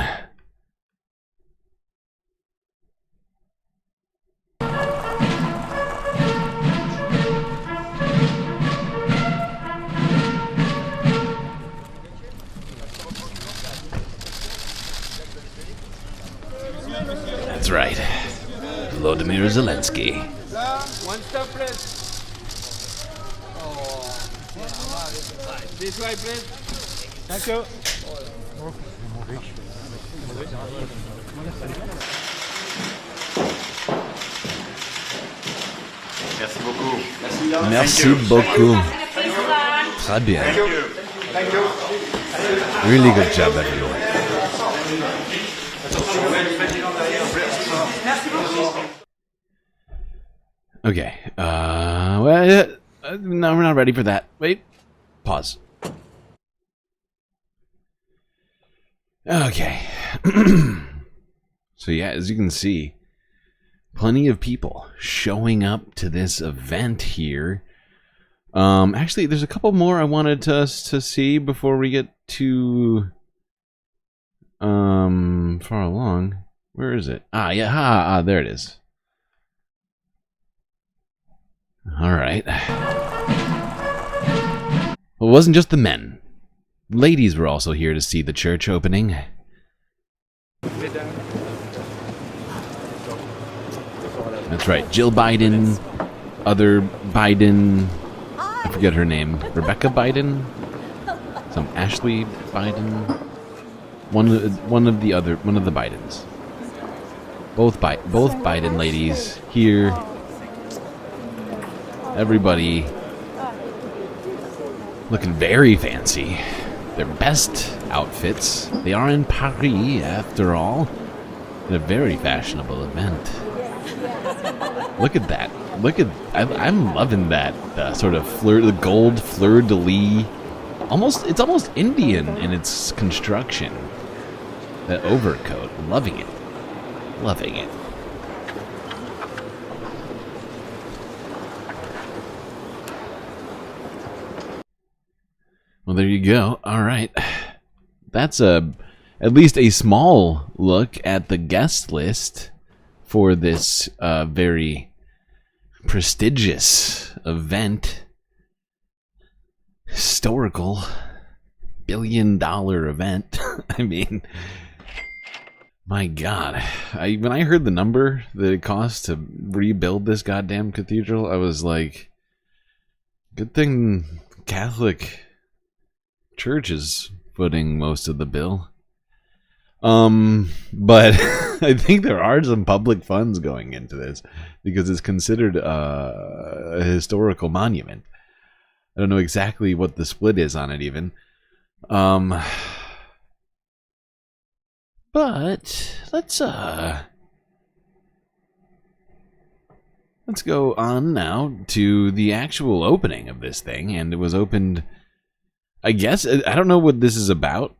That's right. Volodymyr Zelensky. One step, please. This way, please. Thank you. Merci beaucoup. Merci beaucoup. Très bien. Thank you. Really good job, everyone. Okay. Well, no, we're not ready for that. Wait. Pause. Okay. So yeah, as you can see, plenty of people showing up to this event here. Actually, there's a couple more I wanted us to see before we get too far along. Where is it? Ah, yeah, there it is. All right. Well, it wasn't just the men. Ladies were also here to see the church opening. That's right, Jill Biden, other Biden, I forget her name, Rebecca Biden, some Ashley Biden, one of the Bidens. Both Biden ladies here. Everybody looking very fancy. Their best outfits. They are in Paris, after all. At a very fashionable event. Look at that. I'm loving that sort of the gold fleur-de-lis. It's almost Indian in its construction. That overcoat. Loving it. Loving it. Well, there you go. All right. That's at least a small look at the guest list for this very prestigious event. Historical billion-dollar event. I mean, my God. When I heard the number that it cost to rebuild this goddamn cathedral, I was like, good thing Catholic Church is footing most of the bill. But I think there are some public funds going into this because it's considered a historical monument. I don't know exactly what the split is on it even. But let's go on now to the actual opening of this thing, and it was opened, I guess, I don't know what this is about.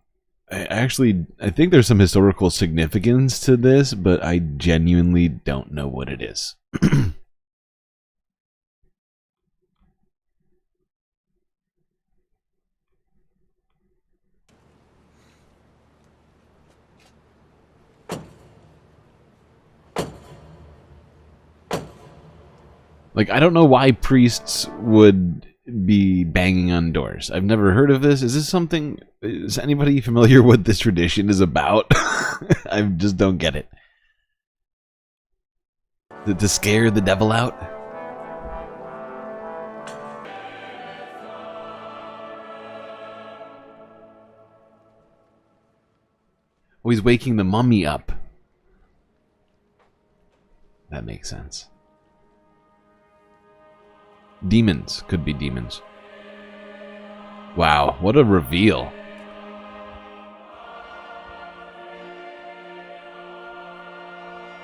I think there's some historical significance to this, but I genuinely don't know what it is. Like, I don't know why priests would be banging on doors. I've never heard of this. Is this something... Is anybody familiar with this tradition is about? I just don't get it. To scare the devil out? Oh, he's waking the mummy up. That makes sense. Demons. Could be demons. Wow, what a reveal.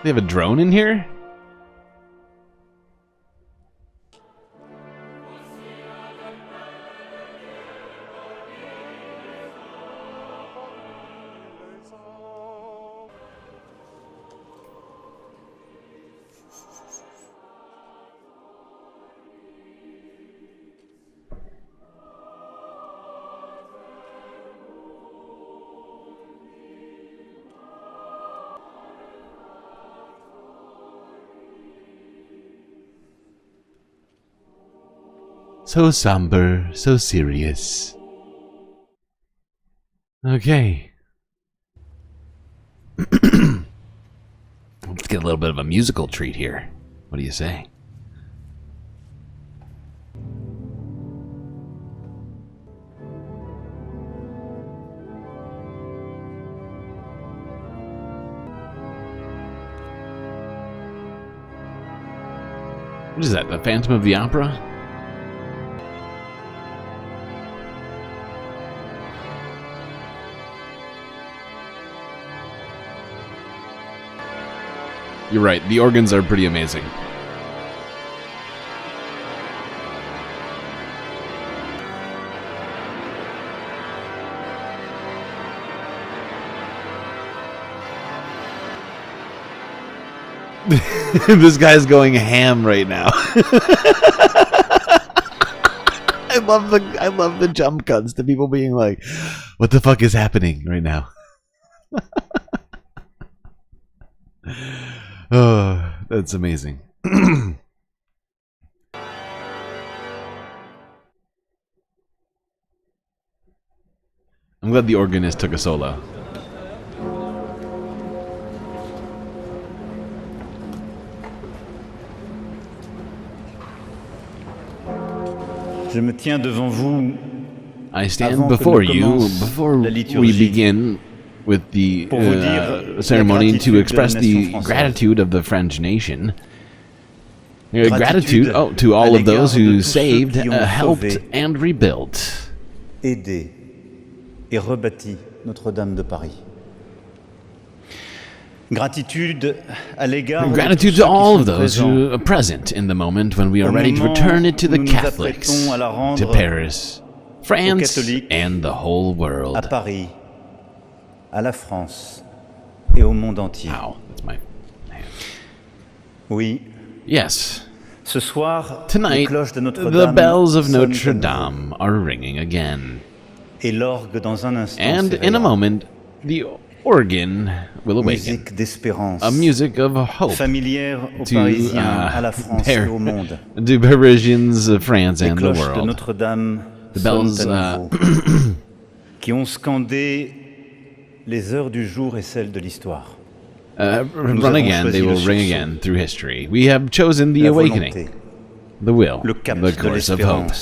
They have a drone in here? So somber, so serious. Okay. Let's get a little bit of a musical treat here. What do you say? What is that? The Phantom of the Opera? You're right. The organs are pretty amazing. This guy's going ham right now. I love the jump cuts to people being like, "What the fuck is happening right now?" Oh, that's amazing. I'm glad the organist took a solo. Je me tiens devant vous. I stand before you before we begin with the ceremony to express the gratitude of the French nation. Gratitude to all of those who saved, helped, and rebuilt. Aidé et rebâti Notre-Dame de Paris. Gratitude to all of those who are present in the moment when we are ready to return it to the Catholics, to Paris, France, and the whole world. À Paris, à la France, et au monde entier. Wow, that's my hand. Oui. Yes. Ce soir, tonight, the bells of Notre Dame are ringing again. Et l'orgue dans un instant and in a moment, the organ will awaken. A music of hope to Parisians of France and the world. The bells qui ont scandé les heures du jour et celles de l'histoire. Run again, they will ring again through history. We have chosen the awakening, the will, the course of hope.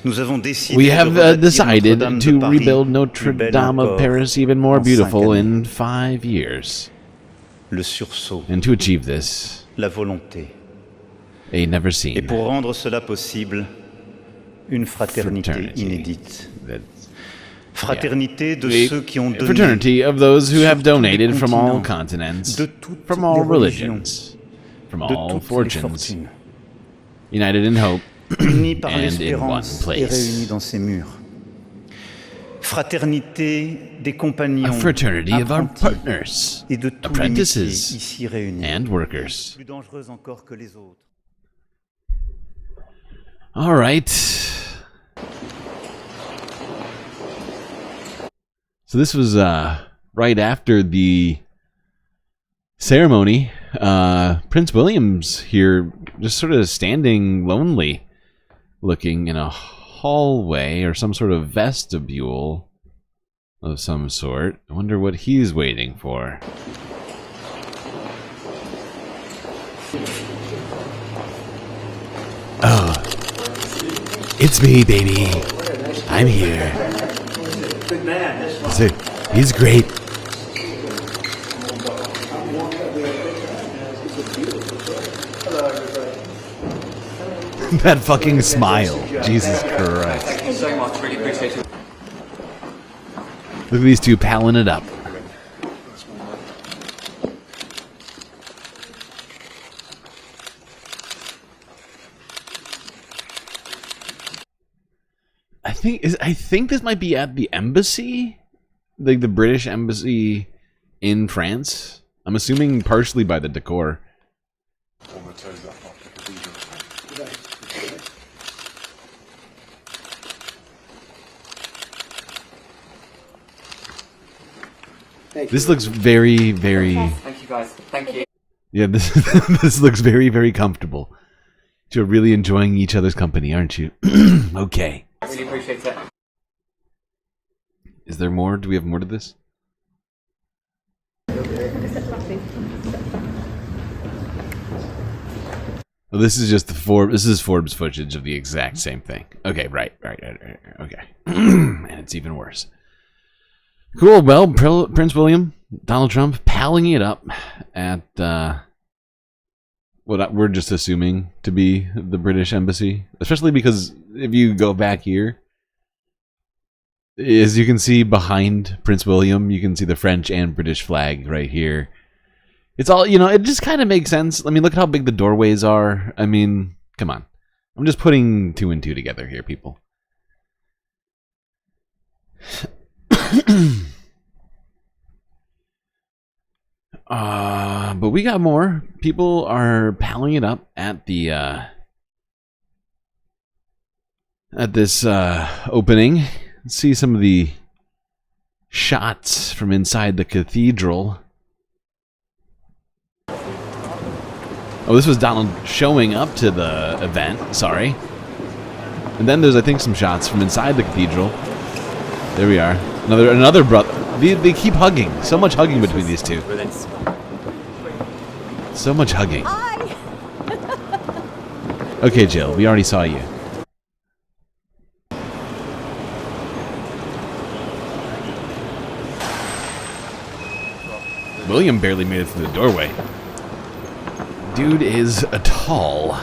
We have decided to rebuild Notre Dame of Paris even more beautiful in 5 years. And to achieve this, a never seen et pour rendre cela possible, une fraternité inédite. Fraternité de ceux qui ont donné. Fraternity of those who have donated from all continents, from all religions, from all fortunes, united in hope, and in one place. A fraternity of our partners, apprentices, and workers. All right. So this was right after the ceremony. Prince William's here, just sort of standing lonely, looking in a hallway or some sort of vestibule of some sort. I wonder what he's waiting for. Oh, it's me, baby. I'm here. Good man, this one. So, he's great. That fucking smile. Jesus Christ. Thank you so much. Really appreciate it. Look at these two palling it up. I think this might be at the embassy, like the British embassy in France. I'm assuming partially by the decor. This looks very, very. Thank you guys. Thank you. Yeah, this looks very, very comfortable. You're really enjoying each other's company, aren't you? Okay. I really appreciate it. Is there more? Do we have more to this? Well, this is just the This is Forbes footage of the exact same thing. Okay, right. Okay, and it's even worse. Cool. Well, Prince William, Donald Trump, palling it up at what we're just assuming to be the British embassy, especially because if you go back here, as you can see behind Prince William, you can see the French and British flag right here. It's all, you know, it just kind of makes sense. I mean, look at how big the doorways are. I mean, come on. I'm just putting 2 and 2 together here, people. But we got more. People are palling it up at the at this opening. Let's see some of the shots from inside the cathedral. Oh, this was Donald showing up to the event. Sorry. And then there's, I think, some shots from inside the cathedral. There we are. Another brother. They keep hugging. So much hugging between these two. So much hugging. Hi. Okay, Jill. We already saw you. William barely made it through the doorway. Dude is tall.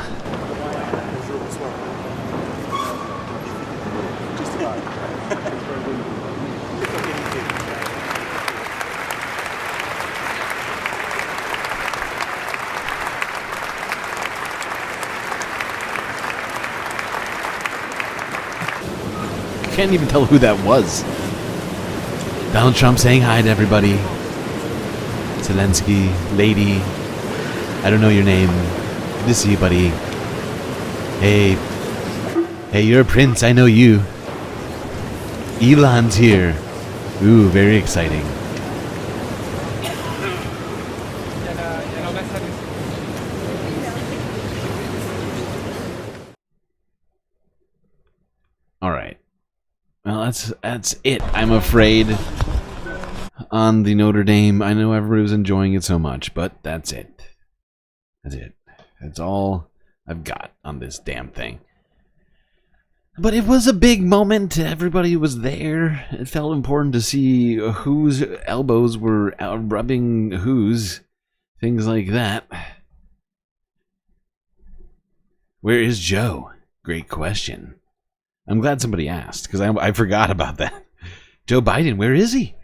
Can't even tell who that was. Donald Trump saying hi to everybody. Zelensky, lady. I don't know your name. Good to see you, buddy. Hey. Hey, you're a prince. I know you. Elon's here. Ooh, very exciting. All right. Well, that's it, I'm afraid. On the Notre Dame. I know everybody was enjoying it so much, but that's it. That's it. That's all I've got on this damn thing. But it was a big moment. Everybody was there. It felt important to see whose elbows were rubbing whose. Things like that. Where is Joe? Great question. I'm glad somebody asked, because I forgot about that. Joe Biden, where is he?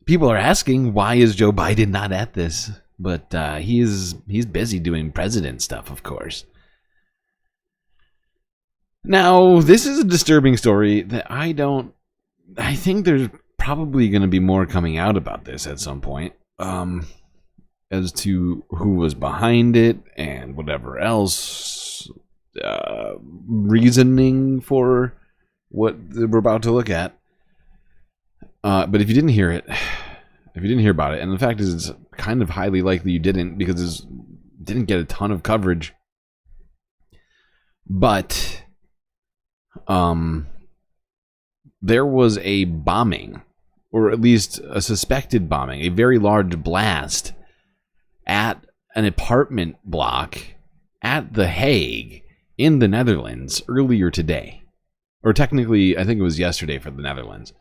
People are asking, why is Joe Biden not at this? But he's busy doing president stuff, of course. Now, this is a disturbing story that I think there's probably going to be more coming out about this at some point. As to who was behind it and whatever else. Reasoning for what we're about to look at. But if you didn't hear it, if you didn't hear about it, and the fact is it's kind of highly likely you didn't, because it didn't get a ton of coverage. But there was a bombing, or at least a suspected bombing, a very large blast at an apartment block at The Hague in the Netherlands earlier today. Or technically, I think it was yesterday for the Netherlands.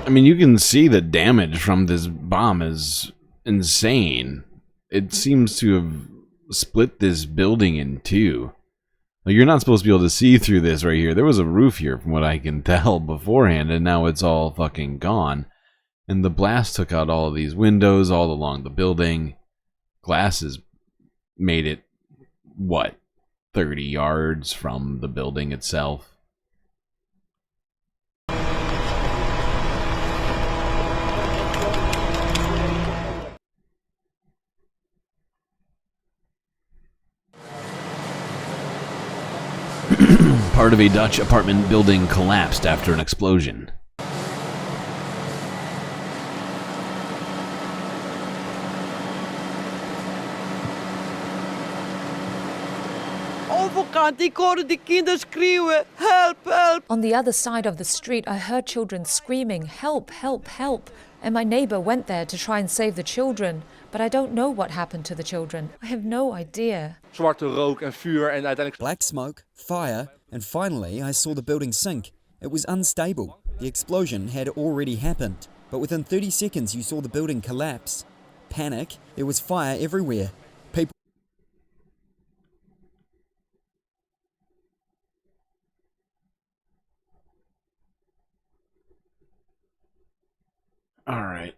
I mean, you can see the damage from this bomb is insane. It seems to have split this building in two. Like, you're not supposed to be able to see through this right here. There was a roof here from what I can tell beforehand, and now it's all fucking gone. And the blast took out all of these windows all along the building. Glasses made it, what, 30 yards from the building itself. Part of a Dutch apartment building collapsed after an explosion. On the other side of the street, I heard children screaming, "Help, help, help!" And my neighbor went there to try and save the children. But I don't know what happened to the children. I have no idea. Zwarte rook en vuur en uiteindelijk... Black smoke, fire, and finally I saw the building sink. It was unstable. The explosion had already happened. But within 30 seconds you saw the building collapse. Panic, there was fire everywhere. People... Alright,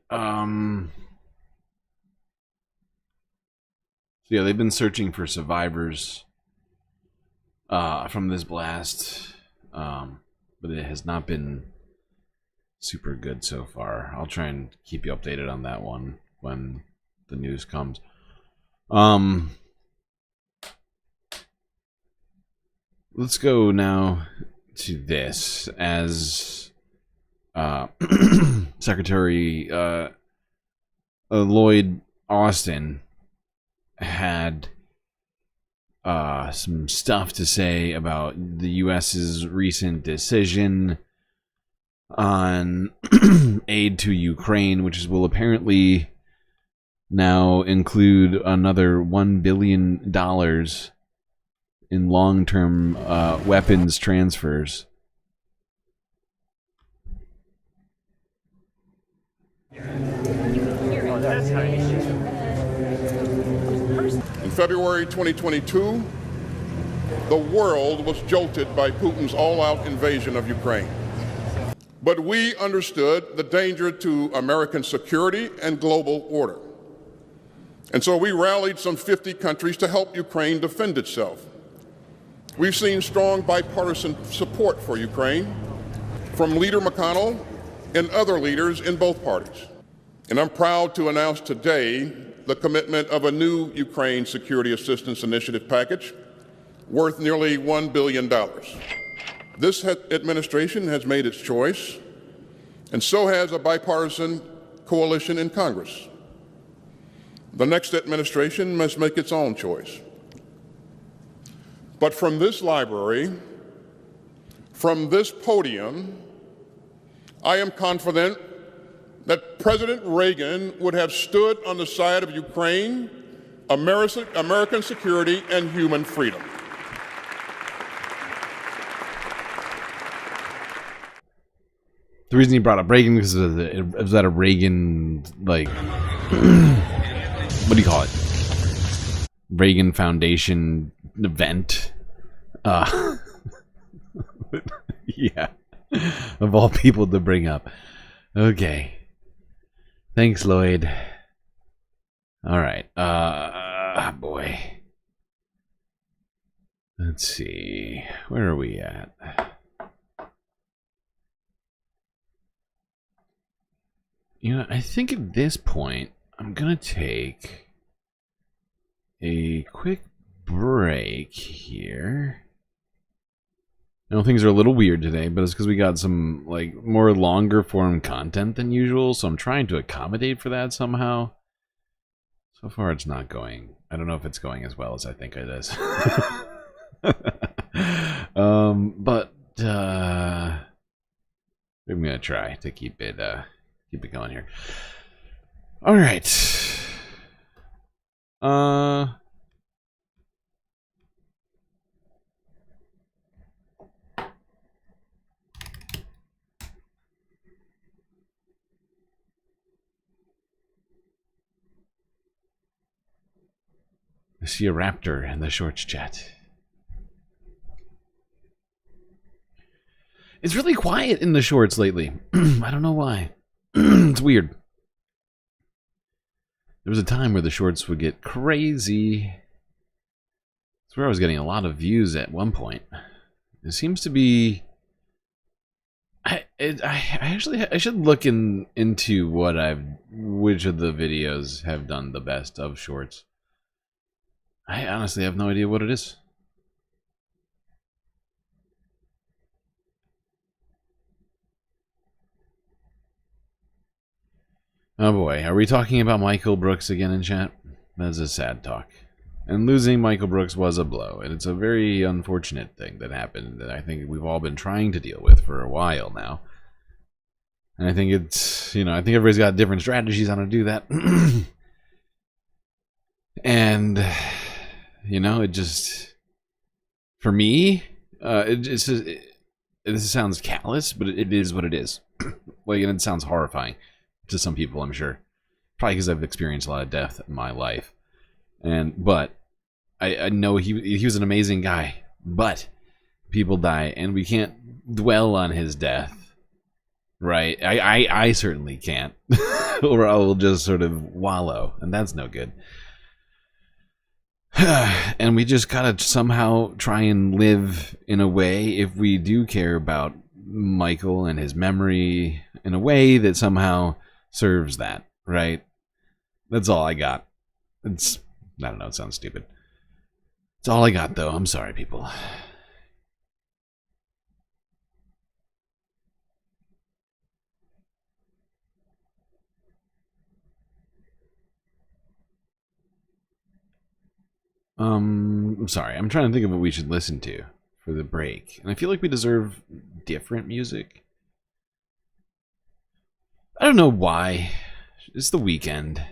So yeah, they've been searching for survivors from this blast, but it has not been super good so far. I'll try and keep you updated on that one when the news comes. Let's go now to this. As Secretary Lloyd Austin had some stuff to say about the U.S.'s recent decision on aid to Ukraine, which will apparently now include another $1 billion in long-term weapons transfers. In February 2022, the world was jolted by Putin's all-out invasion of Ukraine. But we understood the danger to American security and global order. And so we rallied some 50 countries to help Ukraine defend itself. We've seen strong bipartisan support for Ukraine from Leader McConnell and other leaders in both parties. And I'm proud to announce today the commitment of a new Ukraine Security Assistance Initiative package worth nearly $1 billion. This administration has made its choice, and so has a bipartisan coalition in Congress. The next administration must make its own choice. But from this library, from this podium, I am confident that President Reagan would have stood on the side of Ukraine, American security, and human freedom. The reason he brought up Reagan because it was at a Reagan, like, what do you call it? Reagan Foundation event. Yeah. Of all people to bring up. Okay. Thanks, Lloyd. Alright. Boy. Let's see. Where are we at? You know, I think at this point, I'm gonna take a quick break here. I know things are a little weird today, but it's because we got some, like, more longer form content than usual, so I'm trying to accommodate for that somehow. So far, it's not going. I don't know if it's going as well as I think it is. But I'm gonna try to keep it going here. All right. I see a raptor in the shorts chat. It's really quiet in the shorts lately. I don't know why. It's weird. There was a time where the shorts would get crazy. That's where I was getting a lot of views at one point. It seems to be... I should look into which of the videos have done the best of shorts. I honestly have no idea what it is. Oh boy, are we talking about Michael Brooks again in chat? That's a sad talk. And losing Michael Brooks was a blow, and it's a very unfortunate thing that happened that I think we've all been trying to deal with for a while now. And I think it's, I think everybody's got different strategies on how to do that. And, it just, for me, this sounds callous, but it is what it is. And it sounds horrifying to some people, I'm sure. Probably because I've experienced a lot of death in my life. But I know he was an amazing guy. But people die, and we can't dwell on his death. Right? I certainly can't. Or I will just sort of wallow, and that's no good. And we just gotta somehow try and live in a way, if we do care about Michael and his memory, in a way that somehow serves that, right? That's all I got. I don't know, it sounds stupid. It's all I got, though. I'm sorry, people. I'm sorry. I'm trying to think of what we should listen to for the break. And I feel like we deserve different music. I don't know why. It's the weekend.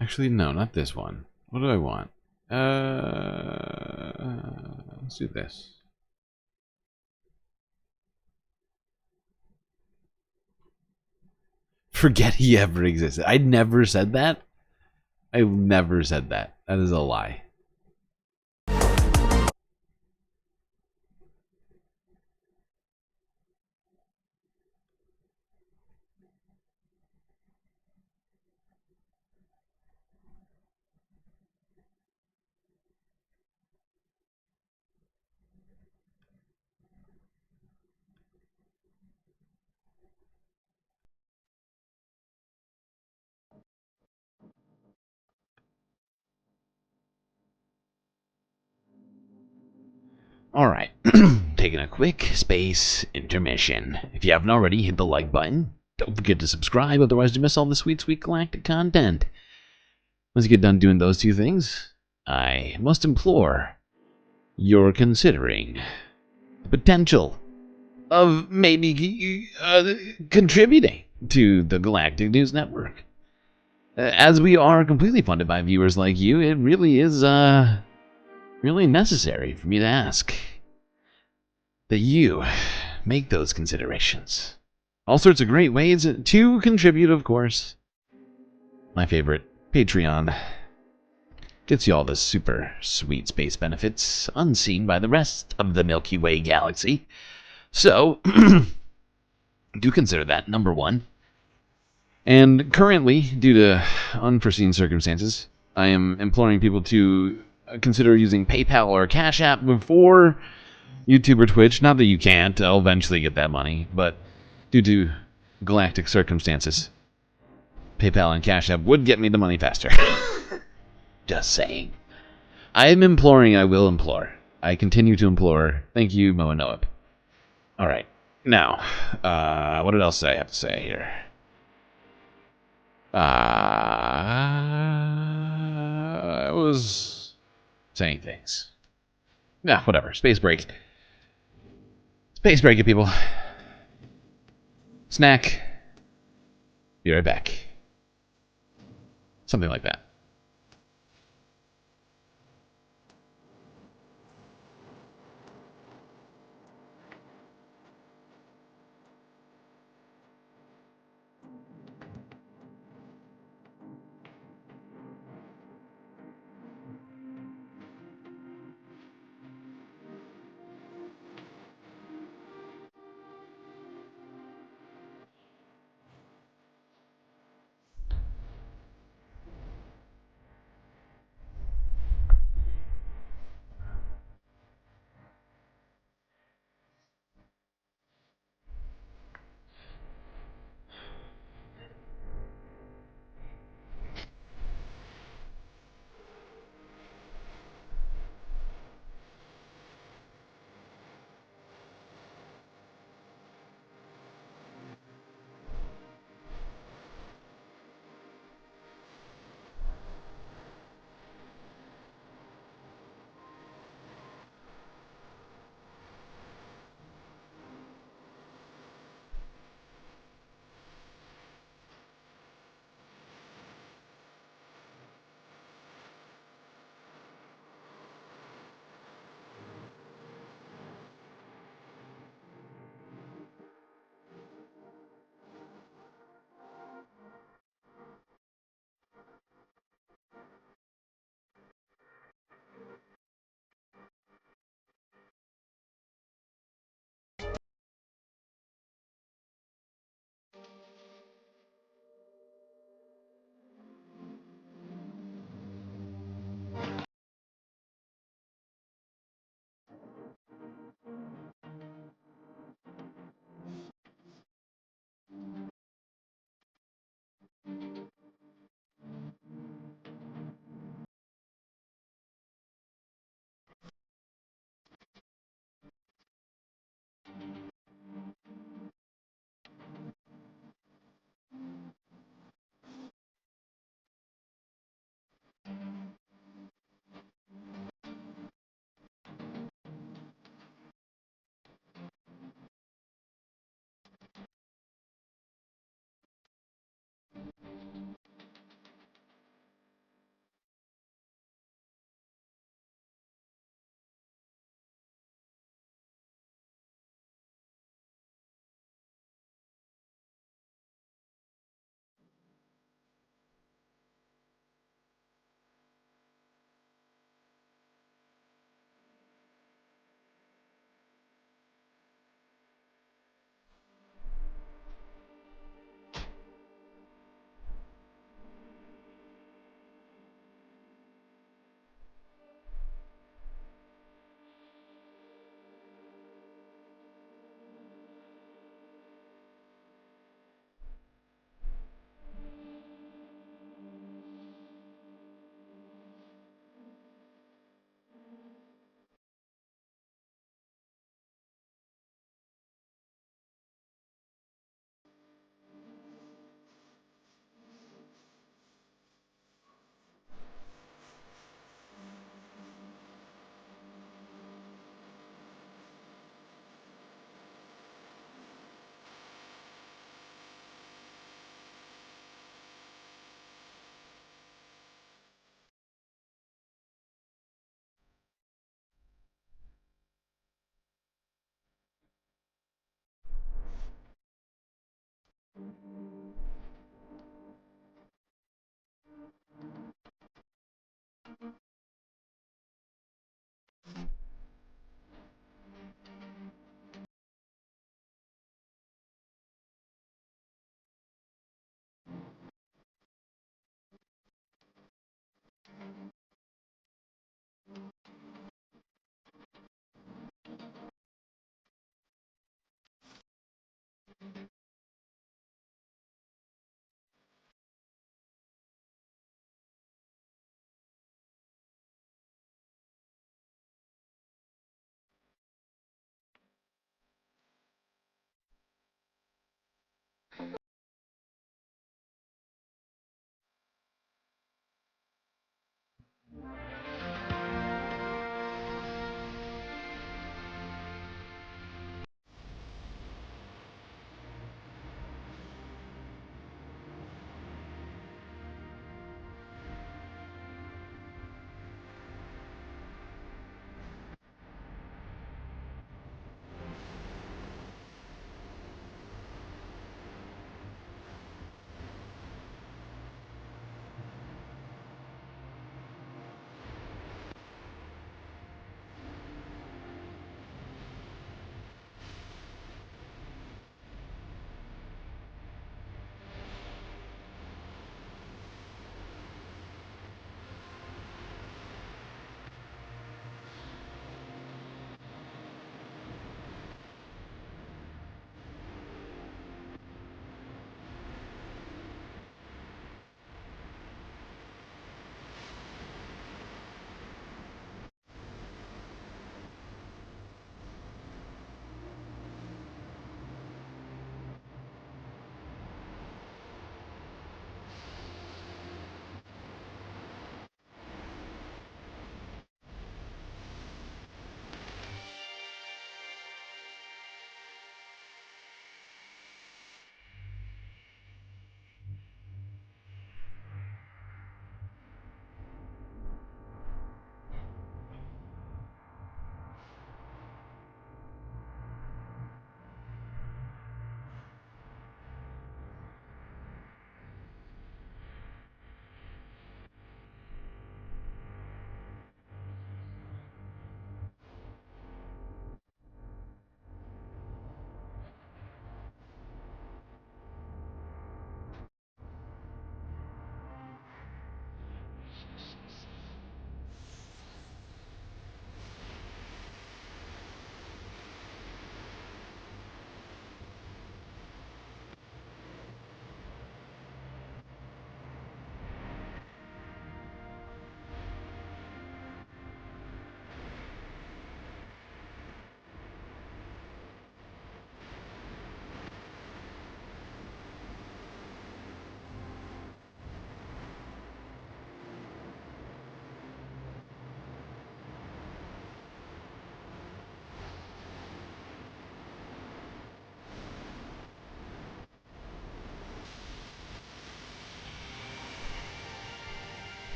Actually, no, not this one. What do I want? Let's do this. Forget he ever existed. I never said that. I never said that. That is a lie. Alright, taking a quick space intermission. If you haven't already, hit the like button. Don't forget to subscribe, otherwise you miss all the sweet, sweet galactic content. Once you get done doing those two things, I must implore you're considering the potential of maybe contributing to the Galactic News Network. As we are completely funded by viewers like you, it really is really necessary for me to ask that you make those considerations. All sorts of great ways to contribute, of course. My favorite, Patreon. Gets you all the super sweet space benefits unseen by the rest of the Milky Way galaxy. So, do consider that number one. And currently, due to unforeseen circumstances, I am imploring people to consider using PayPal or Cash App before YouTube or Twitch. Not that you can't, I'll eventually get that money, but due to galactic circumstances, PayPal and Cash App would get me the money faster. Just saying. I am imploring, I will implore. I continue to implore. Thank you, Moa Noab. Alright, now, what else did I have to say here? I was saying things. Nah, whatever. Space break. Space break, you people. Snack. Be right back. Something like that.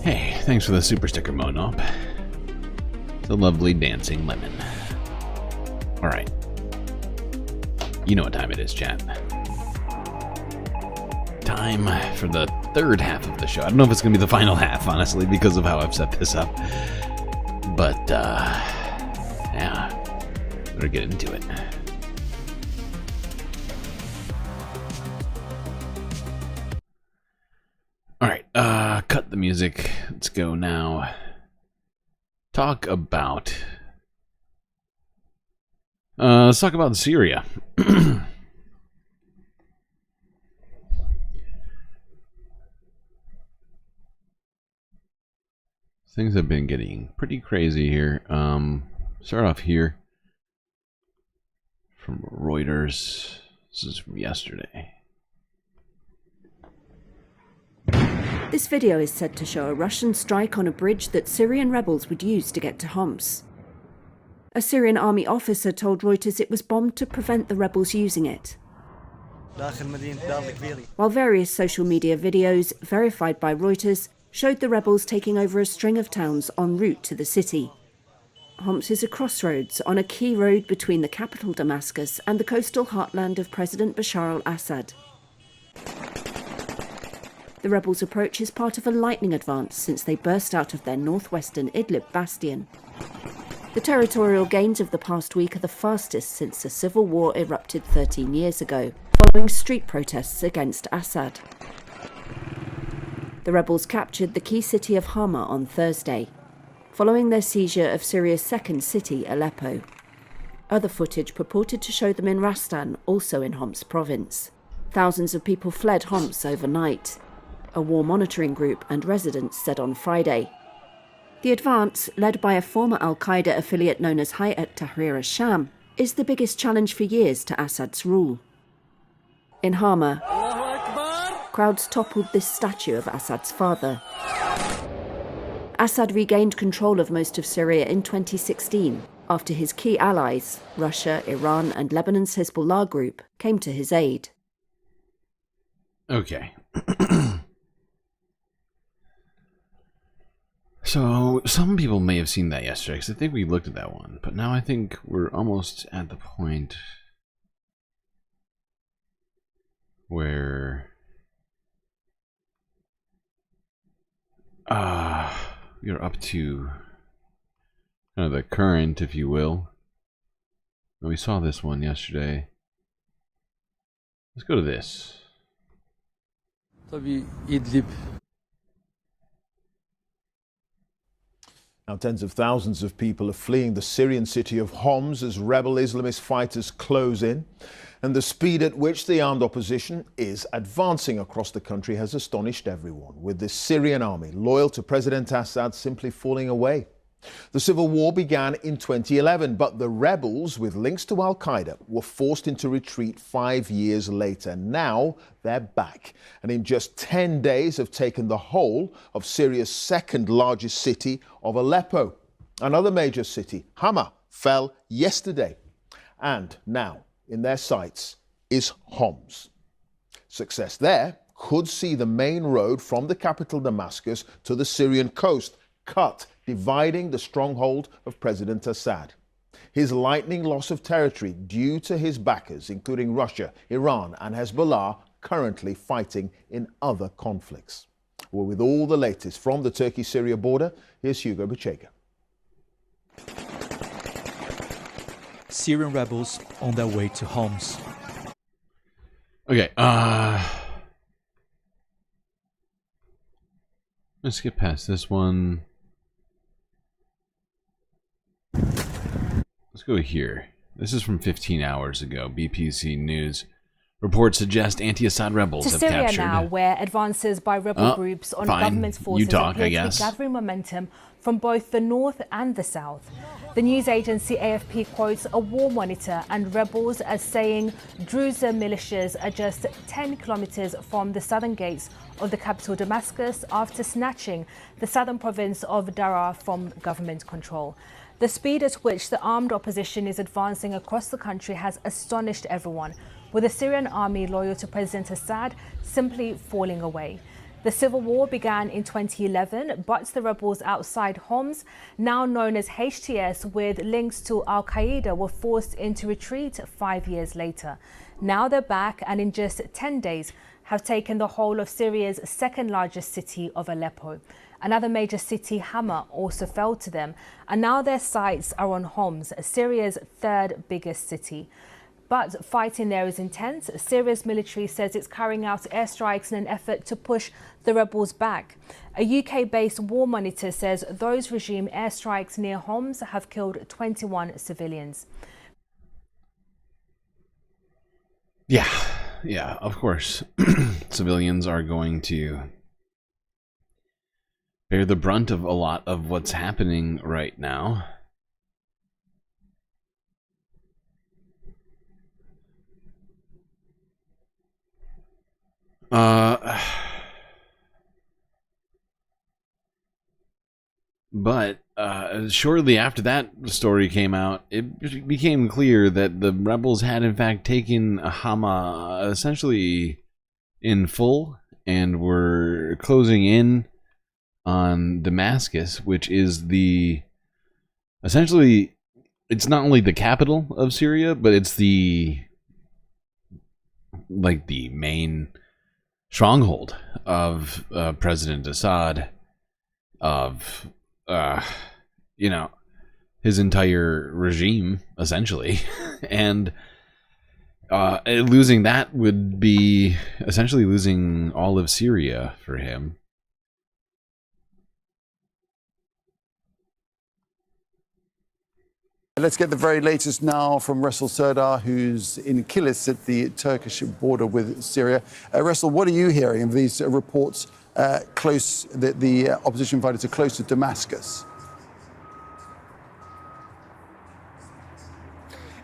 Hey, thanks for the super sticker, Monop. It's a lovely dancing lemon. Alright. You know what time it is, chat. Time for the third half of the show. I don't know if it's going to be the final half, honestly, because of how I've set this up. But, yeah. Better get into it. Alright, cut the music. Let's go now. Talk about... let's talk about Syria. Things have been getting pretty crazy here. Start off here from Reuters. This is from yesterday. This video is said to show a Russian strike on a bridge that Syrian rebels would use to get to Homs. A Syrian army officer told Reuters it was bombed to prevent the rebels using it. While various social media videos, verified by Reuters, showed the rebels taking over a string of towns en route to the city. Homs is a crossroads on a key road between the capital Damascus and the coastal heartland of President Bashar al-Assad. The rebels' approach is part of a lightning advance since they burst out of their northwestern Idlib bastion. The territorial gains of the past week are the fastest since the civil war erupted 13 years ago, following street protests against Assad. The rebels captured the key city of Hama on Thursday, following their seizure of Syria's second city, Aleppo. Other footage purported to show them in Rastan, also in Homs province. Thousands of people fled Homs overnight, a war monitoring group and residents said on Friday. The advance, led by a former al-Qaeda affiliate known as Hayat Tahrir al-Sham, is the biggest challenge for years to Assad's rule. In Hama, crowds toppled this statue of Assad's father. Assad regained control of most of Syria in 2016, after his key allies, Russia, Iran and Lebanon's Hezbollah group, came to his aid. Okay. So, some people may have seen that yesterday, because I think we looked at that one. But now I think we're almost at the point where we are up to kind of the current, if you will. We saw this one yesterday. Let's go to this. Tabii Idlib. Now, tens of thousands of people are fleeing the Syrian city of Homs as rebel Islamist fighters close in. And the speed at which the armed opposition is advancing across the country has astonished everyone, with the Syrian army loyal to President Assad simply falling away. The civil war began in 2011, but the rebels with links to Al-Qaeda were forced into retreat 5 years later. Now they're back, and in just 10 days have taken the whole of Syria's second largest city of Aleppo. Another major city, Hama, fell yesterday. And now in their sights is Homs. Success there could see the main road from the capital Damascus to the Syrian coast cut, dividing the stronghold of President Assad. His lightning loss of territory due to his backers, including Russia, Iran and Hezbollah, currently fighting in other conflicts. Well, with all the latest from the Turkey-Syria border, here's Hugo Bachega. Syrian rebels on their way to Homs. Okay, let's get past this one. Let's go here. This is from 15 hours ago. BPC News. Reports suggest anti-Assad rebels have captured... To Syria now, where advances by rebel groups on government forces appear to be gathering momentum from both the north and the south. The news agency AFP quotes a war monitor and rebels as saying Druze militias are just 10 kilometers from the southern gates of the capital Damascus after snatching the southern province of Daraa from government control. The speed at which the armed opposition is advancing across the country has astonished everyone, with the Syrian army loyal to President Assad simply falling away. The civil war began in 2011, but the rebels outside Homs, now known as HTS with links to Al-Qaeda, were forced into retreat 5 years later. Now they're back and in just 10 days have taken the whole of Syria's second largest city of Aleppo. Another major city, Hama, also fell to them, and now their sights are on Homs, Syria's third biggest city. But fighting there is intense. Syria's military says it's carrying out airstrikes in an effort to push the rebels back. A UK-based war monitor says those regime airstrikes near Homs have killed 21 civilians. Yeah, of course. Civilians are going to bear the brunt of a lot of what's happening right now. But shortly after that story came out, it became clear that the rebels had in fact taken Hama essentially in full and were closing in on Damascus, which is essentially it's not only the capital of Syria, but it's the main stronghold of President Assad, of his entire regime, essentially. And losing that would be essentially losing all of Syria for him. Let's get the very latest now from Seder, who's in Kilis at the Turkish border with Syria. What are you hearing of these reports close that the opposition fighters are close to Damascus?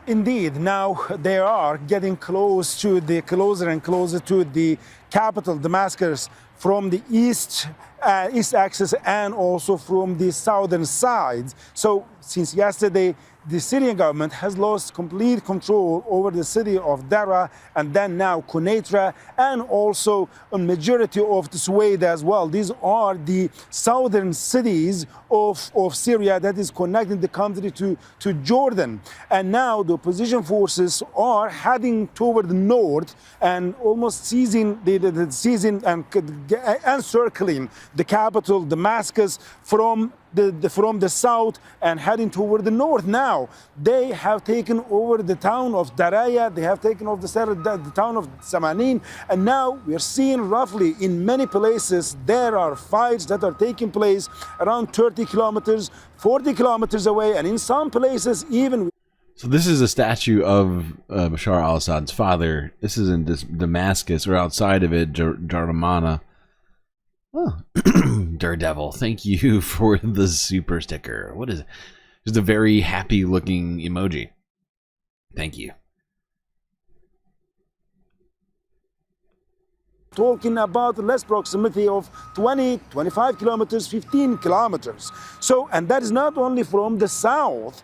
Indeed, now they are getting closer and closer to the capital, Damascus, from the east axis and also from the southern side. So since yesterday, the Syrian government has lost complete control over the city of Daraa and then now Quneitra and also a majority of the Suwaid as well. These are the southern cities of Syria that is connecting the country to Jordan. And now the opposition forces are heading toward the north and almost seizing and encircling the capital, Damascus, from the south and heading toward the north. Now they have taken over the town of Daraya, they have taken over the town of Samanin, and now we are seeing roughly in many places there are fights that are taking place around 30 kilometers, 40 kilometers away, and in some places even. So this is a statue of Bashar al-Assad's father. This is in Damascus, or outside of it, Jarmana. Oh, Daredevil, thank you for the super sticker. What is it? Just a very happy looking emoji. Thank you. Talking about less proximity of 20, 25 kilometers, 15 kilometers. So, and that is not only from the south,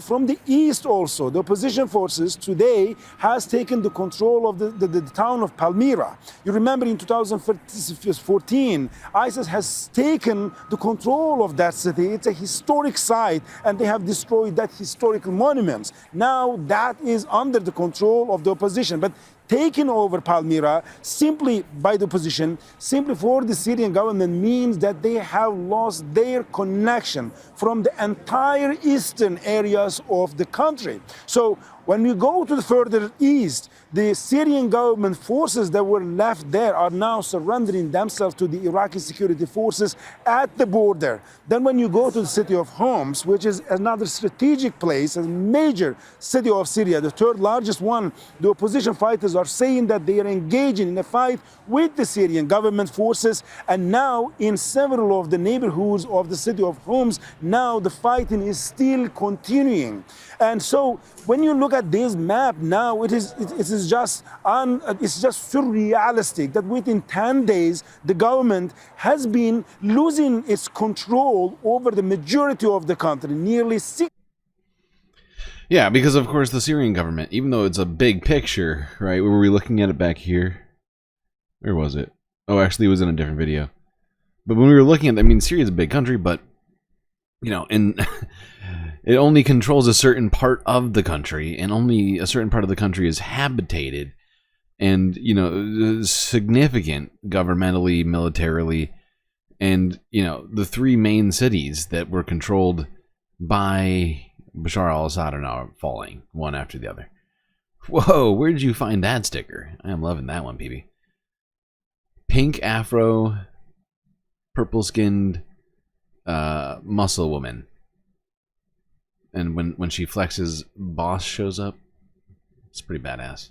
from the east also. The opposition forces today has taken the control of the town of Palmyra. You remember in 2014, ISIS has taken the control of that city. It's a historic site and they have destroyed that historical monuments. Now that is under the control of the opposition. But taking over Palmyra simply by the opposition, simply for the Syrian government, means that they have lost their connection from the entire eastern areas of the country. So When we go to the further east, the Syrian government forces that were left there are now surrendering themselves to the Iraqi security forces at the border. Then when you go to the city of Homs, which is another strategic place, a major city of Syria, the third largest one, the opposition fighters are saying that they are engaging in a fight with the Syrian government forces. And now in several of the neighborhoods of the city of Homs, now the fighting is still continuing. And so when you look at this map now, it's just surrealistic that within 10 days, the government has been losing its control over the majority of the country, nearly 6. Yeah, because of course the Syrian government, even though it's a big picture, right? Were we looking at it back here? Where was it? Oh, actually it was in a different video. But when we were looking at, I mean, Syria's a big country, but, you know, and it only controls a certain part of the country, and only a certain part of the country is habitated and, you know, significant governmentally, militarily, and, you know, the three main cities that were controlled by Bashar al-Assad are now falling, one after the other. Whoa, where did you find that sticker? I am loving that one, PB. Pink afro, purple-skinned muscle woman. And when she flexes, boss shows up. It's pretty badass.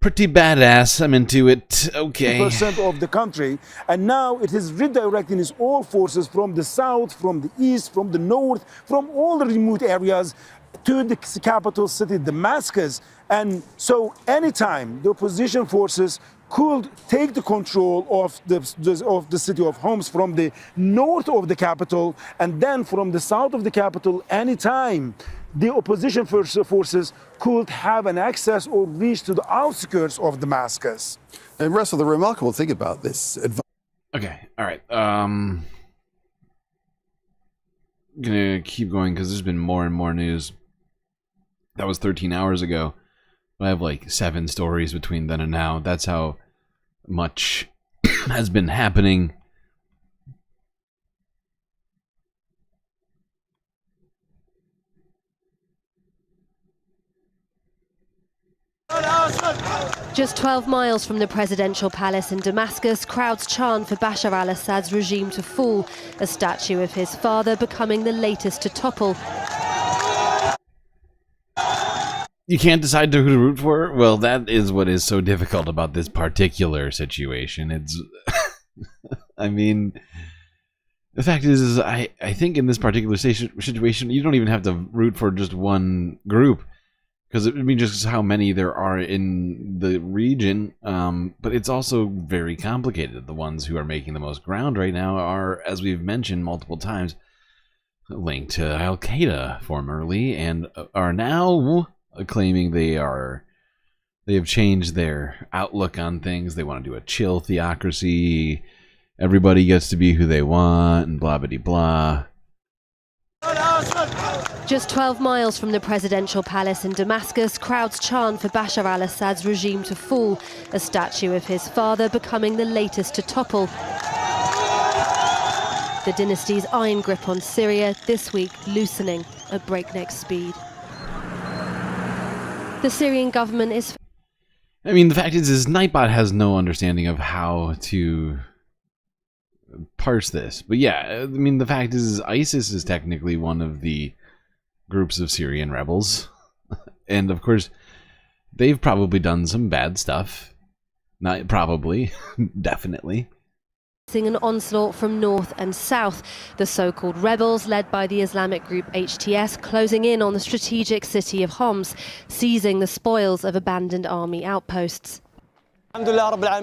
Pretty badass. I'm into it. Okay. % of the country, and now it is redirecting its all forces from the south, from the east, from the north, from all the remote areas to the capital city, Damascus. And so anytime the opposition forces could take the control of the city of Homs from the north of the capital, and then from the south of the capital, anytime the opposition forces could have an access or reach to the outskirts of Damascus. And Russell, the remarkable thing about this... Okay, all right. I'm gonna keep going because there's been more and more news. That was 13 hours ago. I have like 7 stories between then and now. That's how much has been happening. Just 12 miles from the presidential palace in Damascus, crowds chant for Bashar al-Assad's regime to fall, a statue of his father becoming the latest to topple. You can't decide who to root for? Well, that is what is so difficult about this particular situation. It's... I mean... The fact is I think in this particular situation, you don't even have to root for just one group. Because it means just how many there are in the region. But it's also very complicated. The ones who are making the most ground right now are, as we've mentioned multiple times, linked to Al-Qaeda formerly, and are now claiming they have changed their outlook on things. They want to do a chill theocracy. Everybody gets to be who they want, and blah blah blah. Just 12 miles from the presidential palace in Damascus, crowds chant for Bashar al-Assad's regime to fall, a statue of his father becoming the latest to topple. The dynasty's iron grip on Syria this week loosening at breakneck speed. The Syrian government is... I mean, the fact is Nightbot has no understanding of how to parse this. But yeah, I mean, the fact is ISIS is technically one of the groups of Syrian rebels. And of course, they've probably done some bad stuff. Not probably, definitely. An onslaught from north and south, the so-called rebels led by the Islamic group HTS closing in on the strategic city of Homs, seizing the spoils of abandoned army outposts.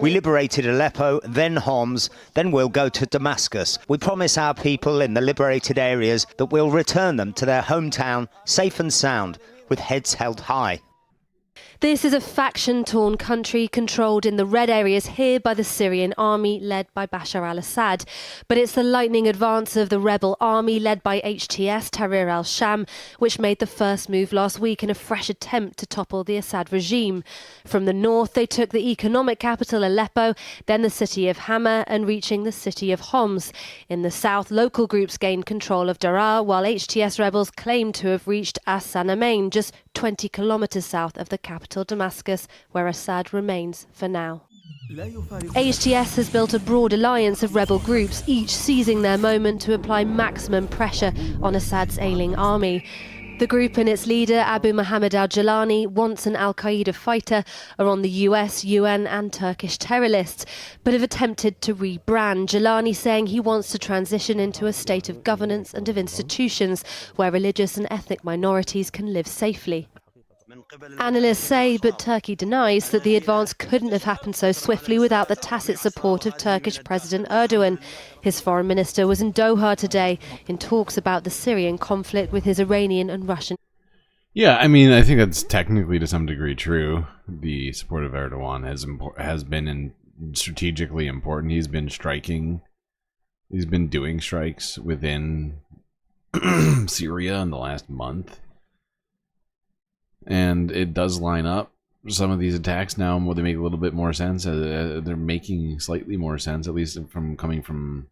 We liberated Aleppo, then Homs, then we'll go to Damascus. We promise our people in the liberated areas that we'll return them to their hometown safe and sound, with heads held high. This is a faction-torn country controlled in the red areas here by the Syrian army led by Bashar al-Assad. But it's the lightning advance of the rebel army led by HTS Tahrir al-Sham which made the first move last week in a fresh attempt to topple the Assad regime. From the north, they took the economic capital Aleppo, then the city of Hama and reaching the city of Homs. In the south, local groups gained control of Daraa, while HTS rebels claimed to have reached As-Sanamain, just 20 kilometers south of the capital Damascus, where Assad remains for now. HTS has built a broad alliance of rebel groups, each seizing their moment to apply maximum pressure on Assad's ailing army. The group and its leader, Abu Muhammad al-Jalani, once an al-Qaeda fighter, are on the US, UN and Turkish terror lists, but have attempted to rebrand, Jalani saying he wants to transition into a state of governance and of institutions where religious and ethnic minorities can live safely. Analysts say, but Turkey denies, that the advance couldn't have happened so swiftly without the tacit support of Turkish President Erdogan. His foreign minister was in Doha today in talks about the Syrian conflict with his Iranian and Russian. Yeah, I mean, I think that's technically to some degree true. The support of Erdogan has been strategically important. He's been striking. He's been doing strikes within Syria in the last month. And it does line up. Some of these attacks now, they make a little bit more sense. They're making slightly more sense, at least from coming from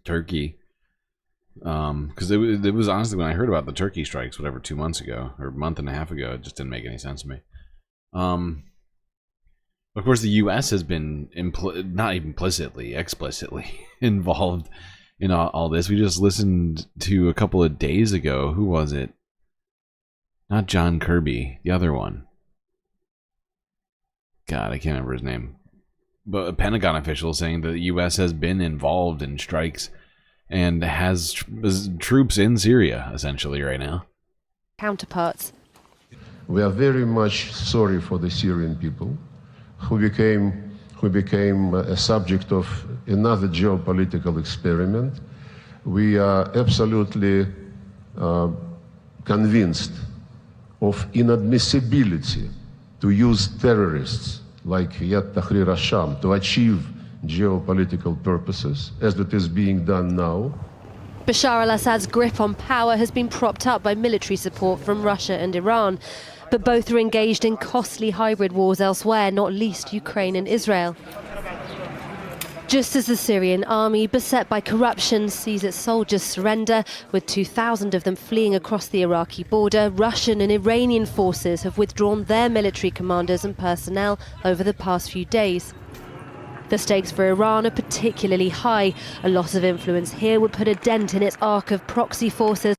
Turkey. Because it was honestly, when I heard about the Turkey strikes, whatever, 2 months ago, or a month and a half ago, it just didn't make any sense to me. Of course, the U.S. has been, not even implicitly, explicitly involved in all this. We just listened to a couple of days ago, who was it? Not John Kirby, the other one. God, I can't remember his name. But a Pentagon official saying that the U.S. has been involved in strikes and has troops in Syria, essentially, right now. Counterparts. We are very much sorry for the Syrian people who became a subject of another geopolitical experiment. We are absolutely convinced of inadmissibility to use terrorists like Yat Tahrir al-Sham to achieve geopolitical purposes, as it is being done now. Bashar al-Assad's grip on power has been propped up by military support from Russia and Iran, but both are engaged in costly hybrid wars elsewhere, not least Ukraine and Israel. Just as the Syrian army, beset by corruption, sees its soldiers surrender, with 2,000 of them fleeing across the Iraqi border, Russian and Iranian forces have withdrawn their military commanders and personnel over the past few days. The stakes for Iran are particularly high. A loss of influence here would put a dent in its arc of proxy forces.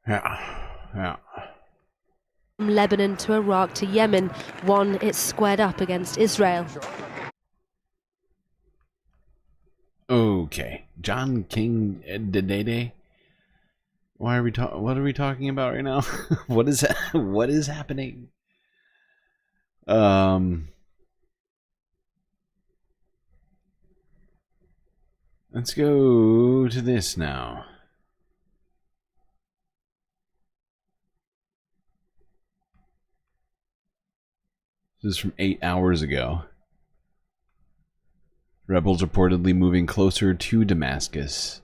Yeah. From Lebanon to Iraq to Yemen, one it's squared up against Israel. Okay, John King Dedede. What are we talking about right now? What is happening? Let's go to this now. This is from 8 hours ago. Rebels reportedly moving closer to Damascus.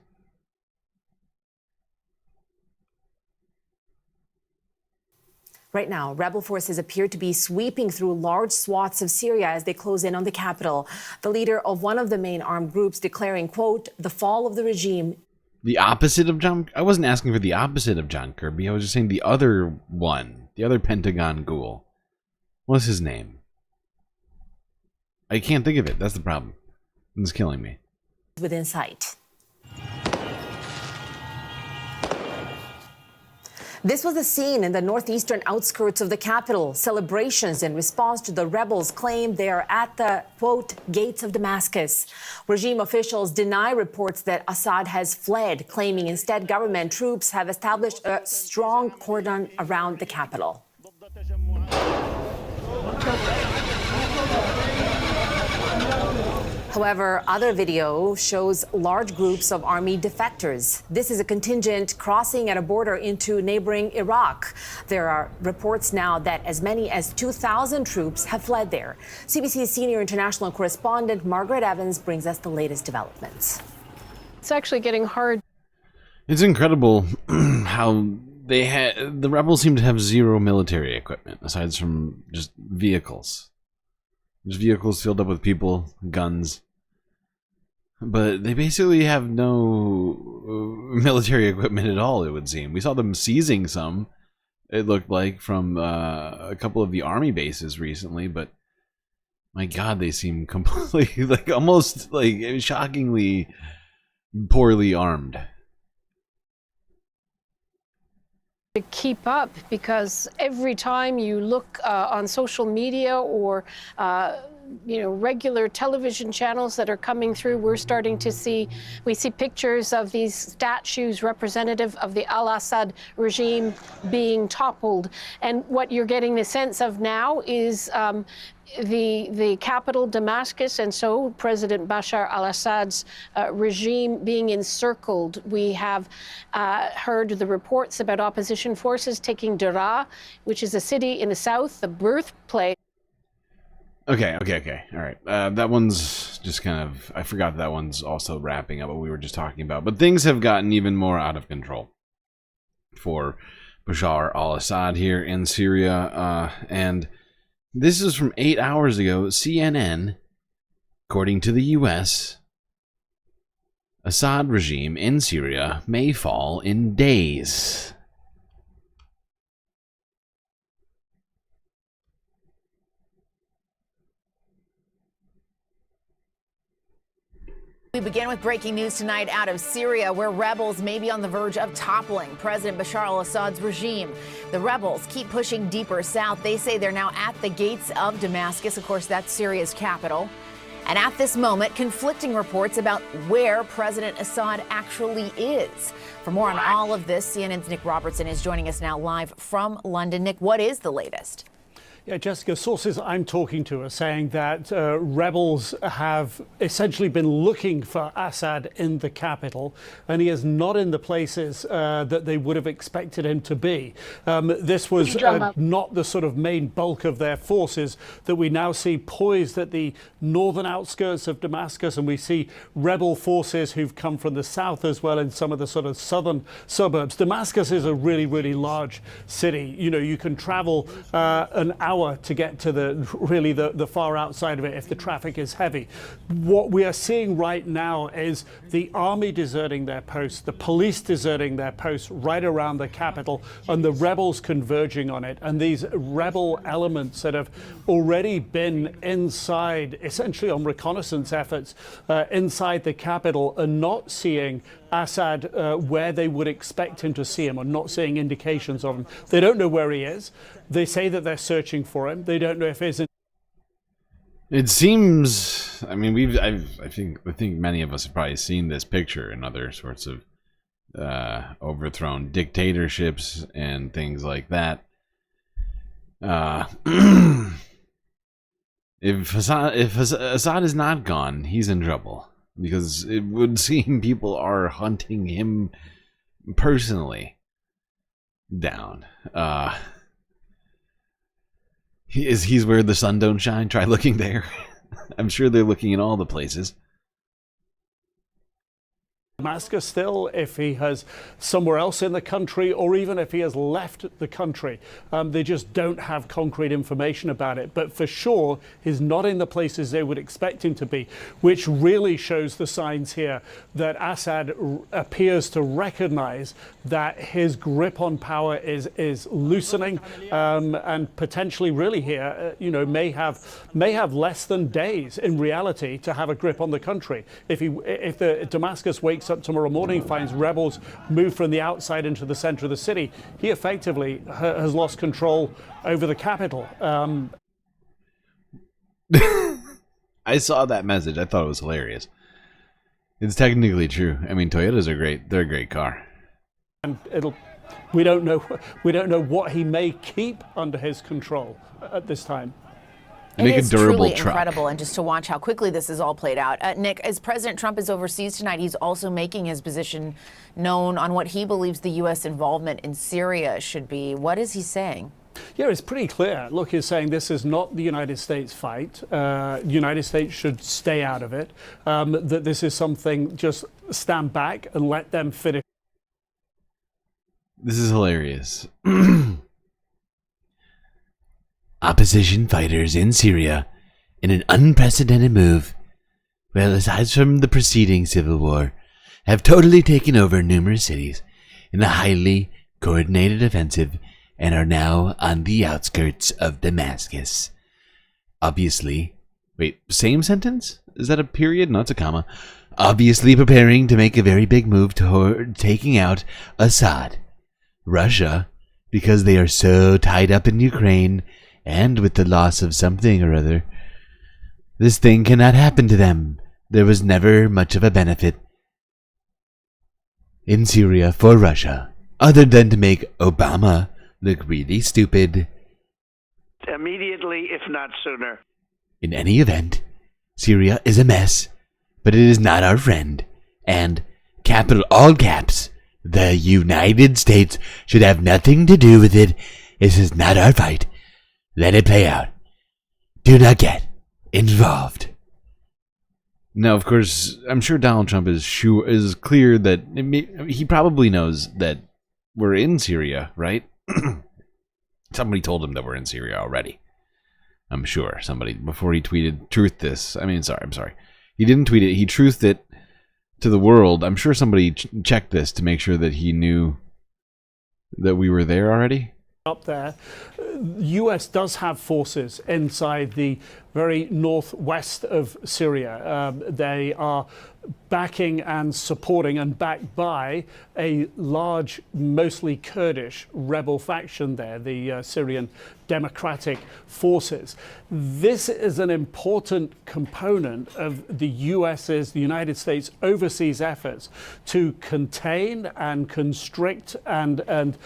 Right now, rebel forces appear to be sweeping through large swaths of Syria as they close in on the capital. The leader of one of the main armed groups declaring, quote, the fall of the regime. The opposite of John... I wasn't asking for the opposite of John Kirby. I was just saying the other one. The other Pentagon ghoul. What's his name? I can't think of it. That's the problem. It's killing me. Within sight. This was the scene in the northeastern outskirts of the capital. Celebrations in response to the rebels' claim they are at the, quote, gates of Damascus. Regime officials deny reports that Assad has fled, claiming instead government troops have established a strong cordon around the capital. However, other video shows large groups of army defectors. This is a contingent crossing at a border into neighboring Iraq. There are reports now that as many as 2,000 troops have fled there. CBC's senior international correspondent Margaret Evans brings us the latest developments. It's actually getting hard. It's incredible how the rebels seem to have zero military equipment aside from just vehicles. There's vehicles filled up with people, guns, but they basically have no military equipment at all, it would seem. We saw them seizing some, it looked like, from a couple of the army bases recently, but my god, they seem completely, like, almost, like, shockingly poorly armed. To keep up, because every time you look on social media or regular television channels that are coming through, we see pictures of these statues representative of the Al-Assad regime being toppled. And what you're getting the sense of now is the capital, Damascus, and so President Bashar al-Assad's regime being encircled. We have heard the reports about opposition forces taking Daraa, which is a city in the south, the birthplace. Okay. All right. That one's just kind of... I forgot that one's also wrapping up what we were just talking about. But things have gotten even more out of control for Bashar al-Assad here in Syria. And this is from 8 hours ago. CNN, according to the U.S., Assad regime in Syria may fall in days. We begin with breaking news tonight out of Syria, where rebels may be on the verge of toppling President Bashar al-Assad's regime. The rebels keep pushing deeper south. They say they're now at the gates of Damascus. Of course, that's Syria's capital. And at this moment, conflicting reports about where President Assad actually is. For more on all of this, CNN's Nick Robertson is joining us now live from London. Nick, what is the latest? Yeah, Jessica, sources I'm talking to are saying that rebels have essentially been looking for Assad in the capital, and he is not in the places that they would have expected him to be. This was not the sort of main bulk of their forces that we now see poised at the northern outskirts of Damascus, and we see rebel forces who've come from the south as well in some of the sort of southern suburbs. Damascus is a really, really large city. You know, you can travel an hour to get to the far outside of it if the traffic is heavy. What we are seeing right now is the army deserting their posts, the police deserting their posts right around the capital, and the rebels converging on it. And these rebel elements that have already been inside, essentially on reconnaissance efforts inside the capital, are not seeing Assad where they would expect him to see him, or not seeing indications of him. They don't know where he is. They say that they're searching for him. They don't know if he's in. It seems, I mean, I think many of us have probably seen this picture in other sorts of overthrown dictatorships and things like that. If Assad is not gone, he's in trouble, because it would seem people are hunting him personally down. He's where the sun don't shine. Try looking there. I'm sure they're looking in all the places. Damascus still, if he has somewhere else in the country, or even if he has left the country. They just don't have concrete information about it. But for sure, he's not in the places they would expect him to be, which really shows the signs here that Assad appears to recognize that his grip on power is loosening, and potentially really here, may have less than days in reality to have a grip on the country. If the Damascus wakes up tomorrow morning, finds rebels move from the outside into the center of the city, he effectively has lost control over the capital. I saw that message. I thought it was hilarious. It's technically true. I mean, Toyotas are great. They're a great car. And we don't know what he may keep under his control at this time. Make it is a durable truly truck. incredible, and just to watch how quickly this is all played out. Nick, as President Trump is overseas tonight, he's also making his position known on what he believes the U.S. involvement in Syria should be. What is he saying? Yeah, it's pretty clear. Look, he's saying this is not the United States fight. The United States should stay out of it. That this is something, just stand back and let them finish. This is hilarious. Opposition fighters in Syria in an unprecedented move, well, aside from the preceding civil war, have totally taken over numerous cities in a highly coordinated offensive and are now on the outskirts of Damascus. Obviously, wait, same sentence? Is that a period? No, it's a comma. Obviously preparing to make a very big move toward taking out Assad. Russia, because they are so tied up in Ukraine and with the loss of something or other. This thing cannot happen to them. There was never much of a benefit in Syria for Russia, other than to make Obama look really stupid. Immediately, if not sooner. In any event, Syria is a mess, but it is not our friend. And, capital all caps, the United States should have nothing to do with it. This is not our fight. Let it play out. Do not get involved. Now, of course, I'm sure Donald Trump is clear that he probably knows that we're in Syria, right? Somebody told him that we're in Syria already. I'm sure somebody, before he tweeted truth this. I'm sorry. He didn't tweet it. He truthed it to the world. I'm sure somebody checked this to make sure that he knew that we were there already. Up there, U.S. does have forces inside the very northwest of Syria. They are backing and supporting and backed by a large, mostly Kurdish rebel faction there, the Syrian Democratic Forces. This is an important component of the the United States overseas efforts to contain and constrict and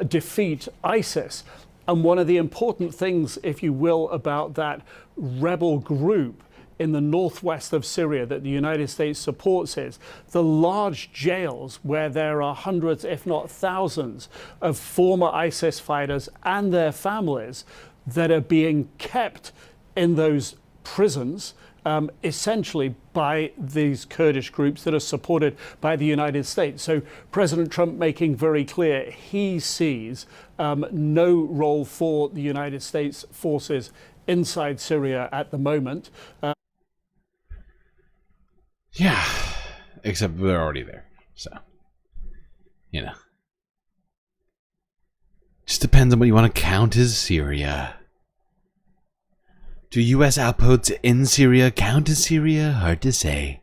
defeat ISIS. And one of the important things, if you will, about that rebel group in the northwest of Syria that the United States supports is the large jails where there are hundreds, if not thousands, of former ISIS fighters and their families that are being kept in those prisons, essentially by these Kurdish groups that are supported by the United States. So President Trump making very clear he sees no role for the United States forces inside Syria at the moment. Yeah, except they're already there, so, you know. Just depends on what you want to count as Syria. Do U.S. outposts in Syria count as Syria? Hard to say.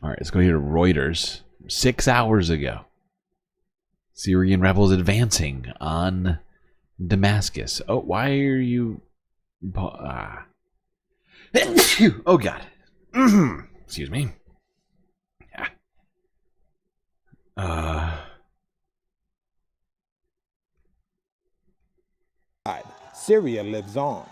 Alright, let's go here to Reuters. 6 hours ago. Syrian rebels advancing on Damascus. Oh, why are you... Oh, God. Excuse me. Syria lives on.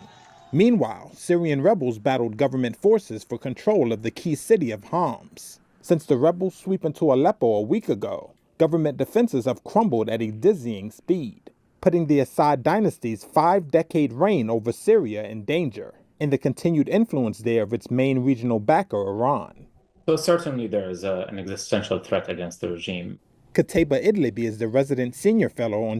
Meanwhile, Syrian rebels battled government forces for control of the key city of Homs. Since the rebels' sweep into Aleppo a week ago, government defenses have crumbled at a dizzying speed, putting the Assad dynasty's 5-decade reign over Syria in danger, and the continued influence there of its main regional backer, Iran. So certainly there is an existential threat against the regime. Kateba Idlibi is the resident senior fellow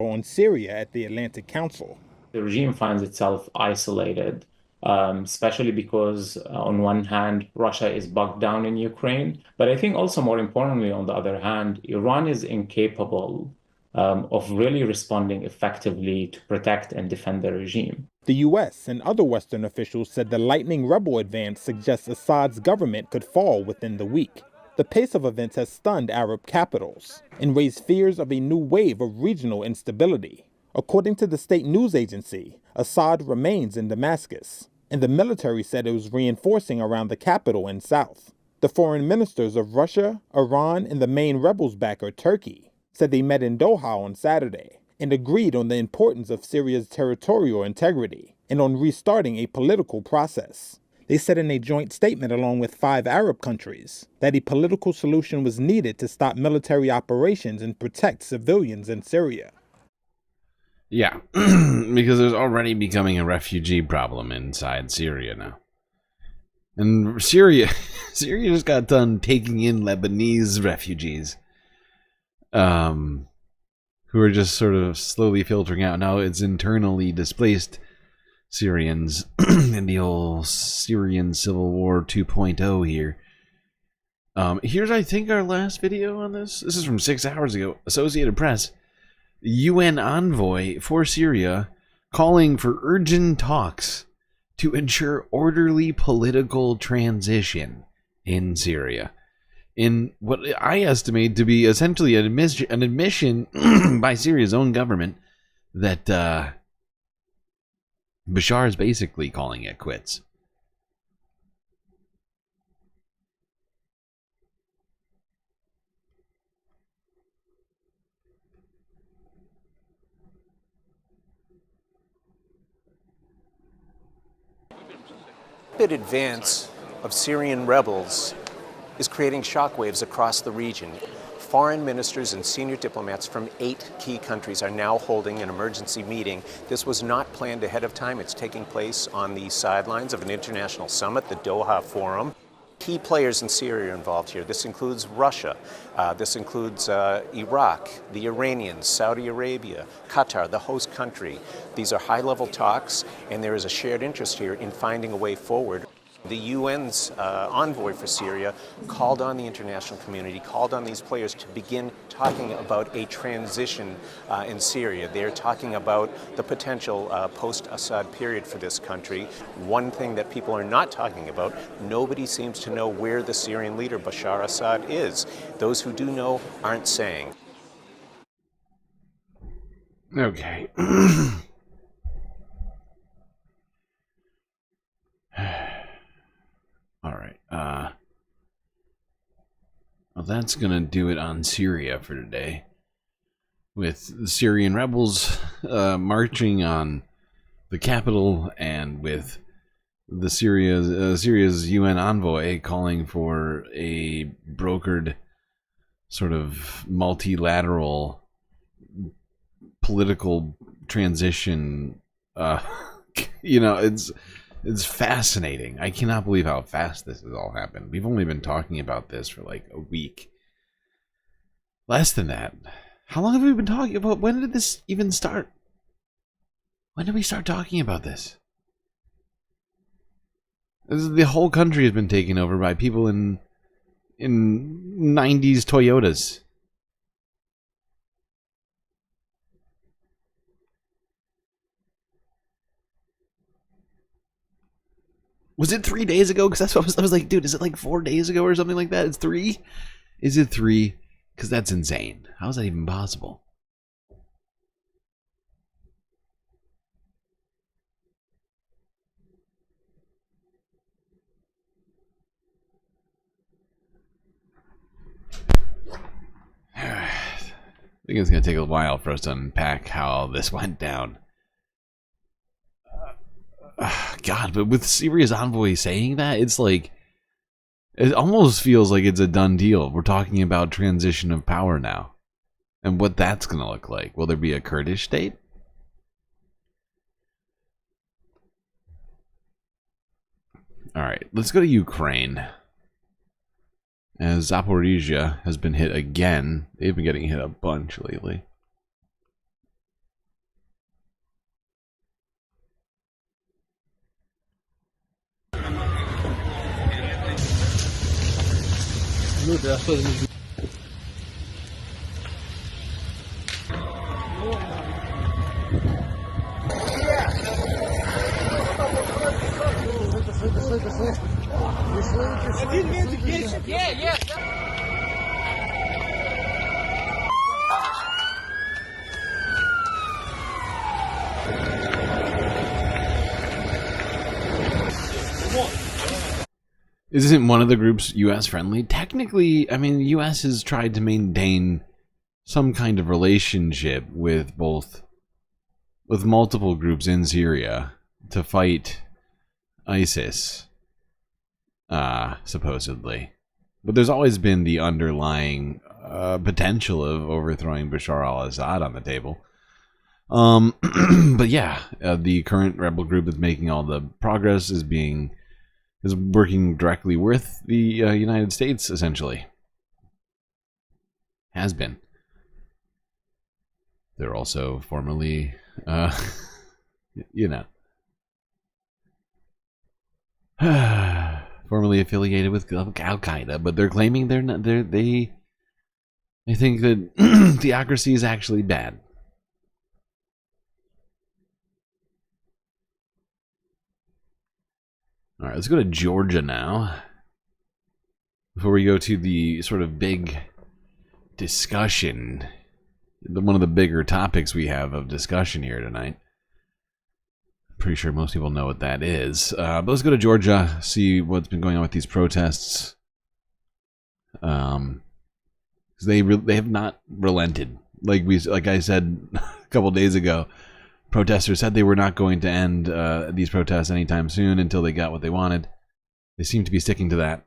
on Syria at the Atlantic Council. The regime finds itself isolated, especially because on one hand, Russia is bogged down in Ukraine. But I think also more importantly, on the other hand, Iran is incapable of really responding effectively to protect and defend the regime. The U.S. and other Western officials said the lightning rebel advance suggests Assad's government could fall within the week. The pace of events has stunned Arab capitals and raised fears of a new wave of regional instability. According to the state news agency, Assad remains in Damascus, and the military said it was reinforcing around the capital and south. The foreign ministers of Russia, Iran, and the main rebels backer, Turkey, said they met in Doha on Saturday and agreed on the importance of Syria's territorial integrity and on restarting a political process. They said in a joint statement along with 5 Arab countries that a political solution was needed to stop military operations and protect civilians in Syria. Yeah, because there's already becoming a refugee problem inside Syria now. And Syria just got done taking in Lebanese refugees, who are just sort of slowly filtering out. Now it's internally displaced Syrians in the old Syrian Civil War 2.0 here. Here's, I think, our last video on this. This is from 6 hours ago. Associated Press. UN envoy for Syria calling for urgent talks to ensure orderly political transition in Syria. In what I estimate to be essentially an admission by Syria's own government that Bashar is basically calling it quits. Rapid advance of Syrian rebels is creating shockwaves across the region. Foreign ministers and senior diplomats from 8 key countries are now holding an emergency meeting. This was not planned ahead of time. It's taking place on the sidelines of an international summit, the Doha Forum. Key players in Syria are involved here. This includes Russia, this includes Iraq, the Iranians, Saudi Arabia, Qatar, the host country. These are high-level talks, and there is a shared interest here in finding a way forward. The UN's envoy for Syria called on the international community, called on these players to begin talking about a transition in Syria. They're talking about the potential post-Assad period for this country. One thing that people are not talking about, nobody seems to know where the Syrian leader Bashar Assad is. Those who do know aren't saying. Okay. All right. Well, that's gonna do it on Syria for today. With the Syrian rebels marching on the capital, and with the Syria's UN envoy calling for a brokered sort of multilateral political transition. You know, it's fascinating. I cannot believe how fast this has all happened. We've only been talking about this for like a week. Less than that. How long have we been talking about? When did this even start? When did we start talking about this? The whole country has been taken over by people in 90s Toyotas. Was it 3 days ago? Because that's what I was like, dude, is it like 4 days ago or something like that? It's 3? Is it 3? Because that's insane. How is that even possible? I think it's going to take a while for us to unpack how this went down. God, but with Syria's envoy saying that, it's like, it almost feels like it's a done deal. We're talking about transition of power now. And what that's going to look like. Will there be a Kurdish state? Alright, let's go to Ukraine. As Zaporizhia has been hit again. They've been getting hit a bunch lately. Isn't one of the groups U.S. friendly? Technically, I mean, the U.S. has tried to maintain some kind of relationship with multiple groups in Syria to fight ISIS, supposedly. But there's always been the underlying potential of overthrowing Bashar al-Assad on the table. But yeah, the current rebel group that's making all the progress is working directly with the United States, essentially. Has been. They're also formerly, formerly affiliated with Al-Qaeda, but they're claiming they're not. They think that theocracy is actually bad. All right, let's go to Georgia now. Before we go to the sort of big discussion, one of the bigger topics we have of discussion here tonight. Pretty sure most people know what that is. But let's go to Georgia, see what's been going on with these protests. Because they have not relented. Like I said a couple days ago, protesters said they were not going to end these protests anytime soon until they got what they wanted. They seem to be sticking to that.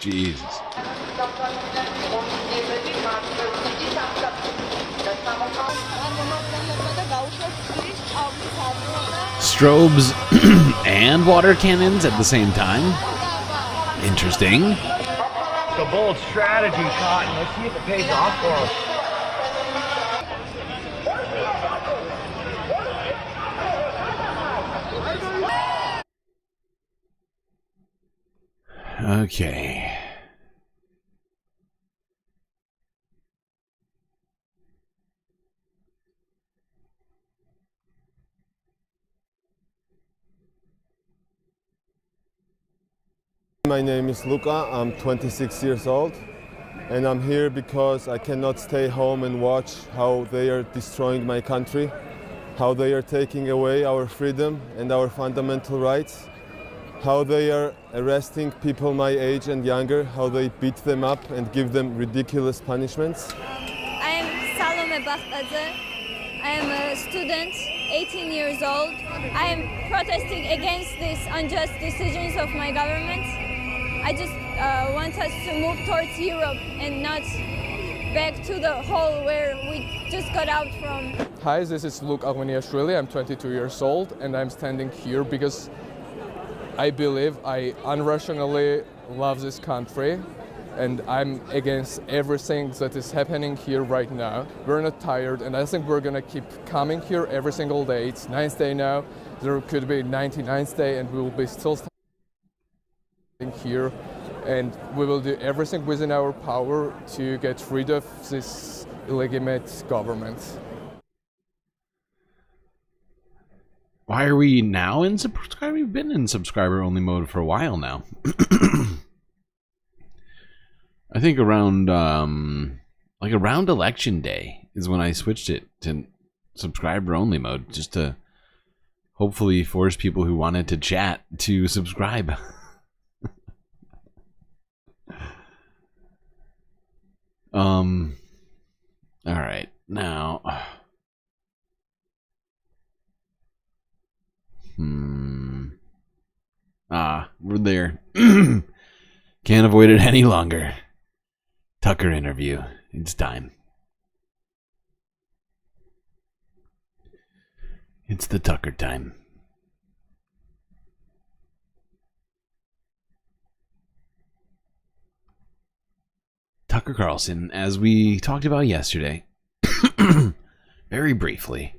Jesus. Strobes and water cannons at the same time. Interesting. It's a bold strategy, Cotton. Let's see if it pays off for us. Okay. My name is Luca, I'm 26 years old, and I'm here because I cannot stay home and watch how they are destroying my country, how they are taking away our freedom and our fundamental rights, how they are arresting people my age and younger, how they beat them up and give them ridiculous punishments. I am Salome Bakhtaze. I am a student, 18 years old. I am protesting against these unjust decisions of my government. I just want us to move towards Europe and not back to the hole where we just got out from. Hi, this is Luke Agoniashvili. I'm 22 years old and I'm standing here because I believe I unrationally love this country and I'm against everything that is happening here right now. We're not tired and I think we're gonna keep coming here every single day. It's 9th day now, there could be 99th day and we will be still standing here and we will do everything within our power to get rid of this illegitimate government. Why are we now in subscriber? We've been in subscriber-only mode for a while now. I think around around election day is when I switched it to subscriber-only mode, just to hopefully force people who wanted to chat to subscribe. All right, now. We're there. Can't avoid it any longer. Tucker interview. It's time. It's the Tucker time. Tucker Carlson, as we talked about yesterday, very briefly,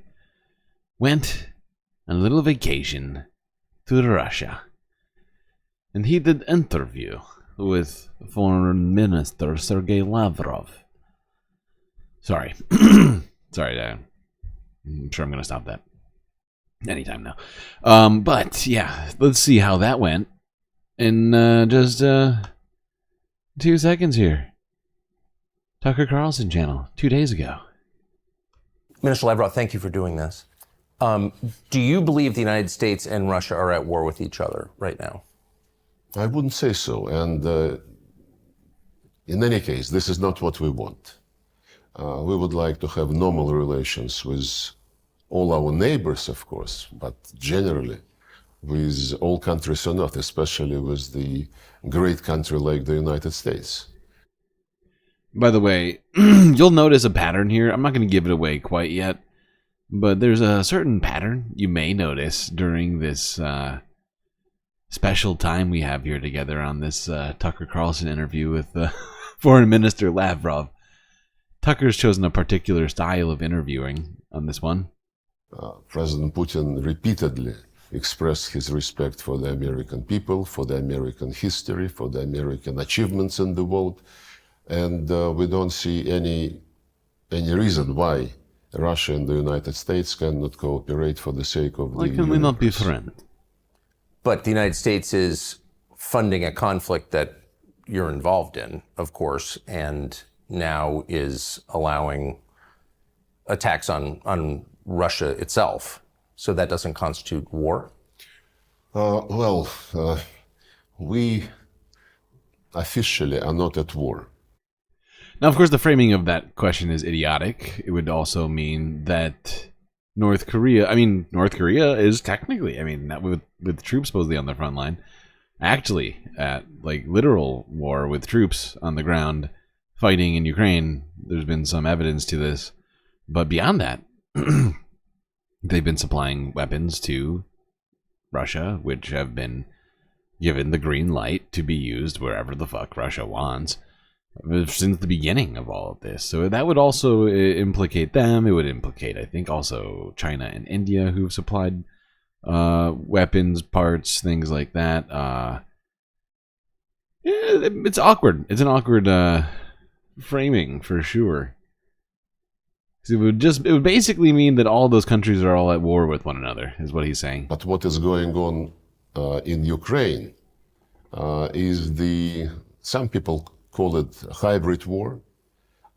went on a little vacation to Russia. And he did interview with Foreign Minister Sergei Lavrov. Sorry. Sorry, I'm sure I'm going to stop that anytime now. But, yeah, let's see how that went in just 2 seconds here. Tucker Carlson channel, 2 days ago. Minister Lavrov, thank you for doing this. Do you believe the United States and Russia are at war with each other right now? I wouldn't say so. And in any case, this is not what we want. We would like to have normal relations with all our neighbors, of course, but generally with all countries on earth, especially with the great country like the United States. By the way, you'll notice a pattern here. I'm not going to give it away quite yet, but there's a certain pattern you may notice during this special time we have here together on this Tucker Carlson interview with Foreign Minister Lavrov. Tucker's chosen a particular style of interviewing on this one. President Putin repeatedly expressed his respect for the American people, for the American history, for the American achievements in the world. And we don't see any reason why Russia and the United States cannot cooperate for the sake of Why can we not be friends? But the United States is funding a conflict that you're involved in, of course, and now is allowing attacks on Russia itself. So that doesn't constitute war? We officially are not at war. Now, of course, the framing of that question is idiotic. It would also mean that North Korea is technically, with troops supposedly on the front line, actually at like literal war with troops on the ground fighting in Ukraine. There's been some evidence to this. But beyond that, they've been supplying weapons to Russia, which have been given the green light to be used wherever the fuck Russia wants since the beginning of all of this. So that would also implicate them. It would implicate, I think, also China and India, who've supplied weapons, parts, things like that. It's awkward. It's an awkward framing for sure. It would basically mean that all those countries are all at war with one another, is what he's saying. But what is going on in Ukraine is some people call it hybrid war.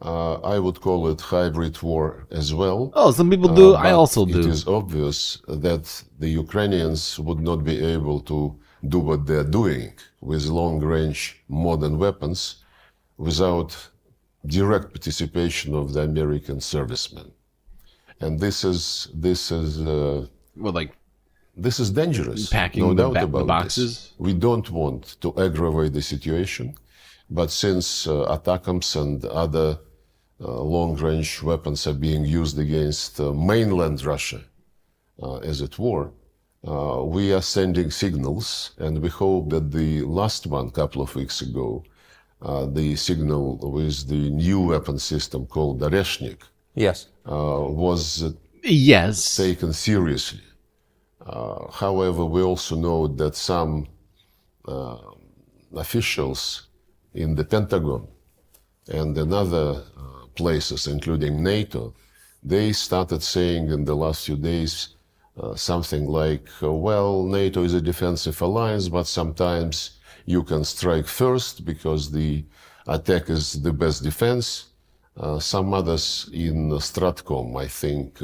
I would call it hybrid war as well. Oh, some people do. I also do. It is obvious that the Ukrainians would not be able to do what they're doing with long-range modern weapons without direct participation of the American servicemen. And this is dangerous. Packing no doubt the about boxes. This. We don't want to aggravate the situation, but since ATACMS and other long-range weapons are being used against mainland Russia, as it were, we are sending signals, and we hope that the last one, a couple of weeks ago, the signal with the new weapon system called Oreshnik, was taken seriously. However, we also know that some officials in the Pentagon and in other places, including NATO, they started saying in the last few days something like, well, NATO is a defensive alliance, but sometimes you can strike first because the attack is the best defense. Some others in Stratcom, I think.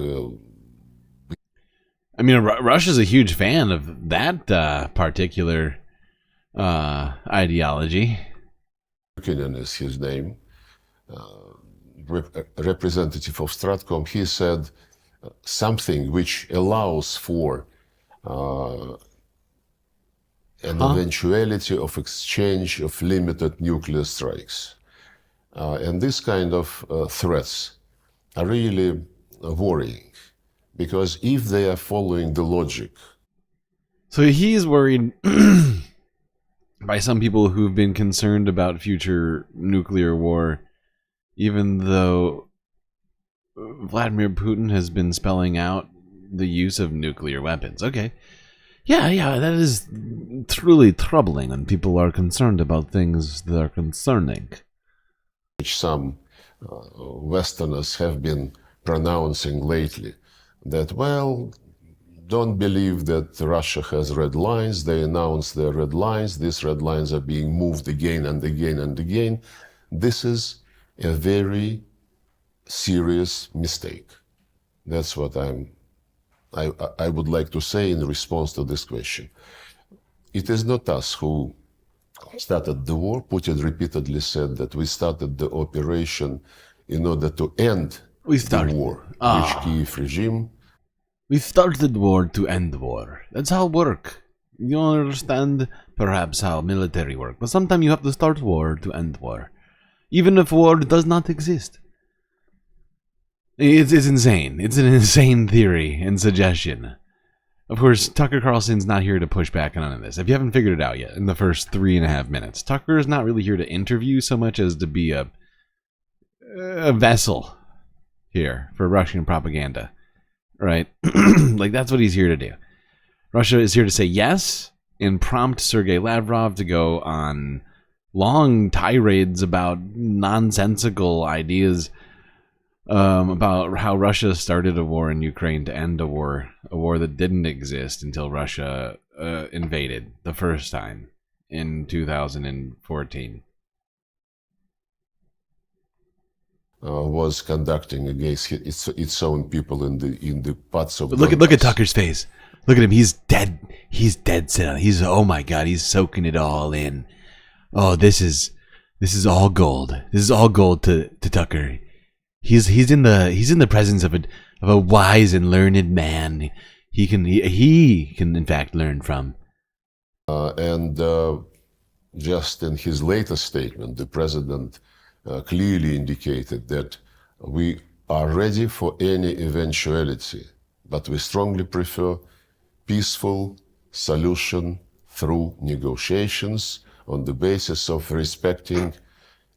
Russia's a huge fan of that particular ideology. Kinen is his name. Representative of Stratcom, he said something which allows for an eventuality of exchange of limited nuclear strikes. And this kind of threats are really worrying, because if they are following the logic. So he's worried by some people who've been concerned about future nuclear war, even though Vladimir Putin has been spelling out the use of nuclear weapons. Okay. Yeah, that is truly troubling when people are concerned about things that are concerning. Which some Westerners have been pronouncing lately, that, well, don't believe that Russia has red lines. They announce their red lines. These red lines are being moved again and again and again. This is a very serious mistake. That's what I would like to say in response to this question. It is not us who started the war. Putin repeatedly said that we started the operation in order to end the war, which Kyiv regime. We started war to end war. That's how work. You don't understand, perhaps, how military work, but sometimes you have to start war to end war, even if war does not exist. It's insane. It's an insane theory and suggestion. Of course, Tucker Carlson's not here to push back on any of this. If you haven't figured it out yet in the first 3.5 minutes, Tucker is not really here to interview so much as to be a vessel here for Russian propaganda. Right? Like, that's what he's here to do. Russia is here to say yes and prompt Sergei Lavrov to go on long tirades about nonsensical ideas about how Russia started a war in Ukraine to end a war that didn't exist until Russia invaded the first time in 2014. Was conducting against its own people in the parts of. But look at Tucker's face. Look at him. He's dead. He's dead set on. He's, oh my god. He's soaking it all in. Oh, this is all gold. This is all gold to Tucker. He's in the presence of a wise and learned man. He can in fact learn from. Just in his latest statement, the president clearly indicated that we are ready for any eventuality, but we strongly prefer peaceful solution through negotiations on the basis of respecting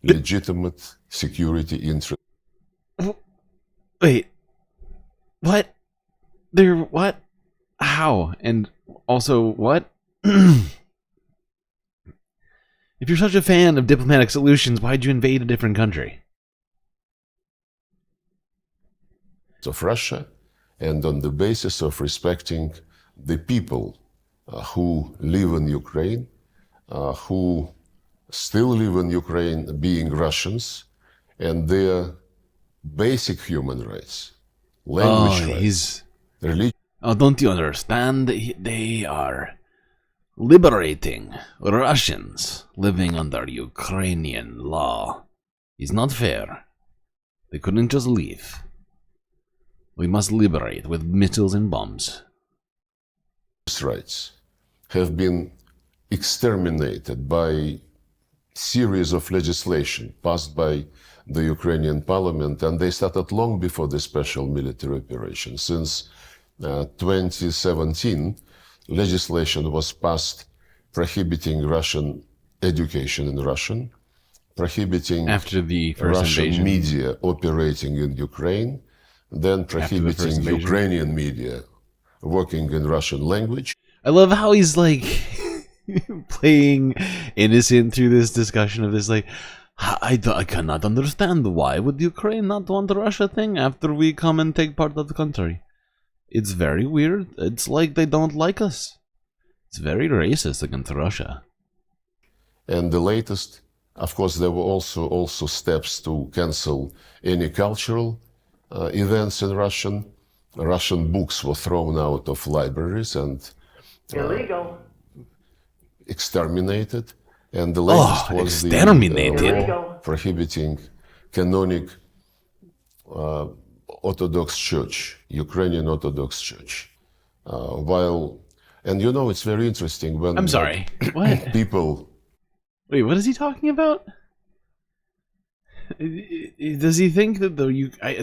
legitimate security interests. Wait, what? What? How? And also what? If you're such a fan of diplomatic solutions, why'd you invade a different country? Of Russia, and on the basis of respecting the people who live in Ukraine, who still live in Ukraine, being Russians, and their basic human rights, language rights, religion. Oh, don't you understand? They are liberating Russians living under Ukrainian law. It's not fair. They couldn't just leave. We must liberate with missiles and bombs. Rights have been exterminated by series of legislation passed by the Ukrainian parliament, and they started long before the special military operation. Since 2017, legislation was passed prohibiting Russian education in Russian, prohibiting after the first Russian invasion. media operating in Ukraine, then prohibiting Ukrainian media working in Russian language. I love how he's like playing innocent through this discussion of this, like, I cannot understand why would Ukraine not want the Russia thing after we come and take part of the country. It's very weird. It's like they don't like us. It's very racist against Russia. And the latest, of course, there were also steps to cancel any cultural events in Russian. Russian books were thrown out of libraries and illegal. Exterminated. And the latest was the law prohibiting canonic Orthodox Church, Ukrainian Orthodox Church. And you know, it's very interesting when I'm sorry, what? People. Wait, what is he talking about? Does he think that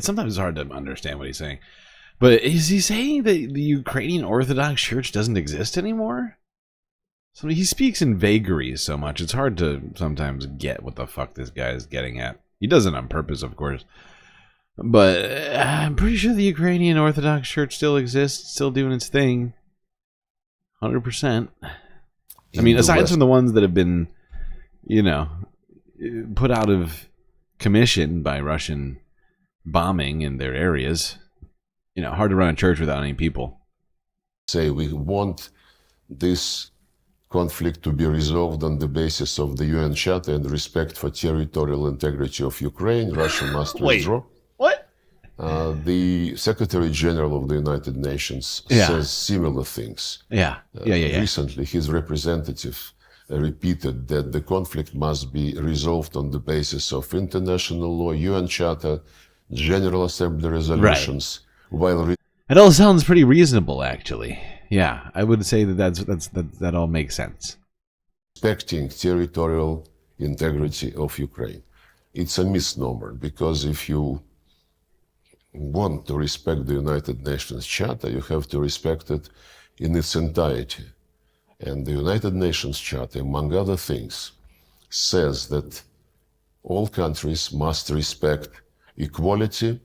sometimes it's hard to understand what he's saying, but is he saying that the Ukrainian Orthodox Church doesn't exist anymore? So he speaks in vagaries so much, it's hard to sometimes get what the fuck this guy is getting at. He does it on purpose, of course. But I'm pretty sure the Ukrainian Orthodox Church still exists, still doing its thing. 100%. I mean, aside from the ones that have been, you know, put out of commission by Russian bombing in their areas, you know, hard to run a church without any people. Say we want this conflict to be resolved on the basis of the UN Charter and respect for territorial integrity of Ukraine. Russia must withdraw. What? The Secretary General of the United Nations says similar things. Recently, his representative repeated that the conflict must be resolved on the basis of international law, UN Charter, General Assembly resolutions. While it all sounds pretty reasonable, actually. Yeah, I would say that all makes sense. Respecting territorial integrity of Ukraine. It's a misnomer, because if you want to respect the United Nations Charter, you have to respect it in its entirety. And the United Nations Charter, among other things, says that all countries must respect equality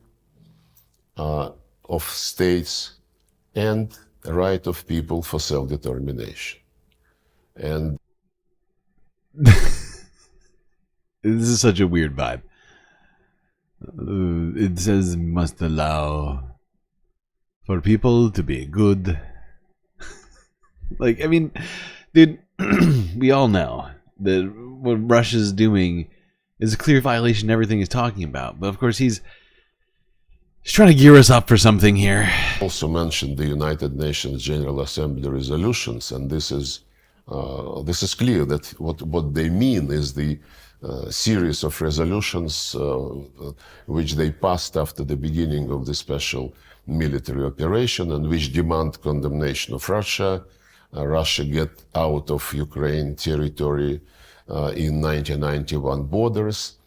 of states and the right of people for self-determination. And this is such a weird vibe. It says must allow for people to be good. Like, I mean, dude, we all know that what Russia's doing is a clear violation of everything he's talking about. But of course, he's trying to gear us up for something here. Also mentioned the United Nations General Assembly resolutions, and this is clear that what they mean is the series of resolutions which they passed after the beginning of the special military operation, and which demand condemnation of Russia. Russia get out of Ukraine territory in 1991 borders,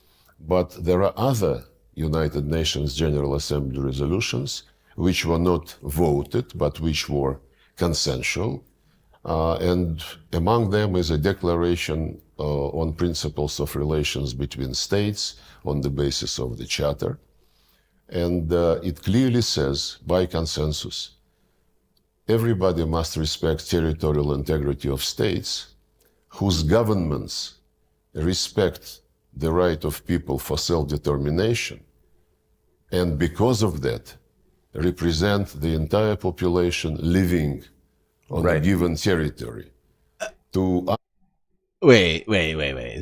but there are other United Nations General Assembly resolutions which were not voted but which were consensual, and among them is a declaration on principles of relations between states on the basis of the Charter, and it clearly says by consensus everybody must respect territorial integrity of states whose governments respect the right of people for self-determination, and because of that represent the entire population living on a given territory. Wait.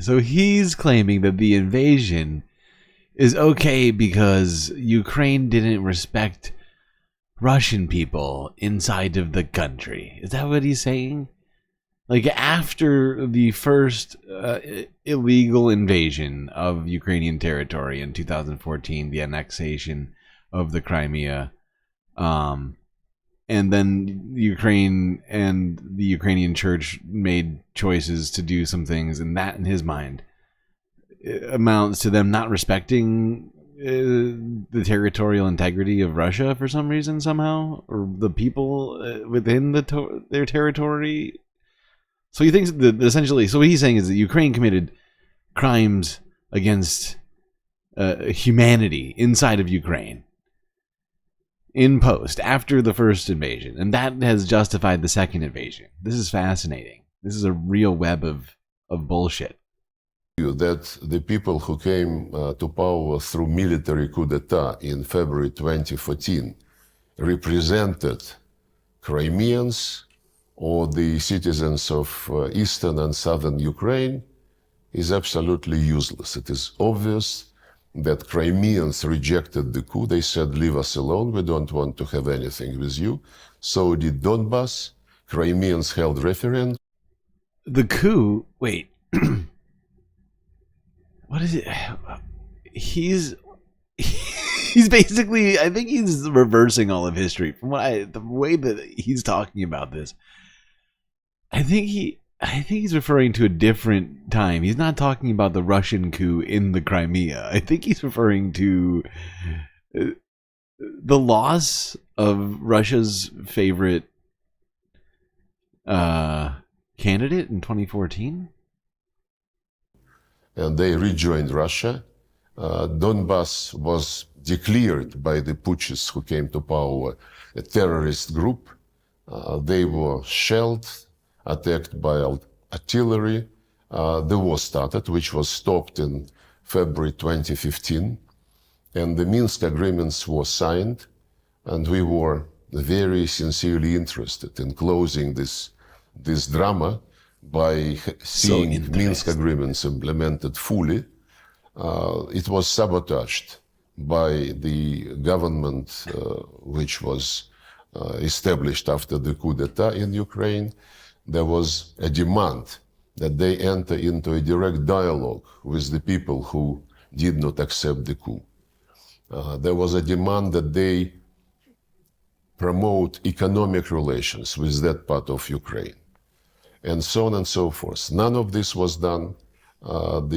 So he's claiming that the invasion is okay because Ukraine didn't respect Russian people inside of the country. Is that what he's saying? Like, after the first illegal invasion of Ukrainian territory in 2014, the annexation of the Crimea, and then Ukraine and the Ukrainian church made choices to do some things, and that, in his mind, amounts to them not respecting the territorial integrity of Russia for some reason, somehow, or the people within their territory. So he thinks that essentially, so what he's saying is that Ukraine committed crimes against humanity inside of Ukraine in post after the first invasion, and that has justified the second invasion. This is fascinating. This is a real web of bullshit. That the people who came to power through military coup d'etat in February 2014 represented Crimeans or the citizens of eastern and southern Ukraine is absolutely useless. It is obvious that Crimeans rejected the coup. They said, leave us alone, we don't want to have anything with you. So did Donbass. Crimeans held referendum. The coup, wait. What is it? He's basically, I think he's reversing all of history from the way that he's talking about this. I think he's referring to a different time. He's not talking about the Russian coup in the Crimea. I think he's referring to the loss of Russia's favorite candidate in 2014. And they rejoined Russia. Donbass was declared by the putschists who came to power a terrorist group. They were shelled, attacked by artillery. The war started, which was stopped in February 2015, and the Minsk agreements were signed, and we were very sincerely interested in closing this drama by seeing Minsk agreements implemented fully. It was sabotaged by the government which was established after the coup d'etat in Ukraine. There was a demand that they enter into a direct dialogue with the people who did not accept the coup. There was a demand that they promote economic relations with that part of Ukraine, and so on and so forth. None of this was done.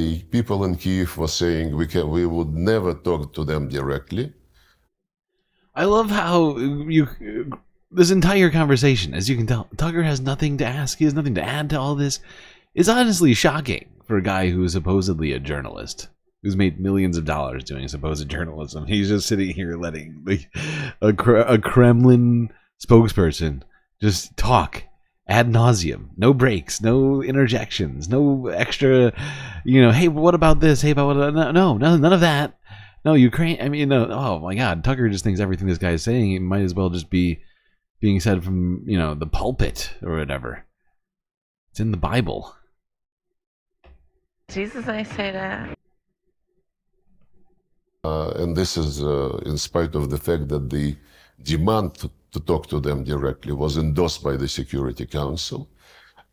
The people in Kyiv were saying we would never talk to them directly. I love how this entire conversation, as you can tell, Tucker has nothing to ask. He has nothing to add to all this. It's honestly shocking for a guy who is supposedly a journalist, who's made millions of dollars doing supposed journalism. He's just sitting here letting a Kremlin spokesperson just talk ad nauseum, no breaks, no interjections, no extra, hey, what about this? Hey, about what? No, none of that. No, Ukraine. I mean, no. Oh my God, Tucker just thinks everything this guy is saying, it might as well just be being said from the pulpit or whatever. It's in the Bible. Jesus, I say that. And this is in spite of the fact that the demand to talk to them directly was endorsed by the Security Council.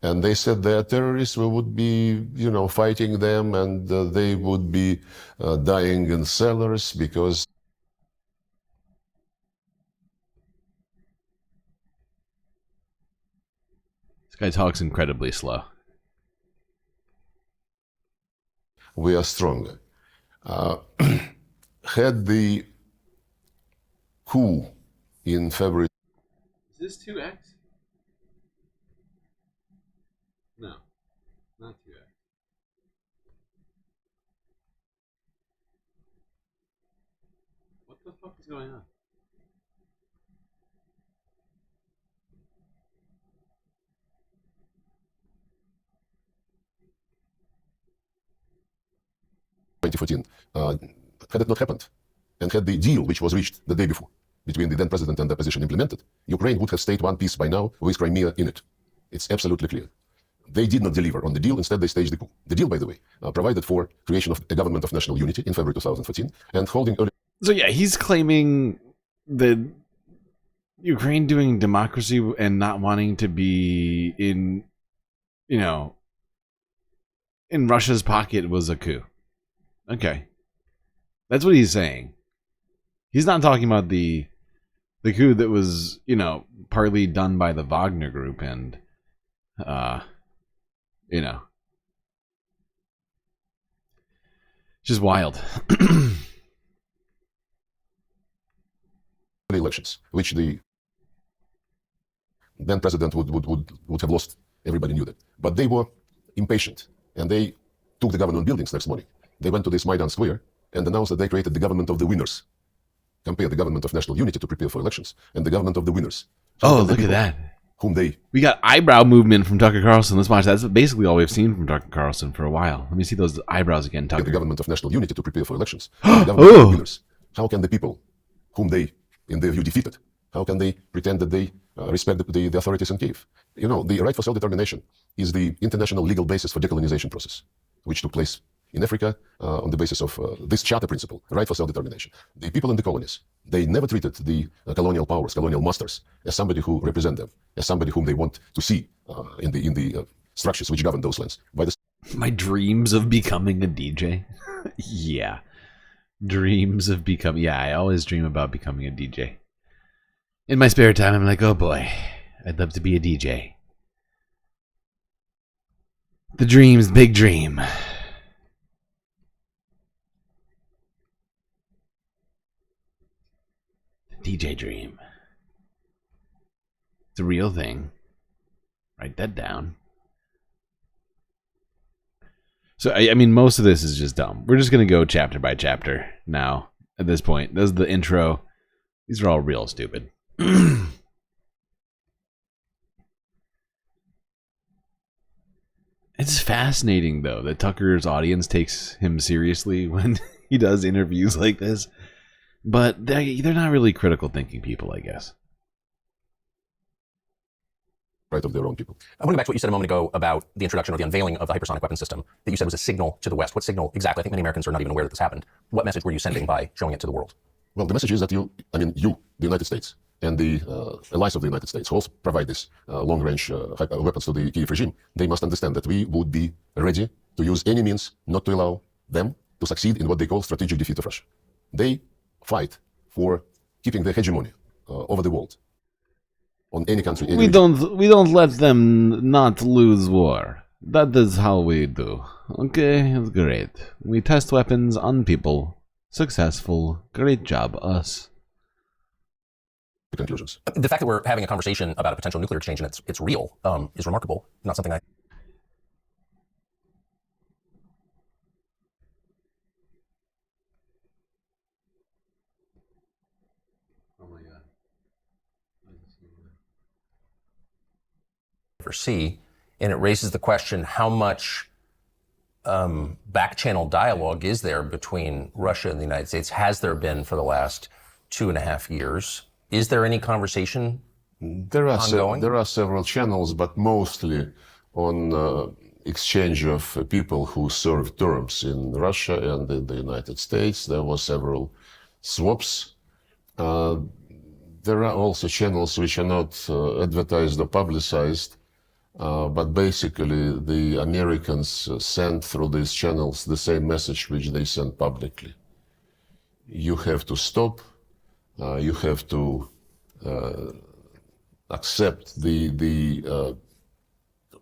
And they said they are terrorists, we would be, fighting them, and they would be dying in cellars because... This guy talks incredibly slow. We are stronger. Had the coup in February... Is this 2x? No, not 2x. What the fuck is going on? Had it not happened, and had the deal which was reached the day before between the then president and the opposition implemented, Ukraine would have stayed one piece by now with Crimea in it. It's absolutely clear. They did not deliver on the deal, instead they staged the coup. The deal, by the way, provided for creation of a government of national unity in February 2014 and holding early... So yeah, he's claiming that Ukraine doing democracy and not wanting to be in Russia's pocket was a coup. Okay. That's what he's saying. He's not talking about the coup that was, partly done by the Wagner group and, just wild. elections, which the then president would have lost. Everybody knew that. But they were impatient, and they took the government buildings next morning. They went to this Maidan Square and announced that they created the government of the winners. Compare the government of national unity to prepare for elections and the government of the winners. Oh, look at that. We got eyebrow movement from Tucker Carlson. Let's watch that. That's basically all we've seen from Tucker Carlson for a while. Let me see those eyebrows again, Tucker. The government of national unity to prepare for elections. The government of the winners. How can the people whom they, in their view, defeated, how can they pretend that they respect the authorities in Kyiv? The right for self-determination is the international legal basis for decolonization process, which took place in Africa on the basis of this charter principle, right for self-determination. The people in the colonies, they never treated the colonial powers, colonial masters, as somebody who represent them, as somebody whom they want to see in the structures which govern those lands. My dreams of becoming a DJ? Yeah. Dreams of becoming... Yeah, I always dream about becoming a DJ. In my spare time, I'm like, oh boy, I'd love to be a DJ. The dream's big dream. DJ dream. It's a real thing. Write that down. So, I mean, most of this is just dumb. We're just going to go chapter by chapter now. at this point. This is the intro. These are all real stupid. It's fascinating, though, that Tucker's audience takes him seriously when he does interviews like this. But they're not really critical thinking people, I guess. Right of their own people. I want to go back to what you said a moment ago about the introduction or the unveiling of the hypersonic weapon system that you said was a signal to the West. What signal exactly? I think many Americans are not even aware that this happened. What message were you sending by showing it to the world? Well, the message is that you, the United States, and the allies of the United States who also provide this long-range weapons to the Kyiv regime, they must understand that we would be ready to use any means not to allow them to succeed in what they call strategic defeat of Russia. They fight for keeping their hegemony over the world on any country. Any we don't let them not lose war. That is how we do. Okay, it's great. We test weapons on people. Successful. Great job, us. Conclusions. The fact that we're having a conversation about a potential nuclear exchange and it's real is remarkable. Not something I... foresee, and it raises the question: how much back-channel dialogue is there between Russia and the United States? Has there been for the last 2.5 years? Is there any conversation ongoing? There are several channels, but mostly on exchange of people who served terms in Russia and in the United States. There were several swaps. There are also channels which are not advertised or publicized, but basically the Americans send through these channels the same message which they send publicly. You have to stop. You have to accept the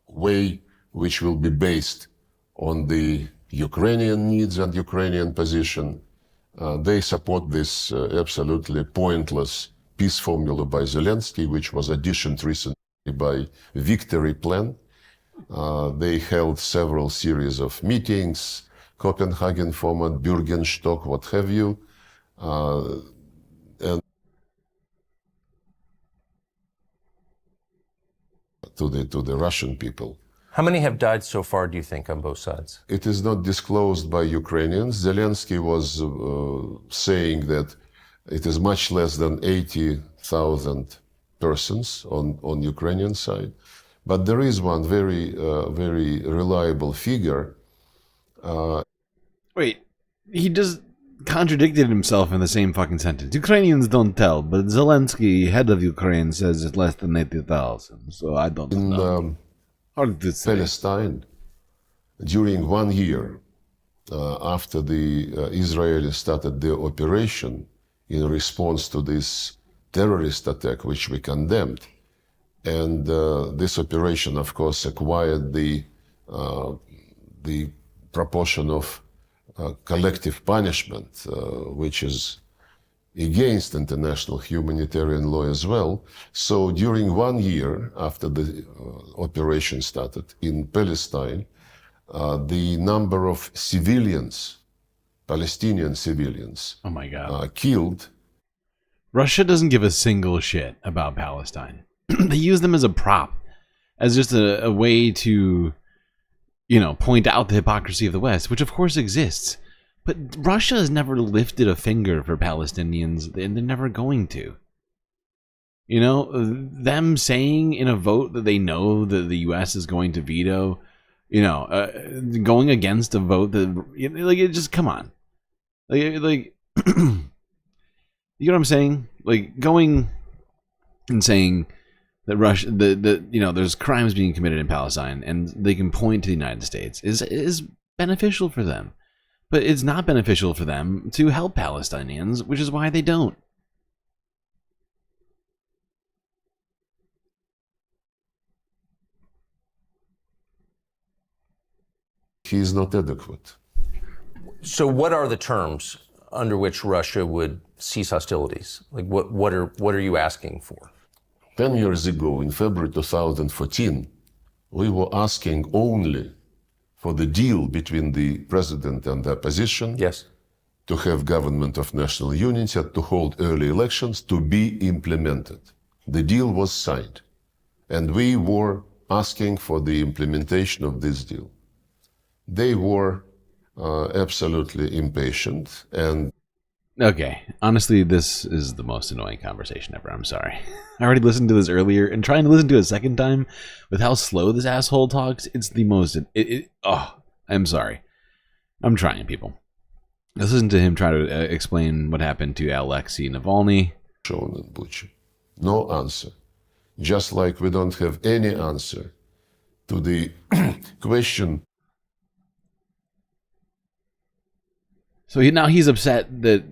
way which will be based on the Ukrainian needs and Ukrainian position. They support this absolutely pointless peace formula by Zelensky, which was auditioned recently by Victory Plan. They held several series of meetings, Copenhagen format, Bürgenstock, what have you. And to the Russian people. How many have died so far, do you think, on both sides? It is not disclosed by Ukrainians. Zelensky was saying that it is much less than 80,000 persons on Ukrainian side. But there is one very reliable figure. Wait, he just contradicted himself in the same fucking sentence. Ukrainians don't tell, but Zelensky, head of Ukraine, says it's less than 80,000. So I don't know. In Palestine, during 1 year after the Israelis started their operation in response to this terrorist attack, which we condemned, and this operation, of course, acquired the proportion of collective punishment, which is against international humanitarian law as well. So during 1 year after the operation started in Palestine, the number of civilians, Palestinian civilians, oh my God, killed. Russia doesn't give a single shit about Palestine. They use them as a prop, as just a way to, point out the hypocrisy of the West, which of course exists. But Russia has never lifted a finger for Palestinians, and they're never going to. Them saying in a vote that they know that the U.S. is going to veto, going against a vote that, it just, come on. You know what I'm saying? Going and saying that Russia, there's crimes being committed in Palestine, and they can point to the United States is beneficial for them. But it's not beneficial for them to help Palestinians, which is why they don't. He is not adequate. So what are the terms under which Russia would cease hostilities? What are you asking for? 10 years ago, in February 2014, we were asking only for the deal between the president and the opposition. Yes. to have government of national unity, to hold early elections, to be implemented. The deal was signed, and we were asking for the implementation of this deal. They were absolutely impatient, and Okay, honestly, this is the most annoying conversation ever. I'm sorry. I already listened to this earlier, and trying to listen to it a second time with how slow this asshole talks, it's the most... I'm sorry. I'm trying, people. Let's listen to him try to explain what happened to Alexei Navalny. Shown in Bucha. No answer. Just like we don't have any answer to the question. So now he's upset that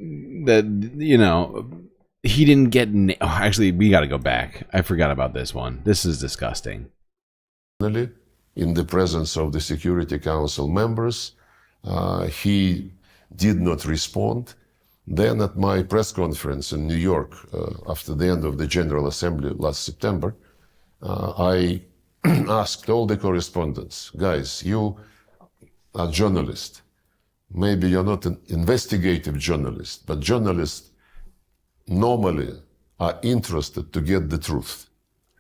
you know, he didn't get... actually, we got to go back. I forgot about this one. This is disgusting. In the presence of the Security Council members, he did not respond. Then at my press conference in New York, after the end of the General Assembly last September, I asked all the correspondents, guys, you are journalists. Maybe you're not an investigative journalist, but journalists normally are interested to get the truth.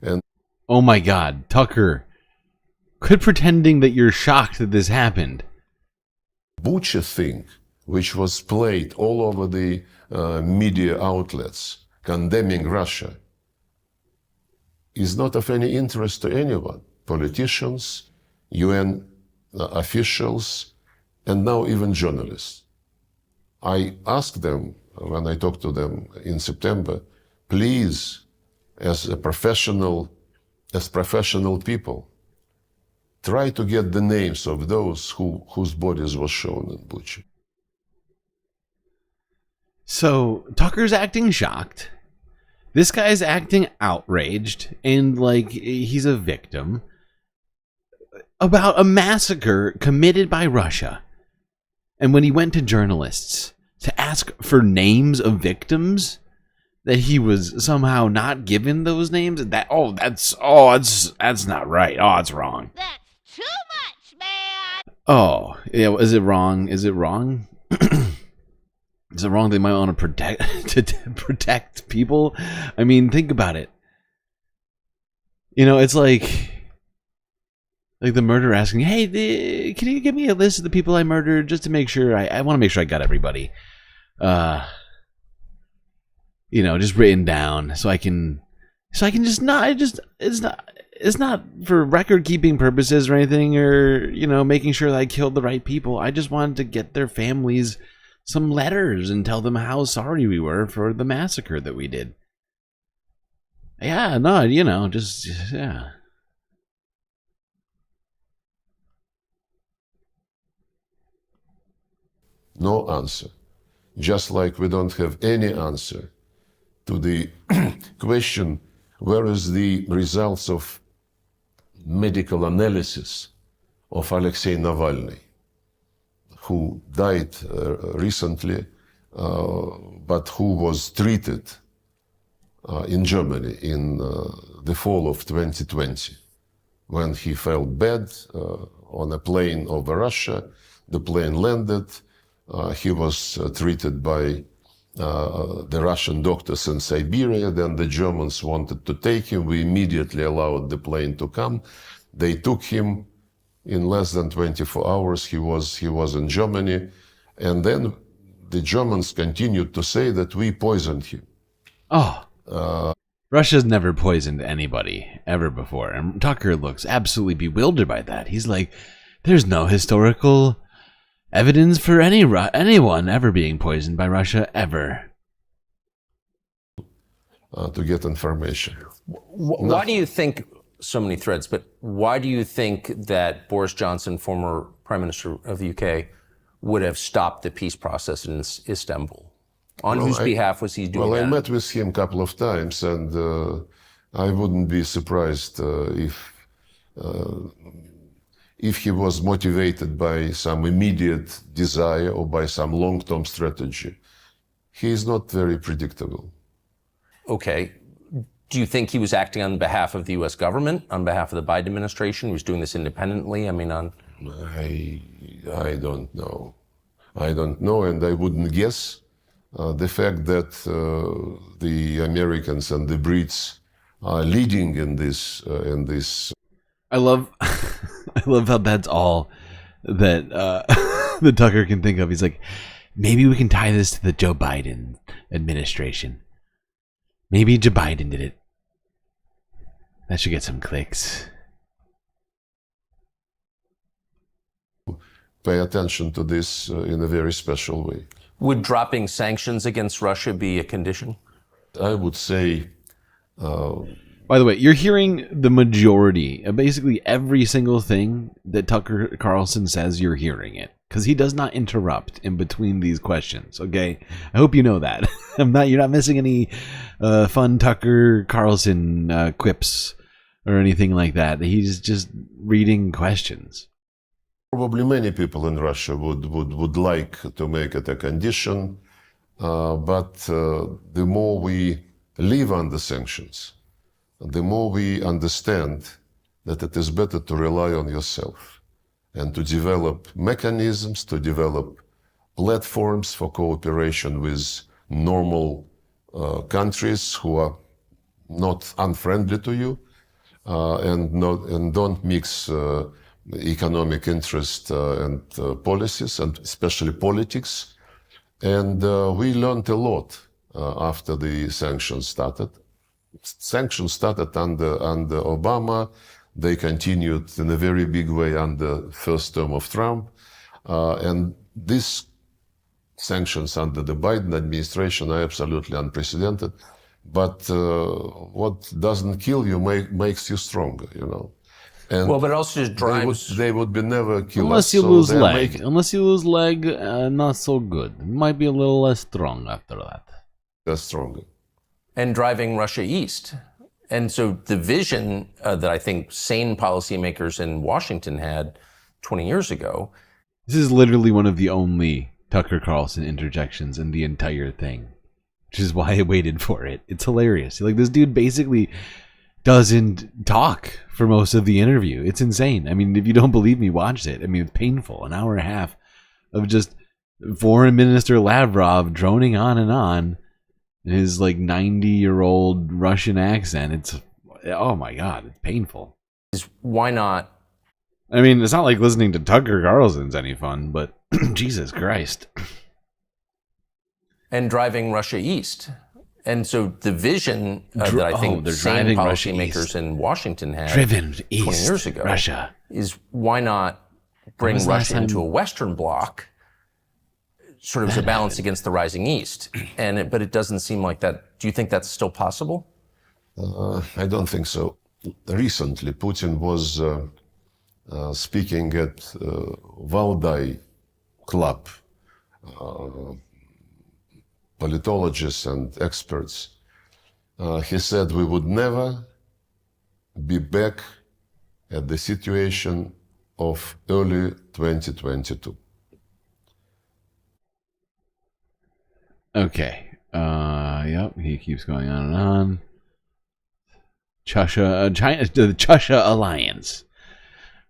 And oh my God, Tucker, quit pretending that you're shocked that this happened. Bucha thing, which was played all over the media outlets condemning Russia, is not of any interest to anyone. Politicians, UN officials, and now even journalists. I asked them, when I talked to them in September, please, as professional people, try to get the names of those whose bodies were shown in Bucha. So Tucker's acting shocked. This guy's acting outraged and like he's a victim about a massacre committed by Russia. And when he went to journalists to ask for names of victims, that he was somehow not given those names. That's not right. Oh, it's wrong. That's too much, man. Oh, yeah. Is it wrong? Is it wrong? Is it wrong they might want to protect people? I mean, think about it. You know, it's like the murderer asking, "Hey, can you give me a list of the people I murdered just to make sure I want to make sure I got everybody, you know, just written down so I can just not it's not for record keeping purposes or anything, or you know, making sure that I killed the right people. I just wanted to get their families some letters and tell them how sorry we were for the massacre that we did." Yeah, no, you know, just yeah. No answer. Just like we don't have any answer to the question, where is the results of medical analysis of Alexei Navalny, who died recently, but who was treated in Germany in the fall of 2020, when he felt bad on a plane over Russia. The plane landed. He was treated by the Russian doctors in Siberia. Then the Germans wanted to take him. We immediately allowed the plane to come. They took him. In less than 24 hours, he was in Germany. And then the Germans continued to say that we poisoned him. Oh. Russia's never poisoned anybody ever before. And Tucker looks absolutely bewildered by that. He's like, there's no historical evidence for anyone ever being poisoned by Russia, ever. To get information. Why do you think, so many threads, but why do you think that Boris Johnson, former Prime Minister of the UK, would have stopped the peace process in Istanbul? On whose behalf was he doing that? Well, I met with him a couple of times, and I wouldn't be surprised if he was motivated by some immediate desire or by some long-term strategy. He is not very predictable. Okay. Do you think he was acting on behalf of the U.S. government, on behalf of the Biden administration? He was doing this independently? I mean, I don't know. I don't know, and I wouldn't guess. The fact that the Americans and the Brits are leading in this. I love, I love how that's all that the Tucker can think of. He's like, maybe we can tie this to the Joe Biden administration. Maybe Joe Biden did it. That should get some clicks. Pay attention to this in a very special way. Would dropping sanctions against Russia be a condition? I would say. By the way, you're hearing the majority, basically every single thing that Tucker Carlson says, you're hearing it. Because he does not interrupt in between these questions, okay? I hope you know that. You're not missing any fun Tucker Carlson quips or anything like that. He's just reading questions. Probably many people in Russia would like to make it a condition, but the more we live under sanctions, the more we understand that it is better to rely on yourself and to develop mechanisms, to develop platforms for cooperation with normal countries who are not unfriendly to you and don't mix economic interest and policies, and especially politics. And we learned a lot after the sanctions started. Sanctions started under Obama. They continued in a very big way under the first term of Trump. And these sanctions under the Biden administration are absolutely unprecedented. But what doesn't kill you makes you stronger, you know. And well, but it also just drives. They would be never kill unless us. you So lose they're leg. making- Unless you lose leg, not so good. Might be a little less strong after that. That's stronger. And driving Russia east. And so the vision that I think sane policymakers in Washington had 20 years ago. This is literally one of the only Tucker Carlson interjections in the entire thing, which is why I waited for it. It's hilarious. Like, this dude basically doesn't talk for most of the interview. It's insane. I mean, if you don't believe me, watch it. I mean, it's painful. An hour and a half of just Foreign Minister Lavrov droning on in his like 90-year-old Russian accent. It's, oh my God, it's painful. Why not? I mean, it's not like listening to Tucker Carlson's any fun, but Jesus Christ. And driving Russia east. And so the vision that I think they're sane driving Russia policymakers east. in Washington had Driven 20 east, years ago Russia. is why not bring was the last Russia into time- a Western bloc, sort of as a balance against the rising east. But it doesn't seem like that. Do you think that's still possible? I don't think so. Recently, Putin was speaking at Valdai Club. Politologists and experts. He said we would never be back at the situation of early 2022. Okay. Yep. He keeps going on and on. China, the Chusha Alliance.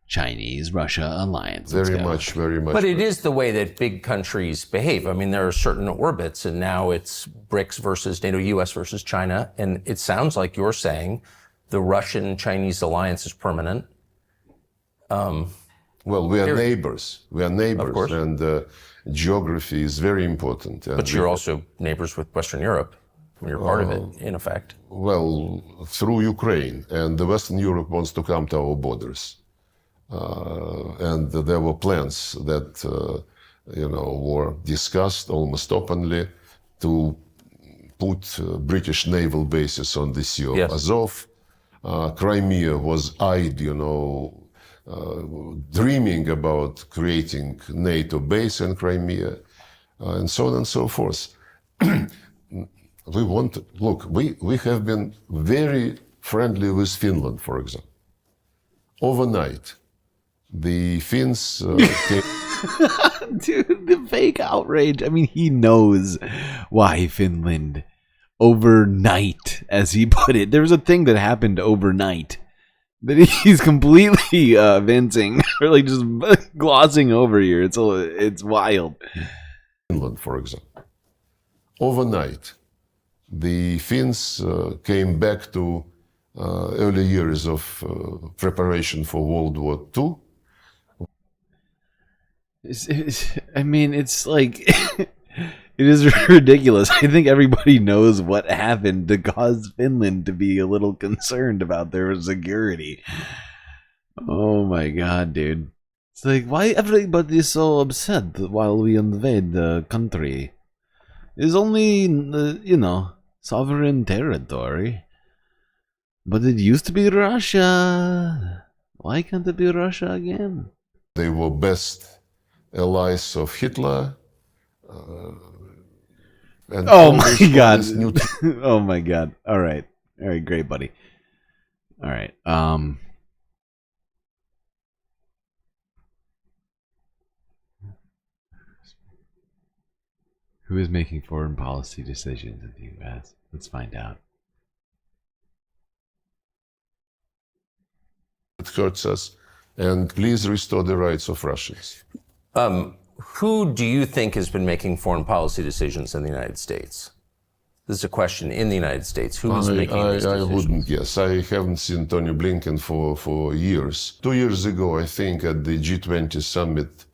Chinese-Russia alliance. Let's Very go. much. But it is the way that big countries behave. I mean, there are certain orbits, and now it's BRICS versus NATO, US versus China. And it sounds like you're saying the Russian-Chinese alliance is permanent. Well, we are neighbors. We are neighbors. Of course. And geography is very important. And But you're also neighbors with Western Europe. You're part of it, in effect. Well, through Ukraine. And the Western Europe wants to come to our borders. And there were plans that, were discussed almost openly to put British naval bases on the Sea of Yes. Azov. Crimea was eyed, dreaming about creating NATO base in Crimea, and so on and so forth. We have been very friendly with Finland, for example. Overnight, the Finns came. Dude, the fake outrage. I mean, he knows why Finland overnight, as he put it. There was a thing that happened overnight that he's completely vincing or like just glossing over here. It's wild. Finland, for example. Overnight, the Finns came back to early years of preparation for World War II. I mean, it's like, it is ridiculous. I think everybody knows what happened to cause Finland to be a little concerned about their security. Oh my god, dude. It's like, why everybody is so upset while we invade the country? It's only, sovereign territory. But it used to be Russia. Why can't it be Russia again? They were best allies of Hitler. And oh my god. Oh my god. All right, great, buddy. All right. Who is making foreign policy decisions in the U.S.? Let's find out. It hurts us, and please restore the rights of Russians. Who do you think has been making foreign policy decisions in the United States? This is a question in the United States. Who is making these decisions? I wouldn't guess. I haven't seen Tony Blinken for years. 2 years ago, I think, at the G20 summit,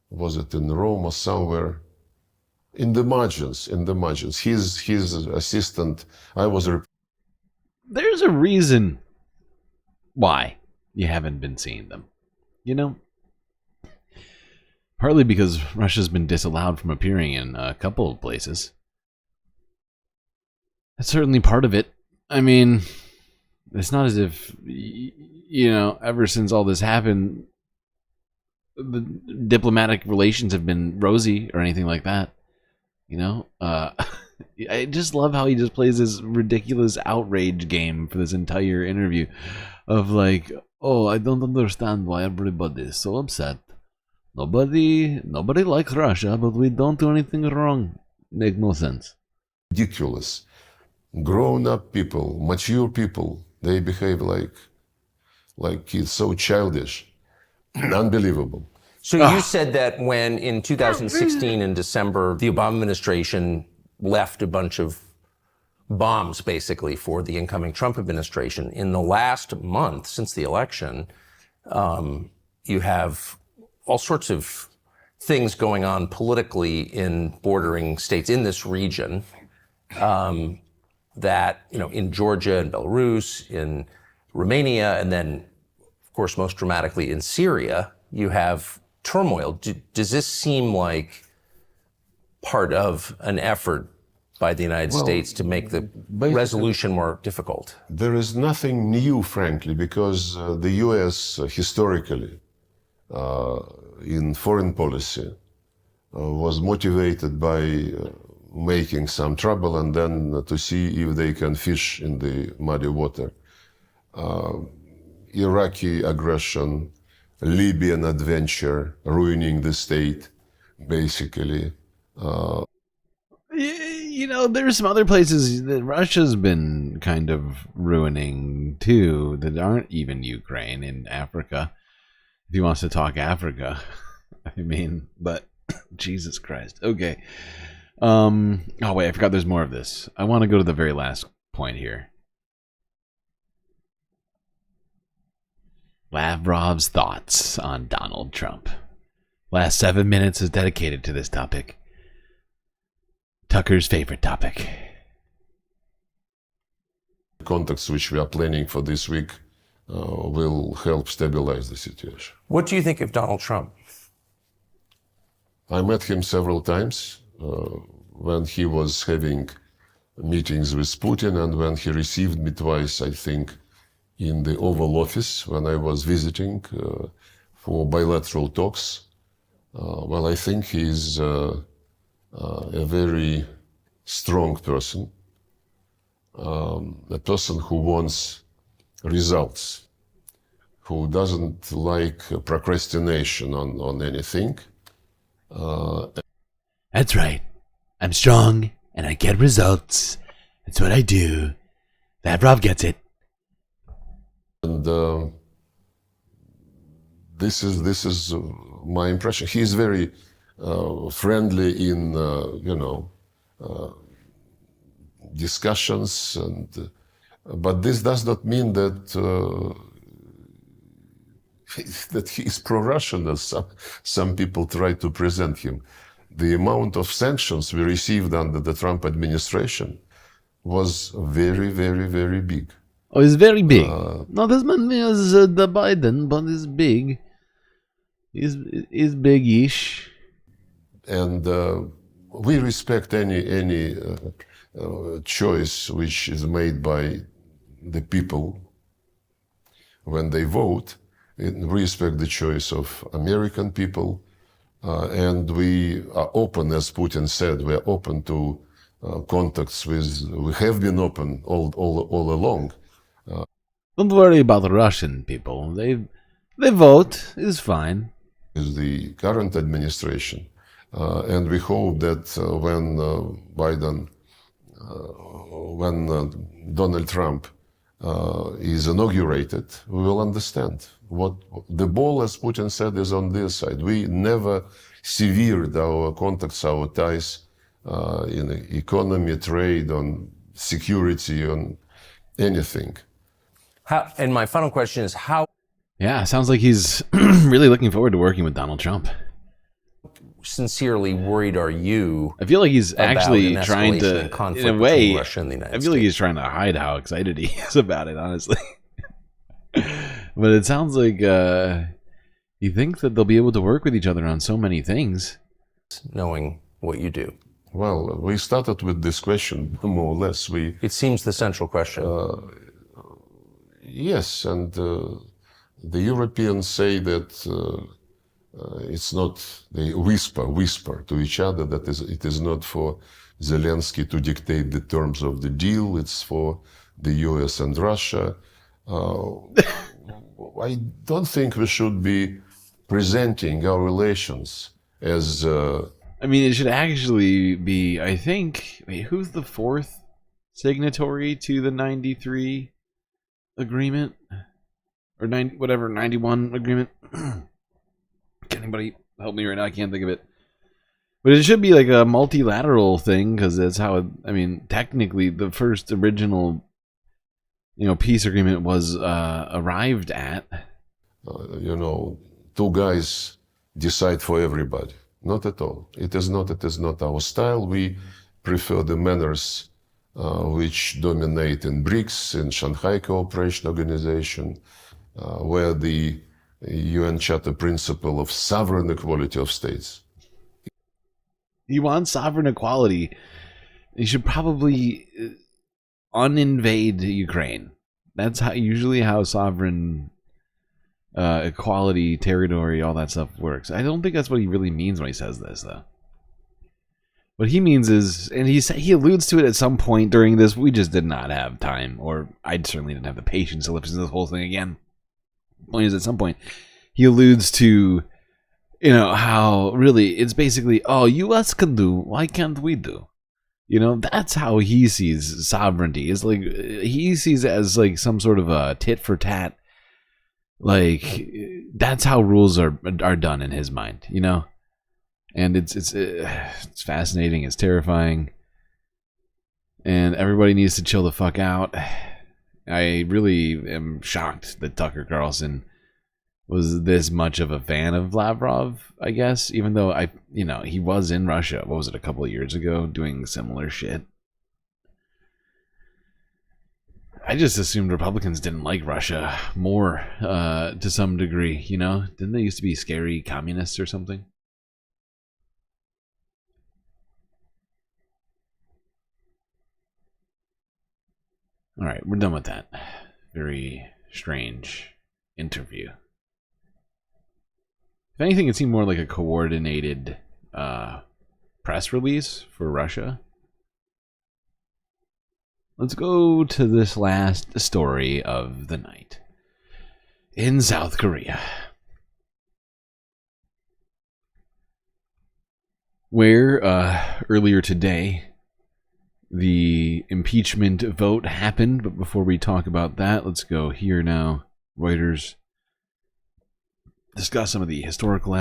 was it in Rome or somewhere? In the margins. His assistant, There's a reason why you haven't been seeing them. Partly because Russia's been disallowed from appearing in a couple of places. That's certainly part of it. I mean, it's not as if, ever since all this happened, the diplomatic relations have been rosy or anything like that. I just love how he just plays this ridiculous outrage game for this entire interview of like, oh, I don't understand why everybody is so upset. Nobody likes Russia, but we don't do anything wrong. Make no sense. Ridiculous. Grown-up people, mature people, they behave like kids, so childish. Unbelievable. So you said that when in 2016 in December, the Obama administration left a bunch of bombs basically for the incoming Trump administration. In the last month since the election, you have all sorts of things going on politically in bordering states in this region that, in Georgia and Belarus, in Romania, and then, of course, most dramatically in Syria, you have turmoil. Does this seem like part of an effort by the United States to make the resolution more difficult? There is nothing new, frankly, because the U.S. Historically, in foreign policy, was motivated by making some trouble and then to see if they can fish in the muddy water. Iraqi aggression, Libyan adventure, ruining the state, basically. There's some other places that Russia's been kind of ruining too that aren't even Ukraine, in Africa. If he wants to talk Africa, I mean, but Jesus Christ. Okay. Oh wait, I forgot there's more of this. I want to go to the very last point here. Lavrov's thoughts on Donald Trump. Last 7 minutes is dedicated to this topic. Tucker's favorite topic. Contacts which we are planning for this week will help stabilize the situation. What do you think of Donald Trump? I met him several times when he was having meetings with Putin and when he received me twice, I think, in the Oval Office when I was visiting for bilateral talks. I think he's a very strong person, a person who wants results, who doesn't like procrastination on anything. That's right. I'm strong and I get results. That's what I do. Lavrov gets it. And this is my impression. He is very friendly in discussions, but this does not mean that that he is pro-Russian, as some people try to present him. The amount of sanctions we received under the Trump administration was very, very, very big. Oh, it's very big. Not as many as the Biden, but it's big. It's big-ish. And we respect any choice which is made by the people when they vote. We respect the choice of American people, and we are open, as Putin said, we are open to contacts with, we have been open all along. Don't worry about the Russian people. They vote. It's fine. Is the current administration, and we hope that when Donald Trump is inaugurated, we will understand what the ball, as Putin said, is on this side. We never severed our contacts, our ties in economy, trade, on security, on anything. And my final question is how... Yeah, sounds like he's really looking forward to working with Donald Trump. Sincerely worried are you? I feel like he's actually an trying to, in conflict in a way, Russia and the United I feel like he's trying to hide how excited he is about it, honestly. But it sounds like you think that they'll be able to work with each other on so many things. Knowing what you do. Well, we started with this question, more or less. It seems the central question. Yes, and the Europeans say that it's not, they whisper to each other that it is not for Zelensky to dictate the terms of the deal, it's for the US and Russia. I don't think we should be presenting our relations as... I mean, it should actually be, I think, wait, who's the fourth signatory to the 93 agreement? Or 91 agreement? Can anybody help me right now? I can't think of it. But it should be like a multilateral thing, because that's how, I mean, technically the first original, peace agreement was arrived at. Two guys decide for everybody. Not at all. It is not our style. We prefer the manners which dominate in BRICS, in Shanghai Cooperation Organization, where the UN Charter principle of sovereign equality of states. You want sovereign equality, you should probably uninvade Ukraine. That's usually how sovereign equality, territory, all that stuff works. I don't think that's what he really means when he says this, though. What he means is, and he alludes to it at some point during this, we just did not have time, or I certainly didn't have the patience to listen to this whole thing again. The point is, at some point, he alludes to, how really it's basically, oh, US can do, why can't we do? That's how he sees sovereignty. It's like, he sees it as like some sort of a tit for tat. Like, that's how rules are done in his mind, And it's fascinating, it's terrifying. And everybody needs to chill the fuck out. I really am shocked that Tucker Carlson was this much of a fan of Lavrov, I guess, even though he was in Russia, what was it, a couple of years ago, doing similar shit. I just assumed Republicans didn't like Russia more, to some degree, Didn't they used to be scary communists or something? All right, we're done with that. Very strange interview. If anything, it seemed more like a coordinated press release for Russia. Let's go to this last story of the night. In South Korea, where earlier today the impeachment vote happened. But before we talk about that, let's go here now Reuters discuss some of the historical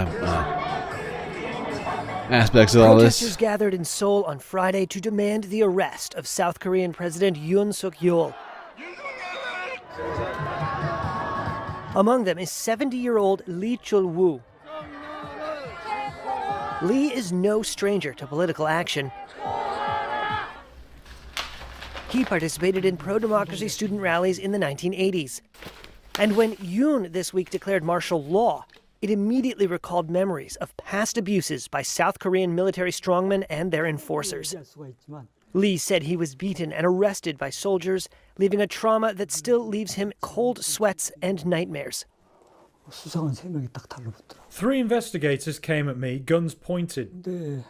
aspects of all this. Protesters gathered in Seoul on Friday to demand the arrest of South Korean President Yoon Suk-yeol. Among them is 70-year-old Lee Chul-woo. Lee is no stranger to political action. He participated in pro-democracy student rallies in the 1980s. And when Yoon this week declared martial law, it immediately recalled memories of past abuses by South Korean military strongmen and their enforcers. Lee said he was beaten and arrested by soldiers, leaving a trauma that still leaves him cold sweats and nightmares. 3 investigators came at me, guns pointed.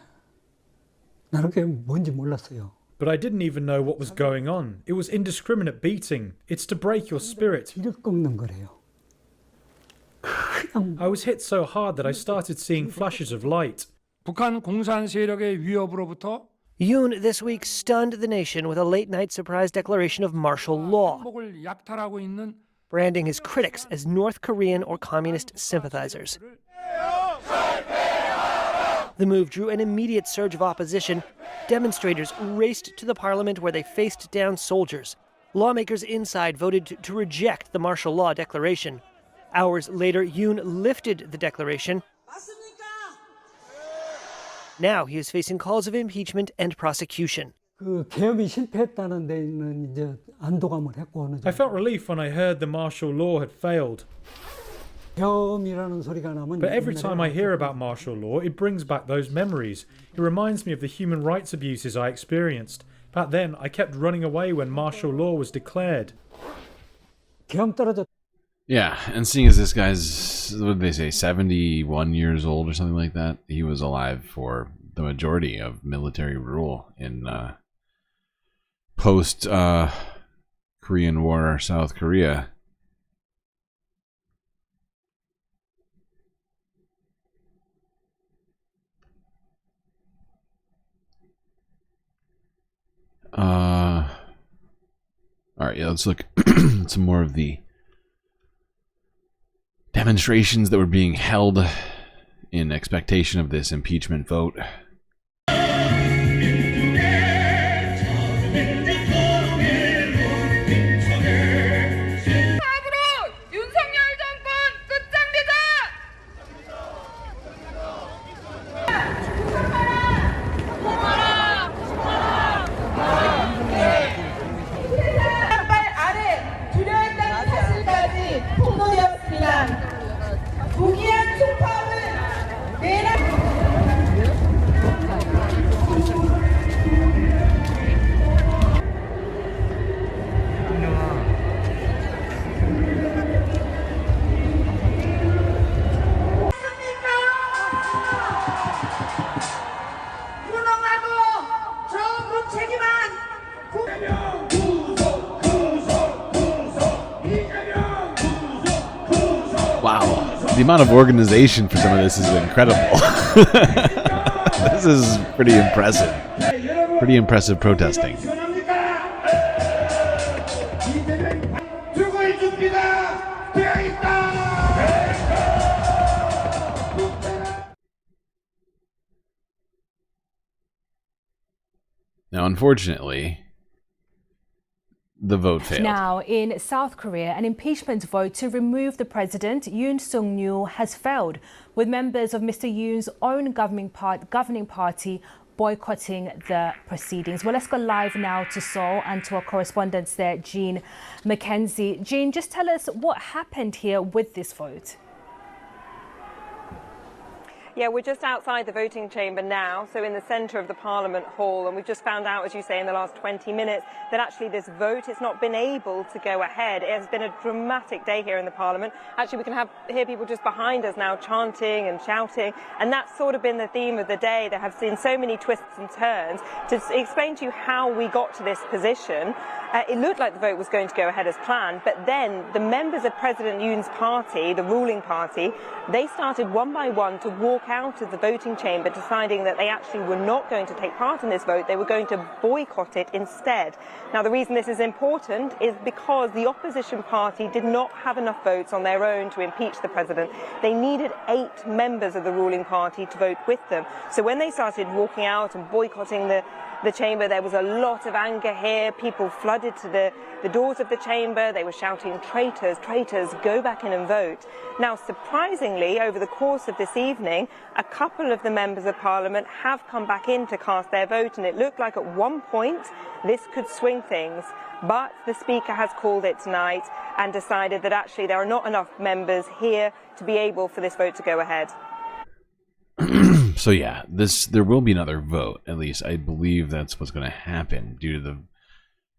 But I didn't even know what was going on. It was indiscriminate beating. It's to break your spirit. I was hit so hard that I started seeing flashes of light. Yoon this week stunned the nation with a late-night surprise declaration of martial law, branding his critics as North Korean or communist sympathizers. The move drew an immediate surge of opposition. Demonstrators raced to the parliament where they faced down soldiers. Lawmakers inside voted to reject the martial law declaration. Hours later, Yoon lifted the declaration. Now he is facing calls of impeachment and prosecution. I felt relief when I heard the martial law had failed. But every time I hear about martial law, it brings back those memories. It reminds me of the human rights abuses I experienced. Back then, I kept running away when martial law was declared. Yeah, and seeing as this guy's, what did they say, 71 years old or something like that, he was alive for the majority of military rule in post-Korean War South Korea. All right, yeah, let's look at some more of the demonstrations that were being held in expectation of this impeachment vote. The amount of organization for some of this is incredible. This is pretty impressive. Pretty impressive protesting. Now, unfortunately, the vote failed. Now, in South Korea, an impeachment vote to remove the president, Yoon Suk-yeol, has failed, with members of Mr. Yoon's own governing party boycotting the proceedings. Well, let's go live now to Seoul and to our correspondent there, Jean Mackenzie. Jean, just tell us what happened here with this vote. Yeah, we're just outside the voting chamber now, so in the centre of the Parliament Hall, and we've just found out, as you say, in the last 20 minutes, that actually this vote has not been able to go ahead. It has been a dramatic day here in the Parliament. Actually, we can hear people just behind us now chanting and shouting, and that's sort of been the theme of the day. There have been so many twists and turns. To explain to you how we got to this position, it looked like the vote was going to go ahead as planned, but then the members of President Yoon's party, the ruling party, they started one by one to walk walk out of the voting chamber, deciding that they actually were not going to take part in this vote. They were going to boycott it instead. Now, the reason this is important is because the opposition party did not have enough votes on their own to impeach the president. They needed 8 members of the ruling party to vote with them. So when they started walking out and boycotting the chamber, there was a lot of anger here. People flooded to the doors of the chamber. They were shouting, "Traitors, traitors, go back in and vote." Now, surprisingly, over the course of this evening, a couple of the members of parliament have come back in to cast their vote, and it looked like at one point this could swing things. But the speaker has called it tonight and decided that actually there are not enough members here to be able for this vote to go ahead. So yeah, there will be another vote. At least I believe that's what's going to happen. Due to the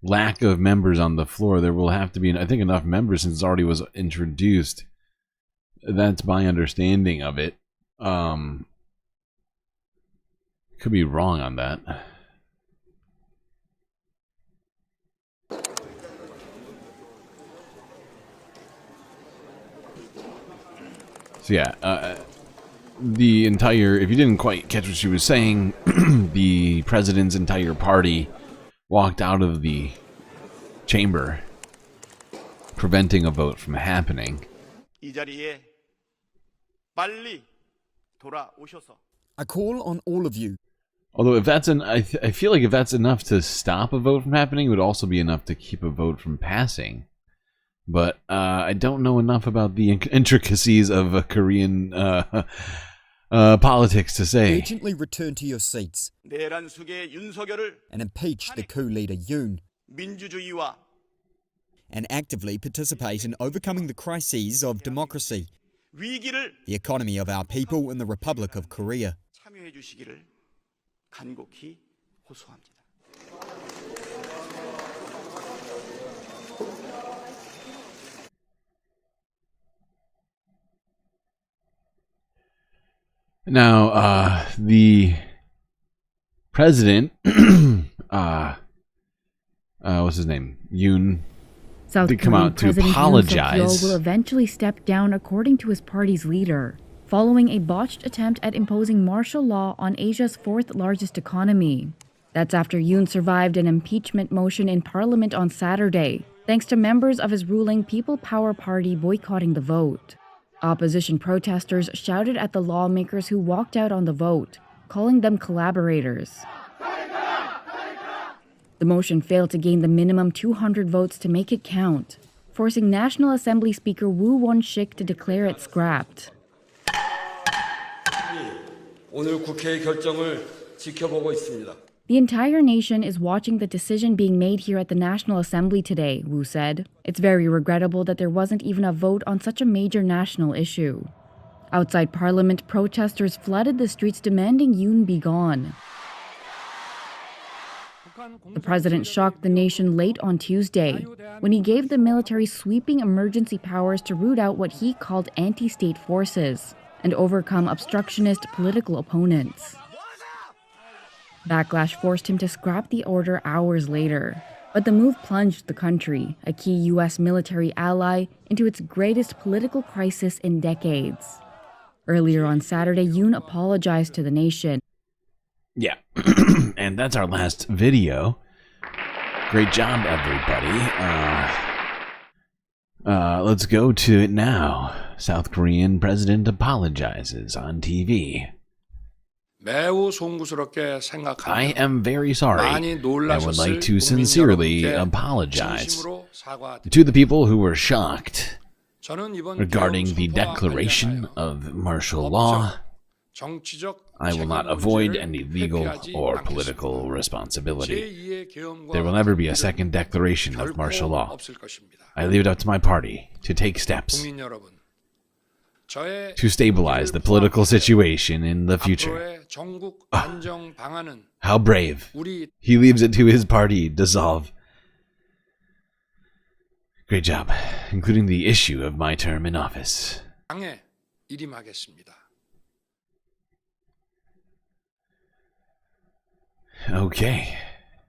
lack of members on the floor, there will have to be, I think, enough members since it already was introduced. That's my understanding of it. Could be wrong on that. So yeah, the entire, if you didn't quite catch what she was saying, the president's entire party walked out of the chamber, preventing a vote from happening. I call on all of you. Although if that's I feel like if that's enough to stop a vote from happening, it would also be enough to keep a vote from passing. But I don't know enough about the intricacies of Korean politics to say. Urgently return to your seats and impeach the coup leader Yoon, and actively participate in overcoming the crises of democracy, the economy of our people in the Republic of Korea. Now, the president, what's his name? Yoon, South did come Korean out to President apologize. Yoon Suk-yeol will eventually step down, according to his party's leader, following a botched attempt at imposing martial law on Asia's 4th largest economy. That's after Yoon survived an impeachment motion in parliament on Saturday, thanks to members of his ruling People Power Party boycotting the vote. Opposition protesters shouted at the lawmakers who walked out on the vote, calling them collaborators. The motion failed to gain the minimum 200 votes to make it count, forcing National Assembly Speaker Woo Won-shik to declare it scrapped. The entire nation is watching the decision being made here at the National Assembly today, Woo said. It's very regrettable that there wasn't even a vote on such a major national issue. Outside Parliament, protesters flooded the streets demanding Yoon be gone. The president shocked the nation late on Tuesday when he gave the military sweeping emergency powers to root out what he called anti-state forces and overcome obstructionist political opponents. Backlash forced him to scrap the order hours later, but the move plunged the country, a key U.S. military ally, into its greatest political crisis in decades. Earlier on Saturday, Yoon apologized to the nation. Yeah, and that's our last video. Great job, everybody. Let's go to it now. South Korean president apologizes on TV. I am very sorry. I would like to sincerely apologize to the people who were shocked regarding the declaration of martial law. I will not avoid any legal or political responsibility. There will never be a second declaration of martial law. I leave it up to my party to take steps to stabilize the political situation in the future. How brave. He leaves it to his party to dissolve. Great job, including the issue of my term in office. Okay.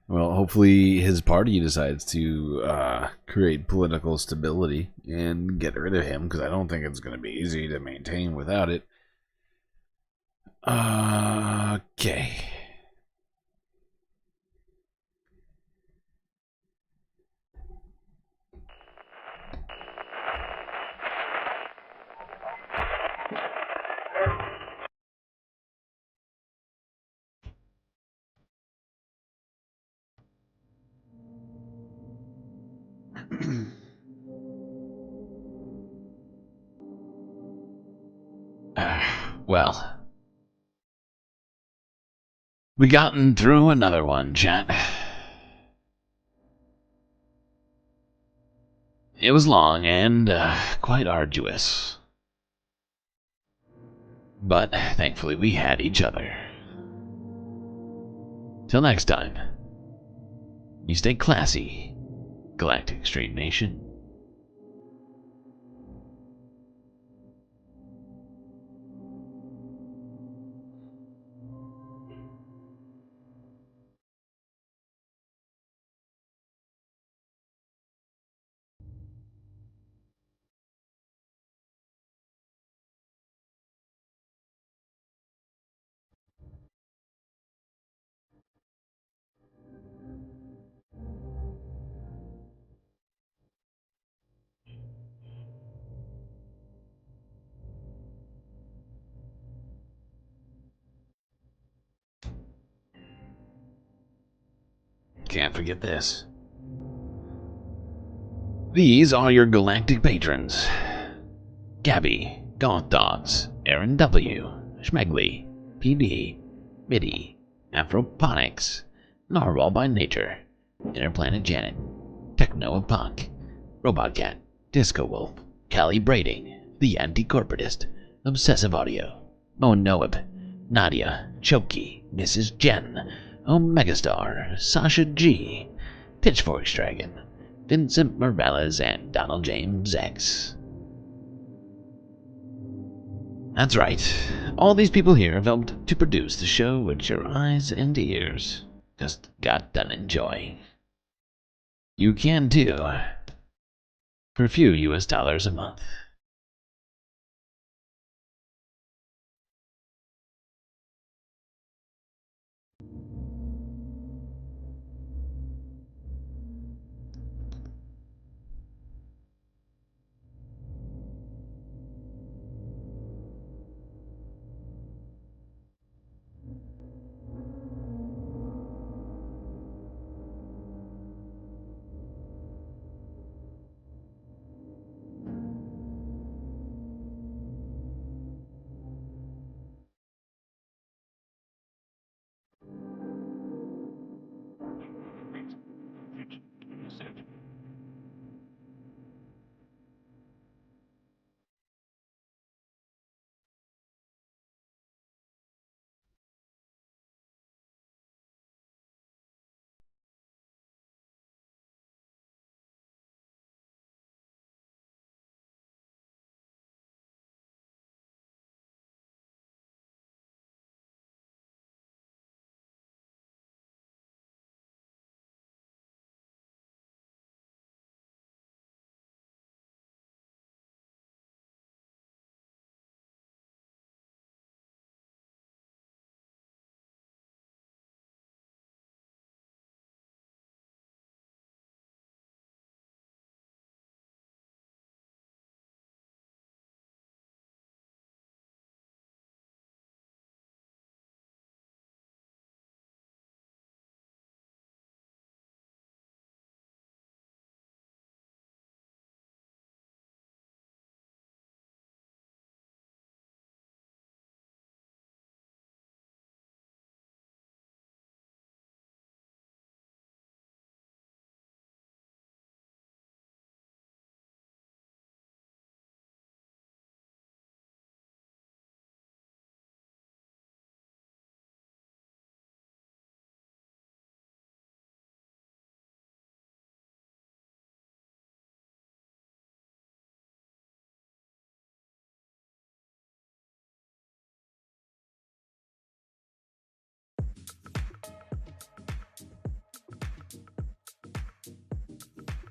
Well, hopefully his party decides to create political stability and get rid of him, because I don't think it's going to be easy to maintain without it. Okay. Well, we gotten through another one, chat. It was long and quite arduous. But thankfully we had each other. Till next time, you stay classy, Galactic Stream Nation. Can't forget this. These are your galactic patrons. Gabby, Goth Dogs, Aaron W, Schmegley, PB, Middy, Afroponics, Narwhal by Nature, Interplanet Janet, Techno of Punk, Robot Cat, Disco Wolf, Calibrating, The Anti-Corporatist, Obsessive Audio, Monoib, Nadia, Choki, Mrs. Jen, Omegastar, Sasha G, Pitchforks Dragon, Vincent Morales, and Donald James X. That's right, all these people here have helped to produce the show which your eyes and ears just got done enjoying. You can too, for a few US dollars a month.